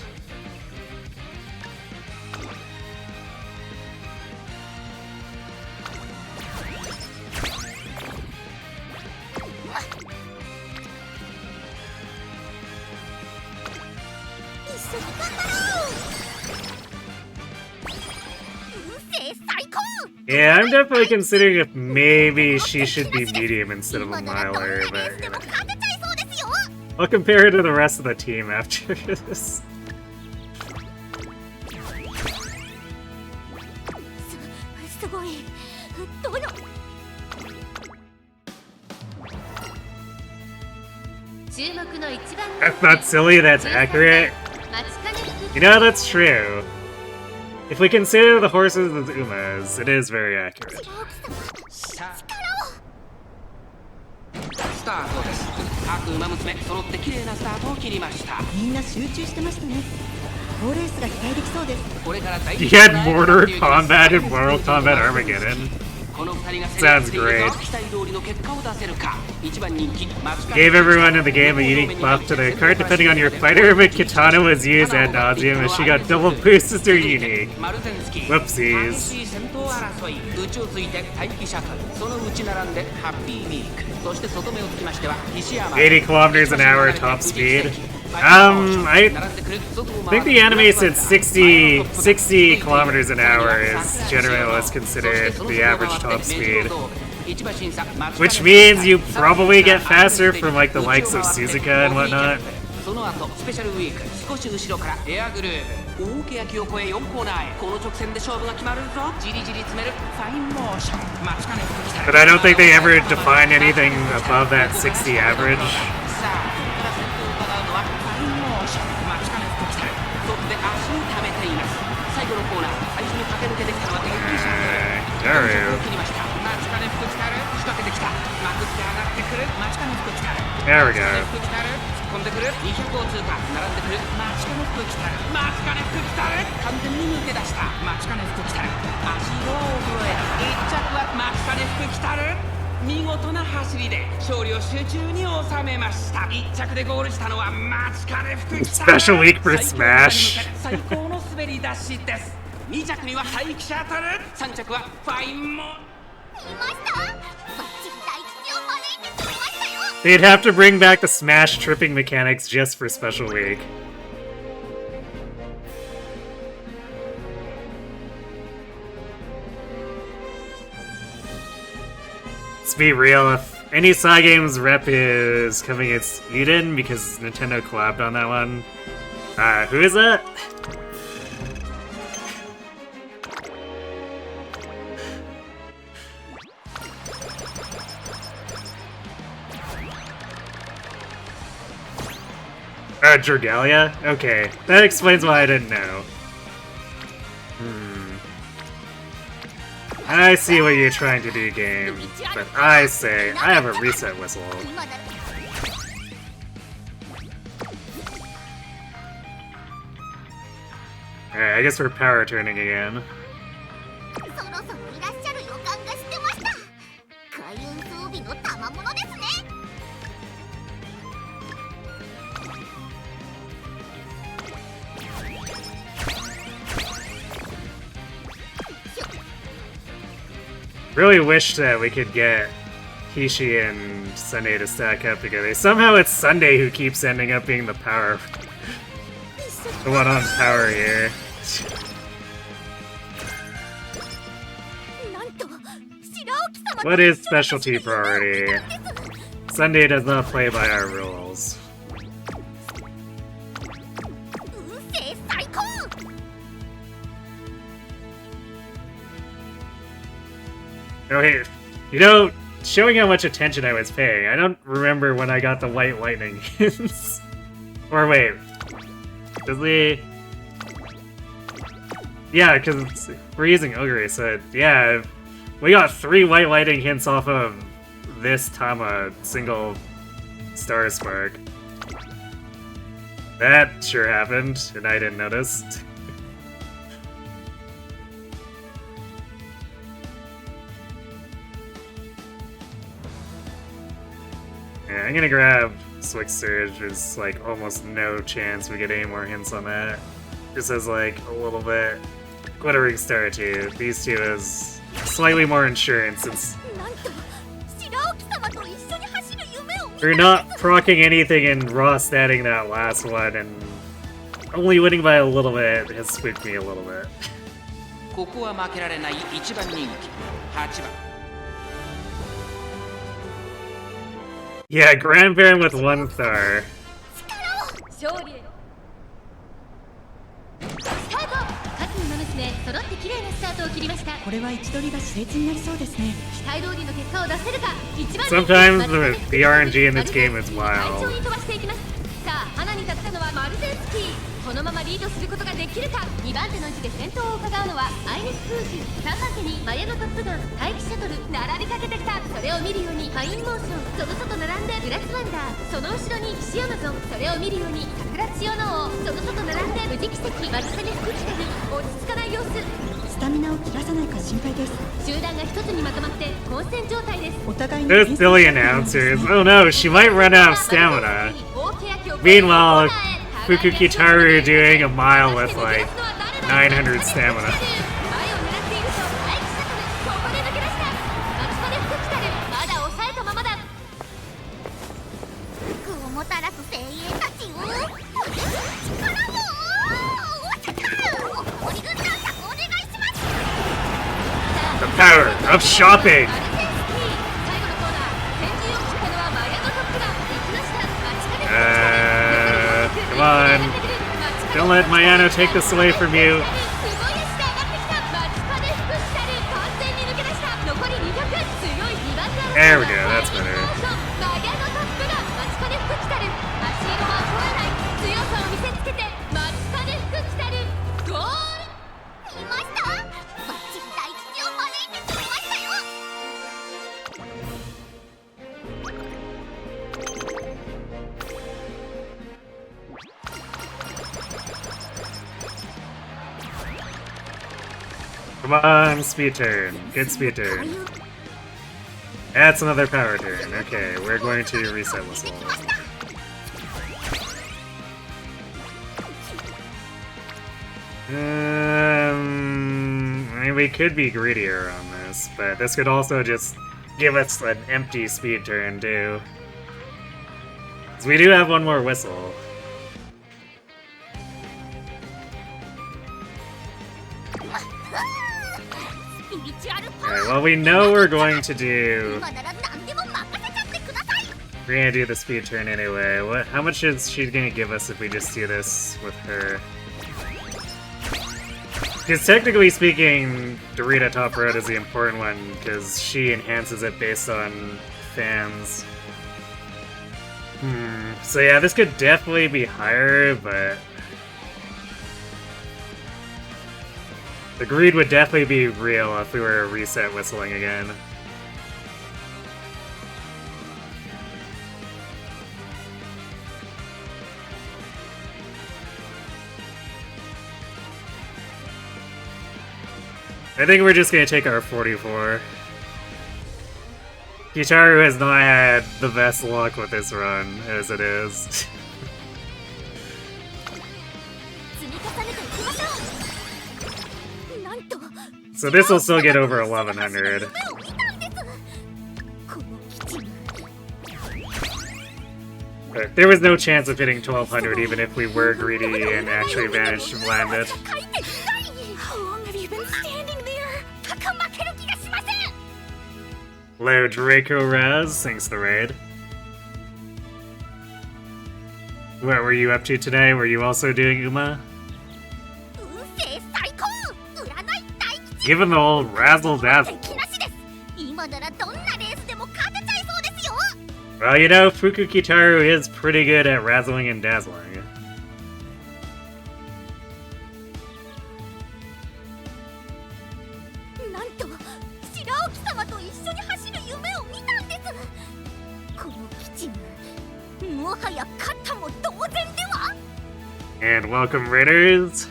Yeah, I'm definitely considering if maybe she should be medium instead of a miler, but you know. I'll compare her to the rest of the team after this. That's not silly, that's accurate. You know, that's true. If we consider the horses as Umas, it is very accurate. スタートです。各馬娘揃って綺麗なスタートを切りました。みんな集中してましたね。好レースが期待できそうです。これから大 You had Mortar Combat in Mortal Kombat Armageddon. Sounds great. Gave everyone in the game a unique buff to their card depending on your fighter, but Kitana was used ad nauseum and she got double boosts as their unique. Whoopsies. 80 kilometers an hour top speed. I think the anime said 60 kilometers an hour is generally what's considered the average top speed. Which means you probably get faster from like the likes of Suzuka and whatnot. 大欅を越え4コーナーへこの直線で勝負が決まるぞじりじり詰めるファインモーション待ちかね福来たる But I don't think they ever defined anything above that 60 average. さあここから先頭を伺うのはファインモーション待ちかね福来たるトップで足に溜めています最後のコーナー最初に駆け抜けてきたのはエンキーシャンDaru. 切りました待ちかね福来たる仕掛けてきたまくって上がってくる待ちかね福来たる There we go. 福来たる突っ込んでくる200を通過並んでくる待ちかね福来たる待ちかね福来たる完全に抜け出した待ちかね福来たる足色は衰える1着は待ちかね福来たる見事な走りで勝利を集中に収めました1着でゴールしたのは待ちかね福来たる Special week for Smash. 最高の滑り出しです2着には待機者当たる3着はファインも見ましたバッチリ大吉を招いてくれましたよ They'd have to bring back the Smash tripping mechanics just for Special Week. Let's be real, if any Cygames rep is coming, it's Eden because Nintendo collabed on that one. Who is that? Dragalia? Okay, that explains why I didn't know. I see what you're trying to do, game, but I say I have a reset whistle. 今なら Alright, I guess we're power turning again. そろそろいらっしゃる予感がしてました開運装備の賜物ですね Really wish that we could get Kishi and Sunday to stack up together. Somehow it's Sunday who keeps ending up being the power. The one on power here. なんと白沖様 What is specialty priority? Sunday does not play by our rules. 運勢最高 Okay, you know, showing how much attention I was paying, I don't remember when I got the white lightning hints. Or wait, does we? Yeah, because we're using Ogre, so yeah, we got 3 white lightning hints off of this Tama single star spark. That sure happened, and I didn't notice. Yeah, I'm gonna grab Swick Surge. There's like almost no chance we get any more hints on that. Just as like a little bit. Glittering Star too. These two is slightly more insurance since なんと白沖様と一緒に走る夢を見 we're not proccing anything and raw statting that last one, and only winning by a little bit has spooked me a little bit. ここは負けられない1番人気8番 Yeah, Grand Baron with 1 star. 勝利へスタート勝つ馬娘揃って綺麗なスタートを切りましたこれは位置取りが熾烈になりそうですね期待通りの結果を出せるか一番 Sometimes the RNG in this game is 快 wild. 調に飛ばしていきますさあ花に立ったのはマルゼンスキーこのままリードすることができるか2番手の位置で先頭を伺うのはアイネス・フージ3番手にマヤのトップガン待機シャトル並びかけてきたそれを見るようにファインモーションその外並んでブラスワンダーその後ろにシアマゾンそれを見るように桜千代の王その外並んで無磁奇跡マツカネ福来たる落ち着かない様子スタミナを切らさないか心配です集団が一つにまとまって混戦状態ですお互いに Those silly announcers. Oh no, she might run out of stamina. Meanwhile, Fukukitaru doing a mile with like 900 stamina. 福をもたらす精鋭たちを力をおしゃかおり軍団お願いします The power of shopping! Come on. Don't let Mayano take this away from you. 上げして上がってきたマチカネフクキタル完全に抜け出した残り2曲強い2番手 There we go, that's better. マギャのトップがマチカネフクキタル足色は衰えない強さを見せつけてマチカネフクキタルゴール見ましたバッチリ大吉を招いてくれましたよ Come on, speed turn. Good speed turn. That's another power turn. Okay, we're going to reset whistle. I mean, we could be greedier on this, but this could also just give us an empty speed turn, too. 'Cause we do have one more whistle. Alright, well, we know we're going to do... 今なら何でも任せちゃってください We're gonna do the speed turn anyway. How much is she gonna give us if we just do this with her? Because technically speaking, Dorita Top Road is the important one, because she enhances it based on fans. So yeah, this could definitely be higher, but... The greed would definitely be real if we were reset whistling again. I think we're just gonna take our 44. Kitaru has not had the best luck with this run, as it is. 積み重ねていきましょうなんと So this will still get over 1100. 夢を見たんですこの基地 But there was no chance of hitting 1200 even if we were greedy and actually managed to land it. 書いてない How long have you been standing there たか負ける気がしません Hello, Draco Raz. Thanks for the raid. What were you up to today? Were you also doing Uma? 運勢最高占い大吉 Given the old razzle dazzle. 敵なしです今ならどんなレースでも勝てちゃいそうですよ Well, you know, Fukukitaru is pretty good at razzling and dazzling. なんと白沖様と一緒に走る夢を見たんですこの基地もはや勝ったも同然では And welcome, Raiders.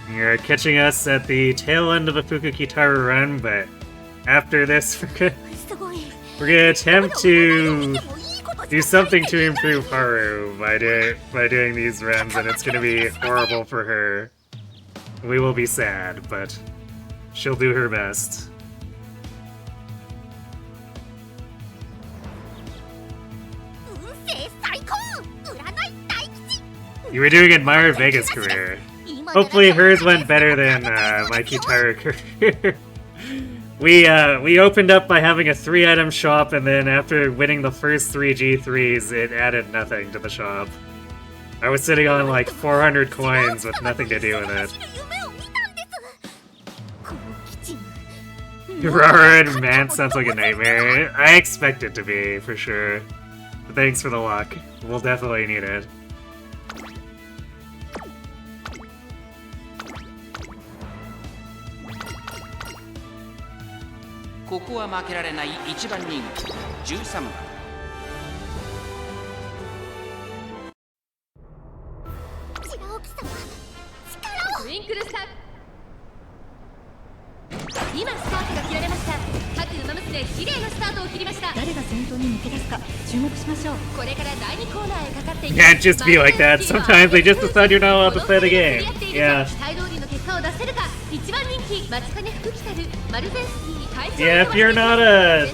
You're catching us at the tail end of a Fukukitaru run, but after this, すごい we're gonna attempt to do something to improve Haru by doing these runs, and it's gonna be horrible for her. We will be sad, but she'll do her best. 運勢最高占い大吉 You were doing Admired Vegas career. Hopefully hers went better than my Kitaru career. We opened up by having a 3-item shop, and then after winning the first 3 G3s, it added nothing to the shop. I was sitting on like 400 coins with nothing to do with it. 夢を見たんですこの基地 Urara and Man sounds like a nightmare. I expect it to be, for sure. But thanks for the luck. We'll definitely need it. ここは負けられない1番人気13番白沖様力をトゥインクルスター今スタートが切られました各馬娘綺麗なスタートを切りました誰が先頭に抜け出すか注目しましょう。これから第2コーナーへかかっていき Can't just be like that. Sometimes they just decide you're not allowed to play the game. Yeah. 期待通りの結果を出せるか1番人気マチカネフクキタルマルゼンスキー会長 Yeah, if you're not a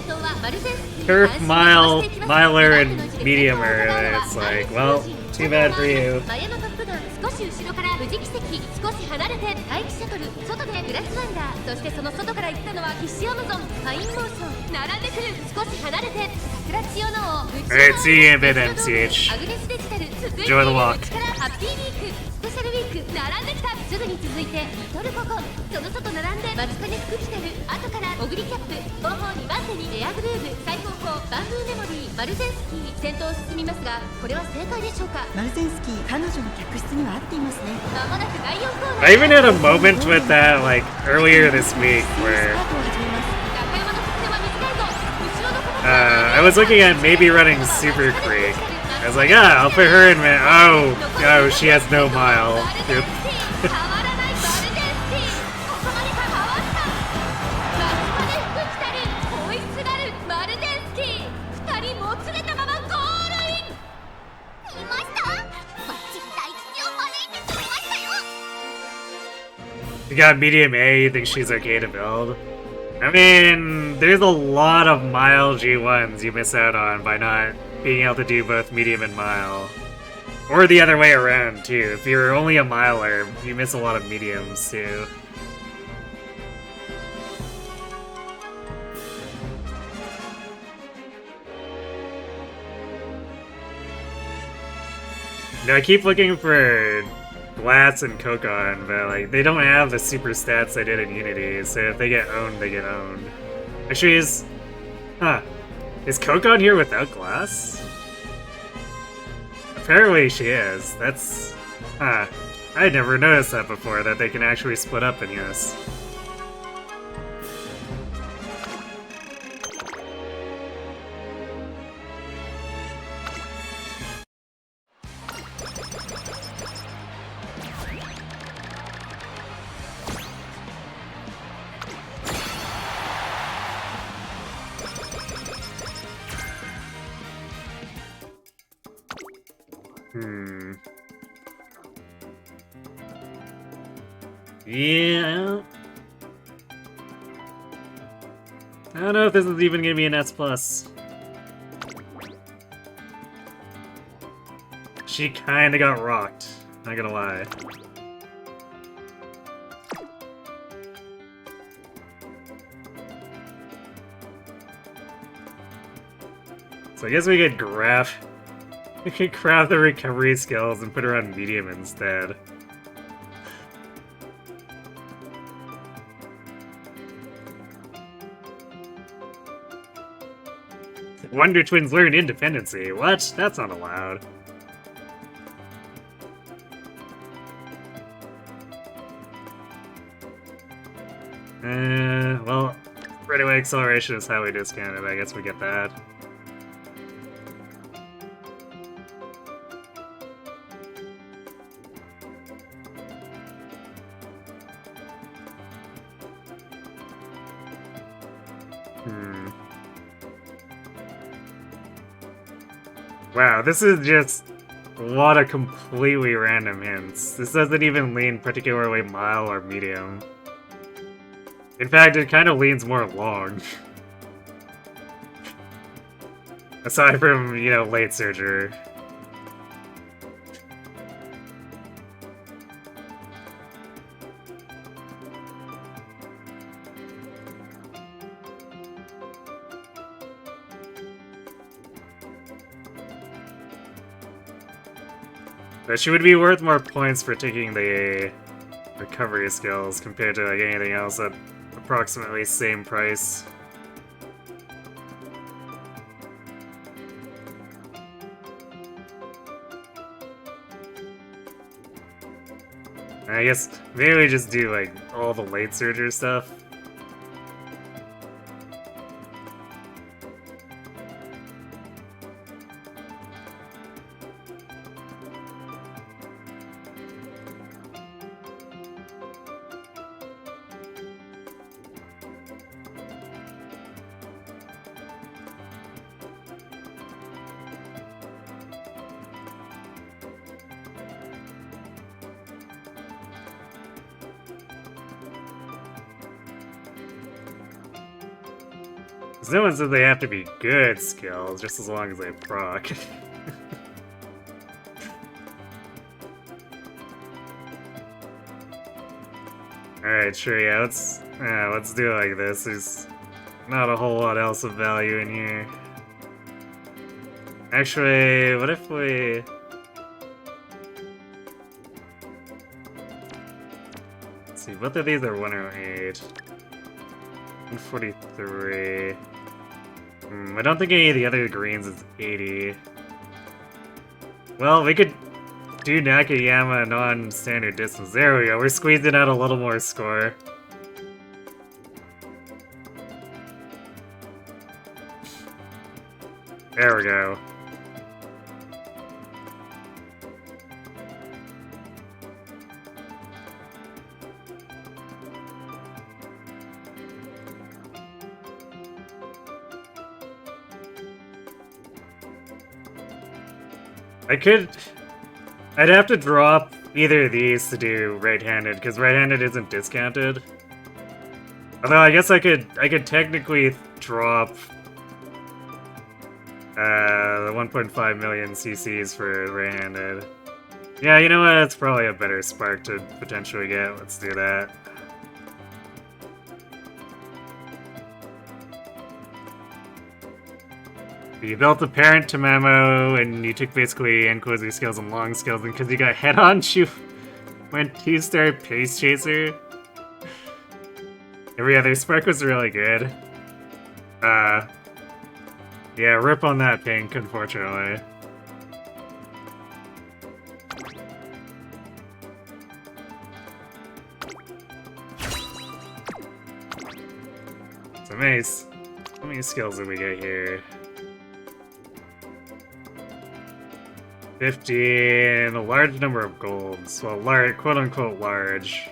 turf miler and mediumer, it's like, well, too bad for you. マヤのトップガン少し後ろから藤木石少し離れて待機シャトル外でグラスワンダーそしてその外から行ったのは騎士アマゾンファインモーション並んでくる少し離れて桜千代の王宇宙 Alright, see you in a bit, MCH. アグネスデジタル続いて Enjoy the walk. 内からハッピーウィークスペシャルウィーク並んできたすぐに続いてリトルココンその外並んでマツカネフクキタル後からオグリキャップ後方2番手にエアグルーヴ最高峰バンブーメモリーマルゼンスキー先頭を進みますがこれは正解でしょうかマルゼンスキー彼女の客室には合っていますね。まもなく第4コーナー I even had a moment with that, like, earlier this week ス where タートを始めます。 中山の得点は短いぞ後ろの子たちは I was looking at maybe running Super Creek. I was like, ah, I'll put her in, man. Oh, she has no mile. 変わらないバルデンスキーここまでか変わったマツカネフクキタルホイッスラルマルデンスキー2人もつれたままゴールイン見ましたバッチリ大吉を招いてくれましたよ You got medium A, you think she's okay to build? I mean, there's a lot of mile G1s you miss out on by not being able to do both medium and mile. Or the other way around, too. If you're only a miler, you miss a lot of mediums, too. No, I keep looking for Glass and Kokon, but like they don't have the super stats I did in Unity, so if they get owned, they get owned. Actually, is Kokon here without Glass? Apparently she is. That's I had never noticed that before, that they can actually split up in this. Yeah. I don't know if this is even gonna be an S+. She kinda got rocked, not gonna lie. So I guess we could craft the recovery skills and put her on medium instead. Wonder Twins learn independency. What? That's not allowed. Well, runaway acceleration is highly discounted. I guess we get that. Wow, this is just a lot of completely random hints. This doesn't even lean particularly mild or medium. In fact, it kind of leans more long. Aside from, you know, late surgery. But she would be worth more points for taking the recovery skills compared to like anything else at approximately same price. I guess maybe we just do like all the late surgery stuff. No one said they have to be good skills, just as long as they proc. Alright, sure, yeah, let's do it like this. There's not a whole lot else of value in here. Actually, what if we... Let's see, both of these are 108. 143. I don't think any of the other greens is 80. Well, we could do Nakayama non-standard distance. There we go, we're squeezing out a little more score. There we go. I'd have to drop either of these to do right-handed, because right-handed isn't discounted. Although I guess I could technically drop the 1.5 million CCs for right-handed. Yeah, you know what? That's probably a better spark to potentially get. Let's do that. You built a parent to Mamo, and you took basically Inquisitor skills and long skills, and because you got head-on, you went 2-star Pace Chaser. Every other spark was really good. Yeah, rip on that pink, unfortunately. So Mace, how many skills did we get here? 50 and a large number of golds. Well, large, quote-unquote large.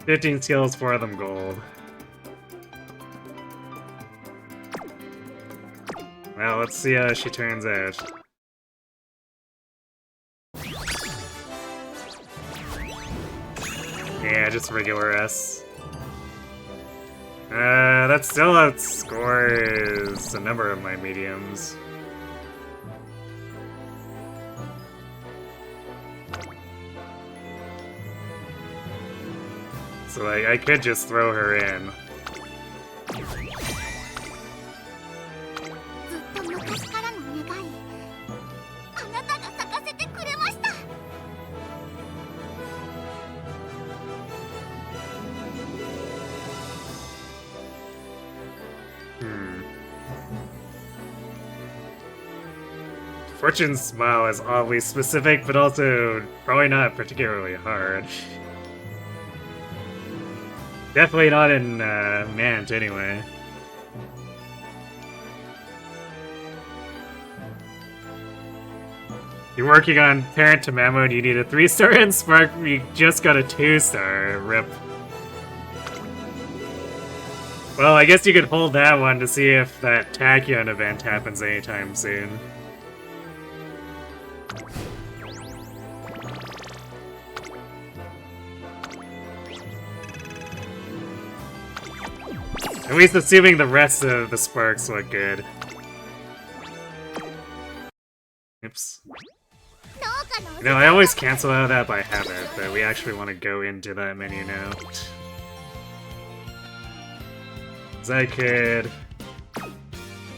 15 skills, 4 of them gold. Well, let's see how she turns out. Yeah, just regular S. That still outscores a number of my mediums. So I could just throw her in. ずっと昔からの願い、あなたが咲かせてくれました。Fortune's Smile is oddly specific, but also probably not particularly hard. Definitely not in Mant, anyway. You're working on Parent to Mamo and you need a 3-star and Spark, you just got a 2-star. Rip. Well, I guess you could hold that one to see if that Tachyon event happens anytime soon. At least assuming the rest of the sparks look good. Oops. You know, I always cancel out of that by habit, but we actually want to go into that menu now. Cause I could...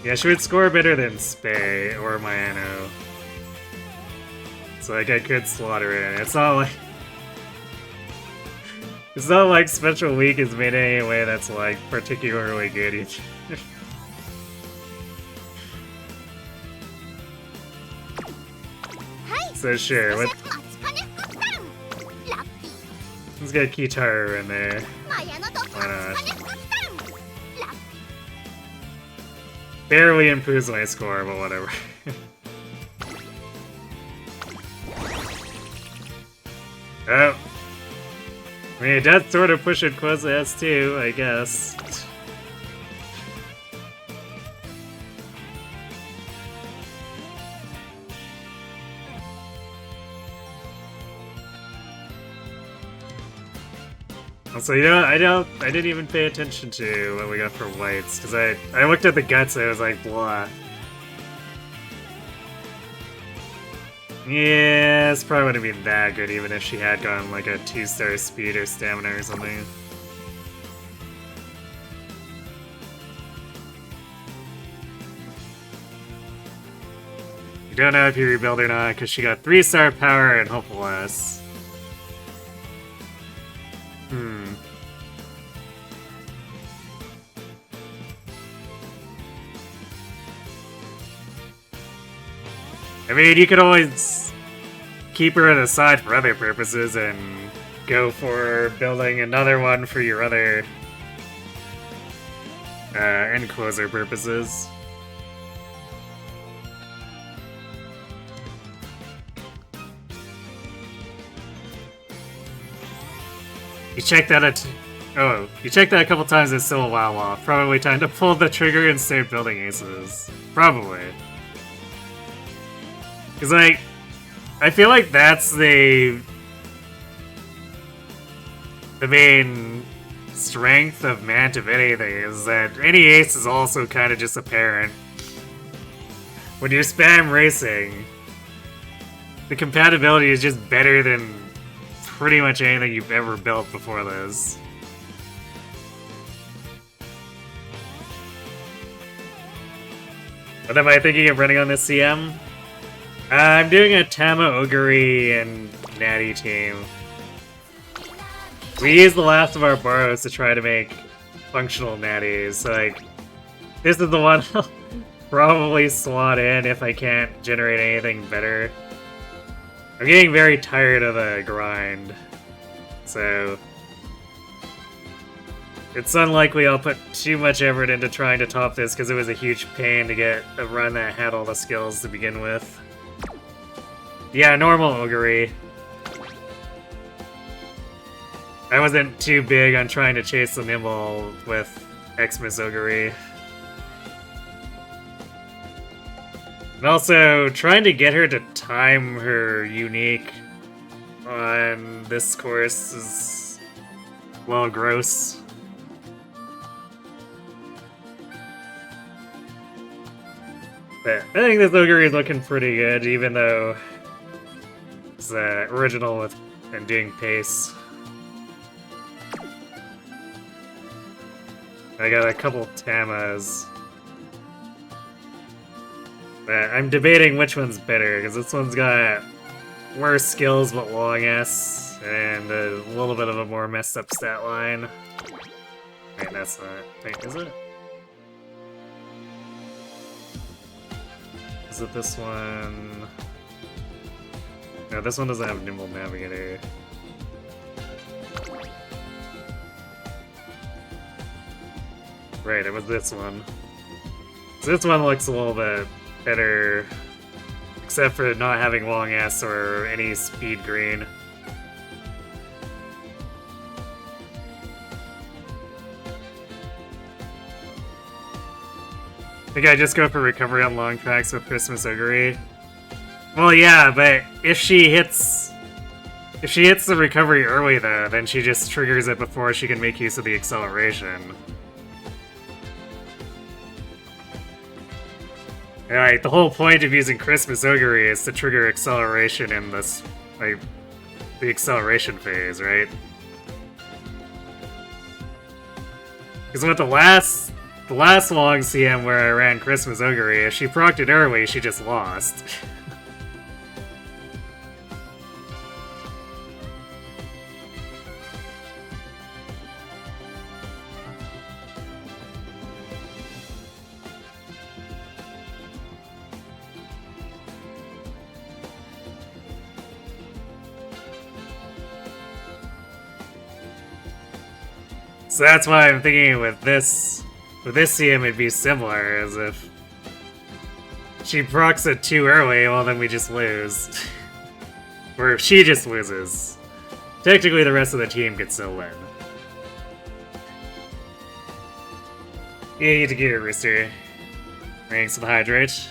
Yeah, she would score better than Spay or Mayano. So like I could slaughter it. It's not like... It's not like Special Week is made in any way that's like particularly good either. So sure, let's get Kitaru in there. Why not? Barely improves my score, but whatever. Oh. I mean, it does sort of push it close to S2, I guess. Also, you know, I didn't even pay attention to what we got for whites, because I looked at the guts and I was like, blah. Yeah, this probably wouldn't have been that good even if she had gotten like a 2-star speed or stamina or something. You don't know if you rebuild or not because she got 3-star power and hopeless. I mean, you could always keep her at the side for other purposes and go for building another one for your other end closer purposes. You checked that you checked that a couple times, it's still a while off. Probably time to pull the trigger and start building aces. Probably. Because, like, I feel like that's the main strength of Mant of anything, is that any ace is also kind of just apparent. When you're spam racing, the compatibility is just better than pretty much anything you've ever built before this. What am I thinking of running on this CM? I'm doing a Tama Ogre and Natty team. We used the last of our borrows to try to make functional Natties. Like, this is the one I'll probably slot in if I can't generate anything better. I'm getting very tired of the grind, so it's unlikely I'll put too much effort into trying to top this because it was a huge pain to get a run that had all the skills to begin with. Yeah, normal Ogre. I wasn't too big on trying to chase the Nimble with Xmas Ogre. And also, trying to get her to time her unique on this course is, well, gross. But I think this Ogre is looking pretty good, even though it's original with and doing pace. I got a couple Tamas. But I'm debating which one's better, because this one's got worse skills but long S, and a little bit of a more messed up stat line. Wait, that's not... Wait, is it? Is it this one? No, this one doesn't have Nimble Navigator. Right, it was this one. So this one looks a little bit better, except for not having long S or any speed green. I think I just go for recovery on long tracks with Christmas Ogre. Well, yeah, but if she hits the recovery early though, then she just triggers it before she can make use of the acceleration. Alright, the whole point of using Christmas Ogre is to trigger acceleration in this, like, the acceleration phase, right? Because with the last long CM where I ran Christmas Ogre, if she procced it early, she just lost. So that's why I'm thinking with this CM it'd be similar, as if she procs it too early, well then we just lose. Or if she just loses. Technically the rest of the team could still win. You need to get your Rooster. Bring some hydrate.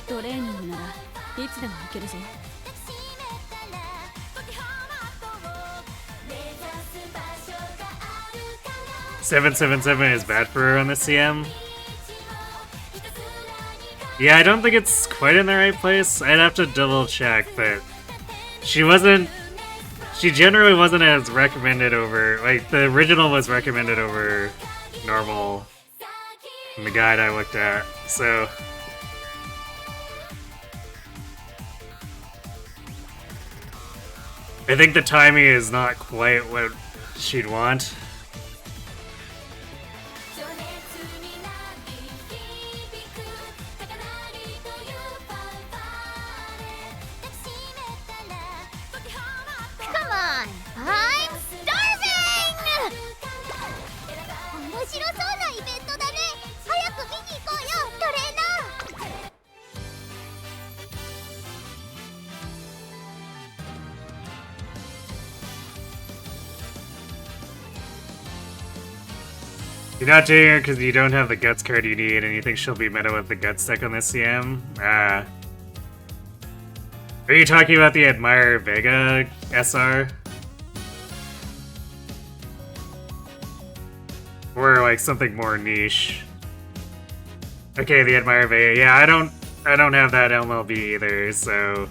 トレーニングならいつでも行けるぞ。777 is bad for her on the CM. Yeah, I don't think it's quite in the right place. I'd have to double check, but she generally wasn't as recommended over, like, the original was recommended over normal in the guide I looked at, so. I think the timing is not quite what she'd want. Come on! I'm starving! 面白そうなイベントだね。早く見に行こうよ、トレーナー。You're not doing her because you don't have the guts card you need, and you think she'll be meta with the guts deck on this CM? Are you talking about the Admire Vega SR? Or like something more niche? Okay, the Admire Vega. Yeah, I don't have that MLB either, so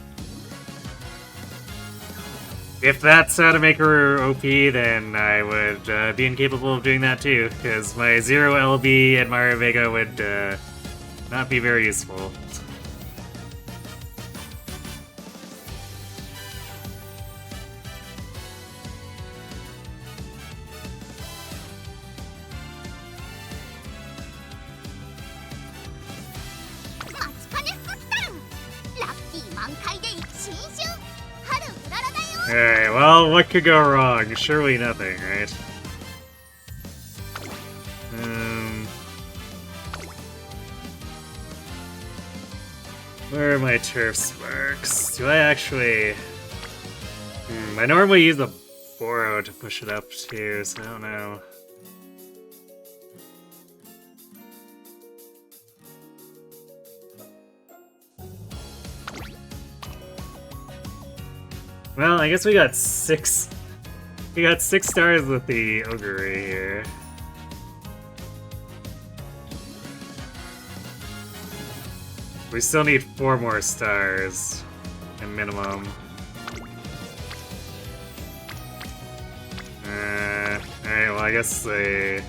if that's how to make her OP, then I would be incapable of doing that too, because my 0 LB Admire Vega would not be very useful. Matikane Fukukitaru! ラッキー満開で新春春うららだよ。 Alright, well, what could go wrong? Surely nothing, right? Where are my turf sparks? Do I actually... I normally use a Boro to push it up too, so I don't know. Well, I guess we got 6. We got 6 stars with the ogre right here. We still need 4 more stars, at minimum. Alright, well I guess the...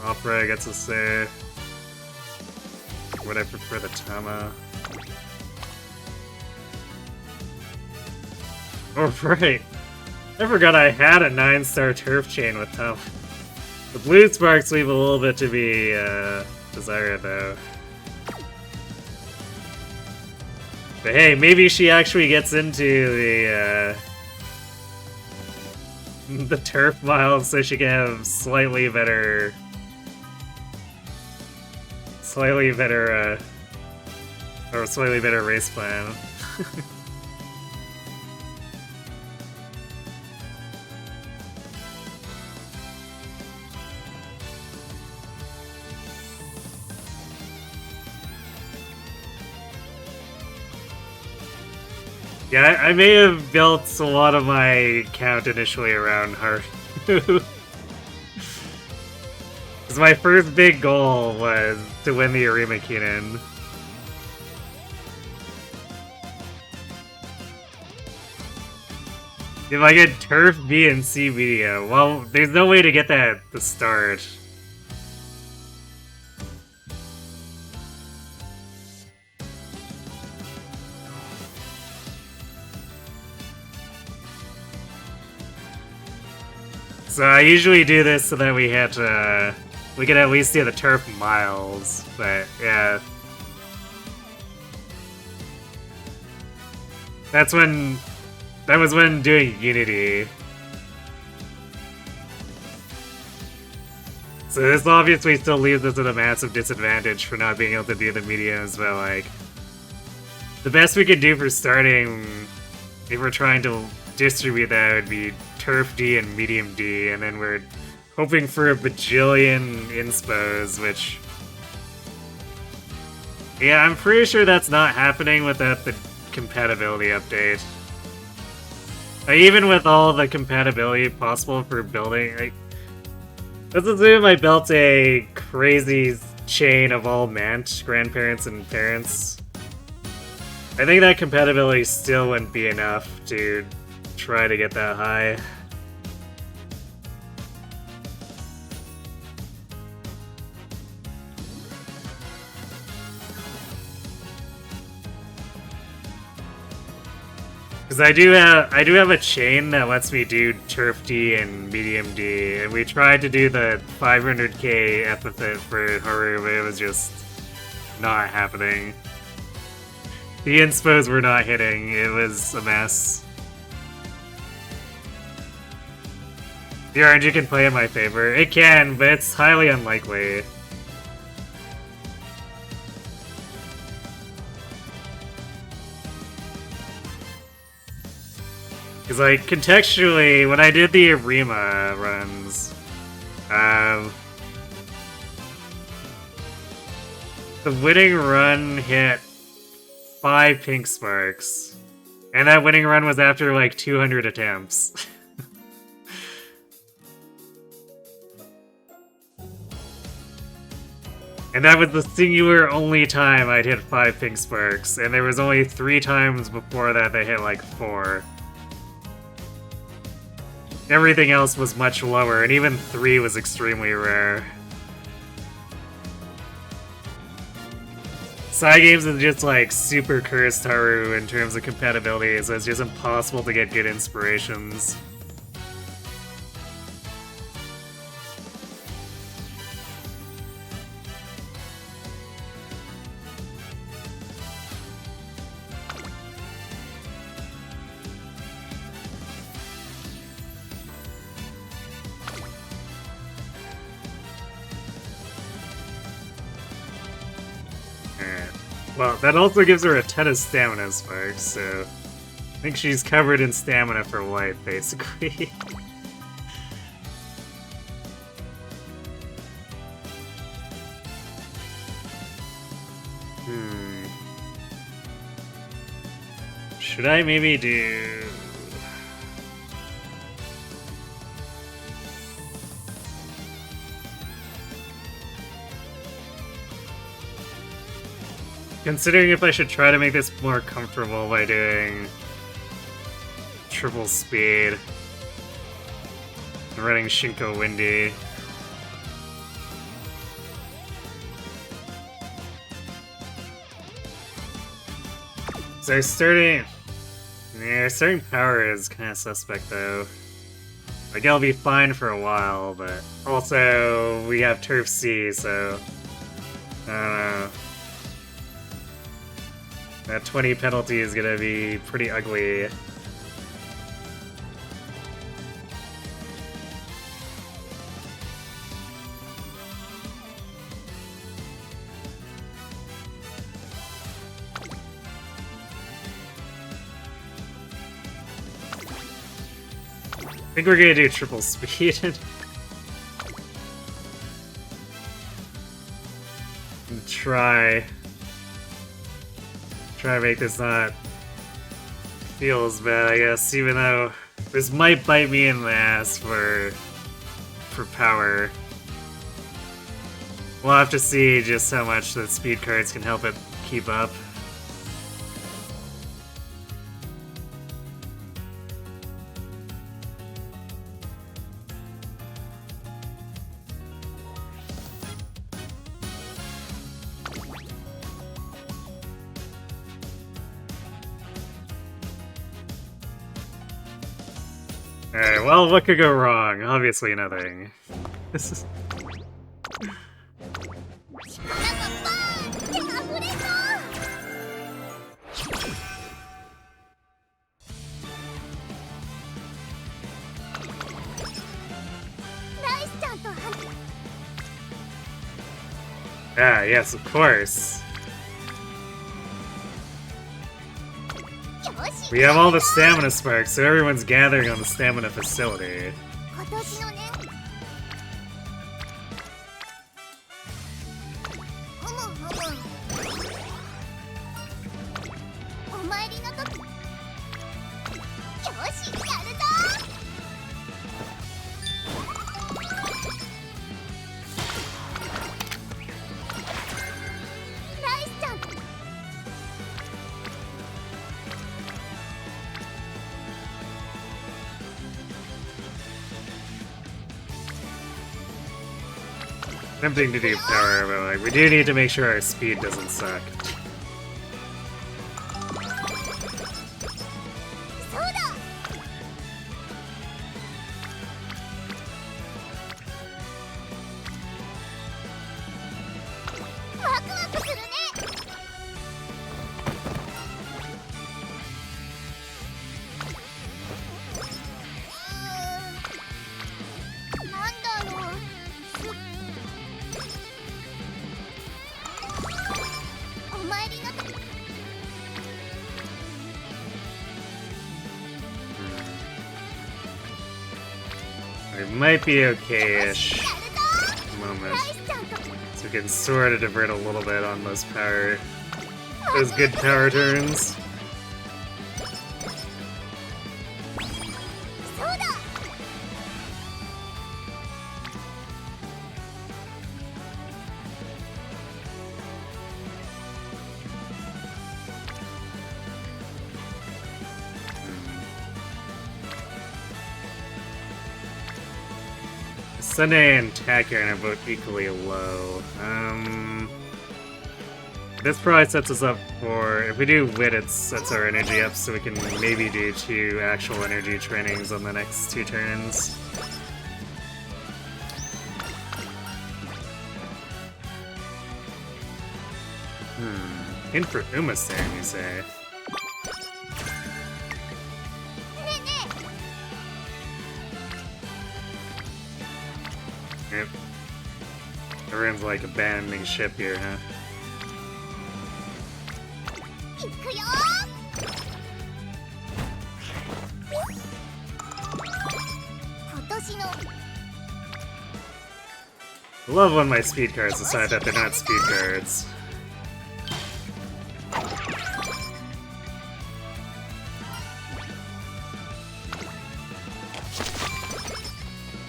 Opera gets us there. Would I prefer the Tama? Oh, right! I forgot I had a 9-star turf chain with Tama. The blue sparks leave a little bit to be, desired, though. But hey, maybe she actually gets into the turf miles so she can have slightly better race plan. Yeah, I may have built a lot of my count initially around Haru. Because my first big goal was to win the Arima Kinen. If I get Turf, B, and C media, well, there's no way to get that at the start. So I usually do this so that we can at least do the turf miles, but yeah. That was when doing Unity. So this obviously still leaves us at a massive disadvantage for not being able to do the mediums, but like, the best we could do for starting, if we're trying to distribute that, would be Turf D and Medium D, and then we're hoping for a bajillion inspos, which... Yeah, I'm pretty sure that's not happening without the compatibility update. Like, even with all the compatibility possible for building, like, let's assume I built a crazy chain of all Mant, grandparents and parents. I think that compatibility still wouldn't be enough to try to get that high. Because I do have a chain that lets me do Turf D and Medium D, and we tried to do the 500k epithet for Haru, but it was just not happening. The inspos were not hitting, it was a mess. The RNG can play in my favor. It can, but it's highly unlikely. Because, like, contextually, when I did the Arima runs, the winning run hit 5 pink sparks. And that winning run was after, like, 200 attempts. And that was the singular only time I'd hit 5 pink sparks, and there was only 3 times before that they hit, like, 4. Everything else was much lower, and even 3 was extremely rare. Side games is just like super cursed Haru in terms of compatibility, so it's just impossible to get good inspirations. Well, that also gives her a ton of stamina sparks, so I think she's covered in stamina for life, basically. Should I maybe do... Considering if I should try to make this more comfortable by doing triple speed and running Shinko Windy. So starting power is kind of suspect though. Like I'll be fine for a while, but also we have Turf C, so I don't know. That 20 penalty is gonna be pretty ugly. I think we're gonna do triple speed. And try to make this not feel as bad, I guess, even though this might bite me in the ass for power. We'll have to see just how much the speed cards can help it keep up. Alright, well, what could go wrong? Obviously nothing. This is... Ah, yes, of course. We have all the stamina sparks, so everyone's gathering on the stamina facility. Tempting to do power, but like we do need to make sure our speed doesn't suck. そうだ。ワクワクするね。なんだろう。お参りのと It might be okay-ish やるぞ。 moment. ライスちゃんと So we can sort of divert a little bit on those good power turns. そうだ。 Sunday and Tactician are both equally low. This probably sets us up for, if we do Wit, it sets our energy up so we can maybe do 2 actual energy trainings on the next 2 turns. In for Umamusume, you say? ねえね Yep. Everyone's like abandoning ship here, huh? え。いくよ。今年の I love when my speed cards decide that they're not speed cards.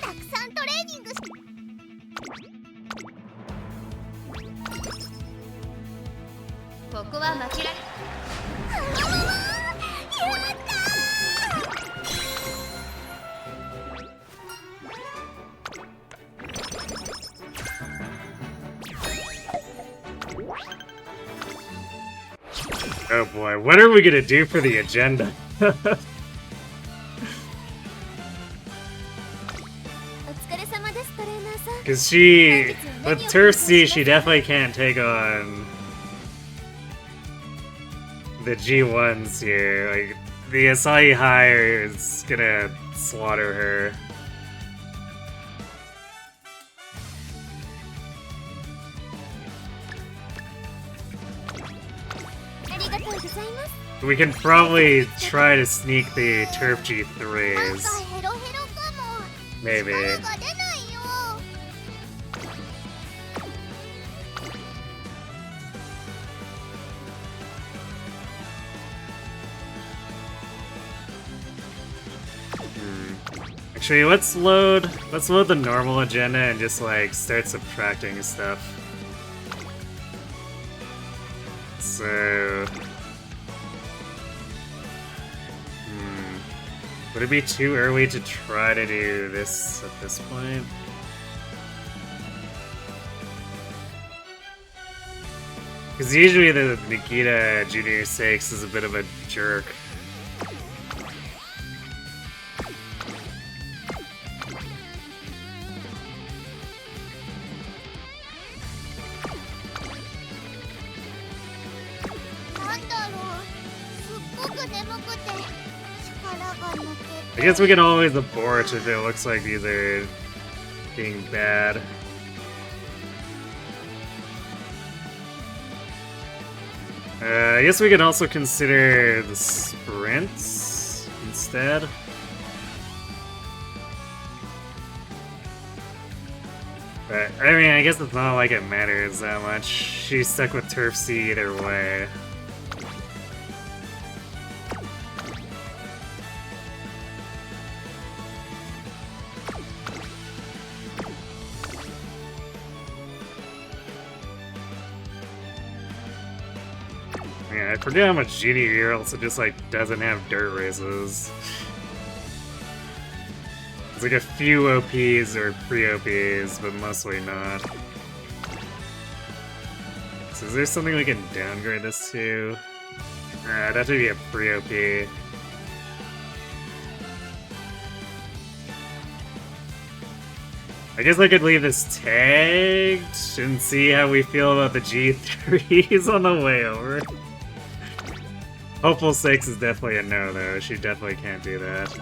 たくさんトレーニングし ここは負けられ やったー。 Oh boy, what are we gonna do for the agenda? お疲れ様ですトレーナーさん。 Because with Turf C, she definitely can't take on the G1s here. Like, the Asahi High is gonna slaughter her. ありがとうございます。 We can probably try to sneak the Turf なん G3s. かヘロヘロかも。 Maybe. 力が出ないよ。 Actually, let's load the normal agenda and just like start subtracting stuff. So, would it be too early to try to do this at this point? Because usually the Nikita Junior 6 is a bit of a jerk. I guess we can always abort if it looks like these are being bad. I guess we can also consider the sprints instead. But, I mean, I guess it's not like it matters that much. She's stuck with Turf C either way. Yeah, I forget how much Genie here also just like doesn't have dirt races. There's like a few OPs or pre-OPs, but mostly not. Is there something we can downgrade this to? It'd have to be a pre-OP. I guess I could leave this tagged and see how we feel about the G3s on the way over. Hopeful 6 is definitely a no, though. She definitely can't do that.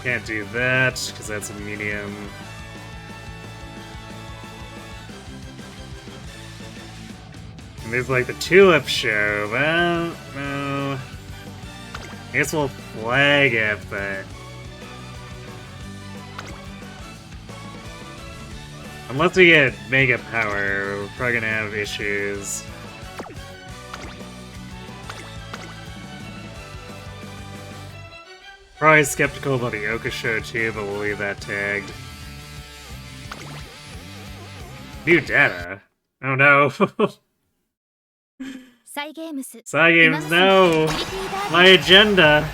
Can't do that, because that's a medium. And there's like the Tulip show, well, no. I guess we'll flag it, but... Unless we get Mega Power, we're probably gonna have issues. Probably skeptical about the Oka show too, but we'll leave that tagged. New data? Oh no. Cygames, no! My agenda!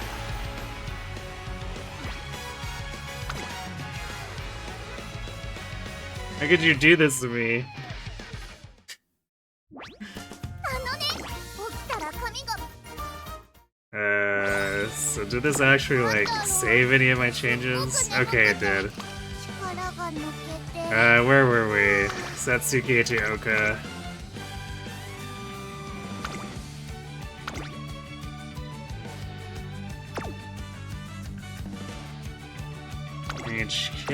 How could you do this to me? So did this actually, like, save any of my changes? Okay, it did. Where were we? Satsuki to Oka. HK...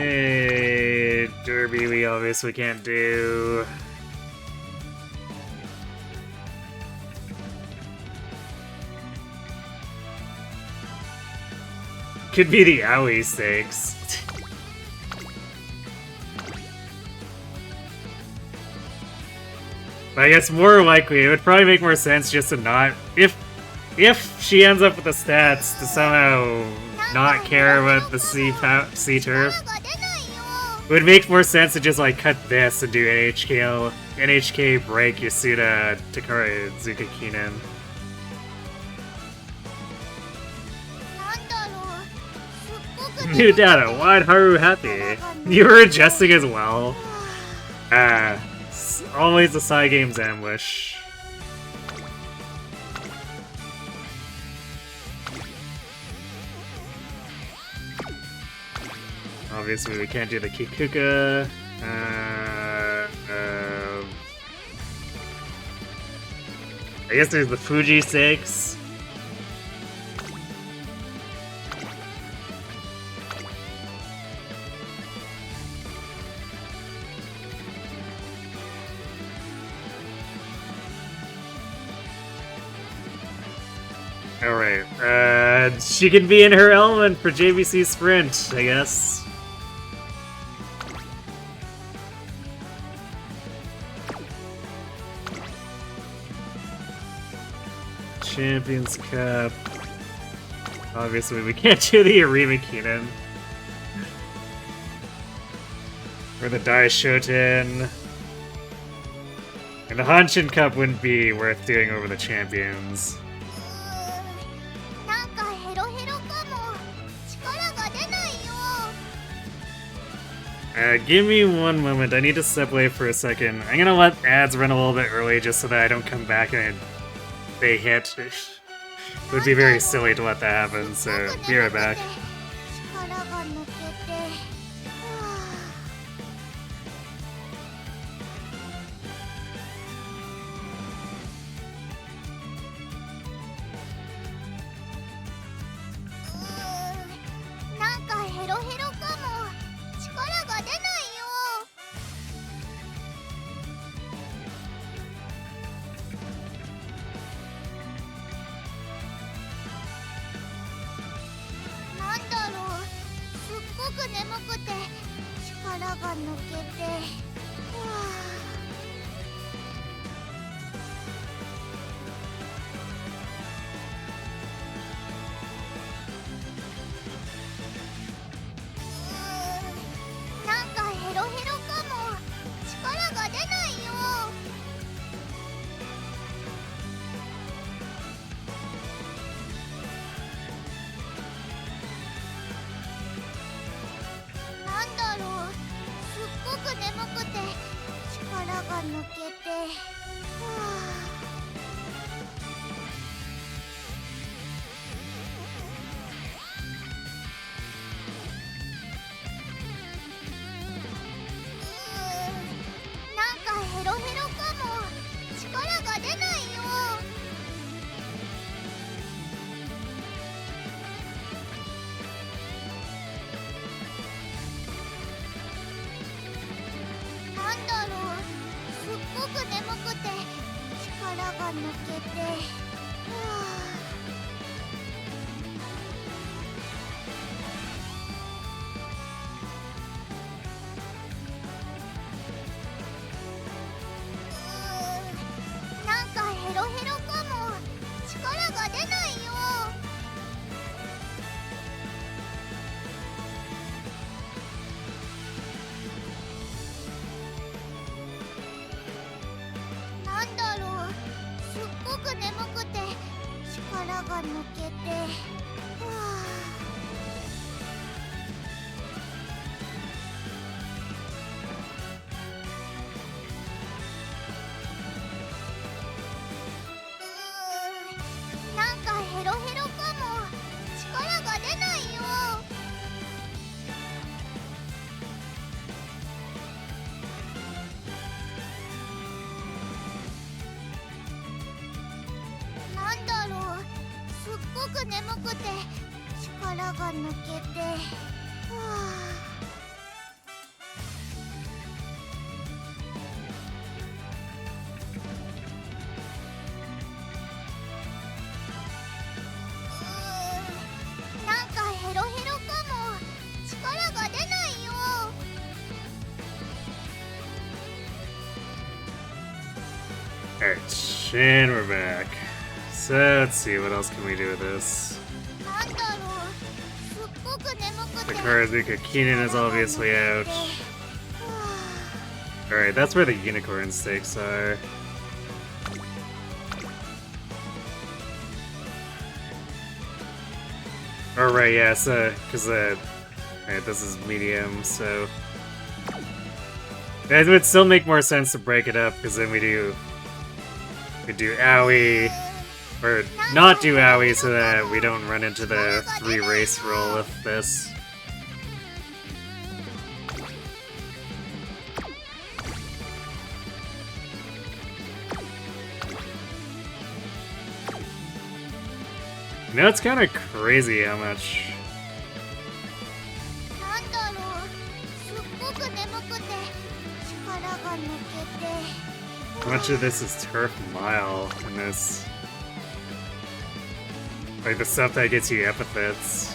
Derby we obviously can't do. Could be the Aoi stakes. But I guess more likely, it would probably make more sense just to not... If she ends up with the stats, to somehow not care about the C turf, it would make more sense to just like cut this and do NHK break Yasuda, Takara, Zuka Keenan. New data, why'd Haru happy? You were adjusting as well? Always a Cygames ambush. Obviously we can't do the Kikuka. I guess there's the Fuji 6. Alright, she can be in her element for JVC Sprint, I guess. Champions Cup. Obviously, we can't do the Arima Keenan. Or the Dai Shoten. And the Hanshin Cup wouldn't be worth doing over the champions. Give me one moment. I need to step away for a second. I'm gonna let ads run a little bit early just so that I don't come back and they hit. It would be very silly to let that happen, so be right back. 抜けて、なんかヘロヘロかも。力が出ないよ。なんだろう、すっごく眠くて力が抜けて、なんかヘロヘロかも。力が出ないよ。なんだろう、すっごく眠くて力が抜けて、なんかヘロヘロかも。力が出ないよ。なんだろう、すっごく眠くて力が抜けて、なんかヘロヘロかも。力が出ないよ。Alright, and we're back. So let's see, what else can we do with this? なんだろう、すっごく眠く The て Karazuka Keenan is obviously out. Alright, that's where the unicorn stakes are. Oh right, yeah, so, cause alright, this is medium, so... That would still make more sense to break it up, because then we do Owie, or not do Owie so that we don't run into the 3 race roll with this. You know, it's kind of crazy how much... なんだろう、すっごく眠くて力が抜けて、How much of this is Turf Mile in this? Like the stuff that gets you epithets.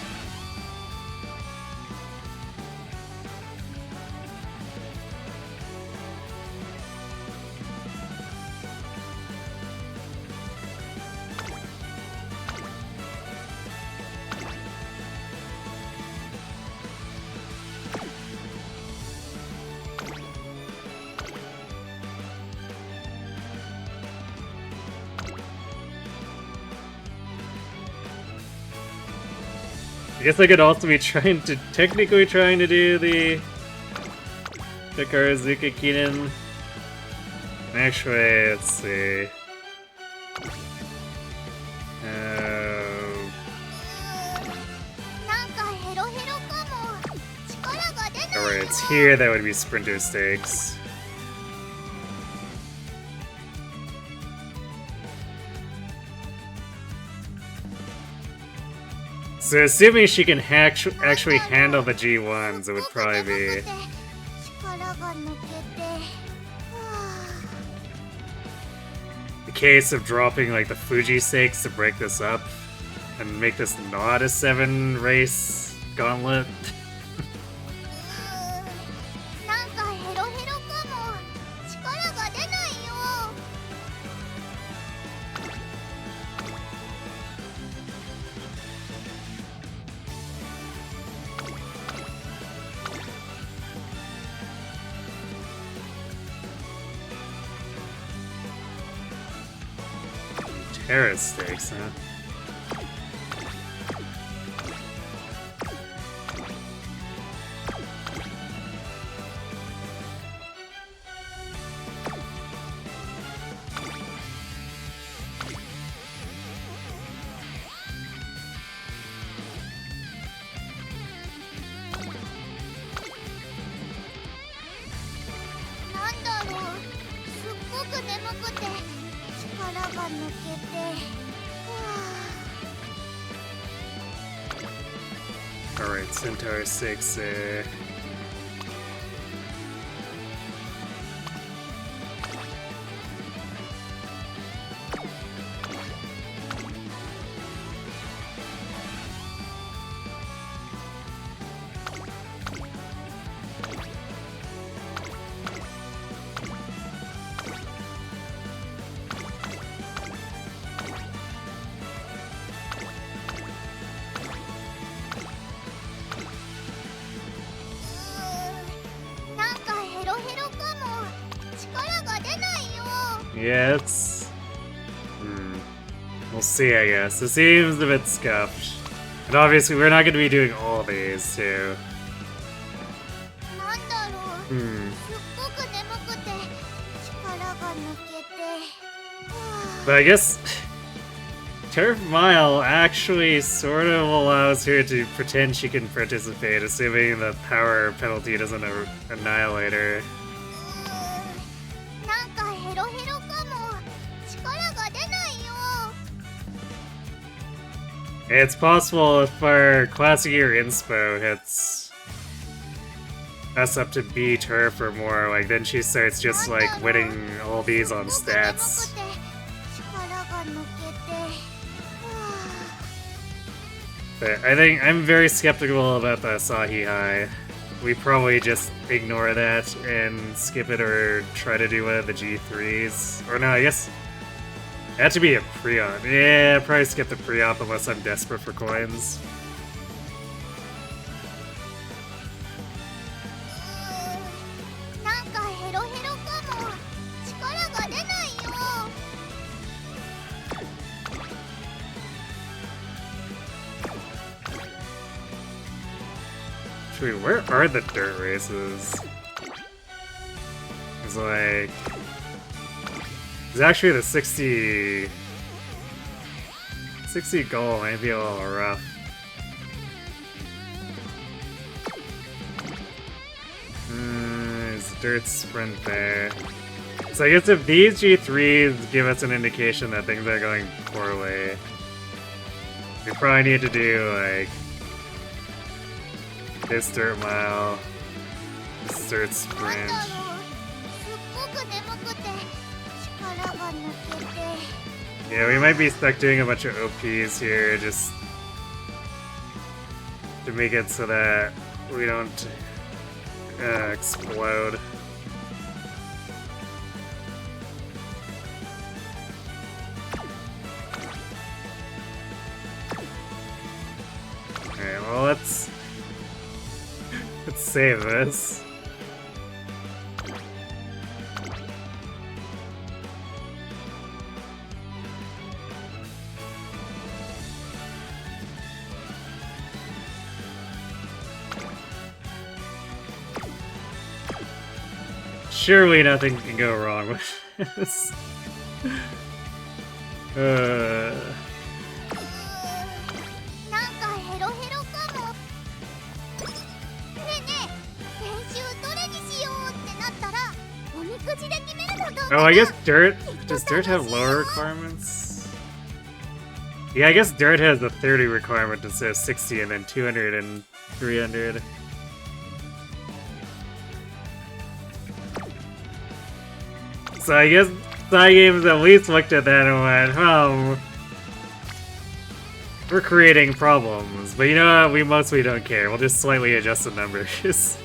I guess I could also be technically trying to do the Karazuka Keenan. Actually, let's see. Alright, it's here, that would be Sprinter Stakes. So assuming she can actually handle the G1s, it would probably be... a case of dropping like the Fuji stakes to break this up and make this not a 7 race gauntlet. Terrace stakes, huh? が抜けて、Alright, Centaur 6 there. Yeah, it's... We'll see, I guess. It seems a bit scuffed. And obviously, we're not going to be doing all these, too. But I guess... Turf Mile actually sort of allows her to pretend she can participate, assuming the power penalty doesn't annihilate her. It's possible if our Classic Year Inspo hits us up to B turf or more, like then she starts just like winning all these on stats. But I think I'm very skeptical about the Asahi High. We probably just ignore that and skip it or try to do one of the G3s. Or no, I guess it had to be a pre-op. Yeah, probably skip the pre-op unless I'm desperate for coins. Actually, where are the dirt races? It's like... It's actually the 60 goal might be a little rough. There's dirt sprint there. So I guess if these G3s give us an indication that things are going poorly, we probably need to do like this dirt mile, this dirt sprint. Yeah, we might be stuck doing a bunch of OPs here just to make it so that we don't explode. Alright, well let's save this. Surely nothing can go wrong with this. Oh, I guess dirt... Does dirt have lower requirements? Yeah, I guess dirt has the 30 requirement instead of 60 and then 200 and 300. So I guess Cygames at least looked at that and went, oh, we're creating problems. But you know what? We mostly don't care. We'll just slightly adjust the numbers.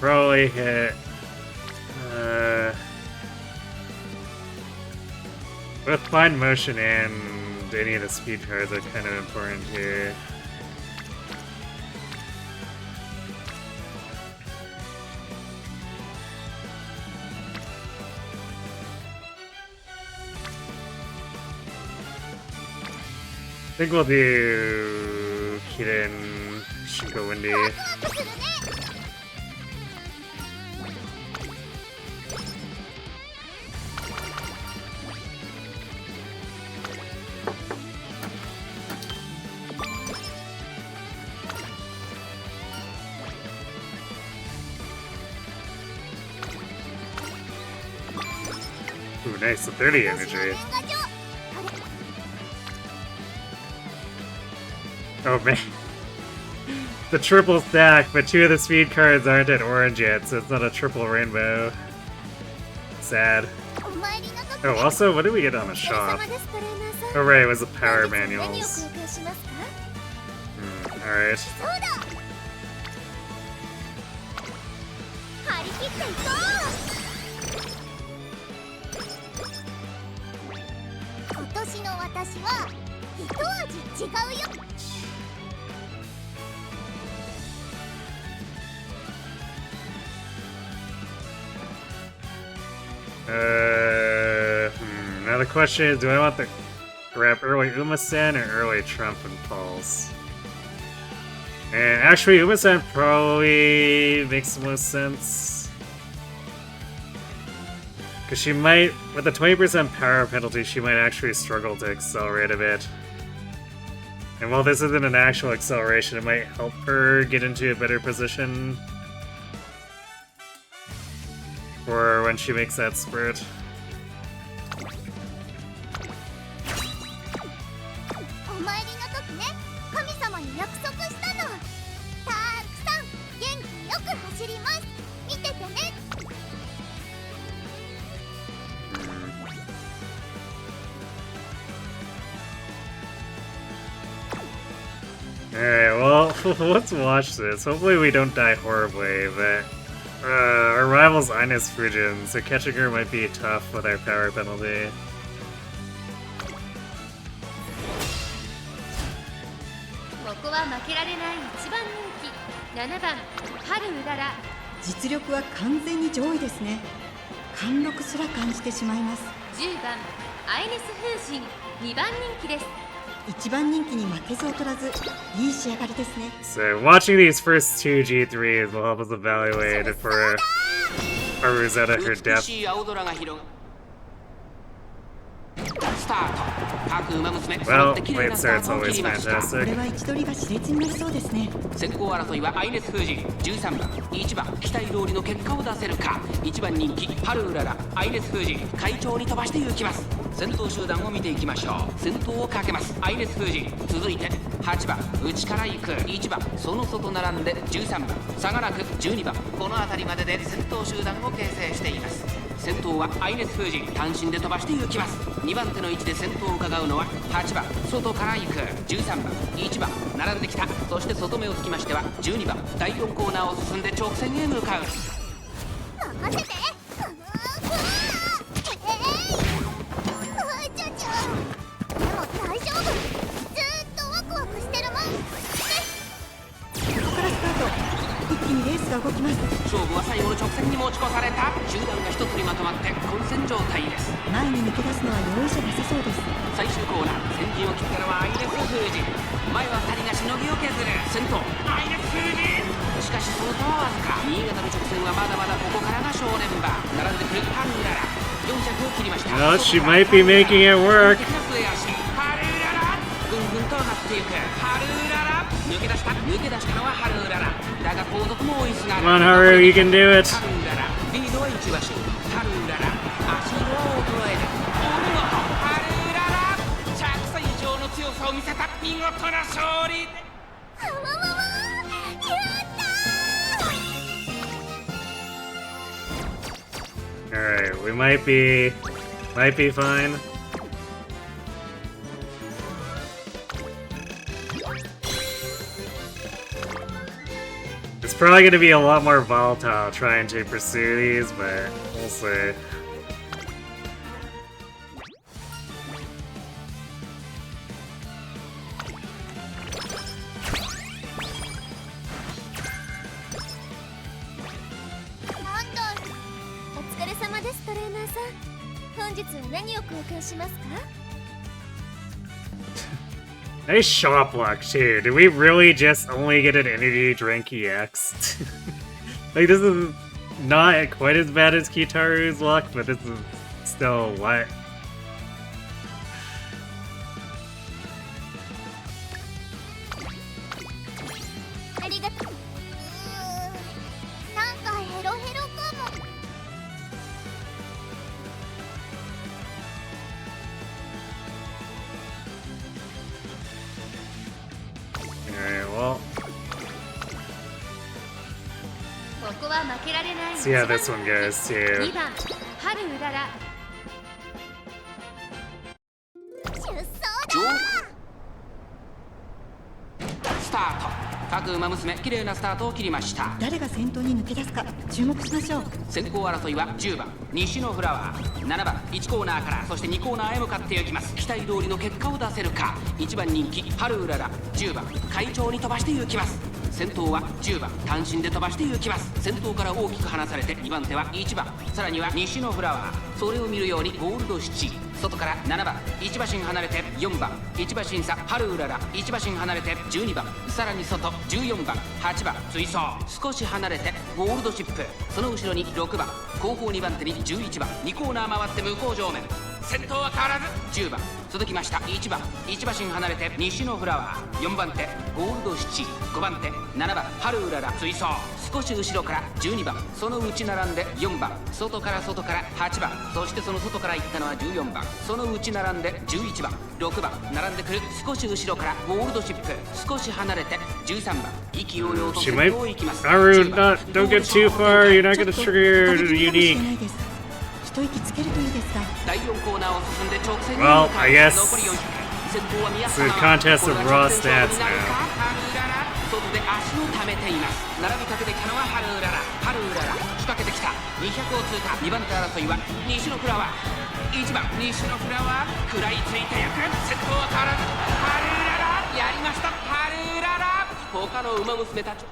Probably hit... both Fine Motion and any of the speed cards are kind of important here. I think we'll do Kirin, Shinko Windy. Ooh, nice. The 30 energy. Oh man. The triple stack, but 2 of the speed cards aren't at orange yet, so it's not a triple rainbow. Sad. Oh, also, what did we get on the shop? Oh right, it was the power manuals. Alright. 今年の私は一味違うよ。Now the question is, do I want to grab early Umasen or early Trump and Pulse? And actually, Umasen probably makes the most sense. Because she might, with the 20% power penalty, she might actually struggle to accelerate a bit. And while this isn't an actual acceleration, it might help her get into a better position for when she makes that spurt. お参りの時ね、神様に約束したの。たくさん元気よく走ります。見ててね。Alright, well, let's watch this. Hopefully we don't die horribly, but our rival's Ines Fujin, so catching her might be tough with our power penalty. ここは負けられない一番人気7番春うらら。実力は完全に上位ですね。貫禄すら感じてしまいます。10番アイネス風神2番人気です。一番人気に負けず劣らず、いい仕上がりですね。 So watching these first 2 G3s will help us evaluate if we're Rosetta her depth. スタート。各馬娘 Well, 揃って綺麗な late スター start's トを切 always りました。 こ fantastic. れは位置取りが熾烈になりそうですね。先行争いはアイネス風神13番1番期待通りの結果を出せるか。1番人気春うららアイネス風神快調に飛ばしていきます。先頭集団を見ていきましょう。先頭をかけますアイネス風神。続いて8番内から行く1番その外並んで13番差がなく12番この辺りまでで先頭集団を形成しています。先頭はアイネス風神単身で飛ばしていきます。2番手の位置で先頭を伺うのは8番外から行く13番1番並んできた。そして外目をつきましては12番第4コーナーを進んで直線へ向かう。任せて。ちょちょ。でも大丈夫。ずっとワクワクしてるもん。ここからスタート。一気にレースが動きます。勝負は最後の直線に持ち越された。集団が一つにまとまって混戦状態です。前に抜け出すのは容易じゃなさそうです。最終コーナー先陣を切ったのはアイネス風神。前は2人がしのぎを削る。先頭アイネス風神。しかしその差はわずか。新潟の直線はまだまだここからが正念場。並んでくるハルウララ400を切りました。 Well, she might be making it work. ハルウララぐんぐんと上がっていく。ハルウララ抜け出したのはハルウララだが後続も追いすがる。 Come on, Haru, you can do it. ハルウララリードは1馬身。ハルウララ足色は衰える。お見事ハルウララ着差以上の強さを見せた見事な勝利。やったー。 Alright, we might be fine. It's probably going to be a lot more volatile trying to pursue these, but we'll see. Nice shop luck too. Did we really just only get an energy drink EX? Like, this is not quite as bad as Kitaru's luck, but this is still what? 負けられない See how this one goes too. 2番春うらら出走スタート。各馬娘綺麗なスタートを切りました。誰が先頭に抜け出すか注目しましょう。先行争いは10番西のフラワー、7番1コーナーからそして2コーナーへ向かっていきます。期待通りの結果を出せるか。1番人気春うらら、10番会長に飛ばして行きます。先頭は10番単身で飛ばして行きます。先頭から大きく離されて2番手は1番、さらには西のフラワー、それを見るようにゴールド7、外から7番1馬身離れて4番1馬身差春うらら、1馬身離れて12番、さらに外14番8番追走、少し離れてゴールドシップ、その後ろに6番、後方2番手に11番、2コーナー回って向こう正面、先頭は変わらず10番、続きました1番1馬身離れて西のフラワー、4番手ゴールド7、5番手7番春うらら追走、少し後ろから12番、その内並んで4番、外から8番、そしてその外から行ったのは14番、その内並んで11番6番、並んでくる少し後ろからゴールドシップ、少し離れて13番、意気揚々と She 先 might. 頭を行きます。 Haru, don't get too far. You're not gonna trigger 飛び切るかもしれ unique. ないです。一息つけるといいですが。第4コーナーを進んで直線に Well, 向かう。 I guess 残り400、先頭は宮 it's 様 a は contest of これは raw 直線勝負 stats になるか。 now. ハルウララ、外で足を溜めています。並びかけてきたのはハルウララ、ハルウララ仕掛けてきた。200を通過。2番手争いは西のフラワー、1番西のフラワー、食らいついていく。先頭は変わらずハルウララ、やりましたハルウララ。他の馬娘たち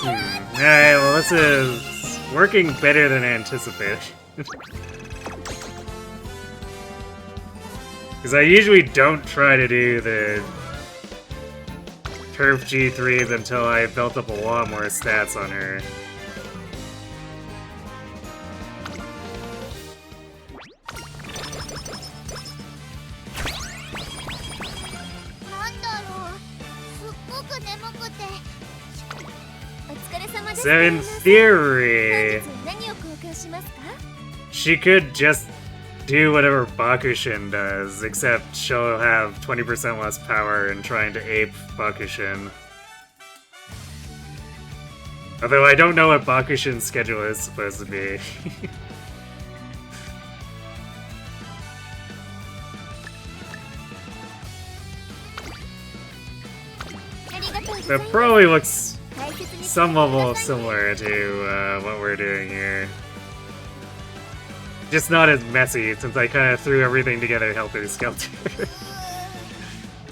Alright, well, this is working better than anticipated. Because I usually don't try to do the Turf G3s until I built up a lot more stats on her. So in theory, 何を公開しますか？ she could just do whatever Bakushin does, except she'll have 20% less power in trying to ape Bakushin. Although I don't know what Bakushin's schedule is supposed to be. That probably looks some level similar to what we're doing here. Just not as messy, since I kind of threw everything together helter-skelter.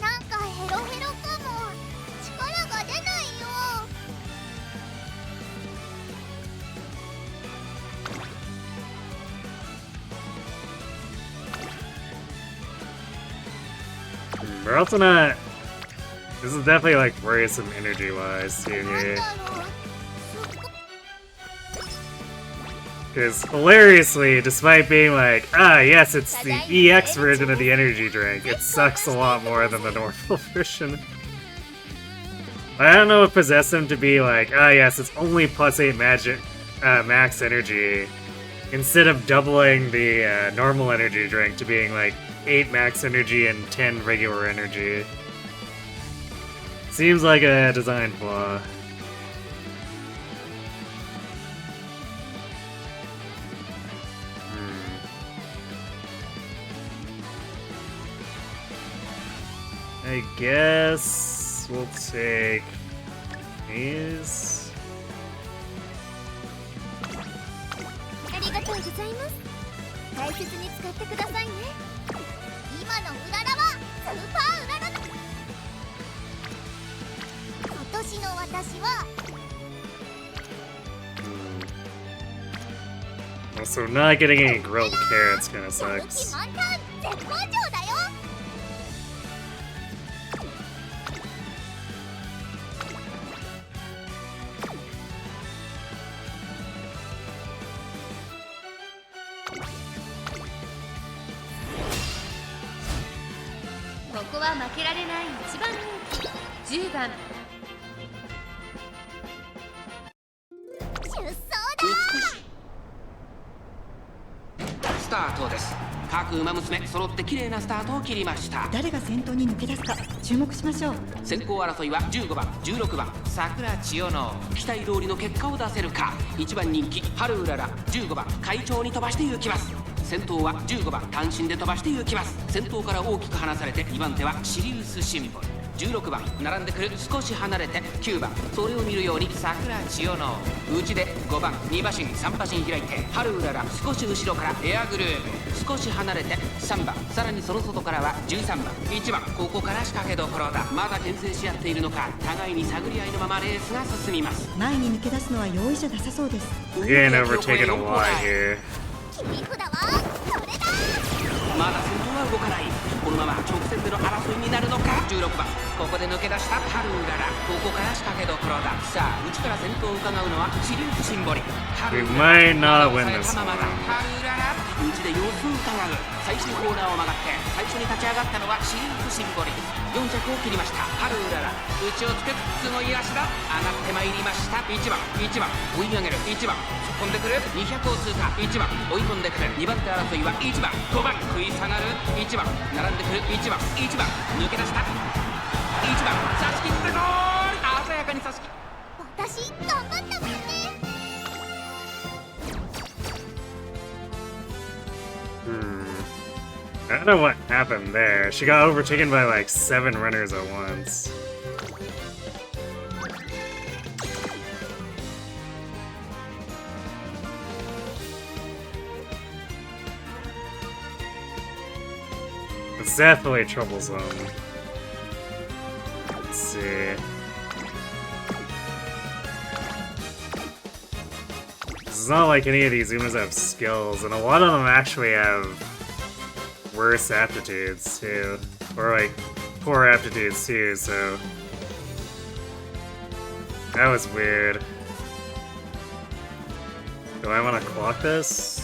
なんかヘロヘロかも。力が出ないよ。We're also not... This is definitely like worrisome energy-wise too なん here. だろう。 Because hilariously, despite being like, ah yes, it's the EX version of the energy drink, it sucks a lot more than the normal version. I don't know what possessed him to be like, ah yes, it's only +8 magic, max energy, instead of doubling the normal energy drink to being like 8 max energy and 10 regular energy. Seems like a design flaw. I guess we'll take these. ありがとうございます。大切に使ってくださいね。今のうららはスーパーうららだ。今年の私は Also, not getting any grilled carrots kind of やる気 sucks. 満タン絶好調だよ。ここは負けられない1番人気10番出走だ。スタートです。各馬娘揃って綺麗なスタートを切りました。誰が先頭に抜け出すか注目しましょう。先行争いは15番16番桜千代の期待通りの結果を出せるか。1番人気春うらら15番会長に飛ばして行きます。先頭は15番単身で飛ばして行きます。先頭から大きく離されて2番手はシリウスシンボル。16番並んでくる少し離れて9番それを見るように桜千代の内で5番2馬身3馬身開いて春うらら少し後ろからエアグルーヴ少し離れて3番さらにその外からは13番1番ここから仕掛けどころだ。まだ牽制し合っているのか互いに探り合いのままレースが進みます。前に抜け出すのは容易じゃなさそうです。 Getting overtaken a lot here. 切り札はそれだ。まだ先頭は動かない。このまま直線での争いになるのか。16番ここで抜け出した春うららここから仕掛けどころだ。さあ内から先頭を伺うのはシリウスシンボリ。 We might not win this ままだ one. 春うらら内で様子を伺う。最終コーナーを曲がって最初に立ち上がったのはシリウスシンボリ。4着を切りました春うらら内をつくすごい足だ。上がってまいりました。1番追い上げる1番突っ込んでくる200を通過1番追い込んでくる2番手争いは1番5番食い下がる1番並んでくる1番抜け出した1番差し切ってゴール鮮やかに差し切っ私頑張ったもんね。I don't know what happened there. She got overtaken by like 7 runners at once. It's definitely troublesome. Let's see. It's not like any of these Umas have skills, and a lot of them actually have worse aptitudes too. Or like poor aptitudes too, so that was weird. Do I want to clock this?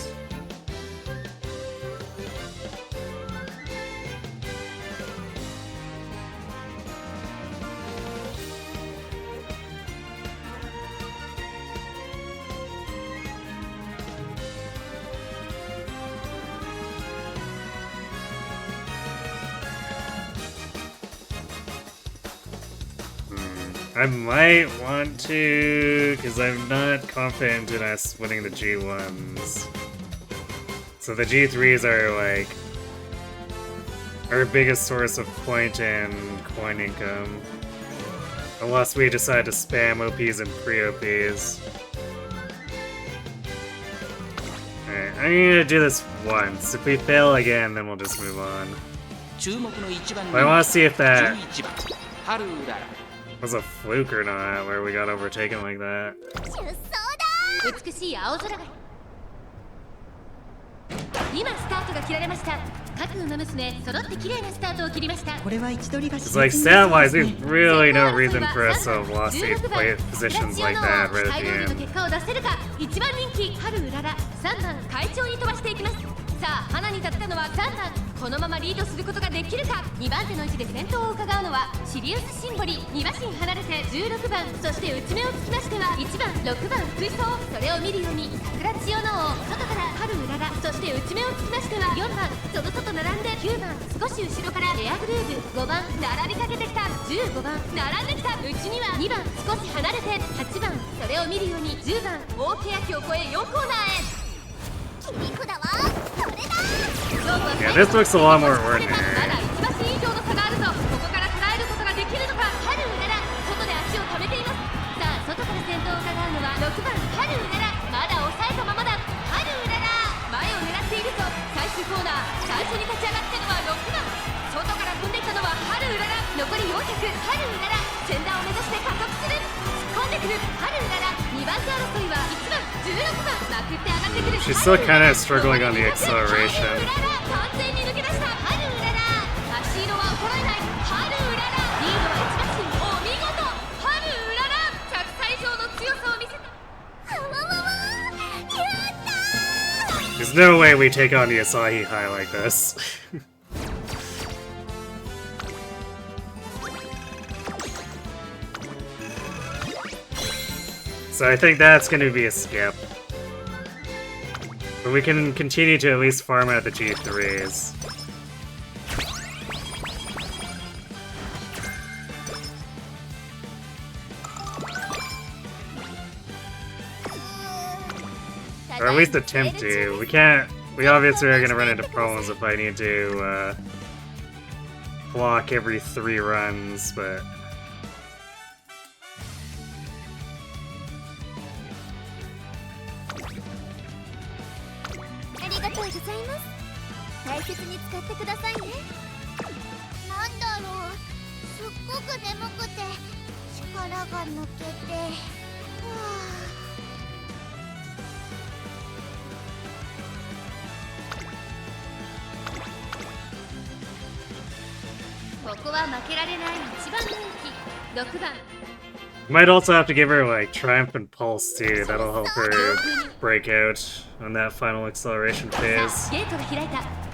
I might want to, because I'm not confident in us winning the G1s. So the G3s are like our biggest source of point and coin income. Unless we decide to spam OPs and pre-OPs. Alright, I'm gonna do this once. If we fail again, then we'll just move on. But I want to see if that was a fluke or not, where we got overtaken like that. 美しい青空が今スタートが切られました。各馬娘揃って綺麗なスタートを切りました。これは位置取りが It's like stat-wise, there's really no reason for us to have lost 8 positions like that right at the end. 結果を出せるか。1番人気春うらら3番会長に飛ばしていきます。さあ花に立ったのは3番。このままリードすることができるか。2番手の位置で先頭を伺うのはシリウスシンボリ。2馬身離れて16番そして内目をつきましては1番6番追走。それを見るように桜千代の王外から春うららそして内目をつきましては4番その外並んで9番少し後ろからエアグルーヴ5番並びかけてきた15番並んできた内には2番少し離れて8番それを見るように10番大欅を越え4コーナーへ。 Yeah, this looks a lot more ordinary. まだ1馬身以上の差があるぞ。ここから捉えることができるのか。春うらら外で足を止めています。さあ外から先頭を伺うのは6番春うららまだ抑えたままだ。春うらら前を狙っているぞ。最終コーナー最初に立ち上がったのは6番外から飛んできたのは春うらら残り400春うらら先団を目指して加速する突っ込んでくる春うらら2番手争いは1番16番まくって上がってくる。 She's still kind of struggling on the acceleration. 完全に抜け出した春うらら足色は衰えない春うららリードは1馬身お見事春うらら100歳以上の強さを見せた。 There's no way we take on the Asahi High like this. So I think that's going to be a skip. But we can continue to at least farm out the G3s. Or at least attempt to. We can't... We obviously are gonna run into problems if I need to, block every 3 runs, but... Might also have to give her like Triumphant Pulse too, that'll help her break out on that final acceleration phase.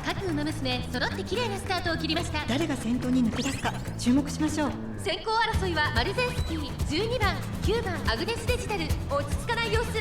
各馬娘揃って綺麗なスタートを切りました。誰が先頭に抜け出すか注目しましょう。先行争いはマルゼンスキー、12番、9番アグネスデジタル、落ち着かない様子。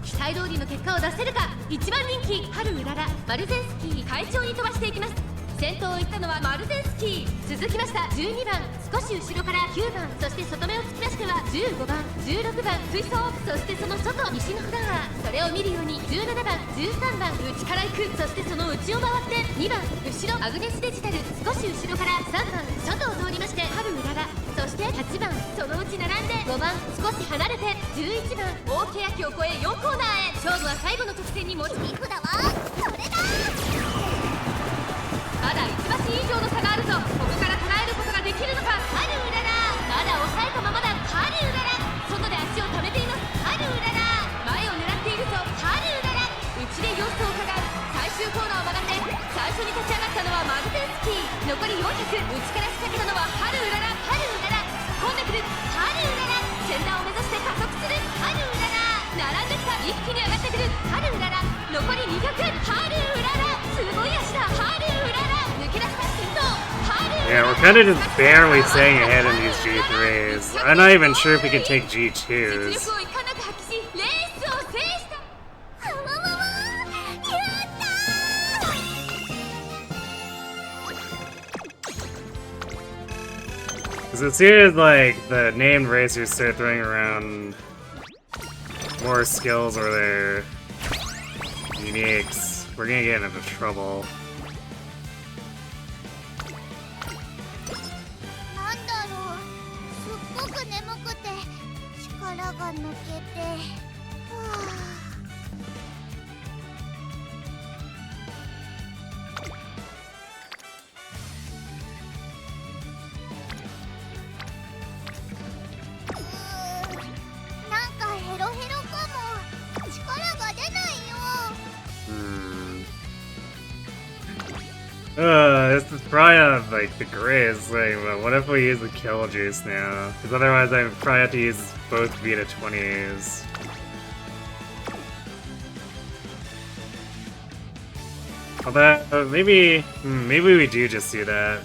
期待通りの結果を出せるか。1番人気ハルウララ、マルゼンスキー快調に飛ばしていきます。先頭を行ったのはマルゼンスキー、続きました12番、少し後ろから9番、そして外目をつきましては15番、16番追走、そしてその外西の札はそれを見るように17番、13番内から行く、そしてその内を回って2番後ろアグネスデジタル、少し後ろから3番外を通りましてハルウララ、そして8番そのうち並んで5番少し離れて11番大欅を越え4コーナーへ。勝負は最後の直線に持ち切り札はこれだ。まだ1馬身以上の差があるぞ。ここから捉えることができるのか。ハルウララ、まだ抑えたままだ。ハルウララ、外で足を止めています。ハルウララ、前を狙っているぞ。ハルウララ、内で様子をうかがう。最終コーナーを曲がって最初に立ち上がったのはマルゼンスキー、残り400、内から仕掛けたのはハルウララ。ハルウララ突っ込んでくる。ハルウララ、先端を目指して加速する。ハルウララ、並んできた。一気に上がってくる。ハルウララ、残り200。ハルウララ、すごい足だ。ハルウララ、 Yeah, we're kind of just barely staying ahead in these G3s. I'm not even sure if we can take G2s. Because it seems like the named racers start throwing around more skills or their uniques. We're gonna get into trouble. が抜けて、なんかヘロヘロかも。力が出ないよ。This is probably not like the greatest thing, but what if we use the kill juice now? Because otherwise I probably have to use both Vita 20s. Although, maybe we do just do that.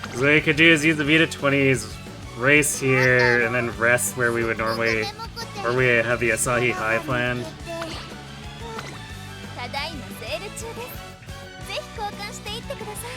Because what we could do is use the Vita 20s, race here, and then rest where we would normally, where we have the Asahi High planned. ただいまセール中です。ぜひ交換していってください。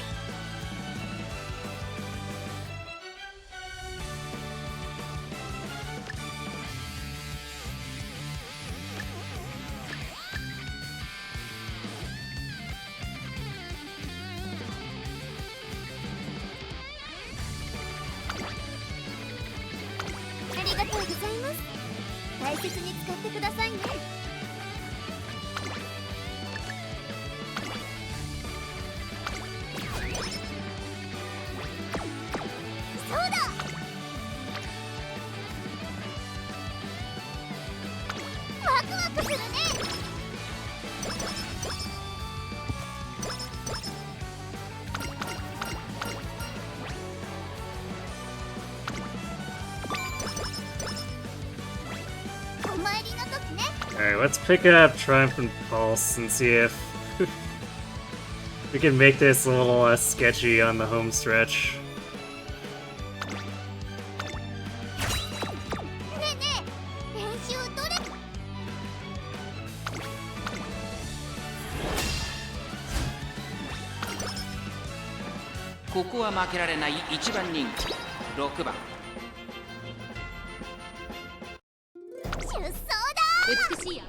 ありがとうございます。大切に使ってくださいね。そうだ。ワクワクするね。お参りの時ね。Alright, let's pick up Triumphant Pulse and see if we can make this a little less sketchy on the home stretch. ねえねえ、練習どれ？ここは負けられない1番人気6番。出走だ。美しいよ。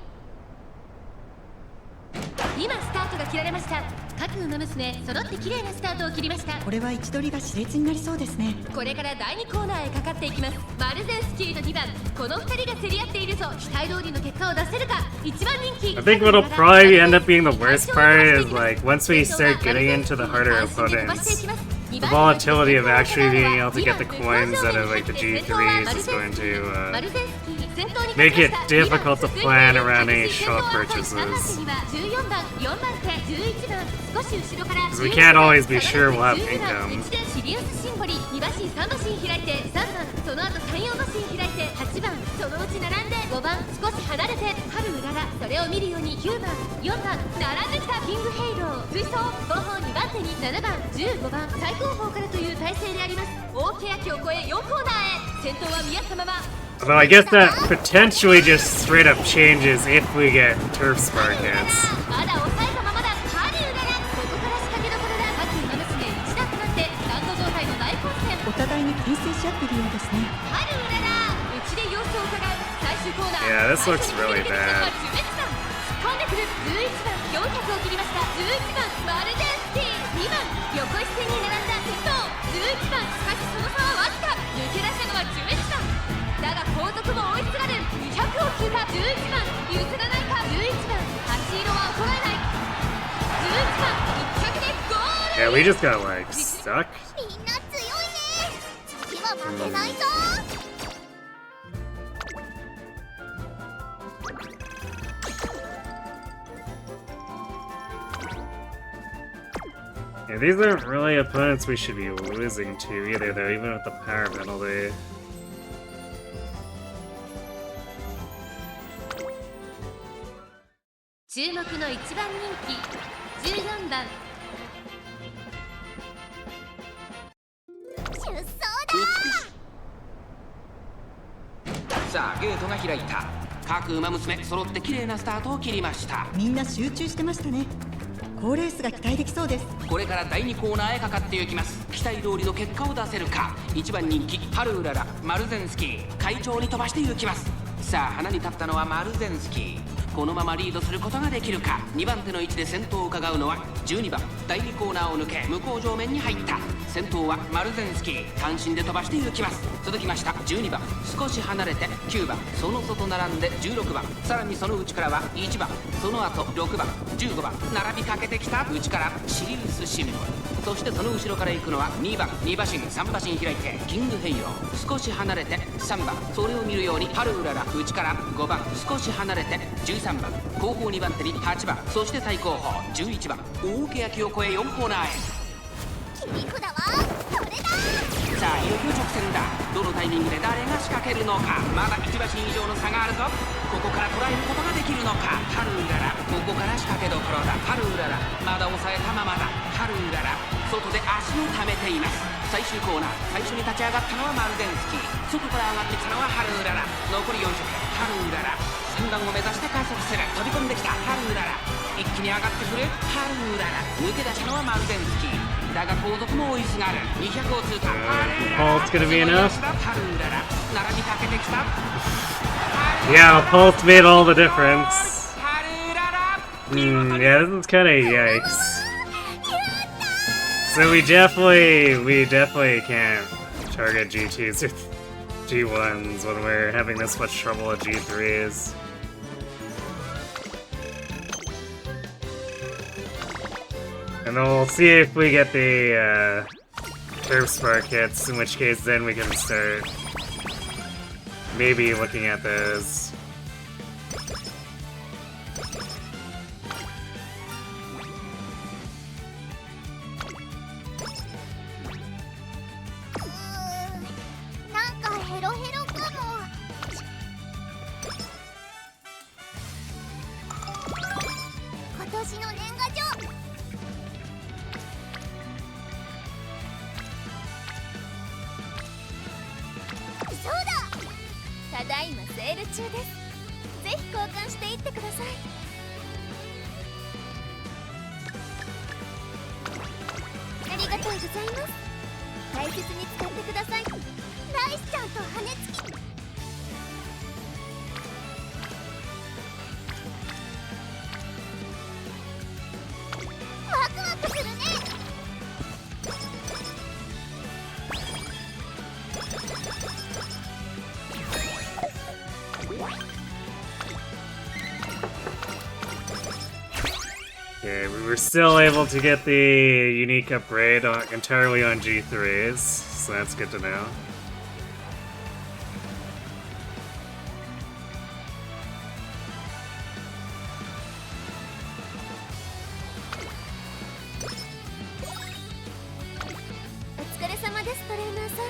今スタートが切られました。各馬娘揃って綺麗なスタートを切りました。これは位置取りが熾烈になりそうですね。これから第2コーナーへかかっていきます。マルゼンスキーと2番、この2人が競り合っているぞ。期待通りの結果を出せるか。1番人気 I think what'll probably end up being the worst part is like once we start getting into the harder opponents, the volatility of actually being able to get the coins out of like the G3s is going to make it difficult to plan around any shop purchases. Because we can't always be sure we'll have income. 2馬身3馬身開いて3番、その後3、4馬身開いて8番、そのうち並んで5番、少し離れて春うらら、それを見るように9番、4番、並んできたキングヘイロー、追走後方2番手に7番、15番、最後方からという体勢であります。大欅を越え4コーナーへ、先頭は見合ったまま。 Although I guess that potentially just straight up changes if we get turf spark hits. まだ抑えたままだ。春うらら、ここから仕掛けどころだ。各馬娘一段となってスタンド状態の大混戦。お互いに牽制し合っているようですね。春うらら、内で様子を伺う。最終コーナー。 Yeah, this looks really bad. 突っ込んでくる11番、400を切りました。11番、マルゼンスキー。2番、横一線に並んだ先頭。11番、しかしその差はわずか。抜け出したのは11番。だが後続も追いすがる。200を通過。11番、譲らないか。11番、8色は衰えない。11番、1着でゴール。 Yeah, we just got like stuck. みんな強いね。次は負けないぞ。 Yeah, these aren't really opponents we should be losing to either, though, even with the power penalty. 注目の1番人気14番。出走だ。さあゲートが開いた。各馬娘揃って綺麗なスタートを切りました。みんな集中してましたね。好レースが期待できそうです。これから第2コーナーへかかっていきます。期待通りの結果を出せるか。1番人気ハルウララ、マルゼンスキー、快調に飛ばしていきます。さあ花に立ったのはマルゼンスキー。このままリードすることができるか。2番手の位置で先頭を伺うのは12番。第2コーナーを抜け向こう上面に入った。先頭はマルゼンスキー、単身で飛ばしていきます。続きました12番、少し離れて9番、その外並んで16番、さらにその内からは1番、その後6番、15番、並びかけてきた。内からシリウスシンボル、そしてその後ろから行くのは2番、2馬身3馬身開いてキングヘイロー、少し離れて3番、それを見るようにハルウララ、内から5番、少し離れて13番、後方2番手に8番、そして最後方11番、大欅を越え4コーナーへ。切り札はそれだ。さあいよいよ直線だ。どのタイミングで誰が仕掛けるのか。まだ1馬身以上の差があるぞ。ここから捉えることができるのか。ハルウララ、ここから仕掛けどころだ。ハルウララ、まだ抑えたままだ。ハルウララ、外で足を溜めています。最終コーナー、最初に立ち上がったのはマルゼンスキー、外から上がってきたのはハルウララ。残り4色、ハルウララ、3段を目指して加速する。飛び込んできたハルウララ、一気に上がってくるハルウララ、抜け出したのはマルゼンスキー。だが後続も追いすがる。200を通過。Pulse gonna be enough? ハルウララ、並びかけてきた。 Yeah, pulse made all the difference. ハルウララ、Yeah, this is kind of yikes. So we definitely can't target G2s or G1s when we're having this much trouble with G3s. And then we'll see if we get the turf spark hits, in which case then we can start maybe looking at those. がとうございます。大切に使ってください。ライスちゃんと羽根つき。ワクワクするね。Okay, we were still able to get the unique upgrade entirely on G3s, so that's good to know.お疲れ様です、トレーナーさん。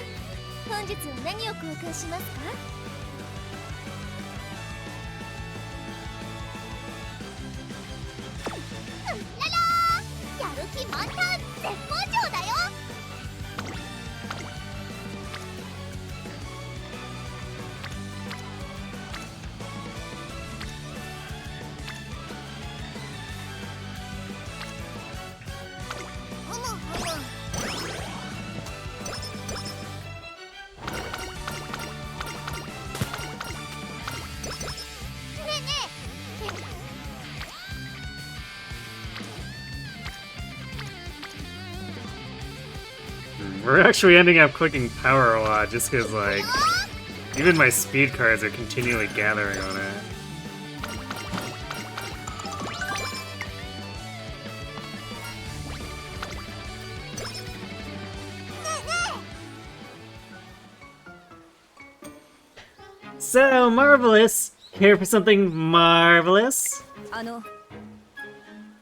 本日は何を交換しますか？やる気満タン、絶好調だよ。ふむふむ。ねえねえ。We're actually ending up clicking power a lot just because, like, even my speed cards are continually gathering on it. So marvelous! Care for something marvelous? あの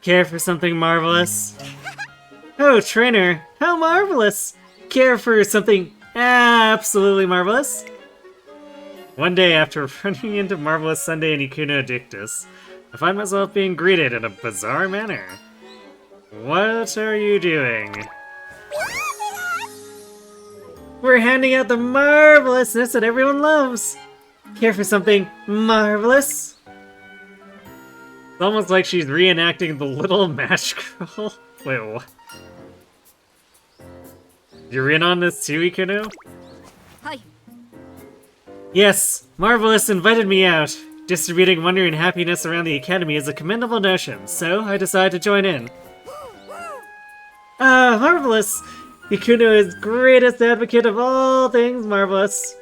Care for something marvelous? Oh, trainer, how marvelous! Care for something absolutely marvelous? One day after running into Marvelous Sunday and Ikuno Dictus, I find myself being greeted in a bizarre manner. What are you doing? We're handing out the marvelousness that everyone loves! Care for something marvelous? It's almost like she's reenacting the Little Match Girl. Wait, what? You're in on this too, Ikuno? はい Yes, Marvelous invited me out. Distributing wonder and happiness around the academy is a commendable notion, so I decided to join in. Ah, Marvelous! Ikuno is greatest advocate of all things marvelous.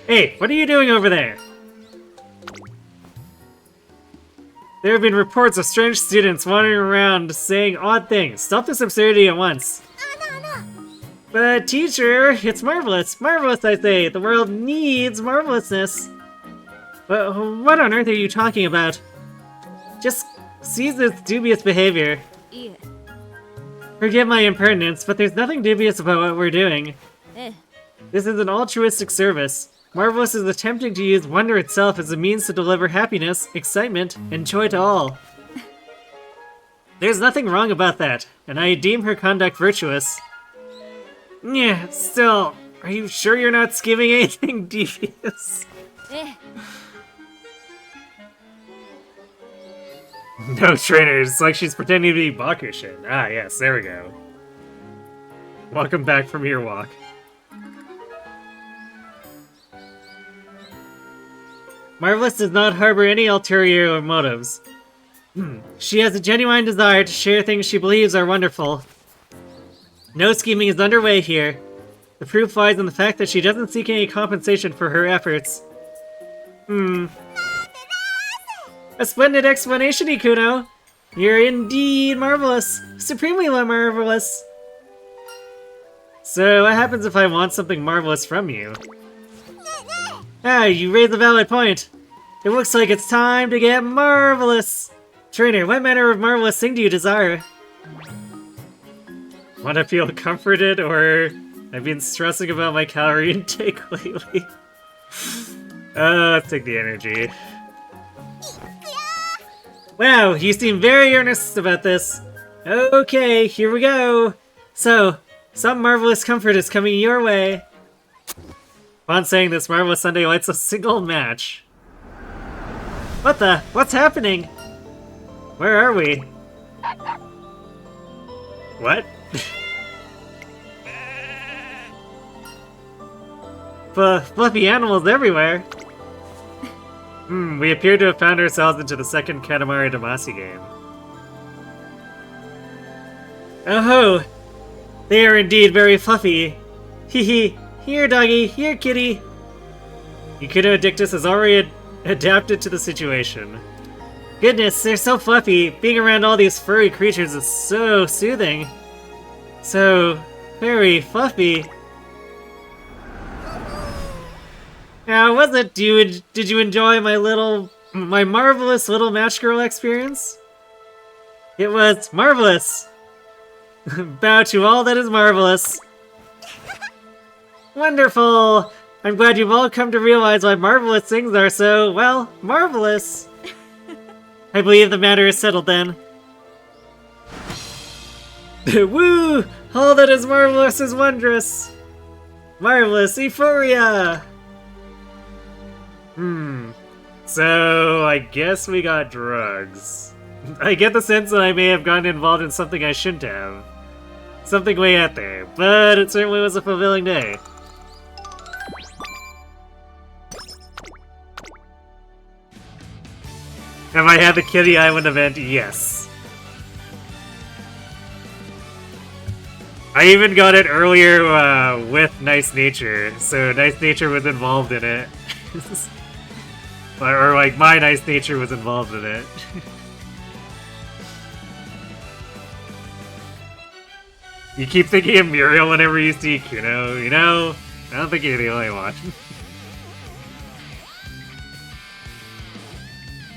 Hey, what are you doing over there? There have been reports of strange students wandering around saying odd things. Stop this absurdity at once. But teacher, it's marvelous. Marvelous, I say. The world needs marvelousness. What on earth are you talking about? Just cease this dubious behavior. いえ Forget my impertinence, but there's nothing dubious about what we're doing. ええ This is an altruistic service. Marvelous is attempting to use wonder itself as a means to deliver happiness, excitement, and joy to all. There's nothing wrong about that, and I deem her conduct virtuous. Yeah, still, are you sure you're not skimming anything devious? ええ No trainer, it's like she's pretending to be Bakushin. Ah, yes, there we go. Welcome back from your walk. Marvelous does not harbor any ulterior motives. She has a genuine desire to share things she believes are wonderful. No scheming is underway here. The proof lies in the fact that she doesn't seek any compensation for her efforts. A splendid explanation, Ikuno! You're indeed marvelous! Supremely marvelous! So, what happens if I want something marvelous from you? Ah, you raise a valid point! It looks like it's time to get marvelous! Trainer, what manner of marvelous thing do you desire? Want to feel comforted, or I've been stressing about my calorie intake lately? Let's take the energy. Wow, you seem very earnest about this. Okay, here we go. So, some marvelous comfort is coming your way. Upon saying this, Marvelous Sunday lights a single match. What the? What's happening? Where are we? What? Fluffy animals everywhere. We appear to have found ourselves into the second Katamari Damacy game. Oh, they are indeed very fluffy. Hee hee. Here, doggy. Here, kitty. Ikuno Dictus has already adapted to the situation. Goodness, they're so fluffy. Being around all these furry creatures is so soothing. So very fluffy. Now, was it? Did you enjoy my marvelous little match girl experience? It was marvelous. Bow to all that is marvelous. Wonderful. I'm glad you've all come to realize why marvelous things are so, well, marvelous. I believe the matter is settled then. Woo! All that is marvelous is wondrous. Marvelous euphoria. So, I guess we got drugs. I get the sense that I may have gotten involved in something I shouldn't have. Something way out there, but it certainly was a fulfilling day. Have I had the Kitty Island event? Yes. I even got it earlier with Nice Nature, so Nice Nature was involved in it. Or like, my Nice Nature was involved in it. You keep thinking of Muriel whenever you see Kuno, you know? I don't think you're the only one.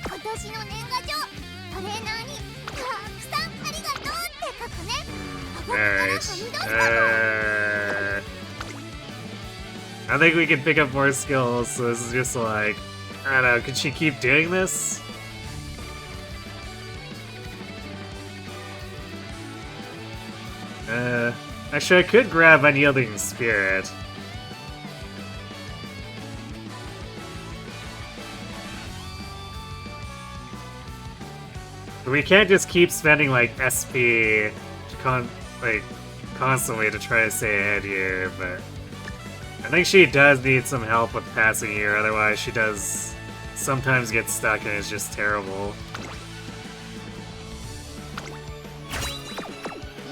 今年の年賀状トレーナーにたくさんありがとうって書くね。ここからはみ出したの。 I think we can pick up more skills, so this is just like, I don't know, could she keep doing this? Actually I could grab Unyielding Spirit. But we can't just keep spending like SP to constantly to try to stay ahead here, but I think she does need some help with passing here, otherwise she does sometimes get stuck and it's just terrible.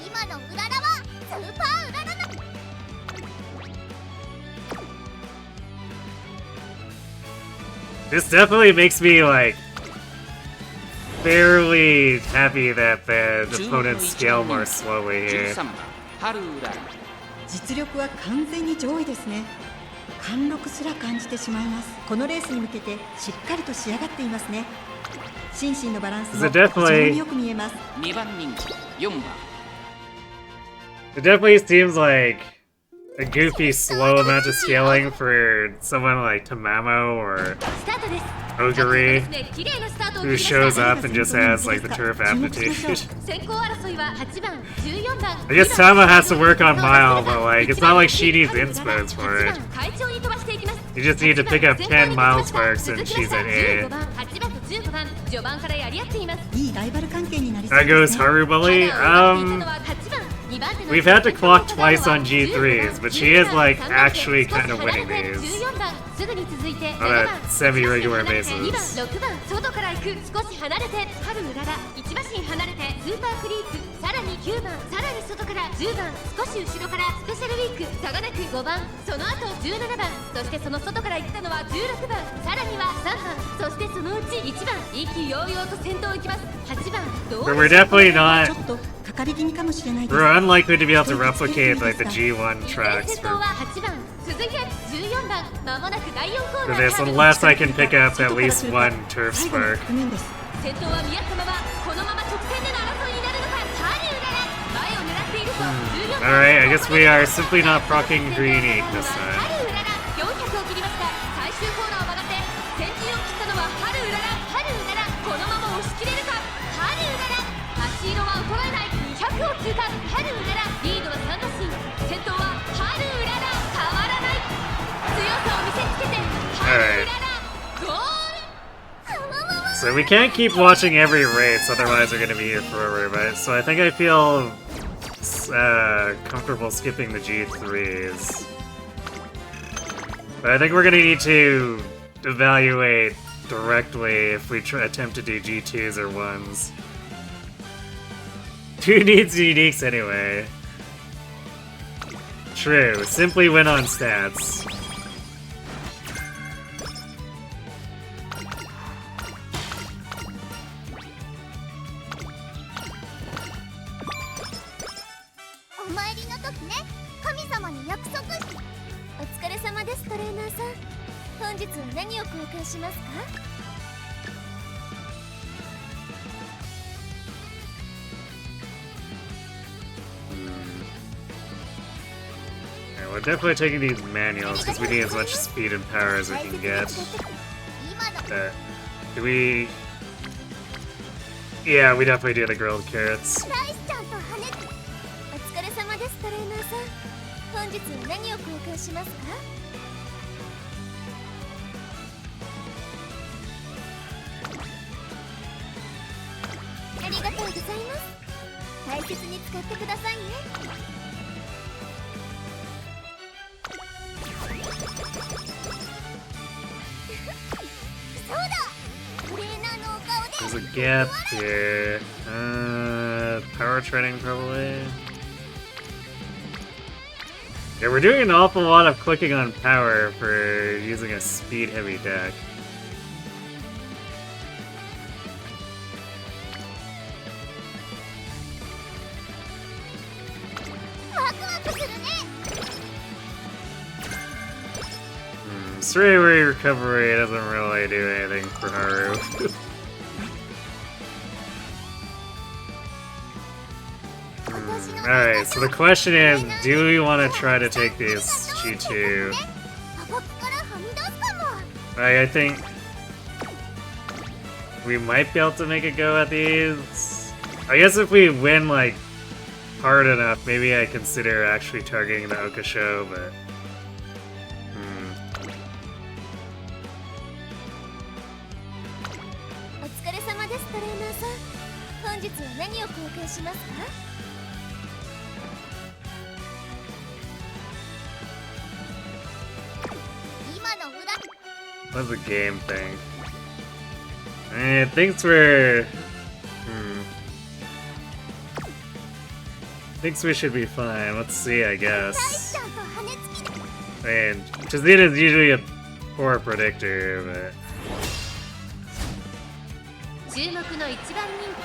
今のうららはスーパーうららな。 This definitely makes me like fairly happy that the opponents scale more slowly here. 13番ハルウララ。実力は完全に上位ですね。貫禄すら感じてしまいます。このレースに向けてしっかりと仕上がっていますね。心身のバランスも非常によく見えます。2番人気4番。 It definitely seems like a goofy slow amount of scaling for someone like Tamamo or スタートです。 Oguri, 綺麗なスタートを who 切りまし shows た。 up and just has like the turf aptitude. 先行争いは8番、14番。 I guess Tama has to work on Mile, but like it's not like she needs inspos for it. 快調に飛ばしていきます。 You just need to pick up 10 mile sparks and she's at A. 15番、8番と15番、序盤からやり合っています。いいライバル関係になりそう That で goes すね。 Haru Bully. We've had to clock twice on G3s, but she is like actually kind of winning these 14番、すぐに続いて on a semi-regular 2番、 basis. 6番、外から行く、少し離れて、春うらら、1馬身離れて、スーパークリーク、さらに9番、さらに外から10番、少し後ろからスペシャルウィーク、差がなく5番、その後17番、そしてその外から行ったのは16番、さらには3番、そしてそのうち1番、意気揚々と先頭行きます。8番、どう But we're definitely ち not. ょっとかかり気味かもしれないです。 We're unlikely to be able to replicate like the G1 tracks 先頭 for は8番、続いて14番、まもなく第4コー for ナー this unless I can pick up at least one turf 最後の spark. 局面です。先頭は宮様はこのまま直線での争いになるのか。春うらら、前を狙っていると14番。 Alright, I guess we are simply not proccing Green 8 this time. 春うらら、400を切りました。最終コーナーを曲がって先陣を切ったのは春うらら。春うらら、このまま押し切れるか。春うらら、足色は衰えない。200を通過。春うらら、リードは3馬身。先頭は春うらら、変わらない。強さを見せつけて春うらら、ゴール。 So we can't keep watching every race, otherwise we're gonna be here forever. But so I think I feel comfortable skipping the G3s. But I think we're gonna need to evaluate directly if we attempt to do G2s or 1s. Who needs uniques anyway? True, simply win on stats. We're definitely taking these manuals because we need as much speed and power as we can get. Do we... Yeah, we definitely do the grilled carrots. There's a gap here. Power training probably. Yeah, we're doing an awful lot of clicking on power for using a speed-heavy deck. Three-way recovery doesn't really do anything for Haru. Alright, so the question is, do we want to try to take these G2? I think we might be able to make a go at these. I guess if we win, like, hard enough, maybe I consider actually targeting the Okasho, but... What's the game thing? It thinks we're... Thinks we should be fine. Let's see, I guess. I mean, Chizita is usually a poor predictor, but... 注目の1番人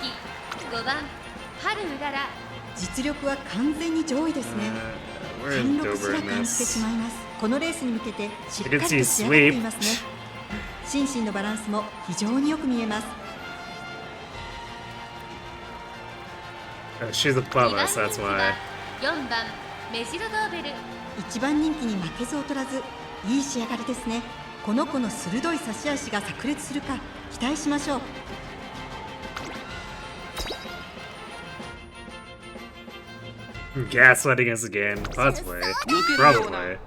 気5番ハルウララ。実力は完全に上位ですね。貫禄すら感じてしまいます。このレースに向けてしっかりと仕上がっていますね。心身のバランスも非常によく見えます。She's above us, that's why. 4番メジロドーベル。1番人気に負けず劣らず、いい仕上がりですね。この子の鋭い差し足が炸裂するか期待しましょう。Gaslighting us again. Possibly. Probably.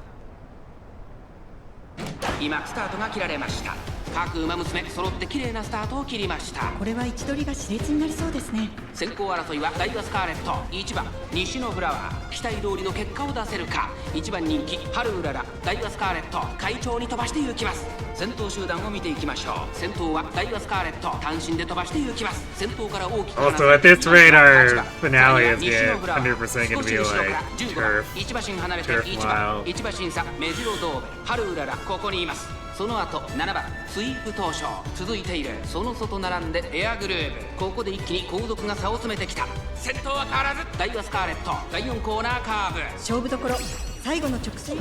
今スタートが切られました。各馬娘揃って綺麗なスタートを切りました。これは位置取りが熾烈になりそうですね。先行争いはダイワスカーレット、1番西のフラワー、期待通りの結果を出せるか。1番人気ハルウララ、ダイワスカーレット、快調に飛ばして行きます。先頭集団を見ていきましょう。先頭はダイワスカーレット、単身で飛ばして行きます。先頭から大きく Also, at this rate, our finale is 100% going to be like turf. 1馬身離れて1馬身差メジロドーベル、ハルウララここにいます。その後7番スイープ東証続いている。その外並んでエアグルーブ。ここで一気に後続が差を詰めてきた。先頭は変わらずダイワスカーレット、第4コーナーカーブ。勝負どころ最後の直線。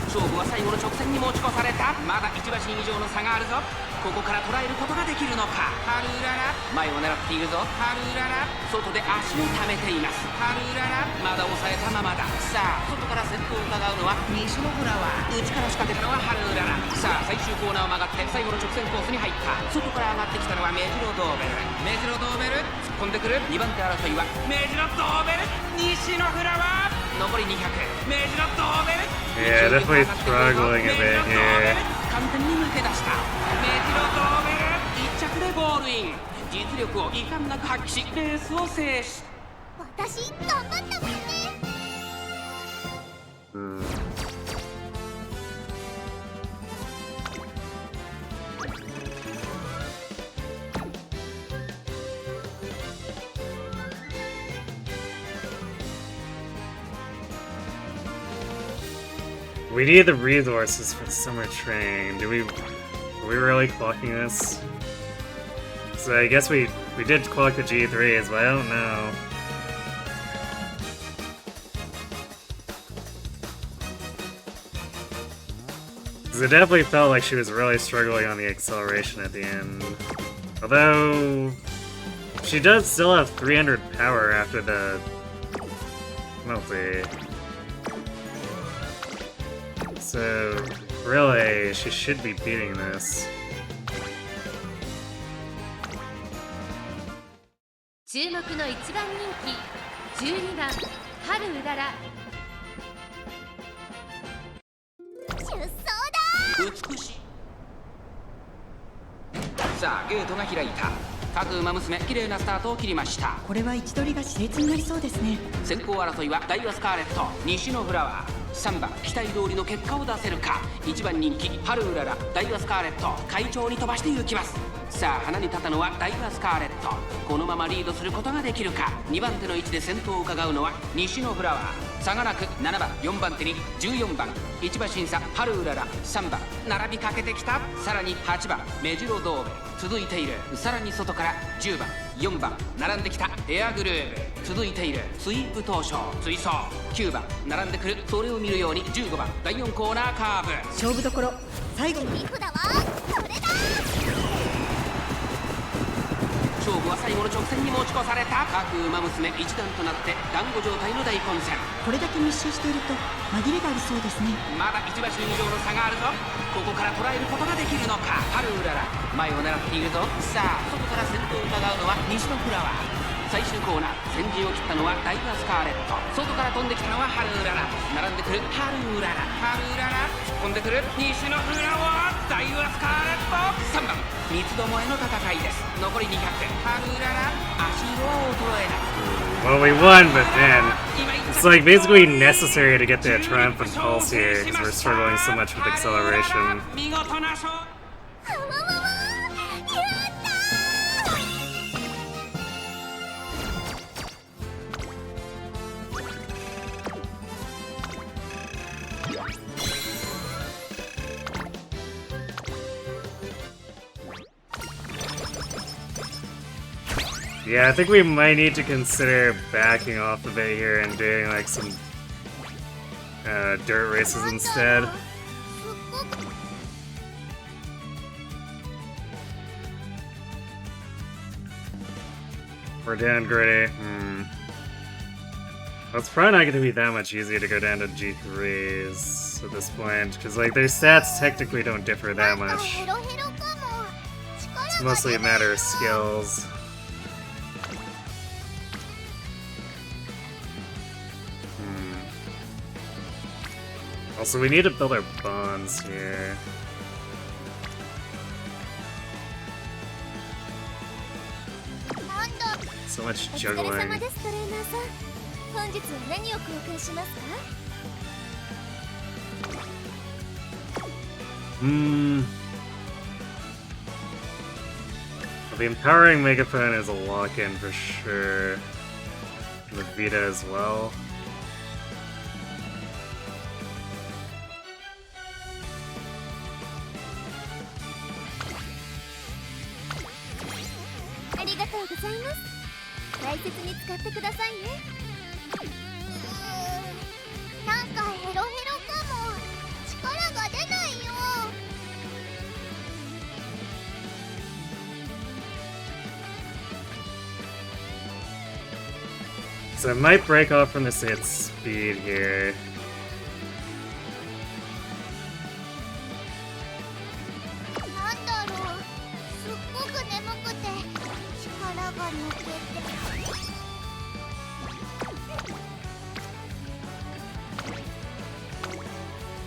勝負は最後の直線に持ち越された。まだ1馬身以上の差があるぞ。ここから捉えることができるのか。ハルウララ前を狙っているぞ。ハルウララ外で足を溜めています。ハルウララまだ抑えたままだ。さあ外から先頭を伺うのは西のフラワー、内から仕掛けたのはハルウララ。さあ最終コーナーを曲がって最後の直線コースに入った。外から上がってきたのはメジロドーベル。メジロドーベル突っ込んでくる。2番手争いはメジロドーベル、西のフラワー。残り200メジロドーベル。 Yeah, definitely struggling a bit here. 完全に抜け出した。メジロドーベル1着でゴールイン。実力を遺憾なく発揮しレースを制し、私頑張ったもんね。We need the resources for the summer train. Are we really clocking this? So I guess we did clock the G3s, but I don't know. Because it definitely felt like she was really struggling on the acceleration at the end. Although she does still have 300 power after the penalty. So, really, she should be beating this. 注目の1番人気12番春うらら。出走だ。美しい。さあゲートが開いた。各馬娘綺麗なスタートを切りました。これは位置取りが熾烈になりそうですね。先行争いはダイワスカーレット、西のフラワー。3番期待通りの結果を出せるか。1番人気ハルウララ、ダイワスカーレット会長に飛ばして行きます。さあ花に立ったのはダイワスカーレット。このままリードすることができるか。2番手の位置で先頭を伺うのは西のフラワー。差がなく7番4番手に14番1馬審査ハルウララ、3番並びかけてきた。さらに8番メジロドーベ続いている。さらに外から10番4番並んできたエアグルーブ続いている。スイープ東証追走9番並んでくる。それを見るように15番第4コーナーカーブ。勝負どころ最後のリフだわ。それだ。勝負は最後の直線に持ち越された。各馬娘一団となって団子状態の大混戦。これだけ密集していると紛れがありそうですね。まだ1馬身以上の差があるぞ。ここから捉えることができるのか。ハルウララ前を狙っているぞ。さあ外から先頭を伺うのは西のフラワー。最終コーナー先陣を切ったのはダイワスカーレット。外から飛んできたのはハルウララ。並んでくるハルウララ、ハルウララ突っ込んでくる西のフラワー、ダイワスカーレット。3番三つどもえの戦いです。残り200。ハルウララ足を衰えない。 Well, we won, but then it's like basically necessary to get the triumphant pulse here because we're struggling so much with acceleration. 見事な勝利。わわわわ。やったYeah, I think we might need to consider backing off a bit here and doing like some dirt races instead. We're down gritty. Well, it's probably not going to be that much easier to go down to G3s at this point, because like their stats technically don't differ that much. It's mostly a matter of skills. Also, we need to build our bonds here. So much お疲れ juggling. 様です、トレーナーさん。本日は何を公開しますか？ The empowering megaphone is a lock-in for sure. The Vita as well. ありがとうございます。大切に使ってくださいね。なんかヘロヘロかも。力が出ないよ。 So I might break off from this hit speed here. なんだろう。すっごく眠くて力が抜けて。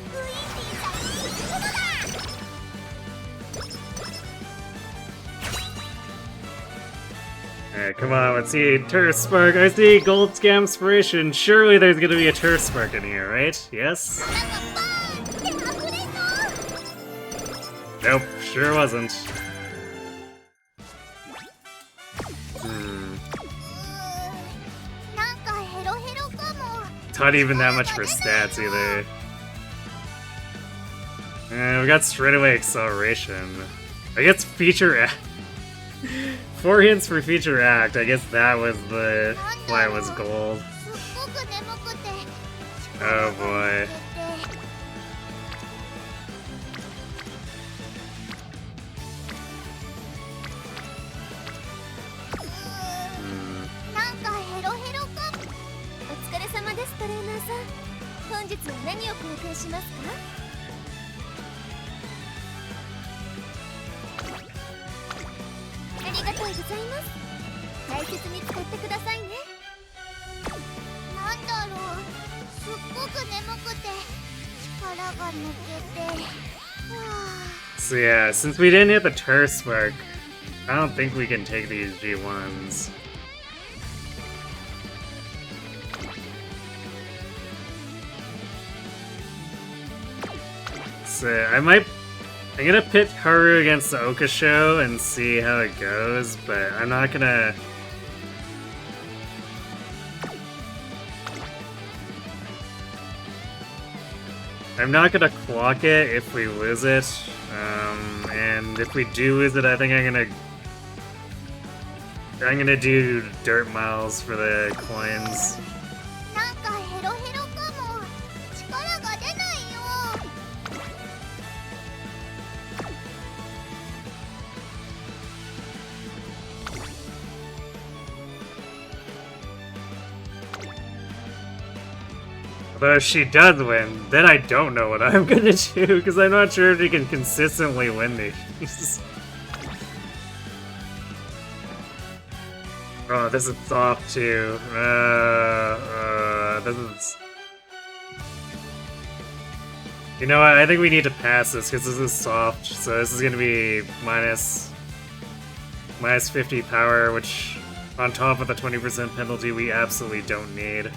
ウィンディーさん、そうだ。Alright, come on, let's see. Turf Spark. I see Gold Scam Inspiration. Surely there's gonna be a Turf Spark in here, right? Yes? Nope, sure wasn't. Not even that much for stats either. We got straightaway acceleration. I guess feature act. 4 hints for feature act. I guess that was the why it was gold. Oh boy. So yeah, since we didn't hit the Turf Spark, I don't think we can take these G1s. So I'm gonna pit Haru against the Okasho and see how it goes, but I'm not gonna... I'm not gonna clock it if we lose it, and if we do lose it, I think I'm gonna do dirt miles for the coins. But if she does win, then I don't know what I'm gonna do, because I'm not sure if she can consistently win these. Oh, this is soft too. This is... You know what, I think we need to pass this, because this is soft, so this is gonna be minus 50 power, which, on top of the 20% penalty, we absolutely don't need.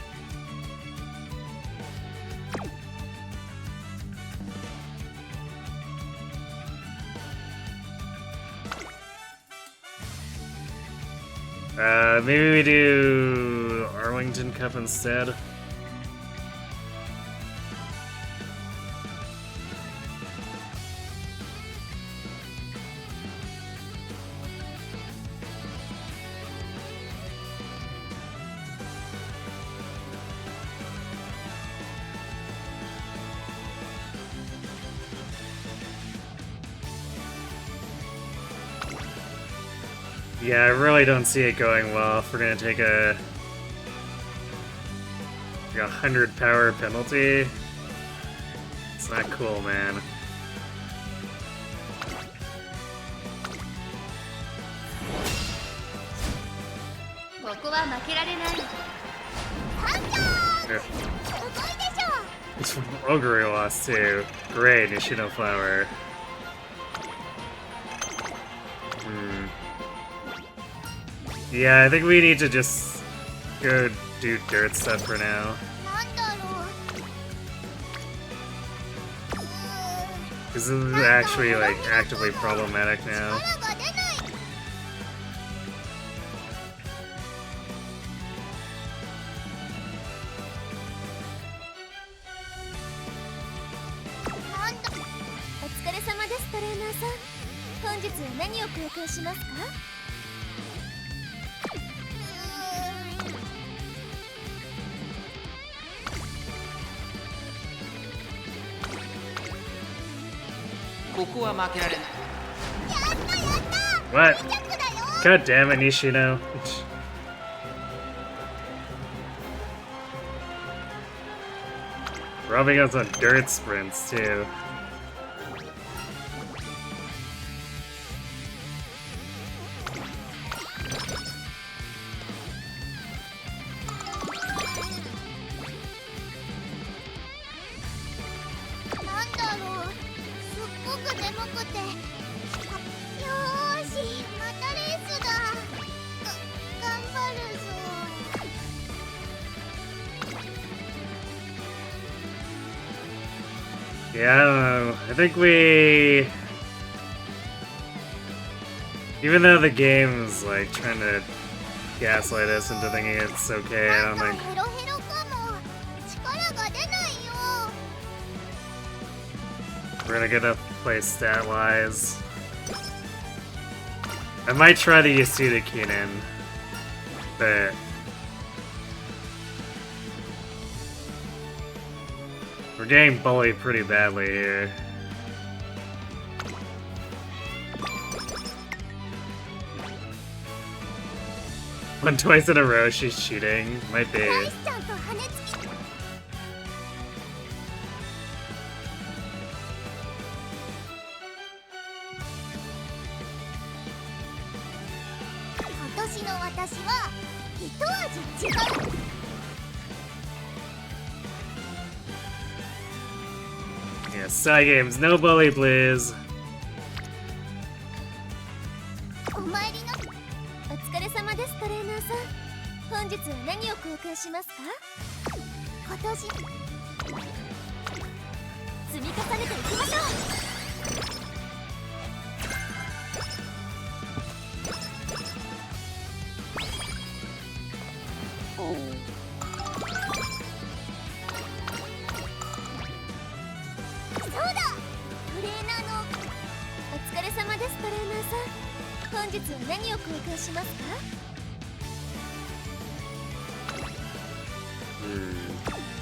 Maybe we do Arlington Cup instead. Yeah, I really don't see it going well if we're gonna take a 100 power penalty. It's not cool, man. Ogre lost too. Great, Nishino Flower. Yeah, I think we need to just go do dirt stuff for now. This is actually, like, actively problematic now. What? God damn it, Nishino. Robbing us on dirt sprints, too. Yeah, I don't know. I think we... Even though the game's like trying to gaslight us into thinking it's okay, I don't think... We're gonna get up play stat-wise. I might try the Yasuda Keenan, but... We're getting bullied pretty badly here. Won twice in a row, she's cheating. Might be. Yeah, side games, no bully, please. お参りのお疲れ様ですトレーナーさん。本日は何を交換しますか？今年積み重ねていきましょう。そうだ、トレーナーのお疲れ様ですトレーナーさん。本日は何を交換しますか？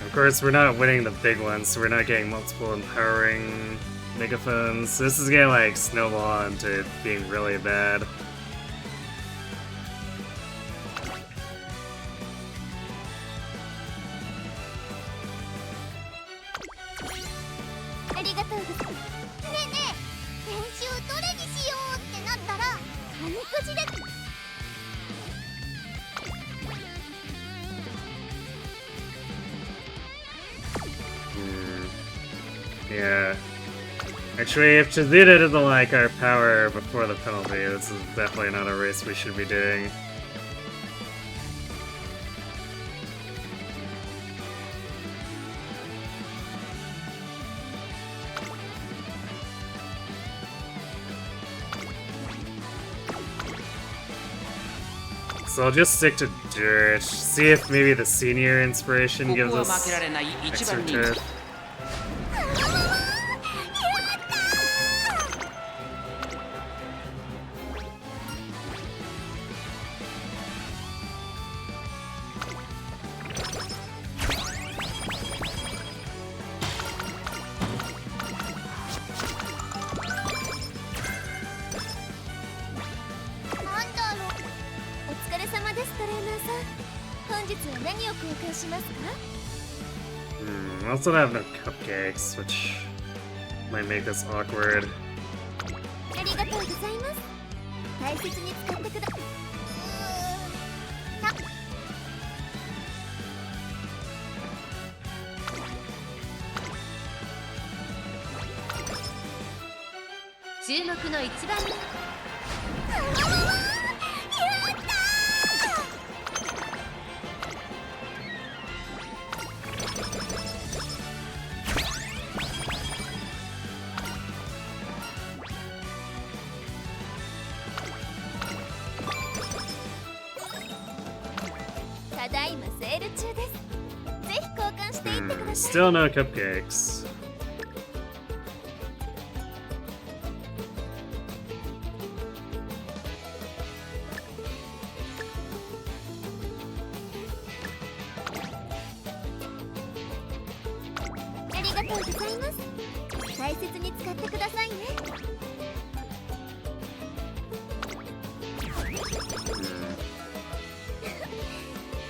Of course, we're not winning the big ones, so we're not getting multiple empowering megaphones. So this is gonna like snowball into being really bad. Yeah. Actually, if Chizita doesn't like our power before the penalty, this is definitely not a race we should be doing. So I'll just stick to dirt, see if maybe the senior inspiration gives us extra turf. I also don't have no cupcakes, which might make this awkward. Still no cupcakes.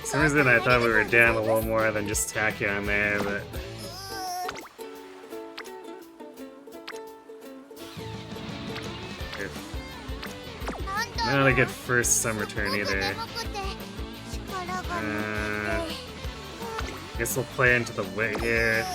For some reason I thought we were down a little more than just Tachyon there, but... Not a good first summer turn either. Guess we'll play into the wit here.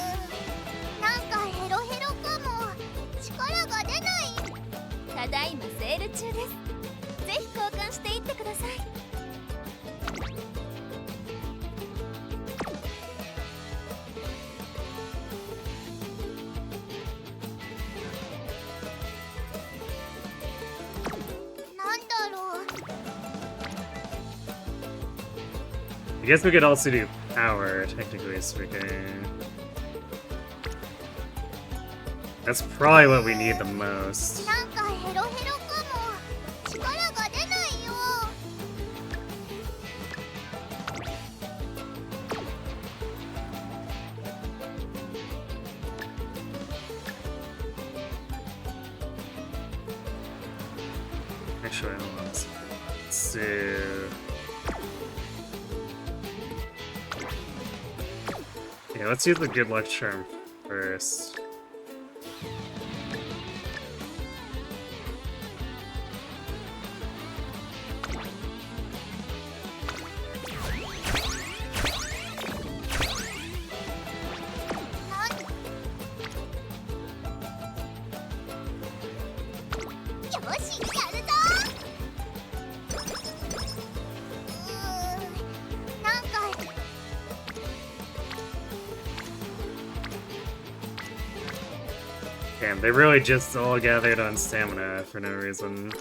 guess we could also do power, technically speaking. That's probably what we need the most. なんかヘロヘロかも。力が出ないよ。Actually, I don't want to. Let's do. Yeah, let's use the good luck charm first. Damn, they really just all gathered on stamina for no reason.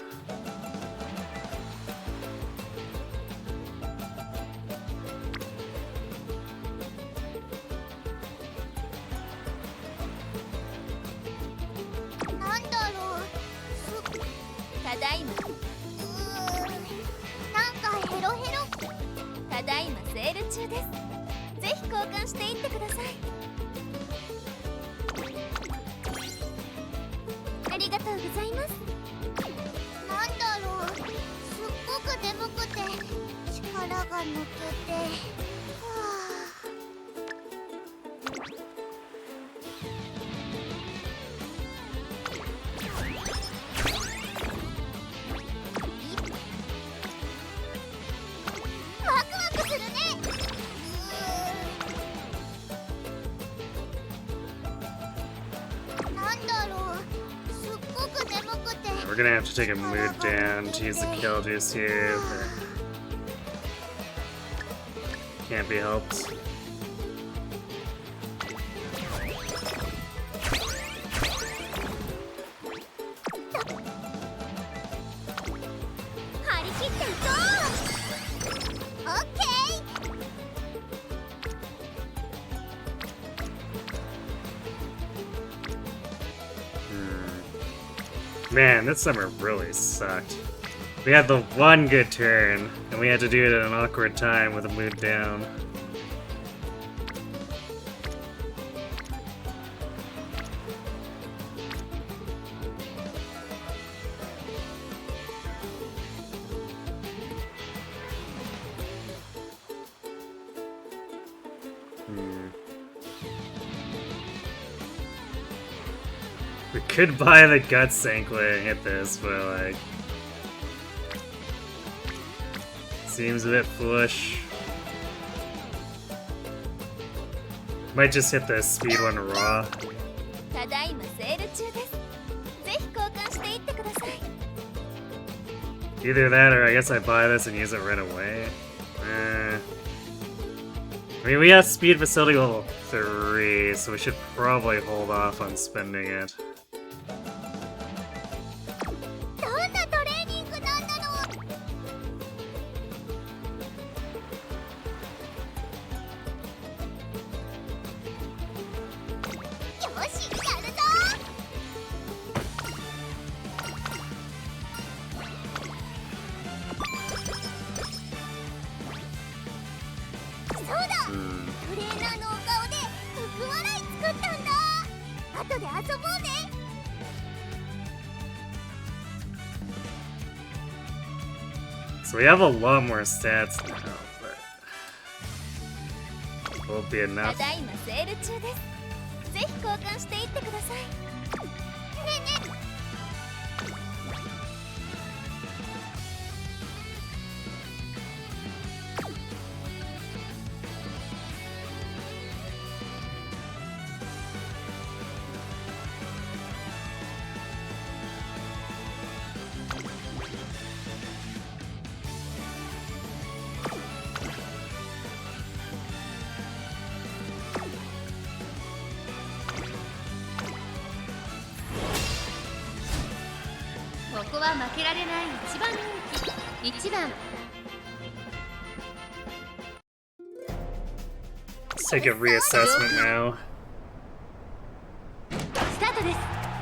We're gonna have to take a mood down to use the kill juice here. Can't be helped. Man, this summer really sucked. We had the one good turn, and we had to do it at an awkward time with a mood down. We could buy the Gut Sanquay and hit this, but like... seems a bit foolish. Might just hit the speed one raw. Either that or I guess I buy this and use it right away. I mean, we have speed facility level 3, so we should probably hold off on spending it. So we have a lot more stats now, but won't be enough. Let's take a reassessment now. スタートです。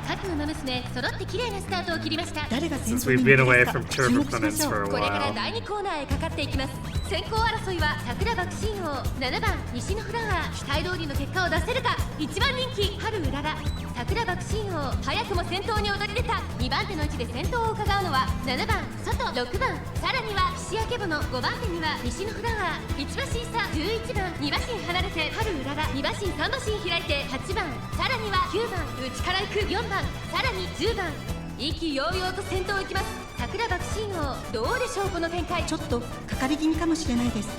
各馬娘揃って綺麗なスタートを切りました。 Since we've been away from turf opponents for a これから while. 第2コーナーへかかっていきます。先行争いは桜爆心王、7番西のフラワー、期待通りの結果を出せるか。1番人気春うらら、桜爆心王、早くも先頭に躍り出た。2番手の位置で先頭を伺うのは7番外、6番、さらには岸明けぼの、5番手には西のフラワー、1馬身差、11番、2馬身離れて春うらら、2馬身、3馬身開いて8番、さらには9番、内から行く4番、さらに10番、意気揚々と先頭を行きます。桜爆心王、どうでしょうこの展開。ちょっとかかり気味かもしれないです。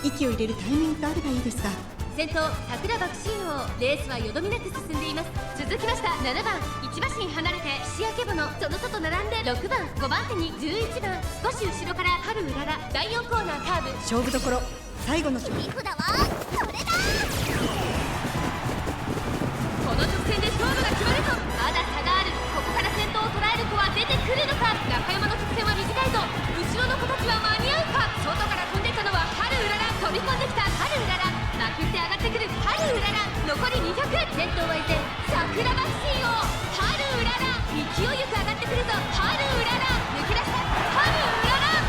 息を入れるタイミングがあればいいですが。先頭桜爆心王、レースはよどみなく進んでいます。続きました7番、1馬身離れて岸明けぼの、その外並んで6番、5番手に11番、少し後ろから春うらら、第4コーナーカーブ、勝負どころ、最後の切り札はこれだ。この直線で勝負が決まると、まだ差がある。ここから先頭を捉える子は出てくるのか。中山の直線は短いぞ。後ろの子たちは間に合うか。外から飛んできたのは春うらら、飛び込んできた春うらら、まくって上がってくる春うらら、残り200、先頭は依然桜爆心王、春うらら、勢いよく上がってくるぞ春うらら、抜け出した春うらら、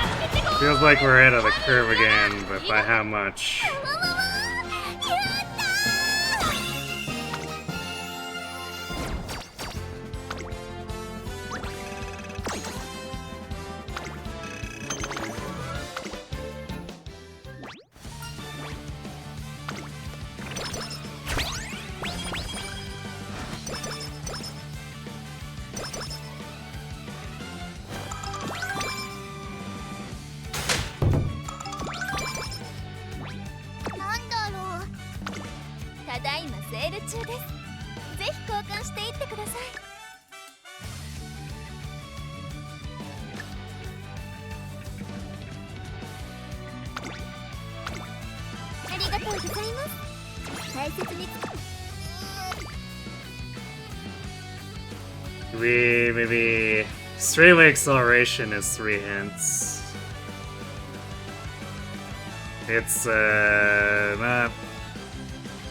助けてこー。 Feels like we're ahead of the curve again, but by how much? やったー。なんだろう。ただいまセール中です。ぜひ交換していってください。ありがとうございます。大切に。 We maybe straightaway acceleration is 3 hints. It's not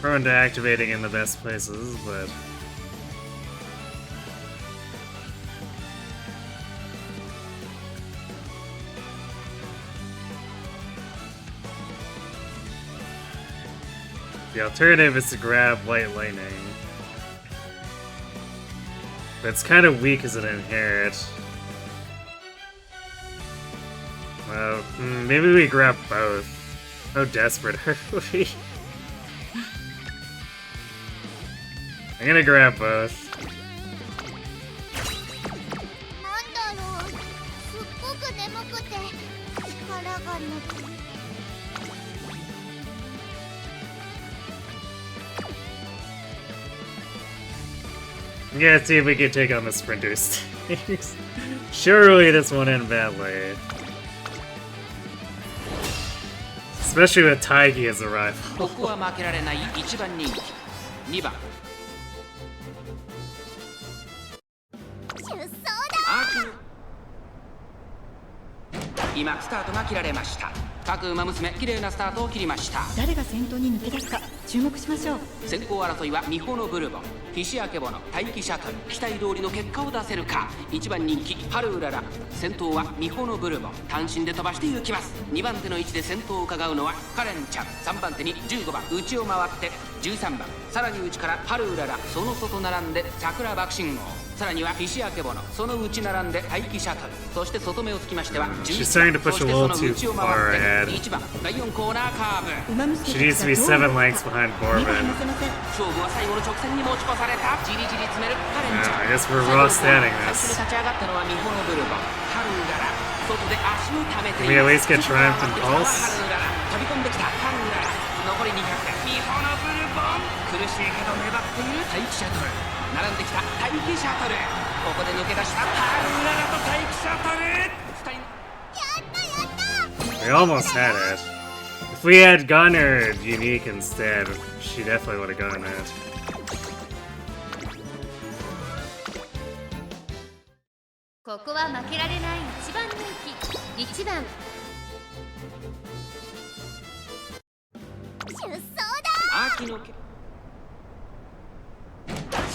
prone to activating in the best places, but the alternative is to grab White Lightning. But it's kind of weak as an inherit. Well, maybe we grab both. How desperate are we? I'm gonna grab both. なんだろう。すっごく眠くて力が抜け。 Yeah, let's see if we can take on the sprinters. Surely this won't end badly. Especially with Taigi as a rival. ここは負けられない1番人気2番出走だ。今スタートが切られました。各馬娘綺麗なスタートを切りました。誰が先頭に抜け出すか注目しましょう。先行争いはミホのブルボン、岸明けぼの、待機シャトル、期待通りの結果を出せるか。1番人気春うらら、先頭はミホのブルボン、単身で飛ばして行きます。2番手の位置で先頭を伺うのはカレンちゃん、3番手に15番内を回って13番、さらに内から春うらら、その外並んで桜爆心号、さらには岸明けぼの、その内並んで待機シャトル、そして外目をつきましては11 starting to 番、 push そ a して little その too 内を far 回って ahead. 1番第4コーナーカーブ。馬娘 She needs to be 7 lengths behind 目が Corbin. 離せません。勝負は最後の直線に持ち越された。じりじり詰めるカレンちゃん。 I guess we're raw standing 最初に this. 立ち上がったのはミホのブルボン、ハルウララ、外で足を溜めてい Can we at ます。 least get triumph and ハル pulse? ウララ、飛び込んできたハルウララ、残り200でミホのブルボン、苦しいけど粘っている待機シャトル、並んできた待機シャトル、ここで抜け出したハルウララと待機シャトル。We almost had it. If we had gone her unique instead, she definitely would have gotten it. ここは負けられない1番人気1番。出走だ。きのけ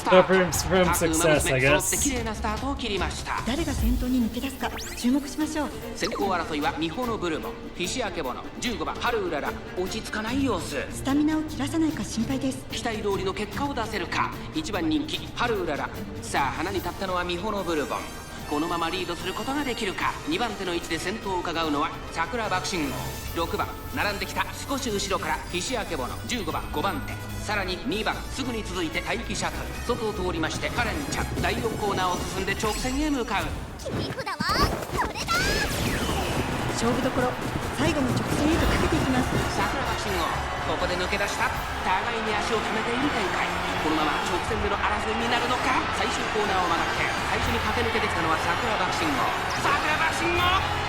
So from success, I 揃って綺 guess. 麗なスタートを切りました。誰が先頭に抜け出すか注目しましょう。先行争いはミホノブルボン、フィシアケボノ、15番ハルウララ。落ち着かない様子。スタミナを切らさないか心配です。期待通りの結果を出せるか。1番人気ハルウララ。さあ花に立ったのはミホノブルボン。このままリードすることができるか。2番手の位置で先頭を伺うのは桜爆心号。6番並んできた少し後ろからフィシアケボノ、15番5番手、さらに2番すぐに続いて待機シャトル。外を通りましてカレンちゃん。第4コーナーを進んで直線へ向かう。切り札はこれだ。勝負どころ、最後の直線へとかけていきます。桜爆心号、ここで抜け出した。互いに足を溜めている展開。このまま直線での争いになるのか。最終コーナーを曲がって最初に駆け抜けてきたのは桜爆心号。桜爆心号、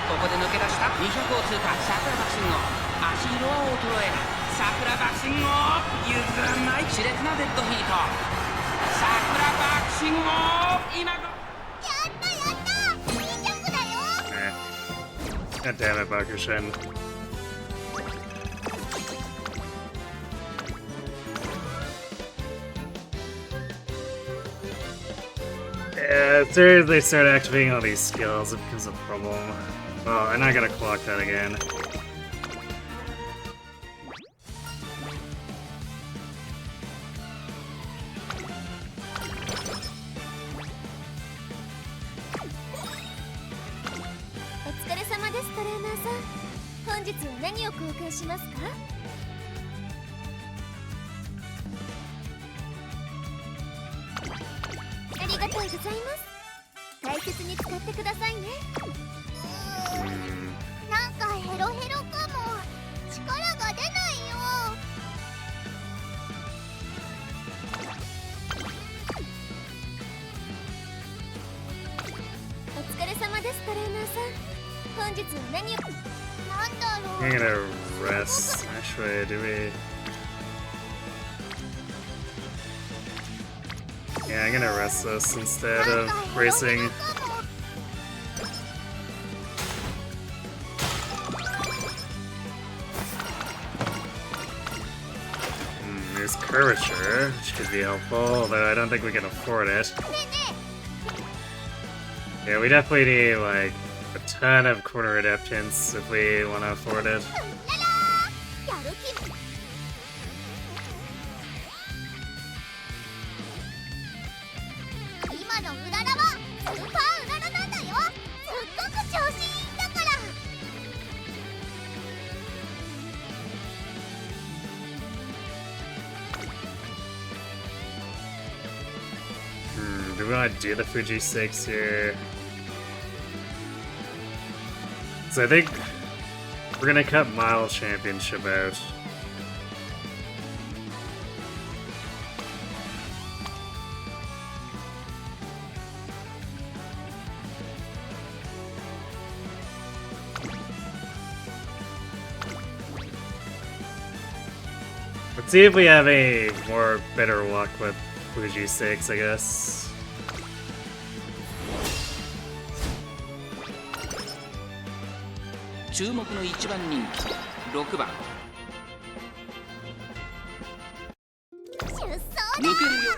ここで抜け出した200を通過。桜爆心号、足色は衰えない。桜爆心号譲らない。熾烈なデッドヒート。桜爆心号、今ごやったやった、いいジャンプだよ。 God damn it, Bakushin. Yeah, as soon as they start activating all these skills, it becomes a problem. Oh, I'm not gonna clock that again. お疲れ様です、トレーナーさん。本日は何を交換しますか？ありがとうございます。大切に使ってくださいね。なんかヘロヘロかも。力が出ないよ。お疲れ様です、トレーナーさん。本日は何を。なんだろう。 I'm gonna rest. Actually, do we? Yeah, I'm gonna rest this instead of racing. There's curvature, which could be helpful, although I don't think we can afford it. Yeah, we definitely need, like, a ton of corner adaptants if we want to afford it. やる気。今のうららはスーパーうららなんだよ。すっごく調子いいんだから。Do we want to do the Fuji 6 here? So I think we're gonna cut Mile Championship out. Let's see if we have a more better luck with Fuji 6, I guess. 注目の1番人気6番。出走だ。抜けるよ。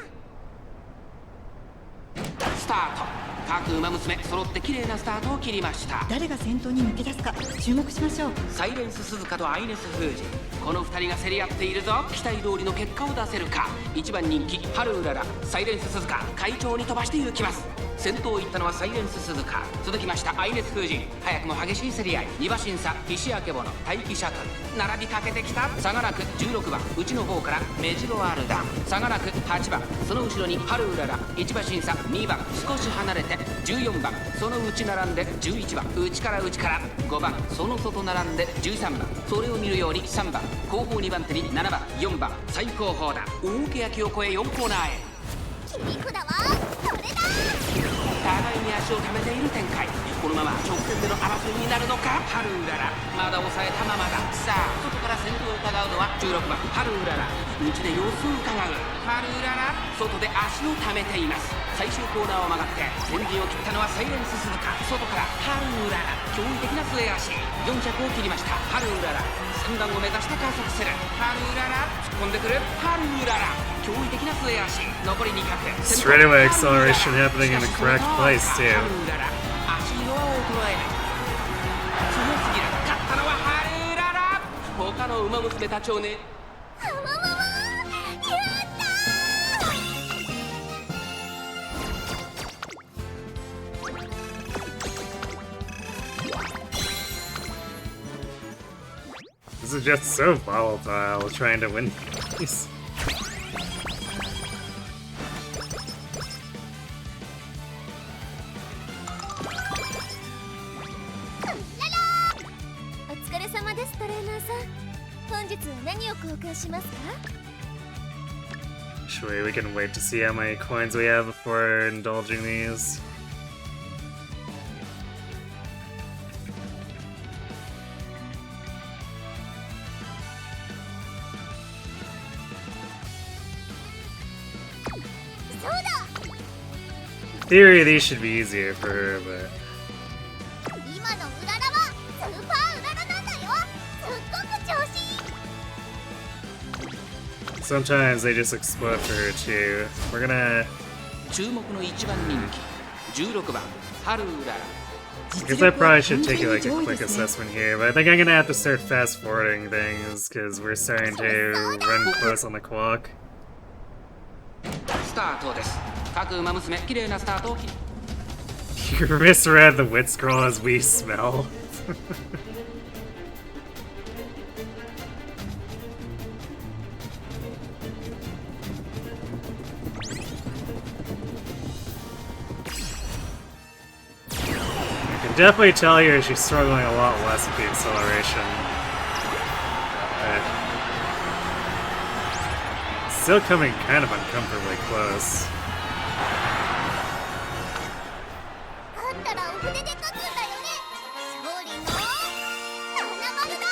スタート。各馬娘揃って綺麗なスタートを切りました。誰が先頭に抜け出すか注目しましょう。サイレンス鈴鹿とアイネス・フージ、この2人が競り合っているぞ。期待通りの結果を出せるか。1番人気ハルウララ。サイレンス鈴鹿快調に飛ばして行きます。先頭を行ったのはサイレンス鈴鹿。続きましたアイネス・フージ、早くも激しい競り合い。2馬審査フィシアケボノ、待機シャトル。並びかけてきた。差がなく16番内の方からメジロアルダン。差がなく8番、その後ろにハルウララ。1馬審査2番少し離れて14番、その内並んで11番、内から内から5番、その外並んで13番、それを見るように3番、後方2番手に7番、4番、最後方だ。大けやきを越え4コーナーへ。切り札はこれだ。互いに足を溜めている展開。このまま直線での争いになるのか。ハルウララまだ抑えたままだ。さあ外から攻先頭を伺うのは16番ハルウララ。内で様子を伺うハルウララ。外で足を溜めています。最終コーナーを曲がって先陣を切ったのはサイレンス鈴鹿。外からハルウララ。驚異的な末脚。4着を切りました。ハルウララ3段を目指して加速する。ハルウララ突っ込んでくる。ハルウララ驚異的な末脚。残り200。Straightaway acceleration happening in the correct place too. ハルウララ足色は衰えない。強すぎる。勝ったのはハルウララ。他の馬娘たちをね。やったー。 This is just so volatile trying to win these. お疲れ様です、トレーナーさん。本日は何を交換しますか？ Actually, we can wait to see how many coins we have before indulging these. In theory, these should be easier for her, but... 今のうららはスーパーうららなんだよ。すっごく調子いい。 sometimes they just explode for her too. We're gonna... 注目の1番人気16番ハルウララ。 I guess I probably should take like a quick assessment here, but I think I'm gonna have to start fast forwarding things because we're starting to run close on the clock. スタートです。各馬娘綺麗なスタートを切る。 You misread the wit scroll as we smell. You can definitely tell here she's struggling a lot less with the acceleration. But still coming kind of uncomfortably close. 勝ったらお筆で書くんだよね。勝利の70だ。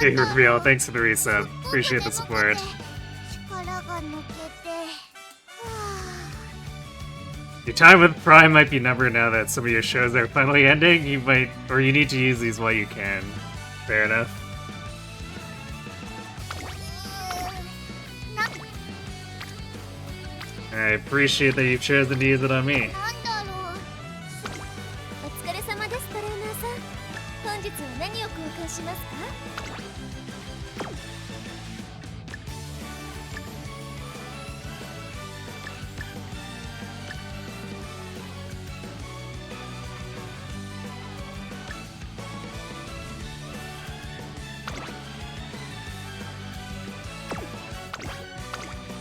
Hey, reveal, thanks for the resub. Appreciate the support. 力が抜けて。 Your time with Prime might be numbered now that some of your shows are finally ending. You might, or you need to use these while you can. Fair enough. な I appreciate that you've chosen to use it on me. なんだろう。お疲れ様です、トレーナーさん。本日は何を交換しますか？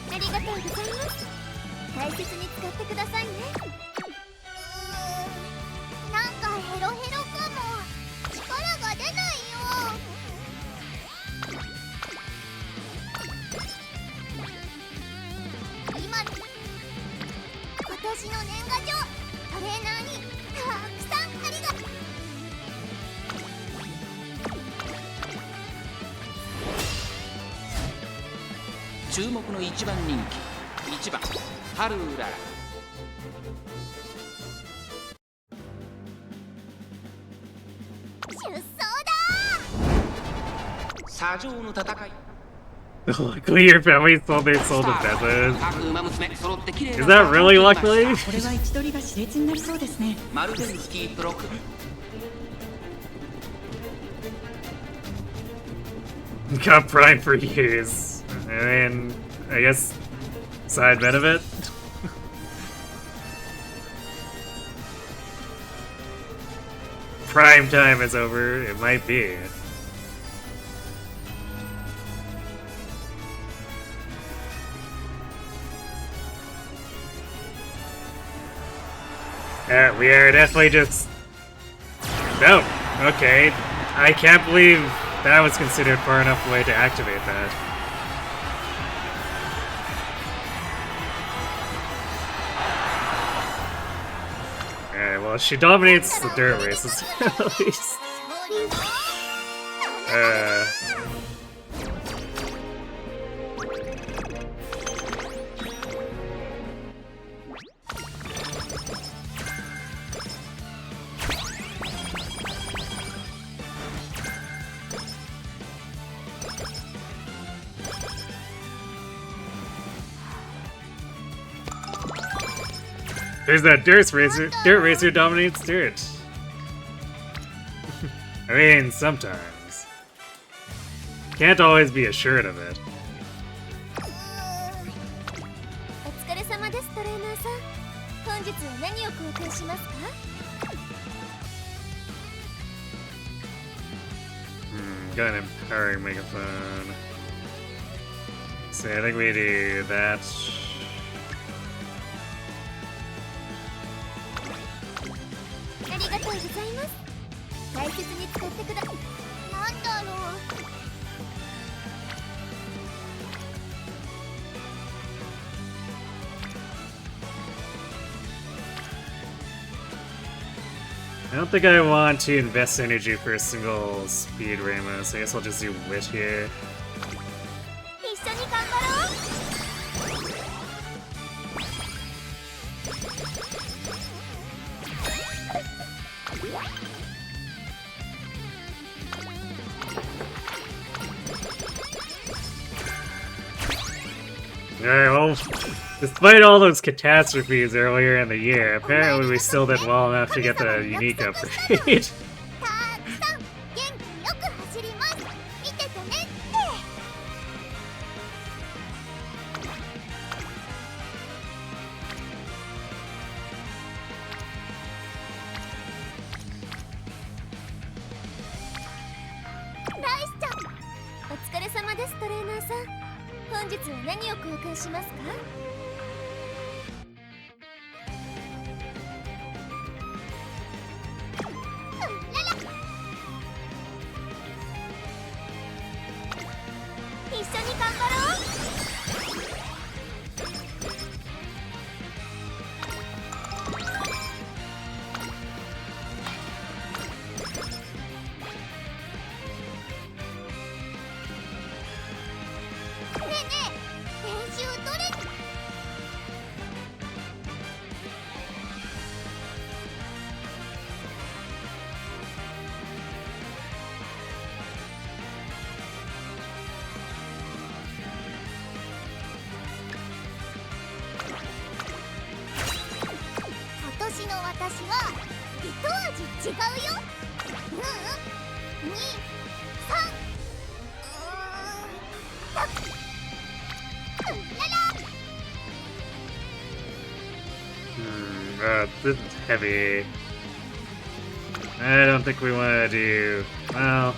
ありがとうございます。大切に使ってくださいね。なんかヘロヘロかも。力が出ないよ。今年の年賀状、トレーナーにたくさんありがとう。 注目の1番人気1番ハルウララ。出走だ。砂上の戦い。 Luckily, your family sold their soul to Pegasus. 各馬娘揃って綺麗な Is that really luckily? これは位置取りが熾烈になりそうですね。マルゼンスキープロック。 Got Prime for years. And I guess side benefit. Prime time is over. It might be. We are definitely just... No! Okay. I can't believe that was considered far enough away to activate that. Alright, well, she dominates the dirt races, at least. There's that dirt racer. Dirt racer dominates dirt. I mean, sometimes. Can't always be assured of it. お疲れ様ですトレーナーさん。本日は何を交換しますか？ Got an empowering megaphone. So I think we do that. ありがとうございます。大切に使ってくだ。なんだろう。 I don't think I want to invest energy for a single speed Rama, so I guess I'll just do Wit here. 一緒に頑張ろう。 Alright, well, despite all those catastrophes earlier in the year, apparently we still did well enough to get the unique upgrade. たくさん元気よく走ります。見ててねって。 ライスちゃん、お疲れ様ですトレーナーさん。本日は何を交換しますか？ 一緒に頑張ろう。 ねえねえ、練習どれ？ 今年の私は一味違うよ。2、3。This is heavy. I don't think we want to do... Well...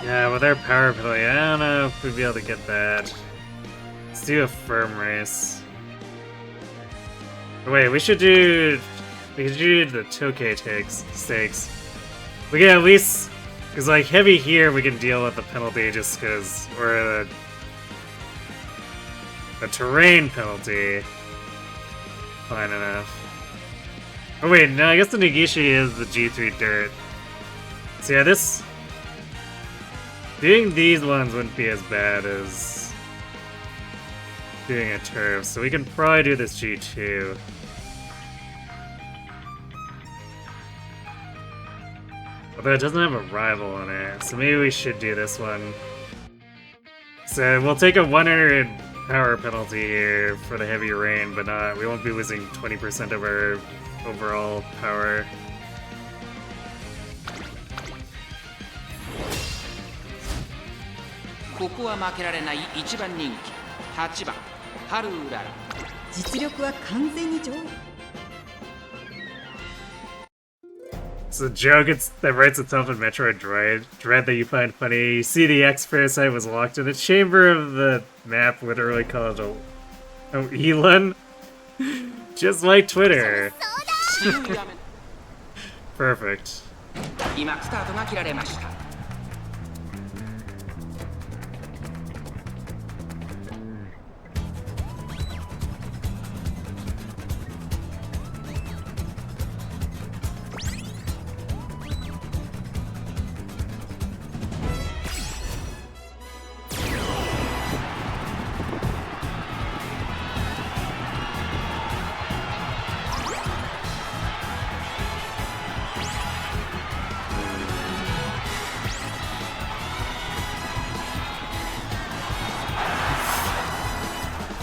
Yeah, with our power play, I don't know if we'd be able to get that. Let's do a firm race. Oh, wait, we should do... We could do the Tokay stakes. We can at least... Because, like, heavy here, we can deal with the penalty just because... Or the terrain penalty. Fine enough. Oh wait, no, I guess the Negishi is the G3 dirt. So yeah, this... Doing these ones wouldn't be as bad as... doing a turf, so we can probably do this G2. Although it doesn't have a rival on it, so maybe we should do this one. So we'll take a 100 power penalty here for the heavy rain, but we won't be losing 20% of our overall power. ここは負けられない1番人気8番ハルウララ。実力は完全に上位。 It's a joke that writes itself in Metroid Dread that you find funny. You see the X parasite was locked in a chamber of the map, literally called Oh, Elon? Just like Twitter. 強い雨 Perfect. 今スタートが切られました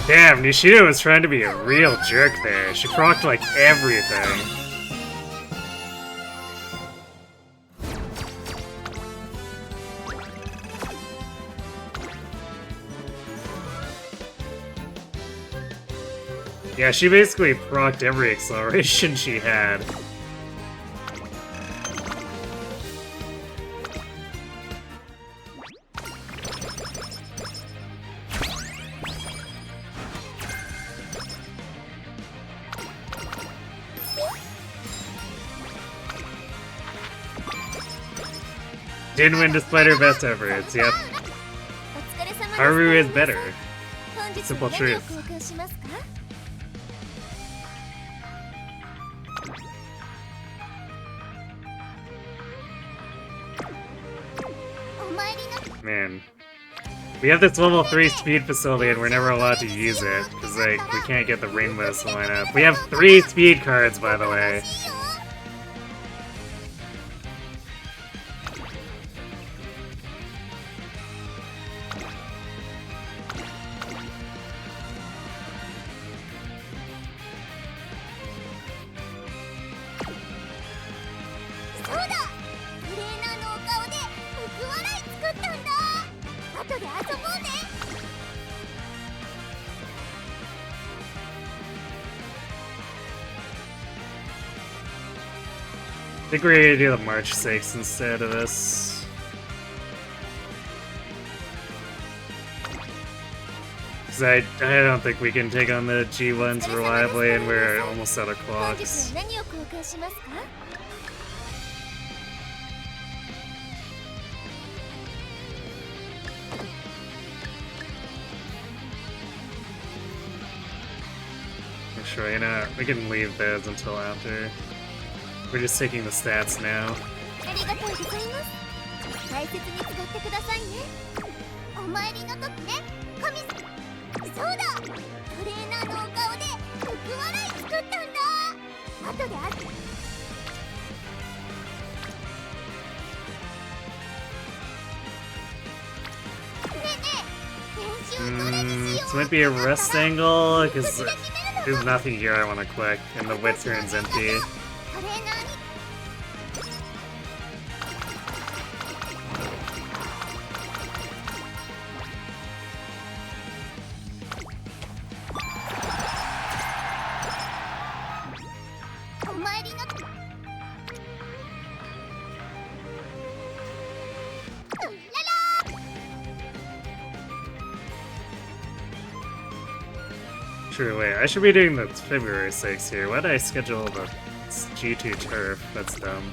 Damn, Nishida was trying to be a real jerk there. She procced like everything. Yeah, she basically procced every acceleration she had. Didn't win despite her best efforts, yep. お疲れ様です。 Haru is better. 本日 Simple も何を truth. 交換しますか？お参りの Man. We have this level 3 speed facility and we're never allowed to use it, because like, we can't get the rainbows to line up. We have 3 speed cards, by the way. いいよ。 そうだ！トレーナーのお顔で福笑い作ったんだ。後で遊ぼうね。 I think we're gonna do the March 6 instead of this. Because I don't think we can take on the G1s reliably and we're almost out of 本日 clocks. は何を交換しますか？ Actually, you know, we can leave those until after. We're just taking the stats now. ありがとうございます。大切に使ってくださいね。お参りの時ね、神様。そうだ！トレーナーのお顔で福笑い作ったんだ。後でねえねえ、練習どれにしよ This う？ might be a rest angle, because 口で決めるの。 there's nothing here I want to click, and the wit turn's empty. トレーナーに お参りのうらら True, wait, I should be doing the February 6 here. Why did I schedule the G2 turf? That's dumb.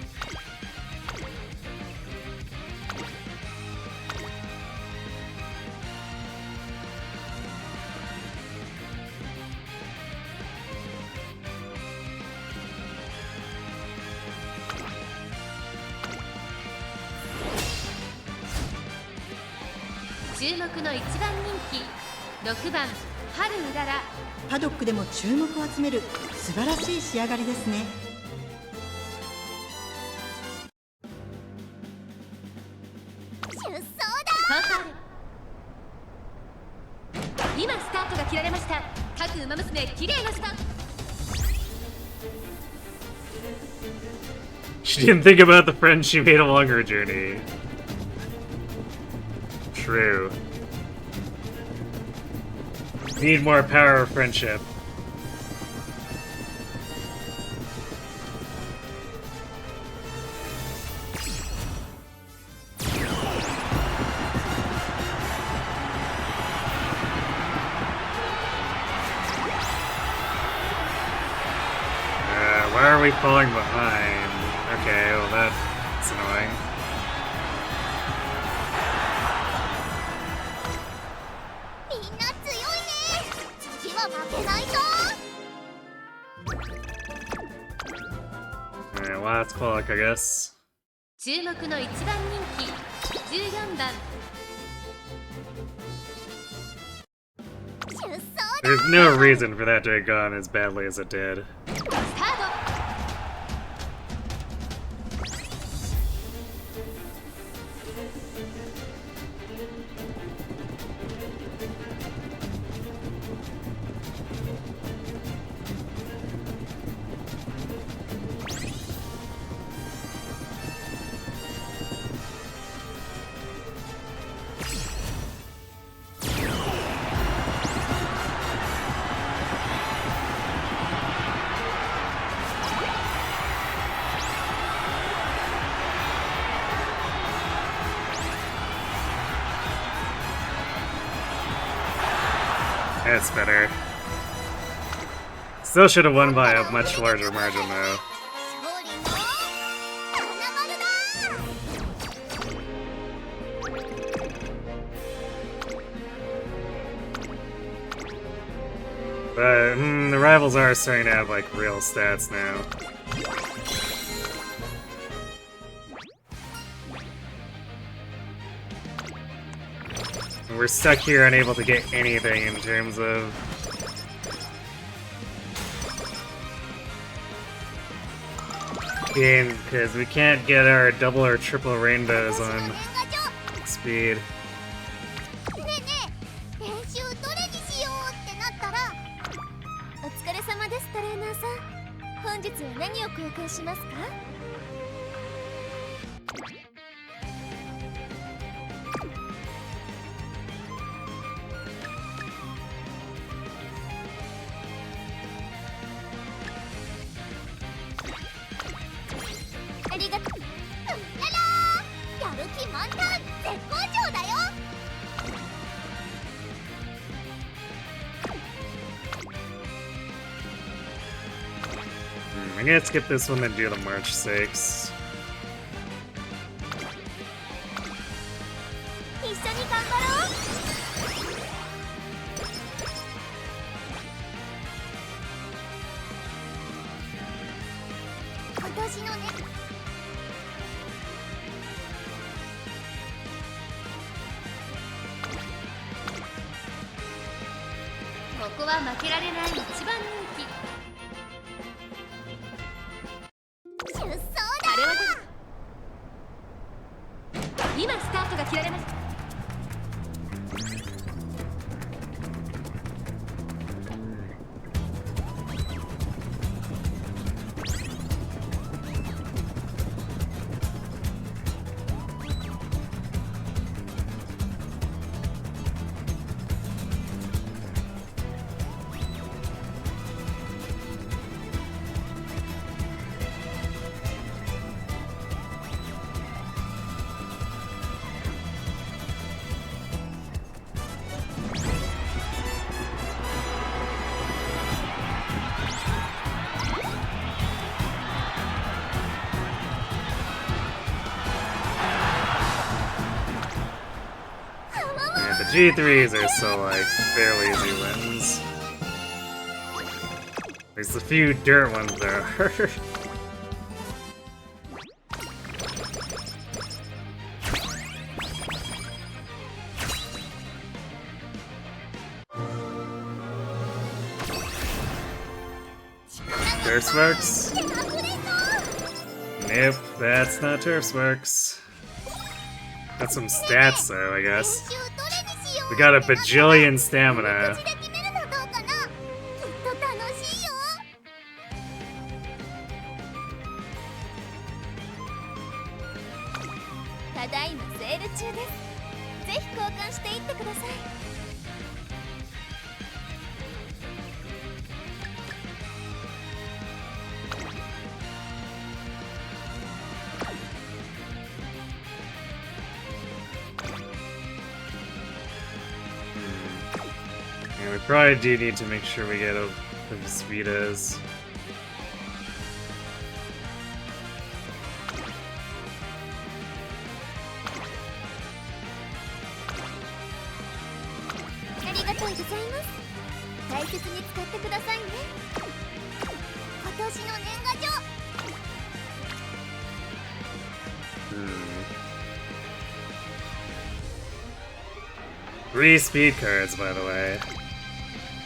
Haru Urara パドックでも注目を集める素晴らしい仕上がりですね。出走だ。ファンファーレ今スタートが切られました。各馬娘綺麗なスタート。 She didn't think about the friends she made along her journey. True. Need more power of friendship. we falling behind? Okay, well that's annoying. Alright, last clock, I guess. 注目の一番人気14番 There's no reason for that to have gone as badly as it did. スタート That's better. Still should have won by a much larger margin, though. But the rivals are starting to have, like, real stats now. We're stuck here unable to get anything in terms of... because we can't get our double or triple rainbows on speed. お疲れ様ですトレーナーさん。本日は何を交換しますか？ありがとう。やる気満タン、絶好調だよ。I'm gonna skip this one and do the March 6. 一緒に頑張ろう。今年のね。ここは負けられない一番人気 今スタートが切られます The G3s are still like fairly easy wins. There's a few dirt ones there. Turfsworks? Nope, that's not Turfsworks. Got some stats though, I guess. We got a bajillion stamina. ただいまセール中です。ぜひ交換していってください。Yeah, we probably do need to make sure we get a Vitas. りがとうございます。大切に使ってくださいね。今年の年賀状。Three speed cards, by the way.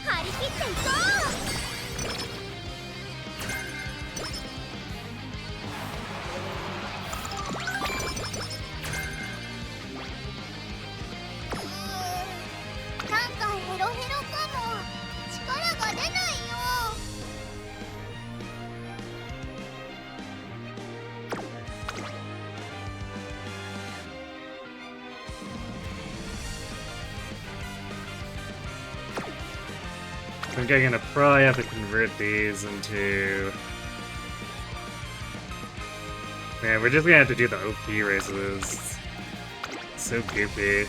張り切っていこう。なんかヘロヘロかも。力が出ないよ。I think I'm gonna probably have to convert these into... Man, we're just gonna have to do the OP races. So goofy.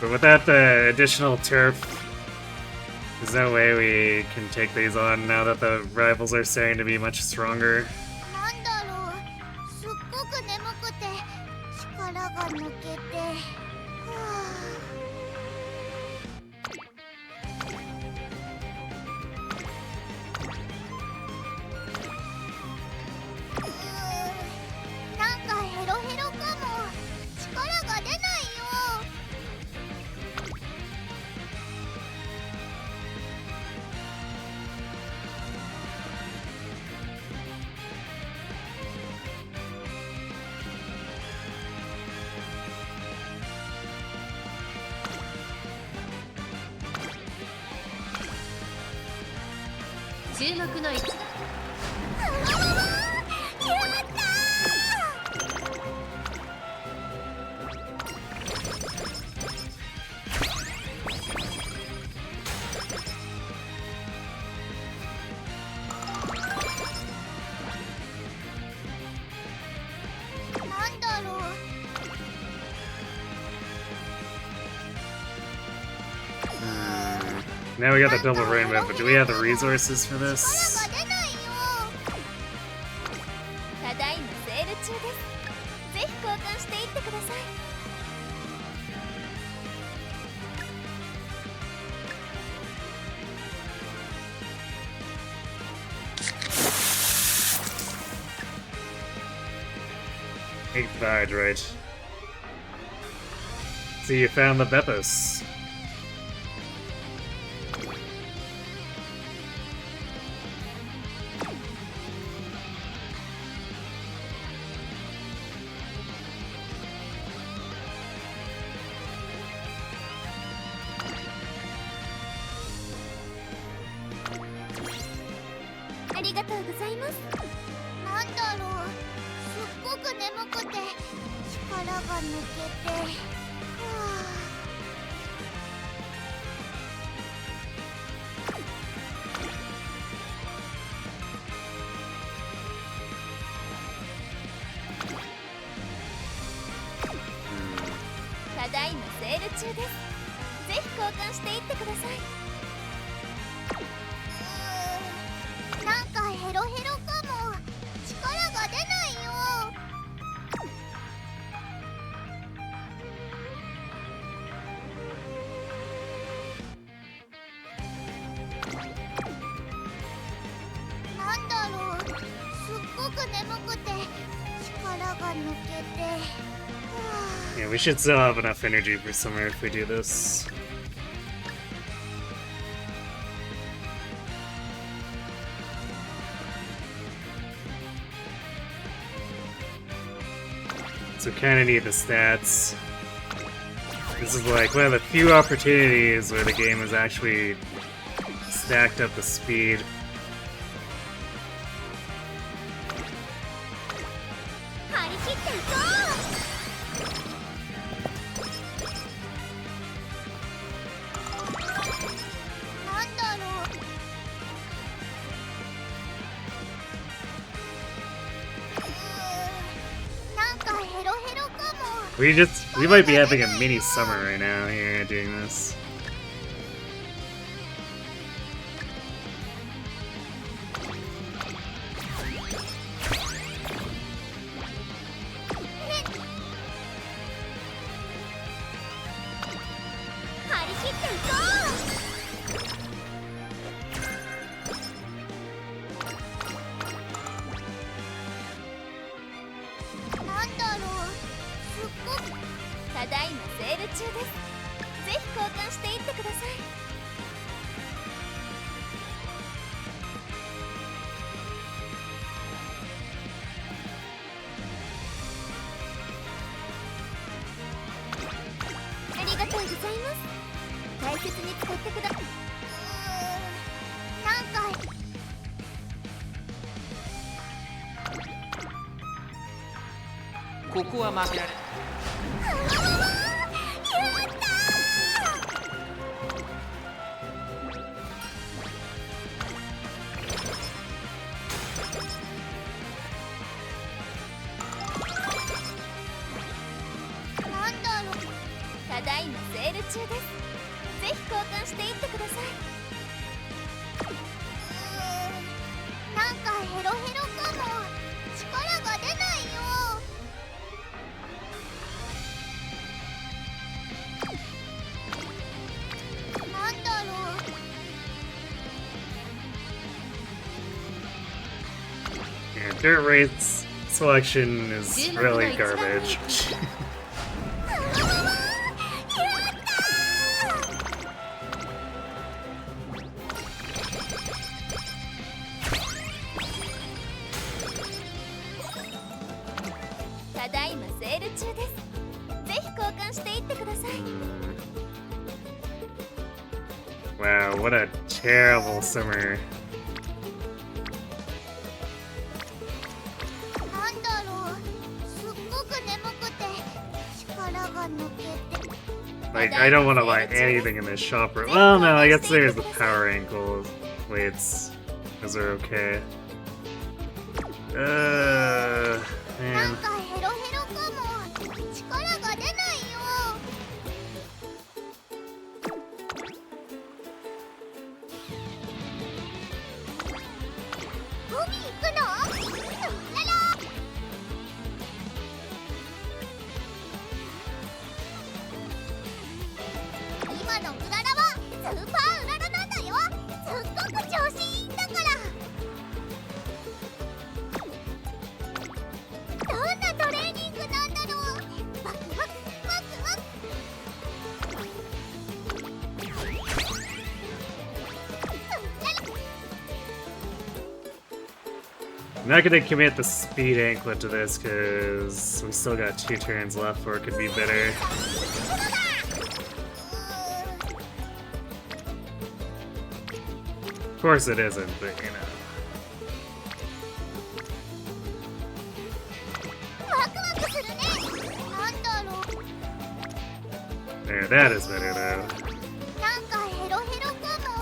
But without the additional turf, there's no way we can take these on now that the rivals are starting to be much stronger. なんだろう。すっごく眠くて力が抜けて。はあ。なんかヘロヘロかも。力が出ないよ。注目の位置。やったー。なんだろう。Now we got the double rainbow, but do we have the resources for this? 力が出ないよ。ただいまセール中です。ぜひ交換していってください。Eighth badge, right? So you found the Pegasus.なんかヘロヘロかも。力が出ないよ。なんだろう。すっごく眠くて力が抜けて。Yeah, we should still have enough energy for summer if we do this. So kinda need the stats. This is like one of the few opportunities where the game has actually stacked up the speed. We might be having a mini summer right now here doing this. なんだろう、すっごくただいまセール中です。ぜひ交換していってください。ありがとうございます。大切に使ってください。なんかここは負けられなんだろう、ただいまセール中です。ぜひ交換していってください。なんかヘロヘロかも。力が出ないよ。なんだろう。Yeah, dirt rates selection is really garbage. ただいまセール中です。ぜひ交換していってください。 Wow, what a terrible summer. なんだろう、すっごく眠くて力が抜けて。 Like, I don't want to buy anything in this shop. Well, no, I guess there's the power ankle weights. Those are okay. なん Man. かヘロヘロかも。力が出ないよ。海行くの？ララ。今のうららはスーパーうららなんだよ。すっごく調子いいんだから。どんなトレーニングなんだろう。ワクワクワクワク。 I'm not gonna commit the speed anklet to this because we still got 2 turns left where it could be better. Of course it isn't, but you know. ワクワクするね。なんだろう。 There, that is better though. なんかヘロヘロかも。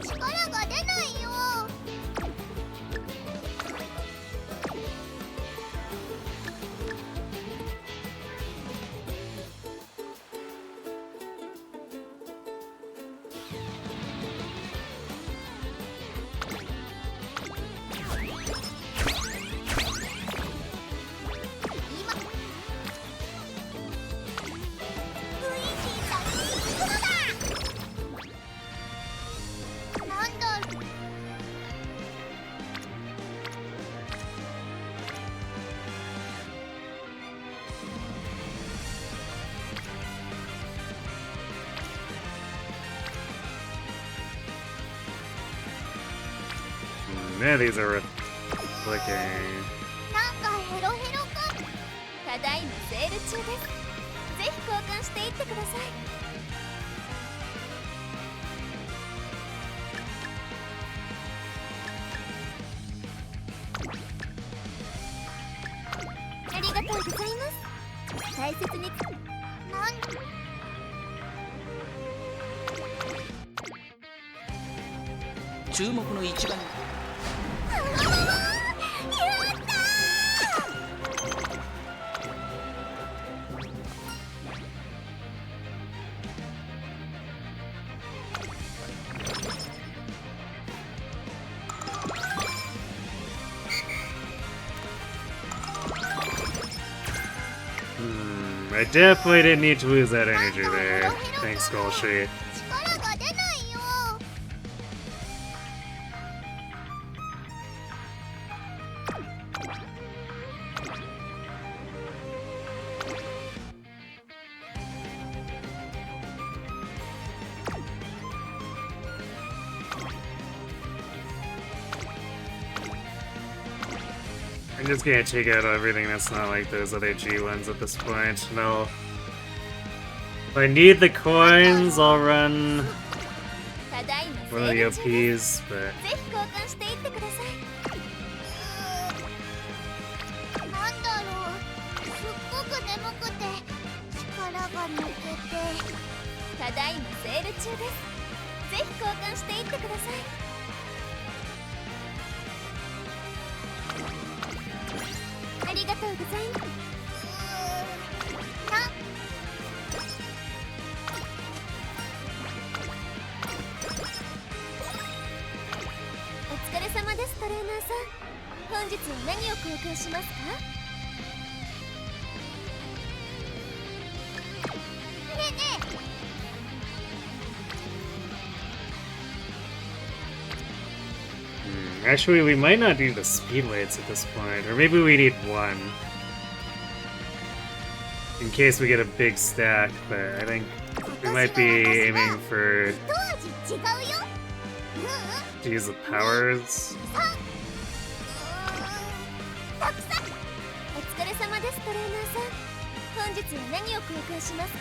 力が出ないよ。 Yeah, these are flicking. なんかヘロヘロかも。ただいまセール中です。ぜひ交換していってください。ありがとうございます。大切に。なん注目の一番。I definitely didn't need to lose that energy there. Thanks, Golshi. 力 I'm just gonna take out everything that's not like those other G ones at this point. No. If I need the coins, I'll run one of the OPs, but... ぜひ交換していってください。なんだろう、すっごく眠くて力が抜けて。ただいまセール中です。ぜひ交換していってください。ありがとうございます。お疲れ様です、トレーナーさん。本日は何を交換しますか？ねえねえ。 Actually, we might not need the speed weights at this point, or maybe we need one. In case we get a big stack, but I think we might be aiming for... 一味違うよ。 to use the powers. たくさん。お疲れ様です、トレーナーさん。本日は何を交換しますか？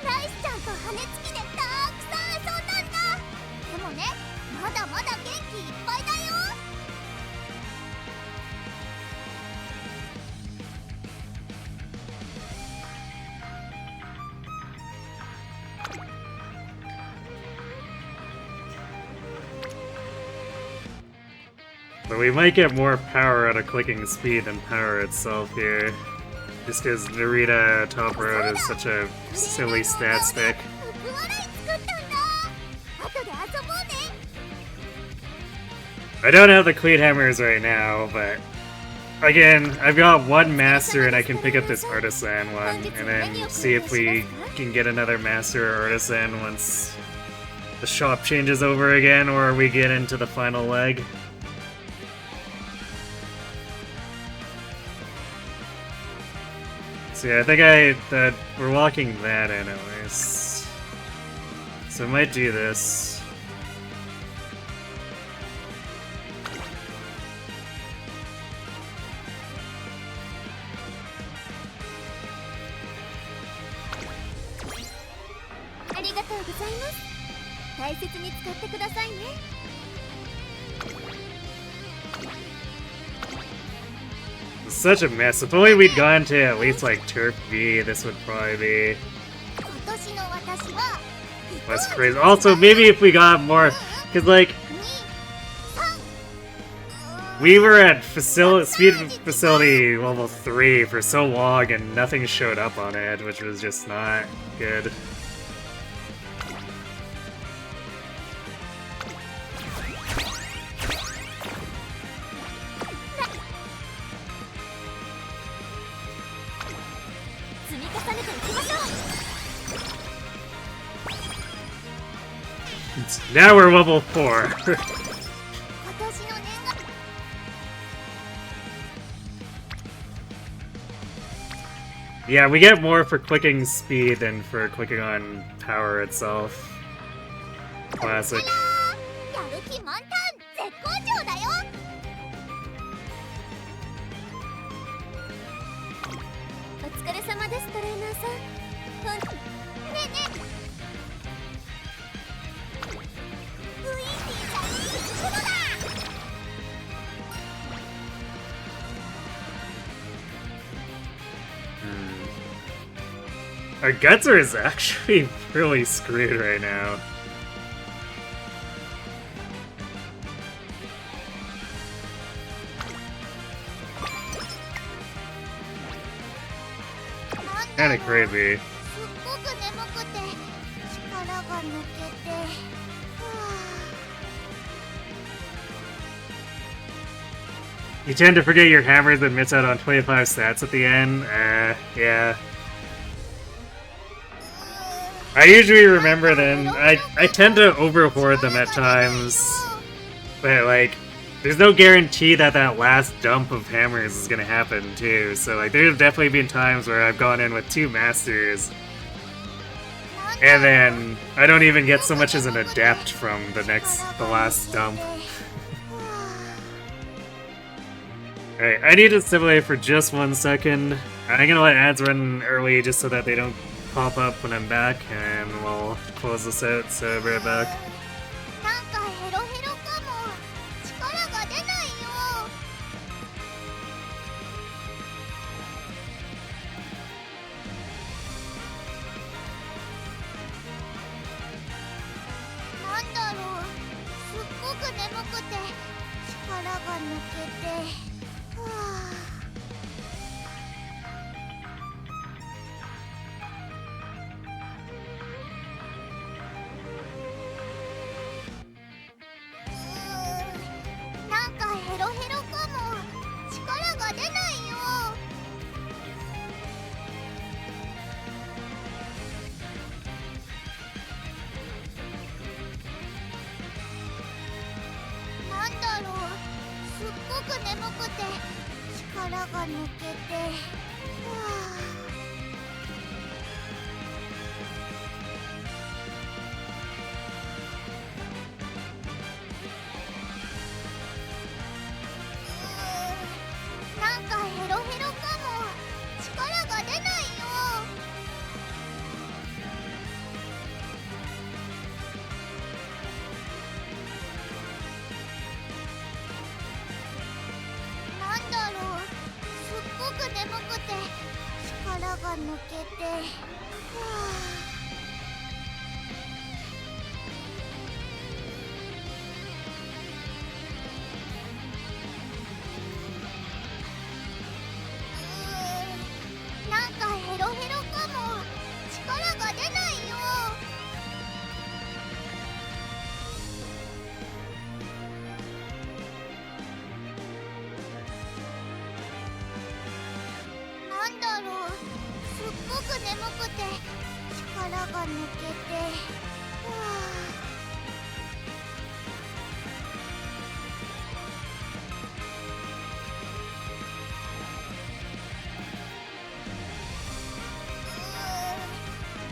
ライスちゃんと羽根つきでたくさん遊んだんだ。でもね、まだまだ元気いっぱいだよ。But we might get more power out of clicking speed than power itself here. Just because Narita Top Road is such a silly stat stick. I don't have the Cleat Hammers right now, but again, I've got one Master and I can pick up this Artisan one, and then see if we can get another Master or Artisan once the shop changes over again, or we get into the final leg. So yeah, I think that we're walking that in at least. So I might do this. Such a mess. If only we'd gone to at least like Turf V, this would probably be less crazy. Also, maybe if we got more, because like we were at speed facility level 3 for so long and nothing showed up on it, which was just not good. Now we're level 4. Yeah, we get more for clicking speed than for clicking on power itself. Classic. Our Gutser is actually really screwed right now. Kinda crazy. You tend to forget your hammers and miss out on 25 stats at the end. Yeah. I usually remember them. I tend to overhoard them at times. But, like, there's no guarantee that that last dump of hammers is gonna happen, too. So, like, there's definitely been times where I've gone in with 2 masters. And then I don't even get so much as an adept from the last dump. Alright, I need to simulate for just 1 second. I'm gonna let ads run early just so that they don't pop up when I'm back, and we'll close this out, so I'll be right back. なんかヘロヘロかも。力が出ないよ。なんだろう。すっごく眠くて力が抜けて。はあ。なんかヘロヘロかも。力が出ないよ。なんだろう。すっごく眠くて力が抜けて。はあ。なんかヘロヘロかも。力が出ないよ。なんだろう。すっごく眠くて力が抜けて。はあ。なんかヘロヘロかも。力が出ないよ。なんだろう。すっごく眠くて力が抜けて。はあ。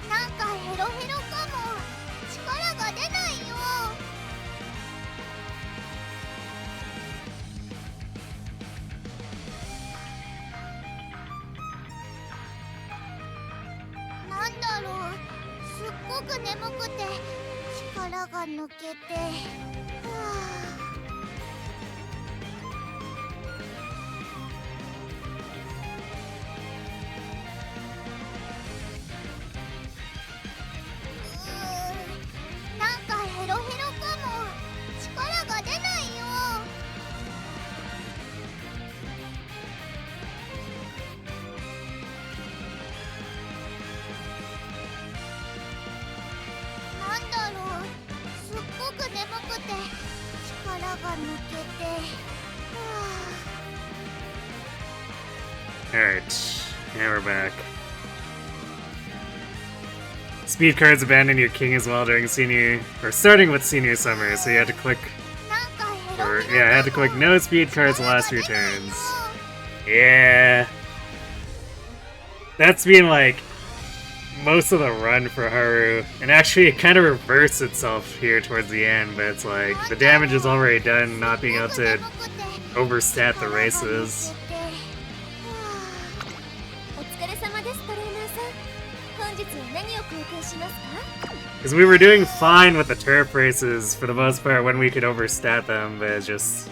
なんかヘロヘロかも。力が出ないよ。なんだろう。すっごく眠くて力が抜けて。はあ。なんかヘロヘロかも。力が出ないよ。なんだろう。すっごく眠くて力が抜けて。はあ。 Alright, now we're back. Speed cards abandon your king as well during senior, or starting with senior summer, so you had to click, なんかヘロ or ヘロ yeah, I had to かも。 click no speed cards the last few 力が出ない turns. よ。 Yeah. That's been like most of the run for Haru, and actually it kind of reversed itself here towards the end, but it's like the damage is already done, not being able to overstat the races. お疲れ様です、トレーナーさん。本日は何を貢献しますか？ Because we were doing fine with the turf races for the most part when we could overstat them, but it's just...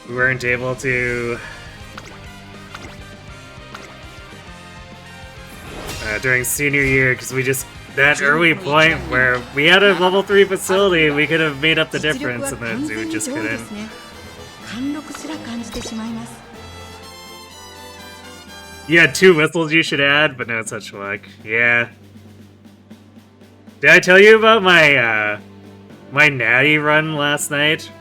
we weren't able to... during senior year, because we just... that early point where we had a level 3 facility, we could have made up the 実力 difference, は and 完 then 全 Zoo に just 上位で couldn't. すね。貫禄すら感じてしまいます。 You had 2 whistles you should add, but no such luck. Yeah. Did I tell you about my, my natty run last night?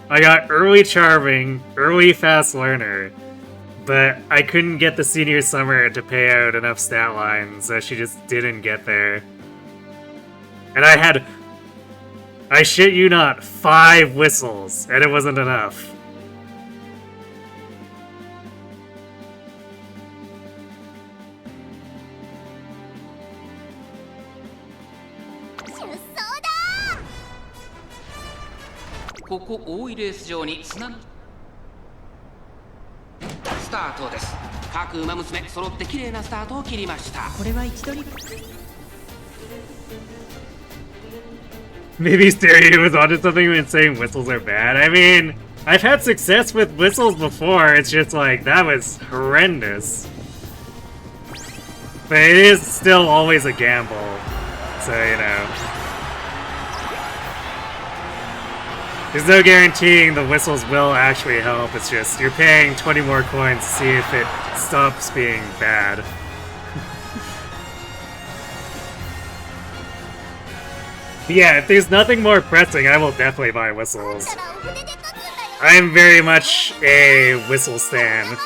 I got early charming, early fast learner, but I couldn't get the senior summer to pay out enough stat lines, so she just didn't get there. And I had, I shit you not, 5 whistles, and it wasn't enough. ここ大井レース場にスタートです。各馬娘揃って綺麗なスタートを切りました。これは一度に Maybe Stereo was onto something when saying whistles are bad. I mean, I've had success with whistles before, it's just like, that was horrendous. But it is still always a gamble, so you know. There's no guaranteeing the whistles will actually help, it's just, you're paying 20 more coins to see if it stops being bad. Yeah, if there's nothing more pressing, I will definitely buy whistles. I am very much a whistle stan.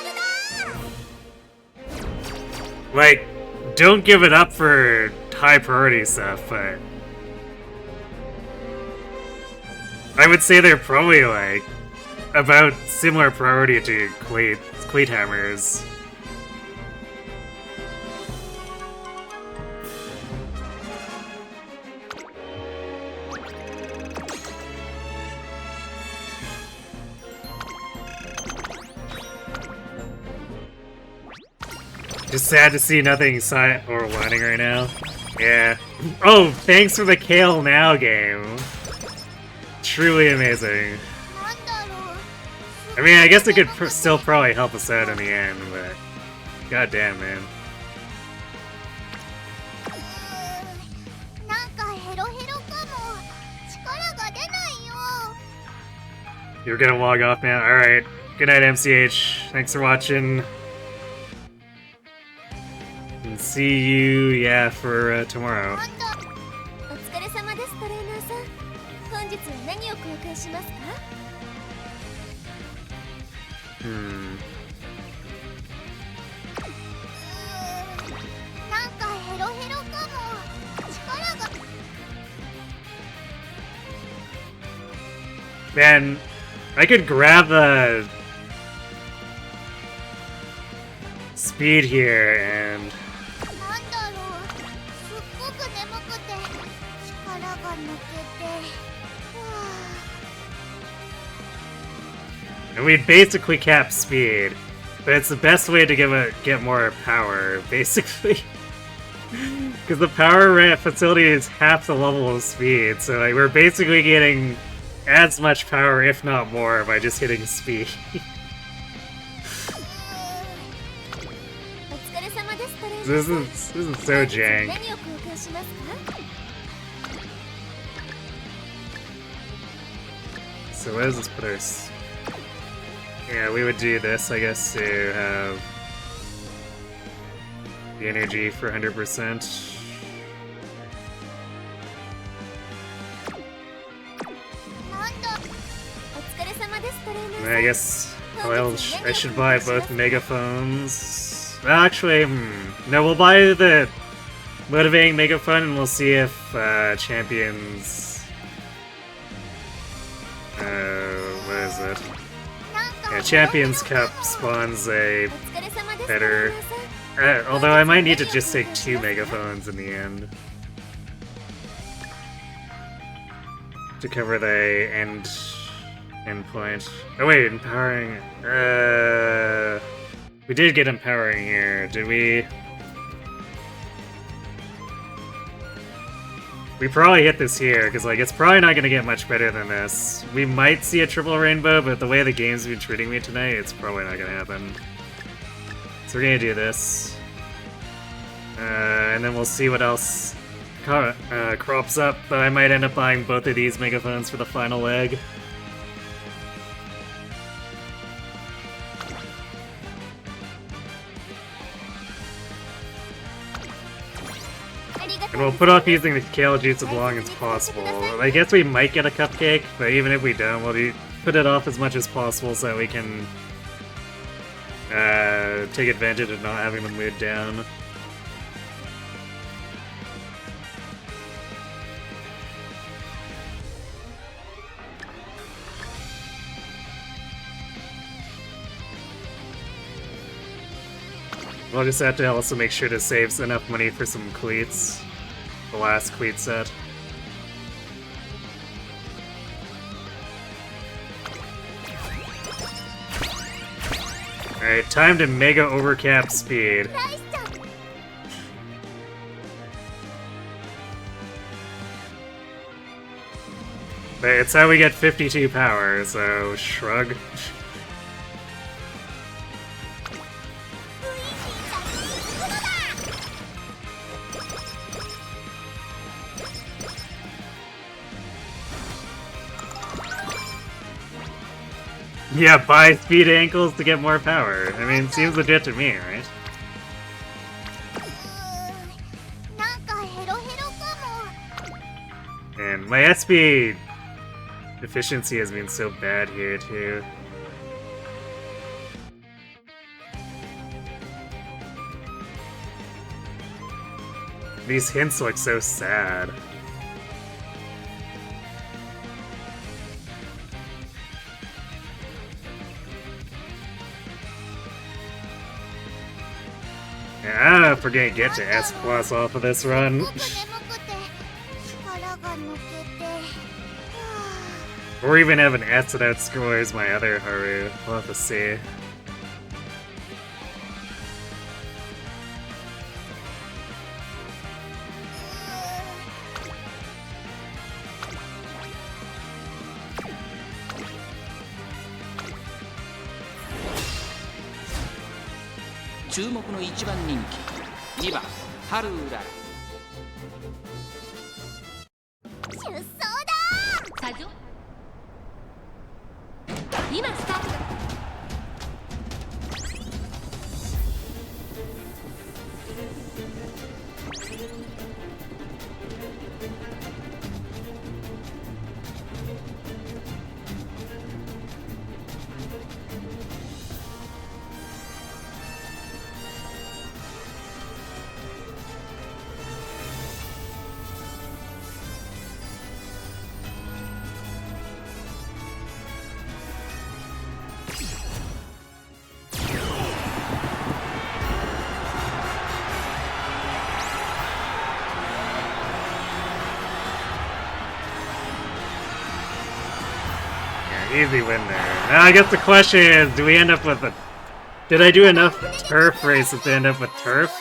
Like, don't give it up for high priority stuff, but I would say they're probably like about similar priority to cleat hammers. Just sad to see nothing or whining right now. Yeah. Oh, thanks for the Kale Now game. Truly amazing. I mean, I guess it could still probably help us out in the end, but goddamn, man. You're gonna log off now? Alright. Good night, MCH. Thanks for watching. And see you, yeah, for tomorrow. Man, I could grab the speed here and we basically cap speed, but it's the best way to get more power, basically. Because the power facility is half the level of speed, so like we're basically getting as much power, if not more, by just hitting speed. This is so jank. So where does this put us? Yeah, we would do this, I guess, to have the energy for 100%. I guess I should buy both megaphones. Actually, no, we'll buy the motivating megaphone and we'll see if Champions... what is it? Yeah, Champions Cup spawns a better... although I might need to just take 2 megaphones in the end. To cover the end point. Oh wait, empowering... we did get empowering here, did we? We probably hit this here, because like it's probably not gonna get much better than this. We might see a triple rainbow, but the way the game's been treating me tonight, it's probably not gonna happen. So we're gonna do this. And then we'll see what else crops up, but I might end up buying both of these megaphones for the final leg. And we'll put off using the kale juice as long as possible. I guess we might get a cupcake, but even if we don't, we'll put it off as much as possible so that we can take advantage of not having the mood down. We'll just have to also make sure to save enough money for some cleats. The last cleat set. Alright, time to mega overcap speed. ライスちゃん But it's how we get 52 power, so shrug. ウィーシーちゃんに行くのだ Yeah, buy speed ankles to get more power. I mean, seems legit to me, right? なんかヘロヘロかも And my SP efficiency has been so bad here, too. These hints look so sad. Yeah, I don't know if we're gonna get to S plus off of this run. すごく眠くて力が抜けては Or even have an S that outscores my other Haru. We'll have to see.注目の1番人気2番ハルウララ出走だサジョ今スタートEasy win there. Now I guess the question is, do we end up with a... Did I do enough turf races to end up with turf?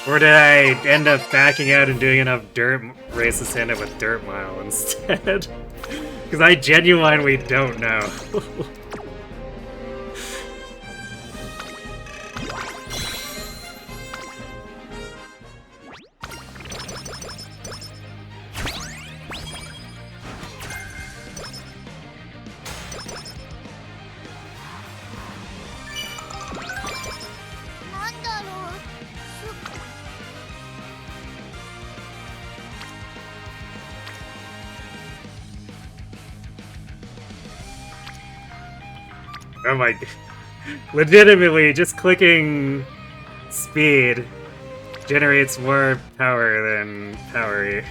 Or did I end up backing out and doing enough dirt races to end up with dirt mile instead? Because I genuinely don't know. Oh my god. Legitimately, just clicking speed generates more power than power.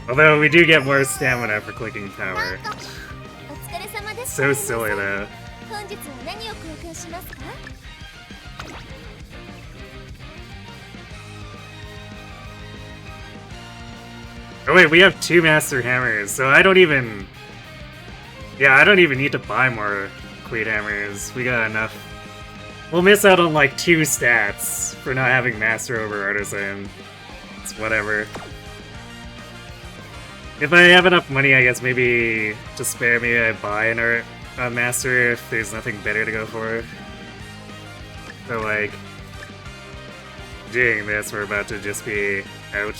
Although we do get more stamina for clicking power. お疲れ様です So silly though. 本日は何を空間しますか Oh wait, we have 2 Master Hammers, so I don't even... Yeah, I don't even need to buy more Queen Hammers. We got enough. We'll miss out on like 2 stats for not having Master over Artisan. It's whatever. If I have enough money, I guess maybe to spare me, I buy a Master if there's nothing better to go for. So like... Doing this, we're about to just be out.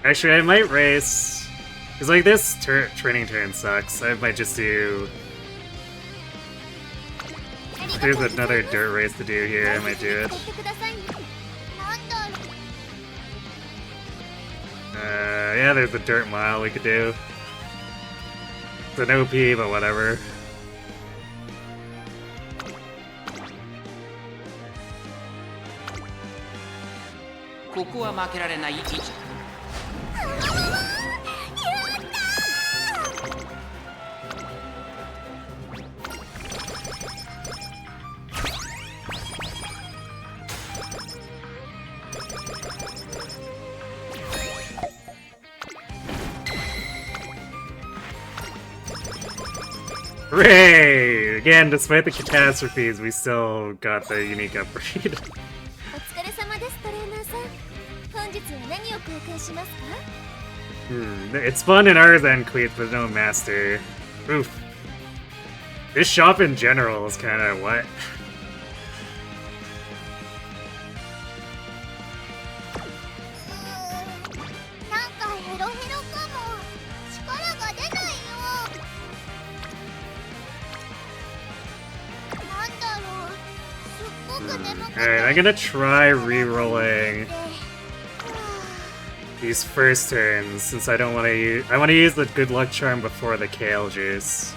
Actually, I might race, because like this training turn sucks. I might just do... If there's another dirt race to do here, I might do it. なんだろう Yeah, there's a dirt mile we could do. It's an OP, but whatever. This is 負けられない位置 やった Hooray! Again, despite the catastrophes, we still got the unique upgrade. お疲れ様ですトレーナーさん。本日は何を交換しますか？ It's fun in Artisan Cleats, but no master. Oof. This shop in general is kind of what? なんかヘロヘロかも。力が出ないよ。なんだろう。すっごく眠くて。Alright, I'm gonna try re-rolling these first turns since I don't want to use. I want to use the good luck charm before the kale juice.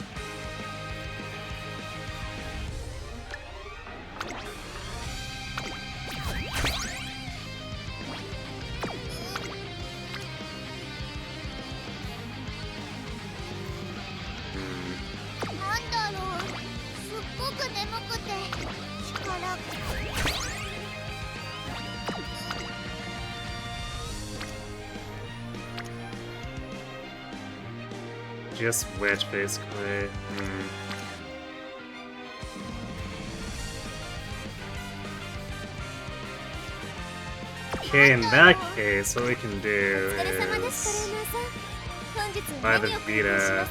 Just witch, basically. Okay, in that case, what we can do is buy the Vita.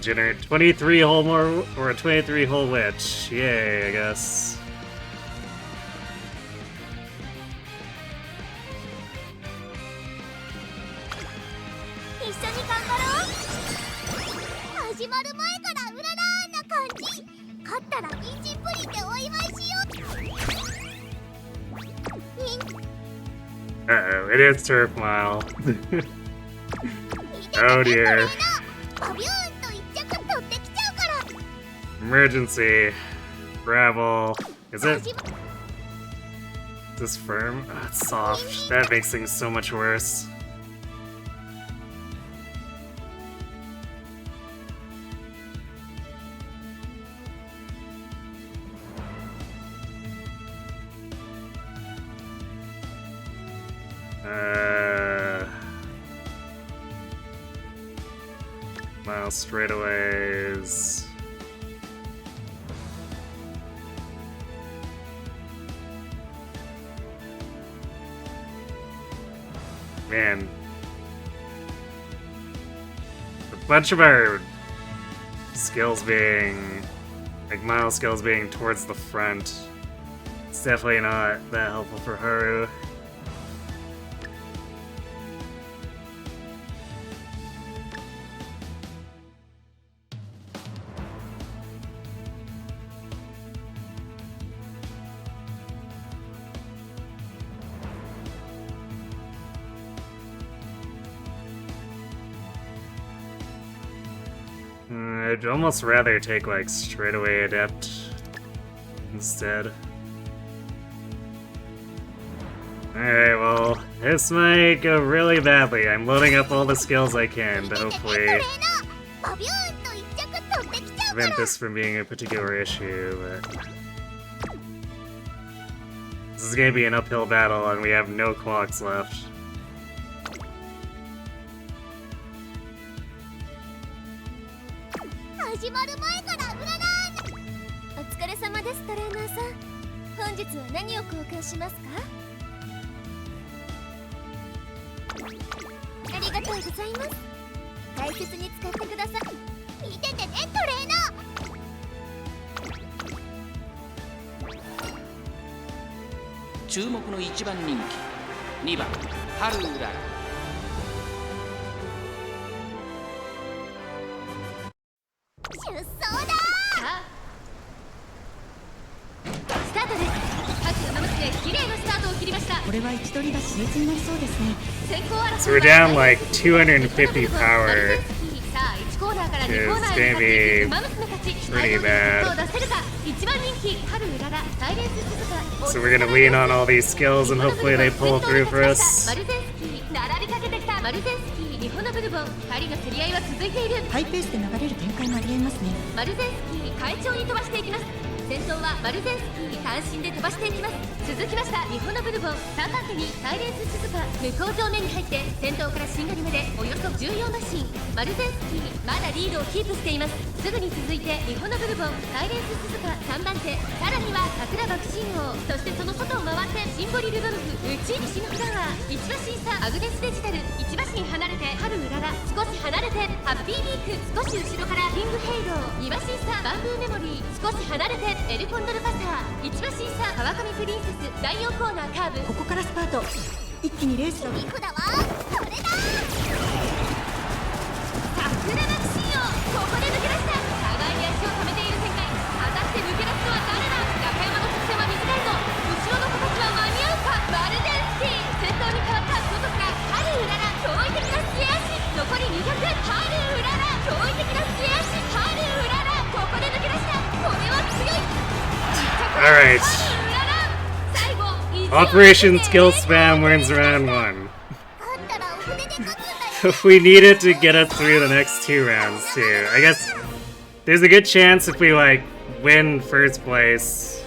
Generate 23 whole more, or a 23 whole witch. Yay, I guess. Uh-oh, it is Turf Mile. Oh dear. Emergency. Gravel. Is it? Is this firm? Oh, it's soft. That makes things so much worse. Mile straightaways. Man, a bunch of our skills being, like mile skills being towards the front, it's definitely not that helpful for Haru. I'd almost rather take, like, straightaway adept instead. Alright, well, this might go really badly. I'm loading up all the skills I can to hopefully prevent this from being a particular issue, but this is gonna be an uphill battle and we have no clocks left.注目の1番人気2番ハルウララ。出走だ。スタートです。各馬娘綺麗なスタートを切りました。これは位置取りが熾烈になりそうですね。 So we're down like 250 power. さあ1コーナーから2コーナ It's ーへ gonna 向かっていく be ウマ娘たち pretty bad. を出せるか1番人気春うららサイレンス鈴鹿 So we're gonna lean on all these skills and hopefully they pull through for us. マルゼンスキー並びかけてきたマルゼンスキー日本のブルボン2人の競り合いは続いているハイペースで流れる展開もありえますね。マルゼンスキー快調に飛ばしていきます。先頭はマルゼンスキー単身で飛ばしていきます。続きました日本のブルボン3番手にサイレンス鈴鹿向こう上面に入って先頭からしんがりまでおよそ14馬身マルゼンスキーまだリードをキープしています。すぐに続いて日本のブルボンサイレンス鈴鹿3番手さらには桜爆心王そしてその外を回ってシンボリルドルフ内入西のフラワー1馬身差アグネスデジタル1馬身離れて春うらら少し離れてハッピーリーク少し後ろからキングヘイロー2馬身差バンブーメモリー少し離れてエルコンドルパサー1馬身差川上プリンセス第4コーナーカーブここからスパート。一気にレースを。切り札はこれだ。桜爆心王ここで抜け出した互いに足を止めている展開果たして抜け出すのは誰だ。中山の直線は短いぞ後ろの子たちは間に合うか。マルゼンスキー先頭に変わった外から春うらら驚異的な末脚残り200春うらら驚異的な末脚春うららここで抜け出したこれは強い。 Alright. Operation Skill Spam wins round 1. 勝ったらお船で勝つんだよ。 We need it to get us through the next 2 rounds too. I guess there's a good chance if we like win first place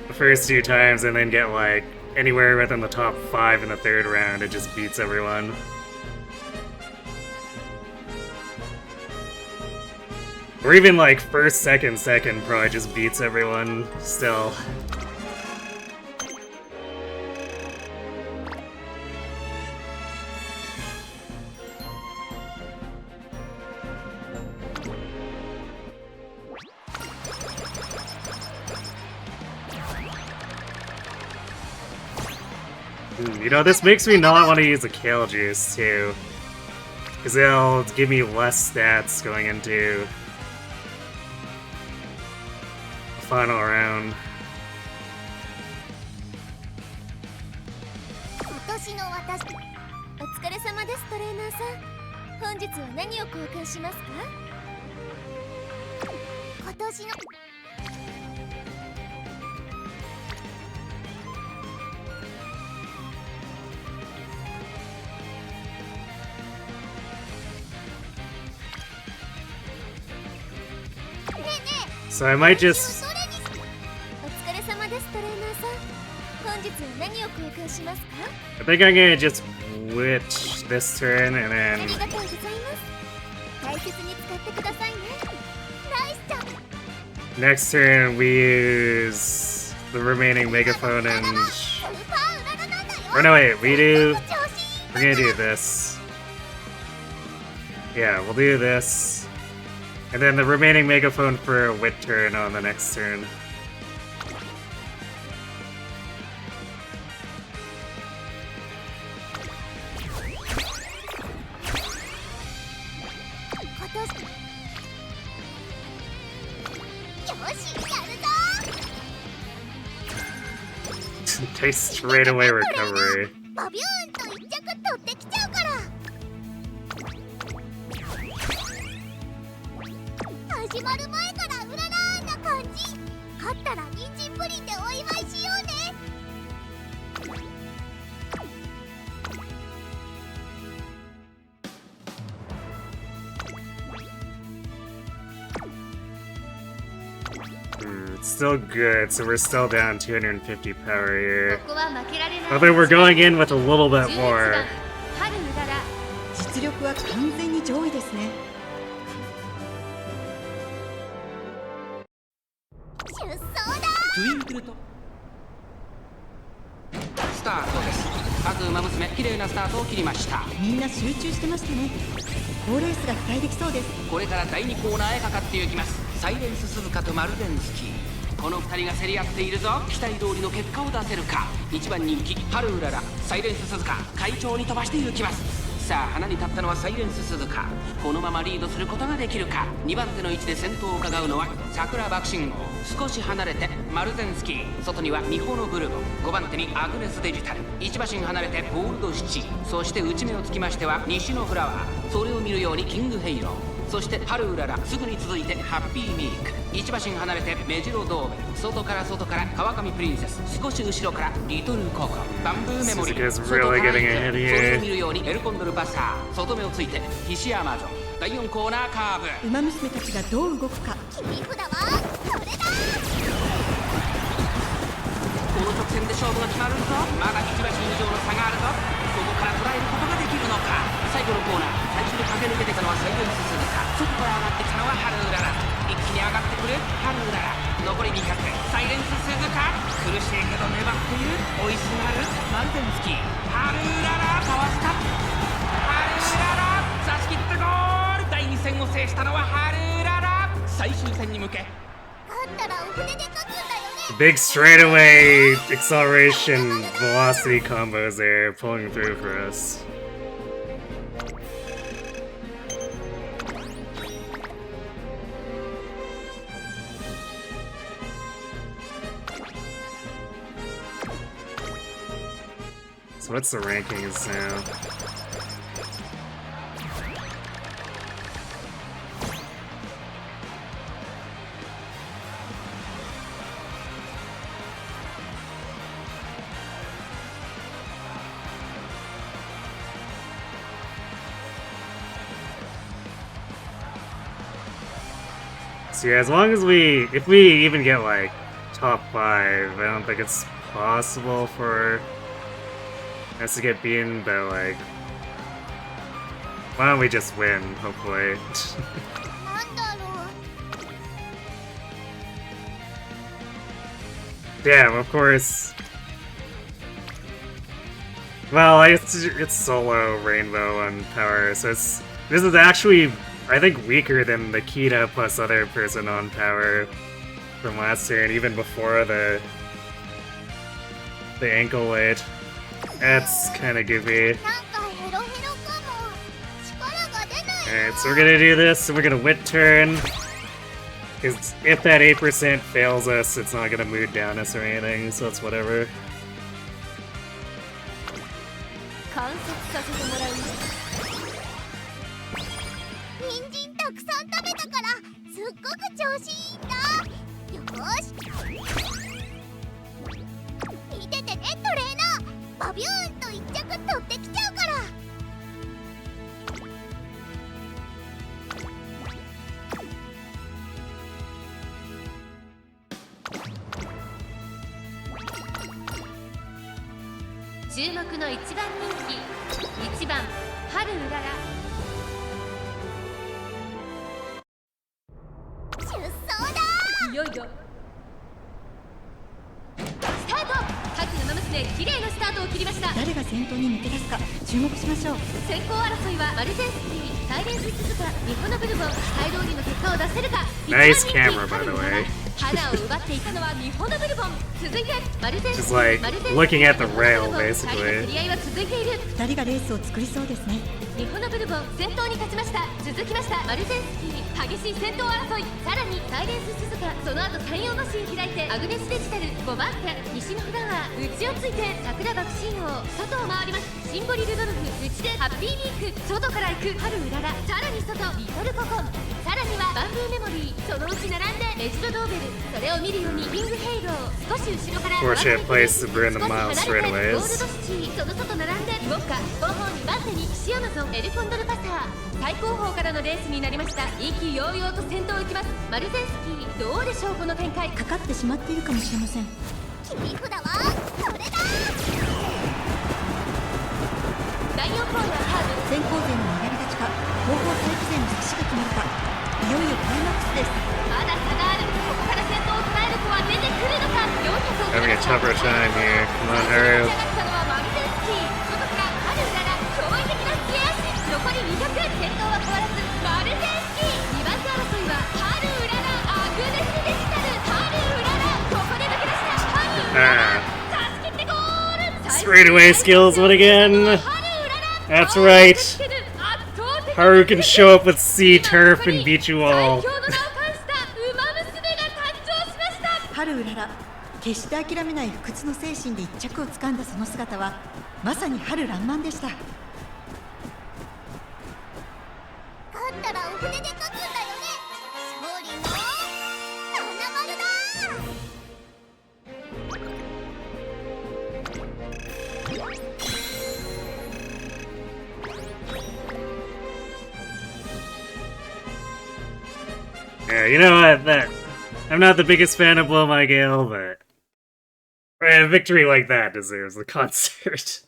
the first 2 times and then get like anywhere within the top 5 in the 3rd round, it just beats everyone. Or even like first, second probably just beats everyone still. You know, this makes me not want to use a Kale Juice too, because it'll give me less stats going into the final round. 今年の私お疲れ様です。トレーナーさん本日は何を交換しますか。今年のSo I might just... お疲れ様です。トレーナーさん本日は何を交換しますか。 I think I'm gonna just witch this turn and あ then りがとうございます。大切に使ってくださいね。ナイスちゃん。 next turn we use the remaining megaphone and... スーパーウララなんだよ。 Or no wait, we do... 調子 We're gonna do this. Yeah, we'll do this. And then the remaining megaphone for a wit turn on the next turn. Takes straight away recovery. バビューンと一着取ってきちゃうから。始まる前からうららな感じ。勝ったら人参プリンでお祝いしようね。It's still good, so we're still down 250 power here. ここは負けられない。 Although we're going in with a little bit more. 春うらら実力は完全に上位ですね。出走だ。トゥインクルとスタートです。まず馬娘綺麗なスタートを切りました。みんな集中してましたね。好レースが期待できそうです。これから第2コーナーへかかっていきます。サイレンス鈴鹿とマルゼンスキーこの2人が競り合っているぞ。期待通りの結果を出せるか。1番人気春うららサイレンス鈴鹿快調に飛ばしていきます。さあ花に立ったのはサイレンス鈴鹿。このままリードすることができるか。2番手の位置で先頭を伺うのは桜爆心号。少し離れてマルゼンスキー、外にはミホノブルボン、5番手にアグネスデジタル、1馬身離れてゴールドシチ、そして内目をつきましては西のフラワー、それを見るようにキングヘイロー、そして春うらら、すぐに続いてハッピーミーク、1馬身離れてメジロドーベル、外から川上プリンセス、少し後ろからリトルココ、バンブーメモリー、外からそれを見るようにエルコンドルバスター、外目をついてヒシアマゾン、第4コーナーカーブ。ウマ娘たちがどう動くか。切り札はこれだ。この直線で勝負が決まるぞ。まだ1馬身以上の差があるぞ。ここから捉えることができるのか。最後のコーナー、最初に駆け抜けてきたのはサイレンス鈴鹿、外から上がってきたのは春うらら、一気に上がってくる春うらら、残り200、サイレンス鈴鹿、苦しいけど粘っている、追いすがるマルゼンスキー、春うららかわした、春うらら差し切ってゴール。第2戦を制したのは春うらら。最終戦に向け勝ったらお船で勝つんだよね。Big straightaway acceleration velocity combos there pulling through for us. So what's the rankings now? So yeah, as long as if we even get like top 5, I don't think it's possible for us to get beaten, but like, why don't we just win, hopefully. なんだろう。 Yeah, of course. Well, it's solo rainbow on power, so this is actually, I think, weaker than the Kita plus other person on power from last year, and even before the ankle weight. That's kind of goofy. なんかヘロヘロかも。力が出ないよ。 Alright, so we're gonna do this, and we're gonna wit turn. Because if that 8% fails us, it's not gonna mood down us or anything, so it's whatever. 観察させてもらうよ。人参たくさん食べたからすっごく調子いいんだ。よーし。見ててねトレーナー。バビューンと1着取ってきちゃうから。注目の1番人気、1番春うらら。出走だいよいよスタート。各ウマ娘綺麗なスタートを切りました。誰が先頭に抜け出すか注目しましょう。先行争いはマルゼンスキー、サイレンス鈴鹿、ミホノブルボン、期待通りの結果を出せるか。 Nice camera, by the way. 花を奪っていたのはミホノブルボン。続いてマルゼンス Just like looking at the rail, basically. 2人の競り合いは続いている。2人がレースを作りそうですね。ミホノブルボン先頭に立ちました。続きましたマルゼンスキー、激しい先頭争い。さらにサイレンス鈴鹿、その後専用マシン開いてアグネスデジタル、5番手西のフラワー、内をついて桜爆心王、外を回ります。シンボリルドルフ、内でハッピーミーク、外から行く春うらら、さらに外リトルココン、さらにはバンブーメモリー、そのうち並んでメジロドーベル、それを見るようにキングヘイロー、少し後ろから Fortunate place to burn the mile 少し離れて straightaways. ゴールドシティ、その外並んでウォッカ、後方2番手にキシアマゾン、エルコンドルパサー。最高峰からのレースになりました。意気揚々と先頭を行きますマルゼンスキー。どうでしょうこの展開。かかってしまっているかもしれません。切り札はこれだ。第4コーナーカーブ。先行勢の流れ立ちか、後方待機勢の差しが決まるか。いよいよクライマックスです。まだ差がある。ここから先頭を捉える子は出てくるのか。400 Having a tougher time here. Come on, Haru. 立ち上がったのはマルゼンスキー、外から春うらら、驚異的な付け足。残り200、先頭は変わらずマルゼンスキー。2番手争いは春うらら、アグネスデジタル、春うらら、ここで抜け出した春うらら、差し切ってゴール。 Straightaway skills, what again? That's right. Haru can show up with sea turf and beat you all. 春うらら、決して諦めない不屈の精神で一着を掴んだその姿はまさに春爛漫でした。勝ったらお船で勝つんだよね。勝利の七丸だ。Yeah, you know what? I'm not the biggest fan of Blow My Gale, but a victory like that deserves a concert.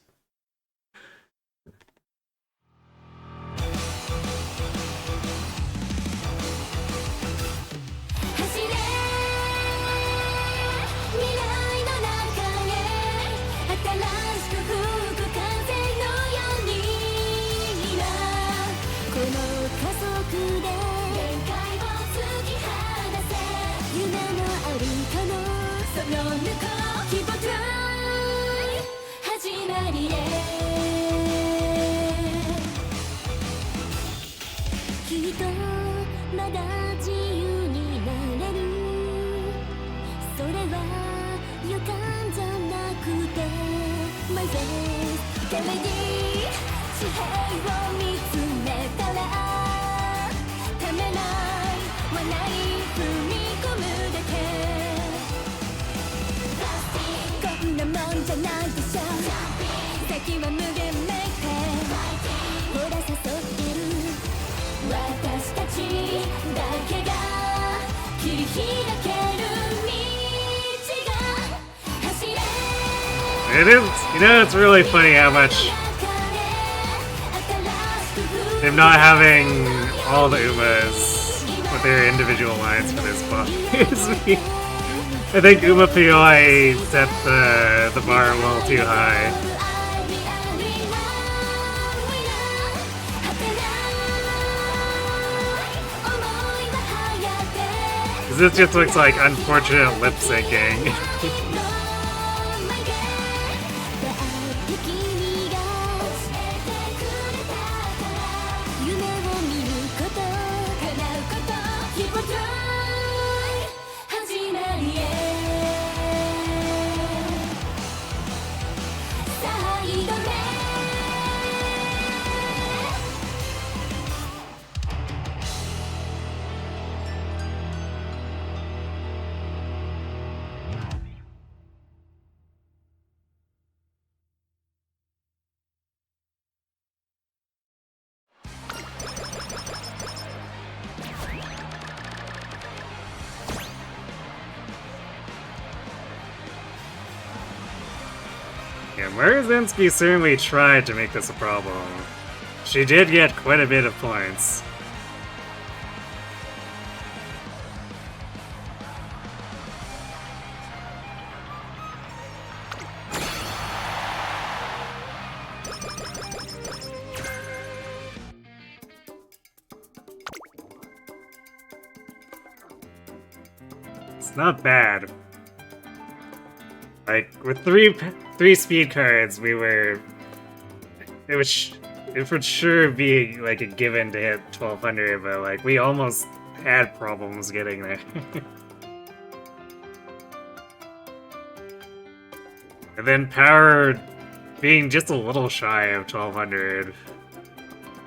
It is, you know, it's really funny how much them not having all the Umas with their individual lines for this bothers me. I think Uma Pioi set the bar a little too high. Because this just looks like unfortunate lip syncing. Yeah, Murzinski certainly tried to make this a problem. She did get quite a bit of points. It's not bad. Like, with three speed cards, it would sure be like a given to hit 1200, but like we almost had problems getting there. And then power being just a little shy of 1200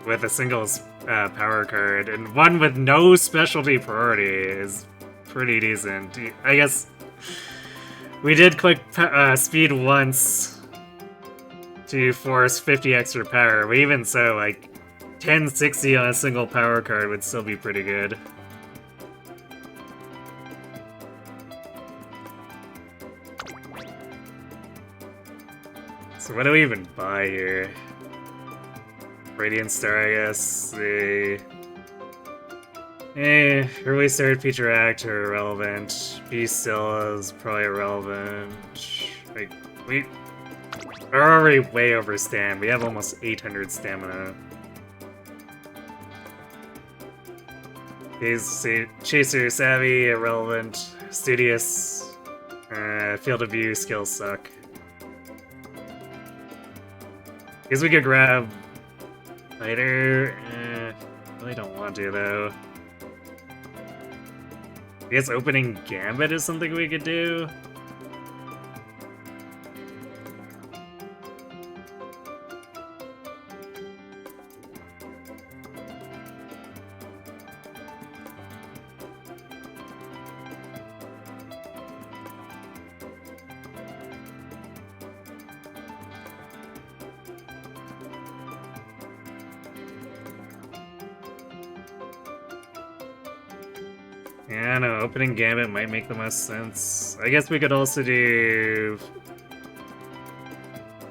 with a single power card, and one with no specialty priority is pretty decent. I guess we did click speed once to force 50 extra power, but even so, like, 1060 on a single power card would still be pretty good. So what do we even buy here? Radiant Star, I guess. Early start feature act are irrelevant. Be still is probably irrelevant. Like, we are already way over stam. We have almost 800 stamina. Chaser, Savvy, irrelevant. Studious. Field of view, skills suck. Guess we could grab Fighter, really don't want to though. I guess opening Gambit is something we could do. Yeah, no, opening Gambit might make the most sense. I guess we could also do...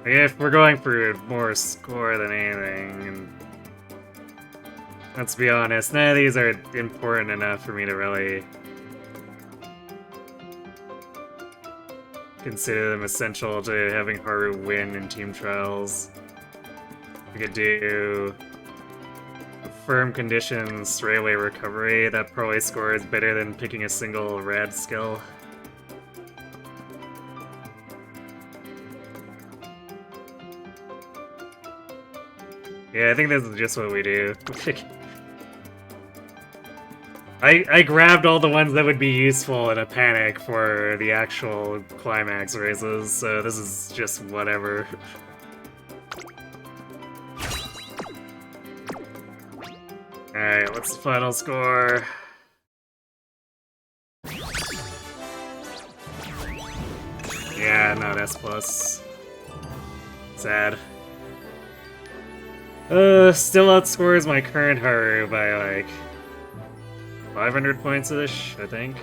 if we're going for more score than anything, and let's be honest, none of these are important enough for me to really consider them essential to having Haru win in team trials. We could do firm conditions, railway recovery. That probably scores better than picking a single rad skill. Yeah, I think this is just what we do. I grabbed all the ones that would be useful in a panic for the actual climax races, so this is just whatever. Alright, what's the final score? Yeah, not S+. Sad. Still outscores my current Haru by like 500 points-ish, I think.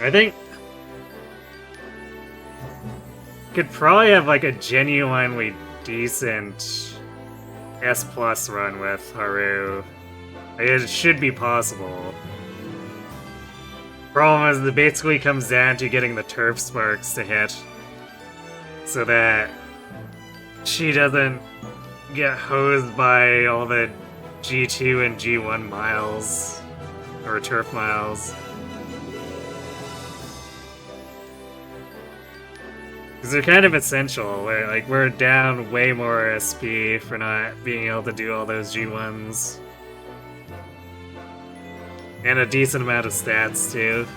I think could probably have like a genuinely decent S+ run with Haru. It should be possible. Problem is, it basically comes down to getting the turf sparks to hit so that she doesn't get hosed by all the G2 and G1 miles, or turf miles. Because they're kind of essential. We're down way more SP for not being able to do all those G1s. And a decent amount of stats, too.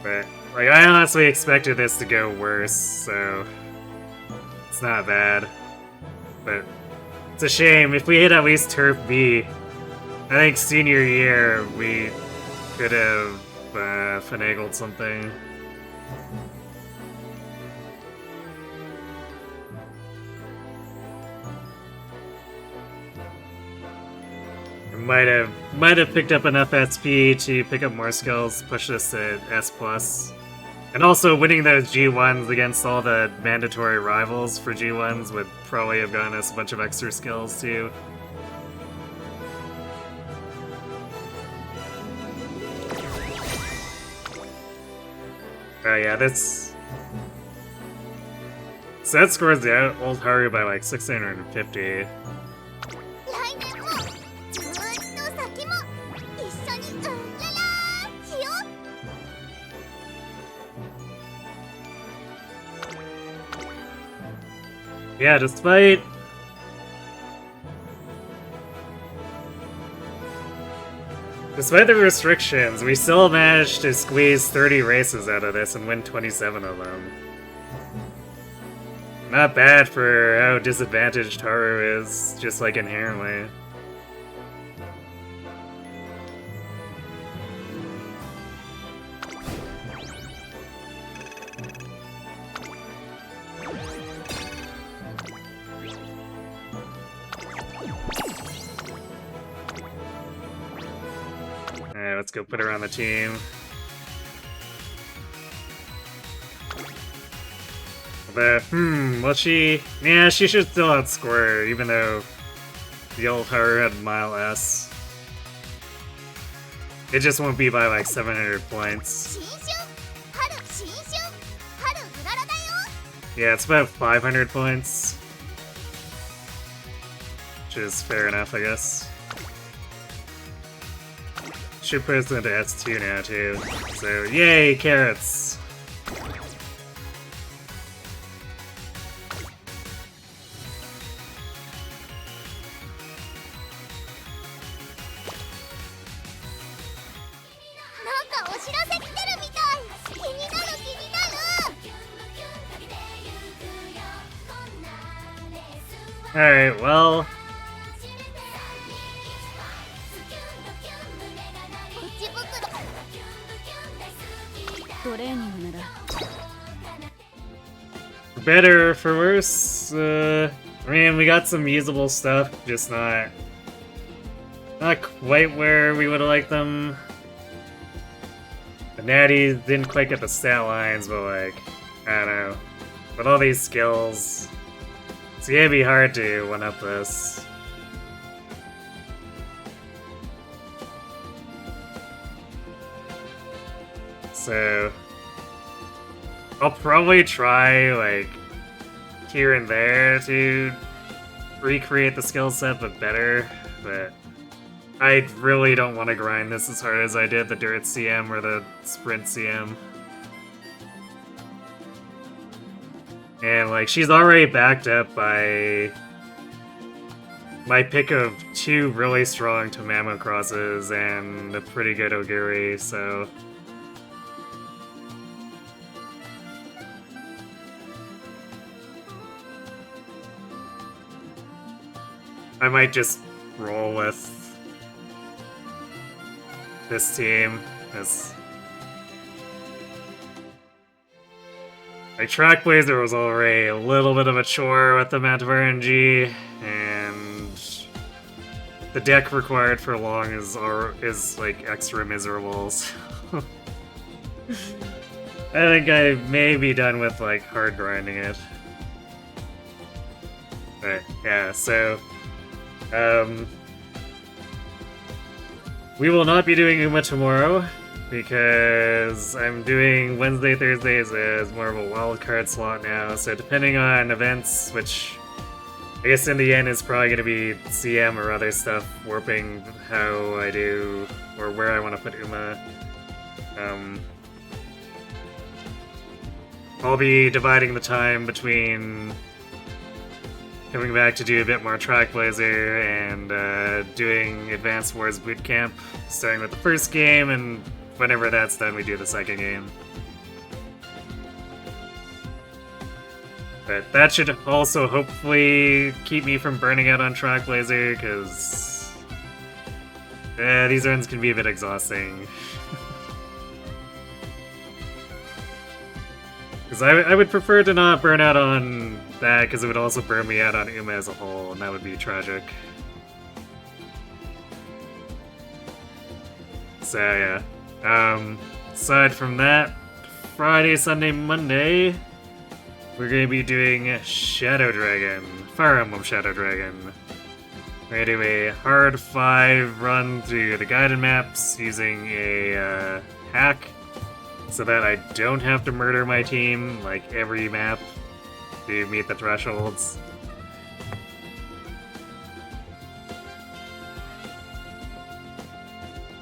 But, like, I honestly expected this to go worse, so it's not bad. But it's a shame. If we hit at least Turf B, I think senior year we could have finagled something. Might have picked up enough SP to pick up more skills, push this to S+. And also winning those G1s against all the mandatory rivals for G1s would probably have gotten us a bunch of extra skills too. Oh yeah, so that scores the old Haru by like 650. Yeah, despite the restrictions, we still managed to squeeze 30 races out of this and win 27 of them. Not bad for how disadvantaged Haru is, just like inherently. Alright, let's go put her on the team. But, well she should still outscore her, even though the old Haru had mile S. It just won't be by like 700 points. 新春春新春春うららだよ Yeah, it's about 500 points. Which is fair enough, I guess. Should put us into S2 now, too. So, yay, carrots! Alright, well... トレーニングなら better or for worse, I mean, we got some usable stuff, just not quite where we would have liked them. The natties didn't quite get the stat lines, but like, I don't know. With all these skills, it's gonna be hard to one-up this. So, I'll probably try, like, here and there to recreate the skill set, but better. But I really don't want to grind this as hard as I did the Dirt CM or the Sprint CM. And, like, she's already backed up by my pick of 2 really strong Tamamo crosses and a pretty good Oguri, so... I might just roll with this team, as like TrackBlazer was already a little bit of a chore with the amount of RNG, and the deck required for long is like extra miserable. So I think I may be done with like hard grinding it. But yeah, so. We will not be doing Uma tomorrow, because I'm doing Wednesday, Thursdays as more of a wildcard slot now, so depending on events, which I guess in the end is probably going to be CM or other stuff, warping how I do, or where I want to put Uma. I'll be dividing the time between coming back to do a bit more TrackBlazer and doing Advanced Wars Bootcamp, starting with the first game, and whenever that's done, we do the second game. But that should also hopefully keep me from burning out on TrackBlazer, because these runs can be a bit exhausting. Because I would prefer to not burn out on that, because it would also burn me out on Uma as a whole, and that would be tragic. So yeah. Aside from that, Friday, Sunday, Monday, we're going to be doing Shadow Dragon. Fire Emblem Shadow Dragon. We're going to do a hard 5 run through the guided maps using a hack, so that I don't have to murder my team like every map to meet the thresholds.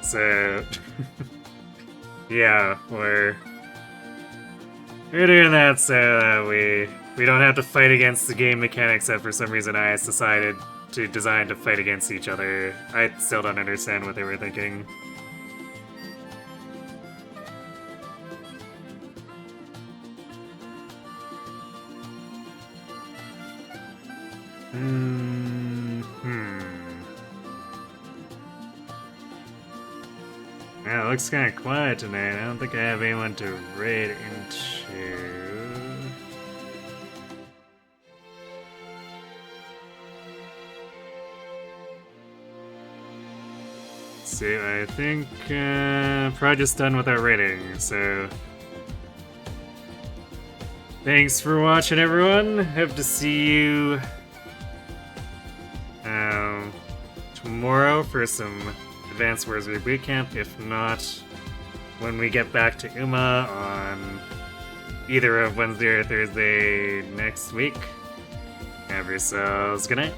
So yeah, we're doing that so that we don't have to fight against the game mechanics that for some reason IS decided to design to fight against each other. I still don't understand what they were thinking. Yeah, it looks kind of quiet tonight. I don't think I have anyone to raid into. Let's see, I think probably just done with our raiding, so thanks for watching, everyone. Hope to see you tomorrow for some Advanced Wars Reboot Camp. If not, when we get back to Uma on either of Wednesday or Thursday next week. Have yourselves good night.